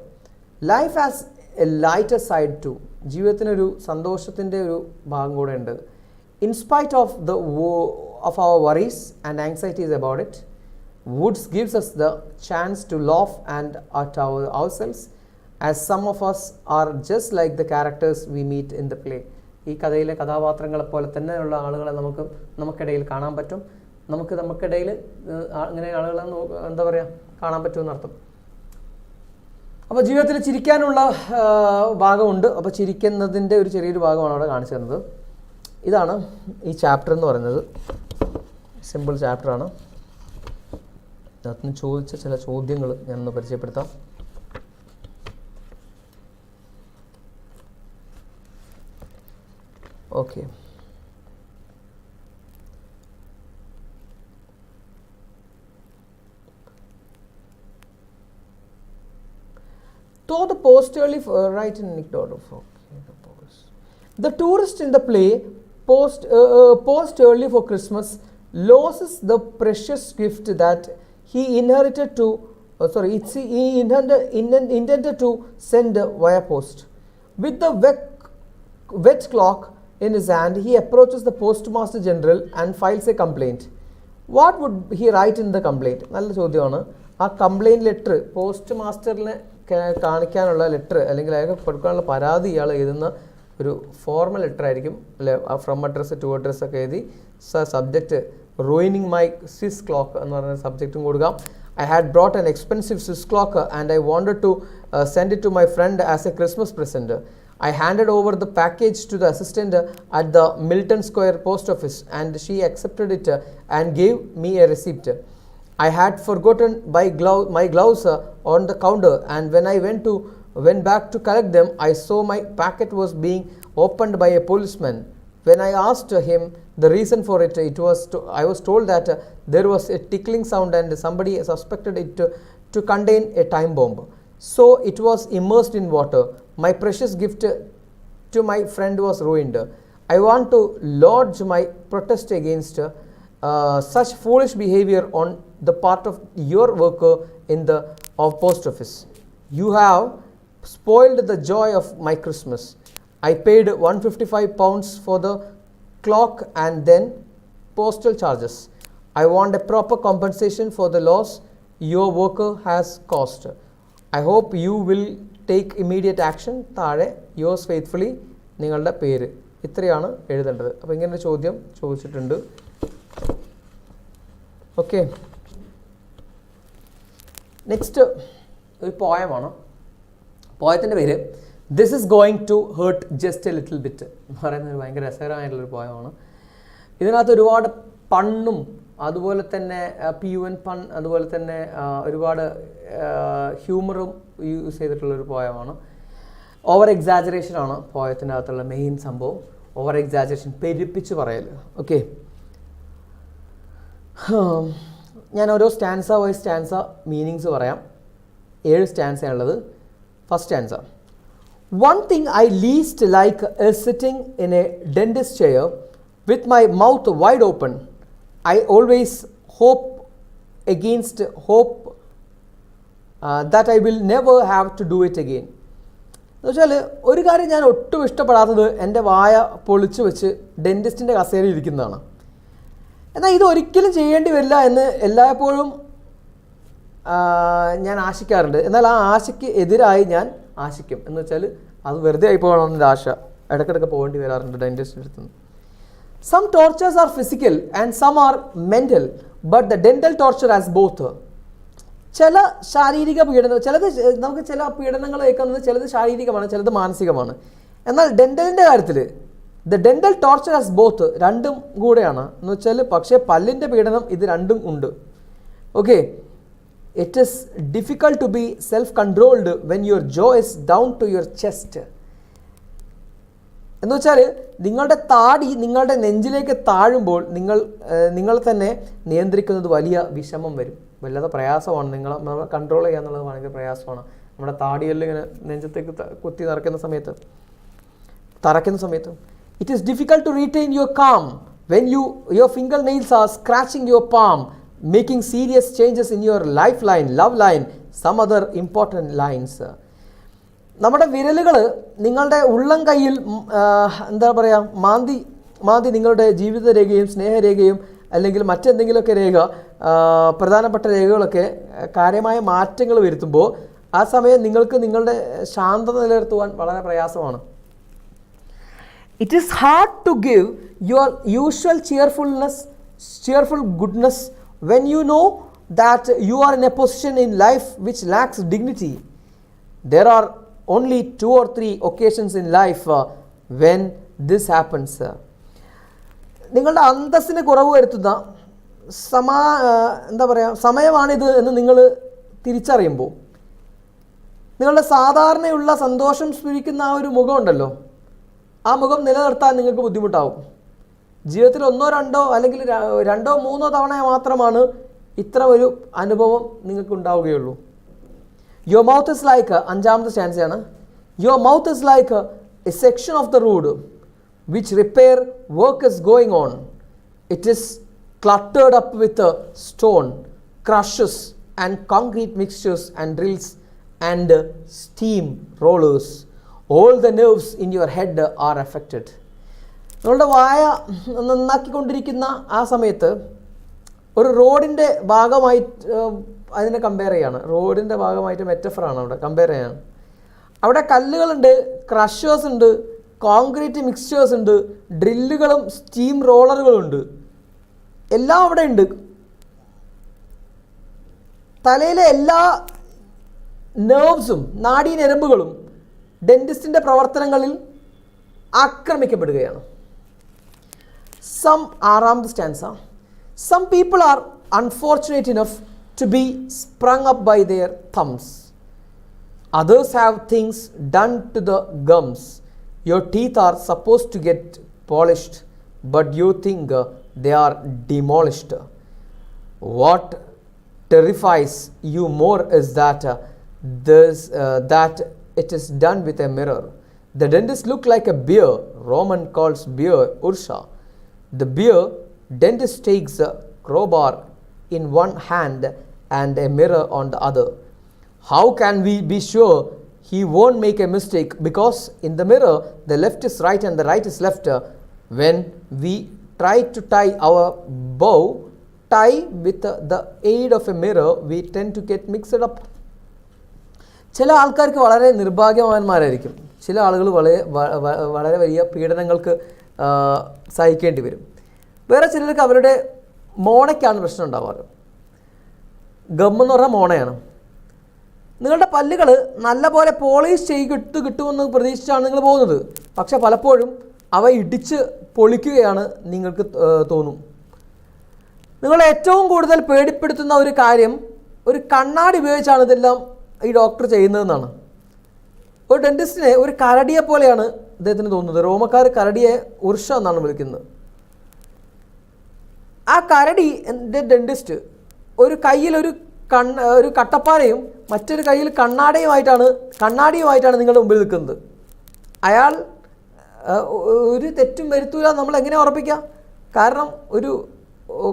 Life has a lighter side too. ജീവിതത്തിനൊരു സന്തോഷത്തിൻ്റെ ഒരു ഭാഗം കൂടെ ഉണ്ട്. In spite of our worries and anxieties about it, Woods gives us the chance to laugh and at ourselves, as some of us are just like the characters we meet in the play. ഈ കഥയിലെ കഥാപാത്രങ്ങളെ പോലെ തന്നെയുള്ള ആളുകളെ നമുക്കിടയിൽ കാണാൻ പറ്റും. നമുക്കിടയിൽ ഇങ്ങനെ ആളുകളെ എന്താ പറയുക കാണാൻ പറ്റുമെന്നർത്ഥം. അപ്പോൾ ജീവിതത്തിൽ ചിരിക്കാനുള്ള ഭാഗമുണ്ട്. അപ്പോൾ ചിരിക്കുന്നതിൻ്റെ ഒരു ചെറിയൊരു ഭാഗമാണ് അവിടെ കാണിച്ചു തന്നത്. ഇതാണ് ഈ ചാപ്റ്റർ എന്ന് പറയുന്നത്. സിമ്പിൾ ചാപ്റ്ററാണ്. അതിന് ചോദിച്ച ചില ചോദ്യങ്ങൾ ഞാനൊന്ന് പരിചയപ്പെടുത്താം. Okay, though the post early right in Nick order for the tourist in the play post early for Christmas loses the precious gift that he inherited to he intended to send via post. With the wet clock in his hand, he approaches the postmaster general and files a complaint. What would he write in the complaint? നല്ല ചോദ്യമാണ്. ആ complaint letter post മാസ്റ്ററിനെ കാണിക്കാനുള്ള letter അല്ലെങ്കിൽ അയാൾക്ക് കൊടുക്കാനുള്ള പരാതി ഇയാൾ എഴുതുന്ന ഒരു ഫോർമൽ ലെറ്റർ ആയിരിക്കും അല്ലെ. ഫ്രം അഡ്രസ്സ് ടു അഡ്രസ്സ് ഒക്കെ എഴുതി subject ruining my Swiss clock എന്ന് പറയുന്ന സബ്ജക്റ്റും കൊടുക്കാം. I had brought an expensive Swiss clock and I wanted to send it to my friend as a Christmas present. I handed over the package to the assistant at the Milton Square post office and she accepted it and gave me a receipt. I had forgotten my gloves on the counter, and when I went back to collect them, I saw my packet was being opened by a policeman. When I asked him the reason for it, I was told that there was a tickling sound and somebody suspected it to contain a time bomb. So it was immersed in water. My precious gift to my friend was ruined. I want to lodge my protest against such foolish behavior on the part of your worker in the post office. You have spoiled the joy of my Christmas. I paid £155 for the clock and then postal charges. I want a proper compensation for the loss your worker has caused. I hope you will take immediate action. താഴെ yours faithfully നിങ്ങളുടെ പേര്. ഇത്രയാണ് എഴുതേണ്ടത്. അപ്പോൾ ഇങ്ങനെ ചോദ്യം ചോദിച്ചിട്ടുണ്ട്. Okay, next ഒരു പോയമാണ്. പോയത്തിൻ്റെ പേര് this is going to hurt just a little bit എന്ന് പറയുന്നത് ഭയങ്കര രസകരമായിട്ടുള്ളൊരു പോയമാണ്. ഇതിനകത്ത് ഒരുപാട് പണ്ണും അതുപോലെ തന്നെ PUN പൺ അതുപോലെ തന്നെ ഒരുപാട് ഹ്യൂമറും യൂസ് ചെയ്തിട്ടുള്ളൊരു പോയമാണ്. ഓവർ എക്സാജറേഷനാണ് പോയത്തിൻ്റെ അകത്തുള്ള മെയിൻ സംഭവം. ഓവർ എക്സാജറേഷൻ, പെരുപ്പിച്ച് പറയൽ. ഓക്കെ, ഞാൻ ഓരോ സ്റ്റാൻസ വൈസ് സ്റ്റാൻസ മീനിങ്സ് പറയാം. 7 സ്റ്റാൻസയാണുള്ളത്. First stanza: One thing I least like is sitting in a dentist chair with my mouth wide open. I always hope against hope that I will never have to do it again. എന്ന് വെച്ചാൽ ഒരു കാര്യം ഞാൻ ഒട്ടും ഇഷ്ടപ്പെടാത്തത് എൻ്റെ വായ പൊളിച്ച് വെച്ച് ഡെൻറ്റിസ്റ്റിൻ്റെ കസേരയിൽ ഇരിക്കുന്നതാണ്. എന്നാൽ ഇതൊരിക്കലും ചെയ്യേണ്ടി വരില്ല എന്ന് എല്ലായ്പ്പോഴും ഞാൻ ആശിക്കാറുണ്ട്. എന്നാൽ ആ ആശയ്ക്ക് എതിരായി ഞാൻ ആശിക്കും. എന്ന് വെച്ചാൽ അത് വെറുതെ ആയി പോകണമെന്നൊരു ആശ ഇടയ്ക്കിടയ്ക്ക് പോകേണ്ടി വരാറുണ്ട് ഡെൻറ്റിസ്റ്റിൻ്റെ അടുത്ത് നിന്ന്. Some tortures are physical and some are mental, but the dental torture has both. ചില ശാരീരിക പീഡനം, ചിലത് നമുക്ക് ചില പീഡനങ്ങൾ കേൾക്കുന്നത് ചിലത് ശാരീരികമാണ്, ചിലത് മാനസികമാണ്. എന്നാൽ ഡെൻ്റലിൻ്റെ കാര്യത്തിൽ the dental torture has both, രണ്ടും കൂടെയാണ് എന്ന് വെച്ചാൽ. പക്ഷേ പല്ലിൻ്റെ പീഡനം ഇത് രണ്ടും ഉണ്ട്. Okay, It is difficult to be self-controlled when your jaw is down to your chest. എന്ന് വെച്ചാൽ നിങ്ങളുടെ താടി നിങ്ങളുടെ നെഞ്ചിലേക്ക് താഴുമ്പോൾ നിങ്ങൾ തന്നെ നിയന്ത്രിക്കുന്നത് വലിയ വിഷമം വരും, വല്ലാതെ പ്രയാസമാണ്. നമ്മളെ കൺട്രോൾ ചെയ്യുക എന്നുള്ളത് ഭയങ്കര പ്രയാസമാണ്. നമ്മുടെ താടിയെല്ലാം ഇങ്ങനെ നെഞ്ചത്തേക്ക് കുത്തി തറയ്ക്കുന്ന സമയത്ത് it is difficult to retain your calm when your fingernails are scratching your palm, making serious changes in your lifeline, love line, some other important lines. നമ്മുടെ വിരലുകൾ നിങ്ങളുടെ ഉള്ളം കൈയിൽ എന്താ പറയുക മാന്തി നിങ്ങളുടെ ജീവിതരേഖയും സ്നേഹരേഖയും അല്ലെങ്കിൽ മറ്റെന്തെങ്കിലുമൊക്കെ രേഖ, പ്രധാനപ്പെട്ട രേഖകളൊക്കെ കാര്യമായ മാറ്റങ്ങൾ വരുത്തുമ്പോൾ ആ സമയം നിങ്ങൾക്ക് നിങ്ങളുടെ ശാന്തത നിലനിർത്തുവാൻ വളരെ പ്രയാസമാണ്. It is hard to give your usual cheerful goodness when you know that you are in a position in life which lacks dignity. There are only 2 or 3 occasions in life when this happens. നിങ്ങളുടെ അന്തസ്സിന് കുറവ് വരുത്തുന്ന സമയമാണിത് എന്ന് നിങ്ങൾ തിരിച്ചറിയുമ്പോൾ നിങ്ങളുടെ സാധാരണയുള്ള സന്തോഷം സ്ഫുരിക്കുന്ന ആ ഒരു മുഖമുണ്ടല്ലോ, ആ മുഖം നിലനിർത്താൻ നിങ്ങൾക്ക് ബുദ്ധിമുട്ടാവും. ജീവിതത്തിൽ 1 2 അല്ലെങ്കിൽ 2 3 തവണ മാത്രമാണ് ഇത്ര ഒരു അനുഭവം നിങ്ങൾക്ക് ഉണ്ടാവുകയുള്ളൂ. Your mouth is like, 5ാമത്തെ സ്റ്റാൻസയാണ്, your mouth is like a section of the road which repair work is going on. It is cluttered up with stone, crushes and concrete mixtures and drills and steam rollers. All the nerves in your head are affected. നിങ്ങളുടെ വായ നന്നാക്കിക്കൊണ്ടിരിക്കുന്ന ആ സമയത്ത് ഒരു റോഡിൻ്റെ ഭാഗമായിട്ട് അതിനെ compare ചെയ്യാണ്. റോഡിൻ്റെ ഭാഗമായിട്ട് മെറ്റഫറാണ് അവിടെ കമ്പയർ ചെയ്യാണ്. അവിടെ കല്ലുകളുണ്ട്, ക്രഷേഴ്സ് ഉണ്ട്, കോൺക്രീറ്റ് മിക്സ്ചേഴ്സ് ഉണ്ട്, ഡ്രില്ലുകളും സ്റ്റീം റോളറുകളുണ്ട്, എല്ലാം അവിടെ ഉണ്ട്. തലയിലെ എല്ലാ നെർവ്സും നാഡീഞരമ്പുകളും ഡെന്റിസ്റ്റിൻ്റെ പ്രവർത്തനങ്ങളിൽ ആക്രമിക്കപ്പെടുകയാണ്. 6ാമത്തെ stanza, some people are unfortunate enough to be sprung up by their thumbs. Others have things done to the gums. Your teeth are supposed to get polished, but you think they are demolished. What terrifies you more is that it is done with a mirror. The dentist looked like a bear. Roman calls bear Ursa. The bear dentist takes a crowbar in one hand and a mirror on the other. How can we be sure he won't make a mistake? Because in the mirror the left is right and the right is left. When we try to tie our bow tie with the aid of a mirror, we tend to get mixed up. ചില ആൾക്കാർക്ക് വളരെ നിർഭാഗ്യവാന്മാരായിരിക്കും. ചില ആളുകൾ വളരെ വലിയ പീഡനങ്ങൾക്ക് സഹിക്കേണ്ടി വരും. വേറെ ചിലർക്ക് അവരുടെ മോണയ്ക്കാണ് പ്രശ്നം ഉണ്ടാവാറ്. ഗമ്മെന്ന് പറഞ്ഞാൽ മോണയാണ്. നിങ്ങളുടെ പല്ലുകൾ നല്ലപോലെ പോളിഷ് കിട്ടുമെന്ന് പ്രതീക്ഷിച്ചാണ് നിങ്ങൾ പോകുന്നത്. പക്ഷെ പലപ്പോഴും അവ ഇടിച്ച് പൊളിക്കുകയാണ് നിങ്ങൾക്ക് തോന്നും. നിങ്ങളെ ഏറ്റവും കൂടുതൽ പേടിപ്പെടുത്തുന്ന ഒരു കാര്യം ഒരു കണ്ണാടി ഉപയോഗിച്ചാണ് ഇതെല്ലാം ഈ ഡോക്ടർ ചെയ്യുന്നതെന്നാണ്. ഒരു ഡെന്റിസ്റ്റിനെ ഒരു കരടിയെ പോലെയാണ് അദ്ദേഹത്തിന് തോന്നുന്നത്. റോമക്കാർ കരടിയെ ഉർഷ എന്നാണ് വിളിക്കുന്നത്. ആ കരടി എൻ്റെ ഡെന്റിസ്റ്റ് ഒരു കയ്യിൽ ഒരു കട്ടപ്പാരയും മറ്റൊരു കയ്യിൽ കണ്ണാടിയുമായിട്ടാണ് നിങ്ങളുടെ മുമ്പിൽ നിൽക്കുന്നത്. അയാൾ ഒരു തെറ്റും വരുത്തൂല. നമ്മൾ എങ്ങനെ ഉറപ്പിക്കാം? കാരണം ഒരു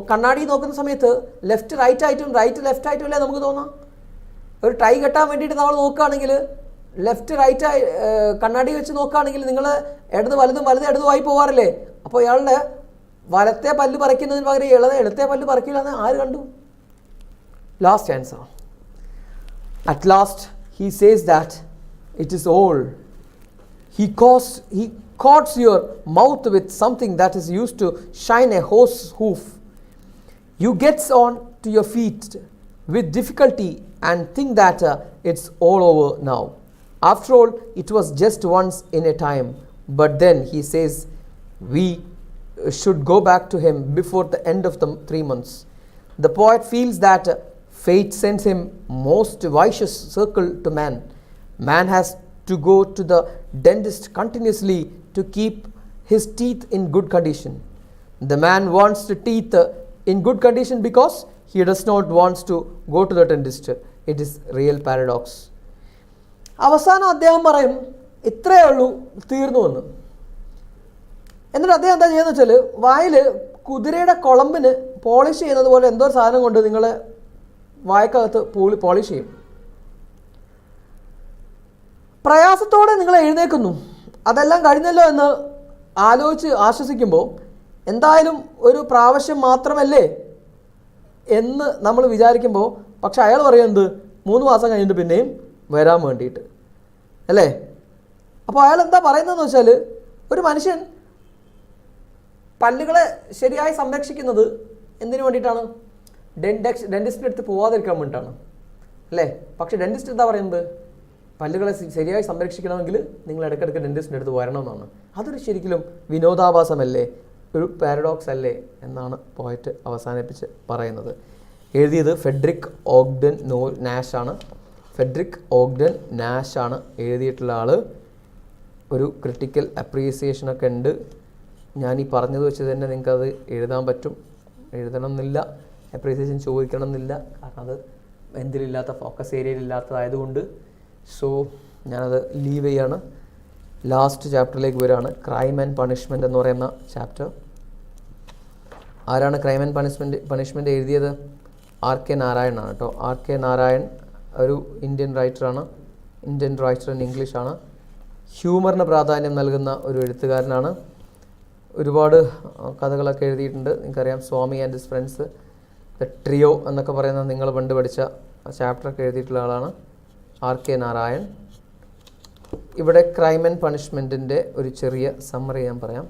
കണ്ണാടി നോക്കുന്ന സമയത്ത് ലെഫ്റ്റ് റൈറ്റ് ആയിട്ടും റൈറ്റ് ലെഫ്റ്റ് ആയിട്ടും അല്ലേ നമുക്ക് തോന്നാം. ഒരു ടൈ കെട്ടാൻ വേണ്ടിയിട്ട് നമ്മൾ നോക്കുകയാണെങ്കിൽ ലെഫ്റ്റ് റൈറ്റ് കണ്ണാടി വെച്ച് നോക്കുകയാണെങ്കിൽ നിങ്ങൾ ഇടത് വലതും ഇടതുമായി പോകാറില്ലേ? അപ്പോൾ ഇയാളുടെ വലത്തെ പല്ല് പറിക്കുന്നതിന് പകരം ഇടത്തെ പല്ല് പറിക്കില്ല എന്ന് ആര് കണ്ടു? Last answer. At last he says that it is all. He coats your mouth with something that is used to shine a horse hoof. You gets on to your feet with difficulty and think that it's all over now. After all, it was just once in a time. But then he says we should go back to him before the end of the 3 months. The poet feels that Fate sends him most vicious circle to man. Man has to go to the dentist continuously to keep his teeth in good condition. The man wants the teeth in good condition because he does not want to go to the dentist. It is real paradox. അവസാനം അദ്ദേഹം പറയും ഇത്രയേ ഉള്ളൂ, തീർന്നു എന്ന്. എന്നിട്ട് അദ്ദേഹം എന്താ ചെയ്യുന്നത് വെച്ചാൽ വായിൽ കുതിരയുടെ കുളമ്പിന് പോളിഷ് ചെയ്യുന്നത് പോലെ എന്തോ ഒരു സാധനം കൊണ്ട് നിങ്ങളെ വായക്കകത്ത് പോളിഷ് ചെയ്യും. പ്രയാസത്തോടെ നിങ്ങൾ എഴുന്നേൽക്കുന്നു. അതെല്ലാം കഴിഞ്ഞല്ലോ എന്ന് ആലോചിച്ച് ആശ്വസിക്കുമ്പോൾ എന്തായാലും ഒരു പ്രാവശ്യം മാത്രമല്ലേ എന്ന് നമ്മൾ വിചാരിക്കുമ്പോൾ, പക്ഷെ അയാൾ പറയുന്നത് 3 മാസം കഴിഞ്ഞിട്ട് പിന്നെയും വരാൻ വേണ്ടിയിട്ട് അല്ലേ. അപ്പോൾ അയാൾ എന്താ പറയുന്നതെന്ന് വെച്ചാൽ, ഒരു മനുഷ്യൻ പല്ലുകളെ ശരിയായി സംരക്ഷിക്കുന്നത് എന്തിനു വേണ്ടിയിട്ടാണ്? ഡെൻറ്റിസ്റ്റിൻ്റെ അടുത്ത് പോവാതിരിക്കാൻ വേണ്ടിയിട്ടാണ് അല്ലേ. പക്ഷേ ഡെൻറ്റിസ്റ്റ് എന്താ പറയുന്നത്? പല്ലുകളെ ശരിയായി സംരക്ഷിക്കണമെങ്കിൽ നിങ്ങൾ ഇടയ്ക്കിടയ്ക്ക് ഡെൻറ്റിസ്റ്റിൻ്റെ അടുത്ത് വരണമെന്നാണ്. അതൊരു ശരിക്കും വിനോദാഭാസമല്ലേ, ഒരു പാരഡോക്സ് അല്ലേ എന്നാണ് പോയറ്റ് അവസാനിപ്പിച്ച് പറയുന്നത്. എഴുതിയത് ഫെഡറിക് ഓഗ്ഡൻ നാഷാണ്. ഫെഡറിക് ഓഗ്ഡൻ നാഷാണ് എഴുതിയിട്ടുള്ള ആൾ. ഒരു ക്രിട്ടിക്കൽ അപ്രീസിയേഷനൊക്കെ ഉണ്ട്. ഞാൻ ഈ പറഞ്ഞത് വെച്ച് തന്നെ നിങ്ങൾക്കത് എഴുതാൻ പറ്റും. എഴുതണം എന്നില്ല, അപ്രീസിയേഷൻ ചോദിക്കണം എന്നില്ല, കാരണം അത് എന്തിലില്ലാത്ത ഫോക്കസ് ഏരിയയിലില്ലാത്തതായതുകൊണ്ട്. സോ ഞാനത് ലീവ് ചെയ്യാണ്. ലാസ്റ്റ് ചാപ്റ്ററിലേക്ക് വരികയാണ്. ക്രൈം ആൻഡ് പണിഷ്മെൻറ്റ് എന്ന് പറയുന്ന ചാപ്റ്റർ. ആരാണ് ക്രൈം ആൻഡ് പണിഷ്മെൻറ്റ് എഴുതിയത്? ആർ കെ നാരായൺ ആണ് കേട്ടോ. ആർ കെ നാരായൺ ഒരു ഇന്ത്യൻ റൈറ്ററാണ്. ഇന്ത്യൻ റൈറ്റർ ഇൻ ഇംഗ്ലീഷാണ്. ഹ്യൂമറിന് പ്രാധാന്യം നൽകുന്ന ഒരു എഴുത്തുകാരനാണ്. ഒരുപാട് കഥകളൊക്കെ എഴുതിയിട്ടുണ്ട്. നിങ്ങൾക്കറിയാം, Swami and his friends, the trio എന്നൊക്കെ പറയുന്ന നിങ്ങൾ പണ്ട് പഠിച്ച ചാപ്റ്ററൊക്കെ എഴുതിയിട്ടുള്ള ആളാണ് ആർ കെ നാരായൺ. ഇവിടെ ക്രൈം ആൻഡ് പണിഷ്മെൻറ്റിൻ്റെ ഒരു ചെറിയ സമ്മറി ഞാൻ പറയാം.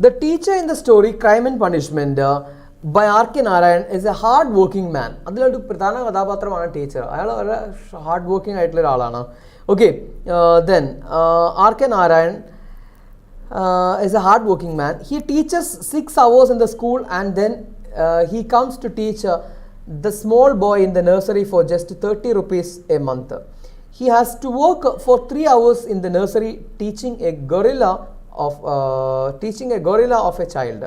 The teacher in the story Crime and Punishment by R K Narayan is a hard working man. അതിലൊരു പ്രധാന കഥാപാത്രമാണ് ടീച്ചർ. അയാൾ വളരെ ഹാർഡ് വർക്കിംഗ് ആയിട്ടുള്ള ഒരാളാണ്. Okay, then R K Narayan is a hard working man. He teaches 6 hours in the school and then he comes to teach the small boy in the nursery for just 30 rupees a month. He has to work for 3 hours in the nursery teaching a gorilla of a child.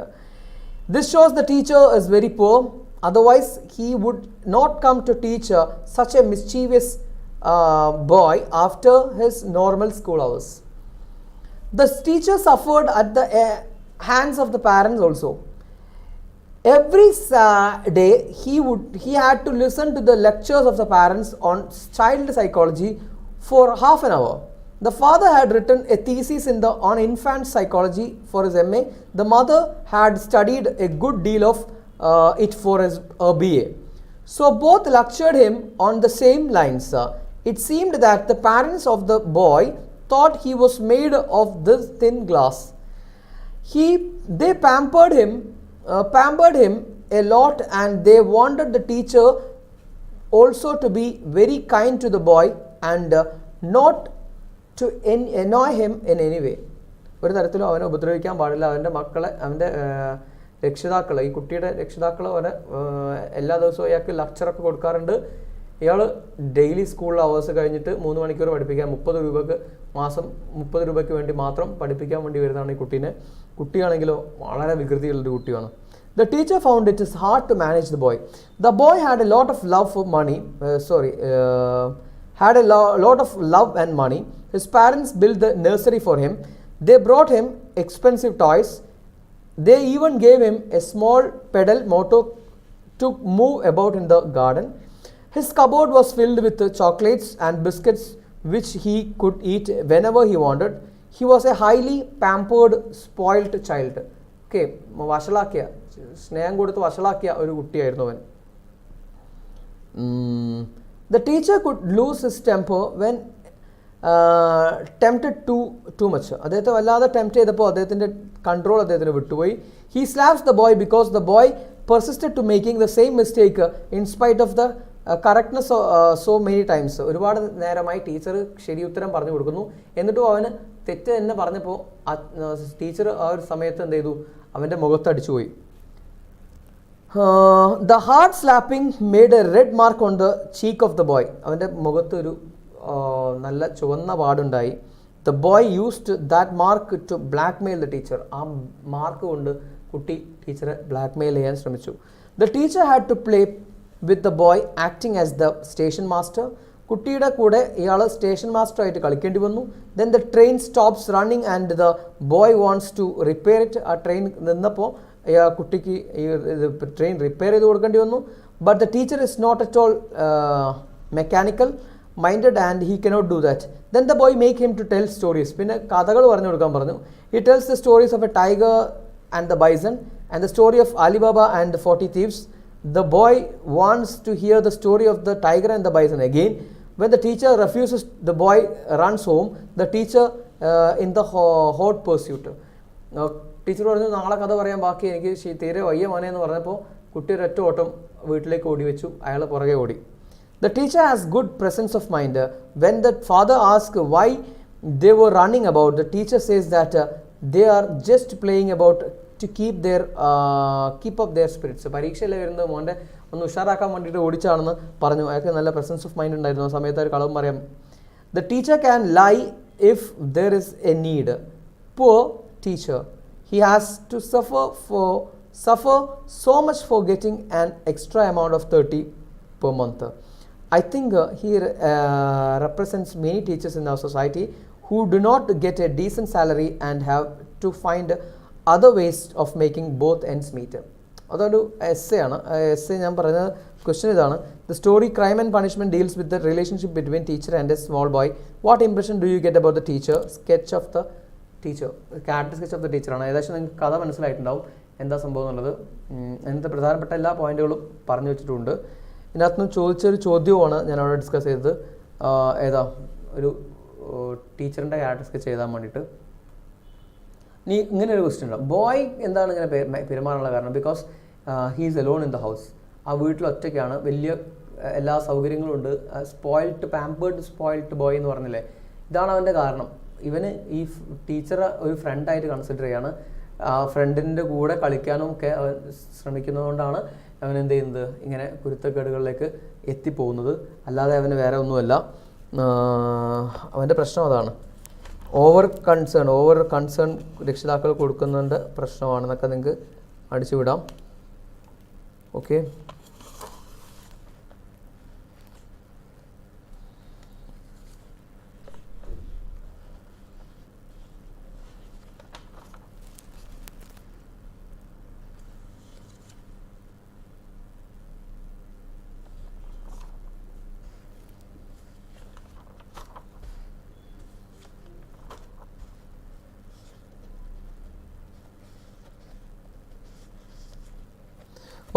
This shows the teacher is very poor. Otherwise, he would not come to teach such a mischievous boy after his normal school hours. The teacher suffered at the hands of the parents also. Every day, he had to listen to the lectures of the parents on child psychology for half an hour. The father had written a thesis on infant psychology for his MA. The mother had studied a good deal of it for his BA. So both lectured him on the same lines. It seemed that the parents of the boy thought he was made of this thin glass. They pampered him a lot, and they wanted the teacher also to be very kind to the boy and not to annoy him in any way. ഒരു തരത്തിലും അവനെ ഉപദ്രവിക്കാൻ പാടില്ല. അവൻ്റെ രക്ഷിതാക്കൾ, ഈ കുട്ടിയുടെ രക്ഷിതാക്കൾ അവനെ എല്ലാ ദിവസവും അയാൾക്ക് ലെക്ചറൊക്കെ കൊടുക്കാറുണ്ട്. ഇയാൾ ഡെയിലി സ്കൂൾ അവേഴ്സ് കഴിഞ്ഞിട്ട് 3 മണിക്കൂർ പഠിപ്പിക്കാൻ 30 രൂപയ്ക്ക് മാസം 30 രൂപയ്ക്ക് വേണ്ടി മാത്രം പഠിപ്പിക്കാൻ വേണ്ടി വരുന്നതാണ് ഈ കുട്ടീനെ. കുട്ടിയാണെങ്കിലോ വളരെ വികൃതിയുള്ളൊരു കുട്ടിയാണ്. The teacher found it is hard to manage the boy. The boy had a lot of love and money. His parents built the nursery for him. They brought him expensive toys. They even gave him a small pedal motor to move about in the garden. His cupboard was filled with chocolates and biscuits which he could eat whenever he wanted. He was a highly pampered, spoilt child. Okay, വഷളാക്കിയ സ്നേഹം കൊടുത്ത് വഷളാക്കിയ ഒരു കുട്ടിയായിരുന്നു അവൻ. The teacher could lose his temper when tempted too much. അദ്ദേഹത്തെ വല്ലാതെ tempt ചെയ്തപ്പോൾ അദ്ദേഹത്തിൻ്റെ control അദ്ദേഹത്തിന് വിട്ടുപോയി. He slaps the boy because the boy persisted to making the same mistake in spite of the correctness so many times. ഒരുപാട് നേരമായി teacher ശരി ഉത്തരം പറഞ്ഞു കൊടുക്കുന്നു, എന്നിട്ടും അവന് തെറ്റ് തന്നെ പറഞ്ഞപ്പോൾ ടീച്ചർ ആ ഒരു സമയത്ത് എന്ത് ചെയ്തു, അവൻ്റെ മുഖത്തടിച്ചു പോയി. The hard slapping made a red mark on the cheek of the boy. അവൻ്റെ മുഖത്ത് ഒരു നല്ല ചുവന്ന പാടുണ്ടായി. The boy used that mark to blackmail the teacher. ആ മാർക്ക് കൊണ്ട് കുട്ടി ടീച്ചറെ ബ്ലാക്ക്മെയിൽ ചെയ്യാൻ ശ്രമിച്ചു. The teacher had to play with the boy acting as the station master. കുട്ടിയുടെ കൂടെ ഇയാൾ സ്റ്റേഷൻ മാസ്റ്റർ ആയിട്ട് കളിക്കേണ്ടി വന്നു. Then the train stops running and the boy wants to repair it. ആ ട്രെയിൻ നിന്നപ്പോൾ കുട്ടിക്ക് ട്രെയിൻ റിപ്പയർ ചെയ്ത് കൊടുക്കേണ്ടി വന്നു. But the teacher is not at all mechanical minded and he cannot do that. Then the boy make him to tell stories. പിന്നെ കഥകൾ പറഞ്ഞു കൊടുക്കാൻ പറഞ്ഞു. He tells the stories of a tiger and the bison and the story of Alibaba and the 40 thieves. The boy wants to hear the story of the tiger and the bison again. When the teacher refuses, the boy runs home. The teacher in the hot pursuit. Teacher പറഞ്ഞു നാളെ കഥ പറയാൻ ബാക്കി, എനിക്ക് തീരെ വയ്യ മോനെ എന്ന് പറഞ്ഞപ്പോൾ കുട്ടി ഒരൊറ്റ ഓട്ടം വീട്ടിലേക്ക് ഓടി വെച്ചു, അയാൾ പുറകെ ഓടി. The teacher has good presence of mind. When the father asks why they were running about, the teacher says that they are just playing about to keep up their spirits. പരീക്ഷയിൽ വരുന്നത് മോൻ്റെ ഒന്ന് ഉഷാറാക്കാൻ വേണ്ടിയിട്ട് ഓടിച്ചാണെന്ന് പറഞ്ഞു. അയാൾക്ക് നല്ല പ്രസൻസ് ഓഫ് മൈൻഡ് ഉണ്ടായിരുന്നു, ആ സമയത്ത് ഒരു കളവും പറയാം. The teacher can lie if there is a need. Poor teacher. He has to suffer so much for getting an extra amount of 30 per month. I think he represents many teachers in our society who do not get a decent salary and have to find other ways of making both ends meet. അതൊരു essay ആണ്. Essay ഞാൻ പറയുന്ന question ഇതാണ്. The story Crime and Punishment deals with the relationship between teacher and a small boy. What impression do you get about the teacher? Sketch of the teacher, character sketch of the ടീച്ചറാണ്. ഏകദേശം നിങ്ങൾക്ക് കഥ മനസ്സിലായിട്ടുണ്ടാവും എന്താ സംഭവം എന്നുള്ളത്. അതിൻ്റെ പ്രധാനപ്പെട്ട എല്ലാ പോയിന്റുകളും പറഞ്ഞു വെച്ചിട്ടുണ്ട്. ഇതിനകത്തുനിന്ന് ചോദിച്ചൊരു ചോദ്യവുമാണ് ഞാൻ അവിടെ ഡിസ്കസ് ചെയ്തത്. ഏതാ ഒരു ടീച്ചറിൻ്റെ ക്യാരക്ടർ സ്കെച്ച് എഴുതാൻ വേണ്ടിയിട്ട്. നീ ഇങ്ങനെ ഒരു ക്വസ്റ്റ്യൻ ഉണ്ടാവും, ബോയ് എന്താണ് ഇങ്ങനെ പെരുമാറാനുള്ള കാരണം? Because he's Elon in the house. ആ വീട്ടിൽ ഒറ്റയ്ക്കാണ്, വലിയ എല്ലാ സൗകര്യങ്ങളും ഉണ്ട്. സ്പോയിൽഡ് സ്പോയിൽഡ് ബോയ് എന്ന് പറഞ്ഞില്ലേ, ഇതാണ് അവൻ്റെ കാരണം. ഇവന് ഈ ടീച്ചറെ ഒരു ഫ്രണ്ടായിട്ട് കൺസിഡർ ചെയ്യാണ്. ആ ഫ്രണ്ടിൻ്റെ കൂടെ കളിക്കാനും ഒക്കെ അവൻ ശ്രമിക്കുന്നതുകൊണ്ടാണ് അവൻ എന്ത് ചെയ്യുന്നത്, ഇങ്ങനെ കുരുത്തക്കേടുകളിലേക്ക് എത്തിപ്പോകുന്നത്. അല്ലാതെ അവന് വേറെ ഒന്നുമല്ല. അവൻ്റെ പ്രശ്നം അതാണ്. ഓവർ കൺസേൺ രക്ഷിതാക്കൾ കൊടുക്കുന്നതിൻ്റെ പ്രശ്നമാണെന്നൊക്കെ നിങ്ങൾക്ക് അടിച്ചുവിടാം. Okay,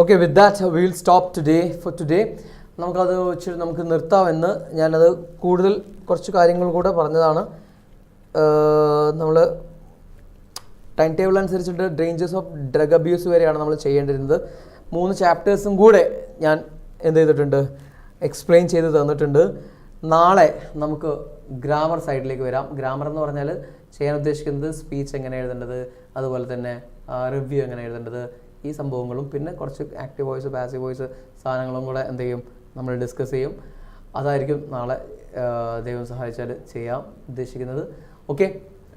okay, with that we will stop for today. നമുക്കത് വെച്ച് നമുക്ക് നിർത്താമെന്ന് ഞാനത് കൂടുതൽ കുറച്ച് കാര്യങ്ങൾ കൂടെ പറഞ്ഞതാണ്. നമ്മൾ ടൈം ടേബിൾ അനുസരിച്ചിട്ട് ഡേഞ്ചേഴ്സ് ഓഫ് ഡ്രഗ് അബ്യൂസ് വരെയാണ് നമ്മൾ ചെയ്യേണ്ടിരുന്നത്. 3 ചാപ്റ്റേഴ്സും കൂടെ ഞാൻ എന്ത് ചെയ്തിട്ടുണ്ട്, എക്സ്പ്ലെയിൻ ചെയ്ത് തന്നിട്ടുണ്ട്. നാളെ നമുക്ക് ഗ്രാമർ സൈഡിലേക്ക് വരാം. ഗ്രാമർ എന്ന് പറഞ്ഞാൽ ചെയ്യാൻ ഉദ്ദേശിക്കുന്നത് സ്പീച്ച് എങ്ങനെ എഴുതേണ്ടത്, അതുപോലെ തന്നെ റിവ്യൂ എങ്ങനെ എഴുതേണ്ടത്, ഈ സംഭവങ്ങളും പിന്നെ കുറച്ച് ആക്റ്റീവ് വോയിസ് പാസീവ് വോയിസ് സാധനങ്ങളും കൂടെ എന്ത് ചെയ്യും, നമ്മൾ ഡിസ്കസ് ചെയ്യും. അതായിരിക്കും നാളെ ദൈവം സഹായിച്ചാൽ ചെയ്യാൻ ഉദ്ദേശിക്കുന്നത്. ഓക്കെ,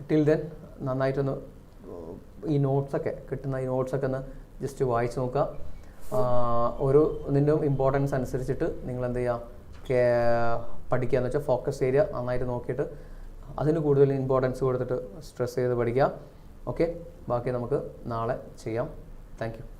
ടിൽ ദെൻ നന്നായിട്ടൊന്ന് ഈ നോട്ട്സൊക്കെ കിട്ടുന്ന ഈ നോട്ട്സൊക്കെ ഒന്ന് ജസ്റ്റ് വായിച്ച് നോക്കുക. ഓരോ ഇതിൻ്റെ ഇമ്പോർട്ടൻസ് അനുസരിച്ചിട്ട് നിങ്ങൾ എന്ത് ചെയ്യുക, പഠിക്കുക എന്ന് വെച്ചാൽ ഫോക്കസ് ഏരിയ നന്നായിട്ട് നോക്കിയിട്ട് അതിന് കൂടുതൽ ഇമ്പോർട്ടൻസ് കൊടുത്തിട്ട് സ്ട്രെസ് ചെയ്ത് പഠിക്കുക. ഓക്കെ, ബാക്കി നമുക്ക് നാളെ ചെയ്യാം. Thank you.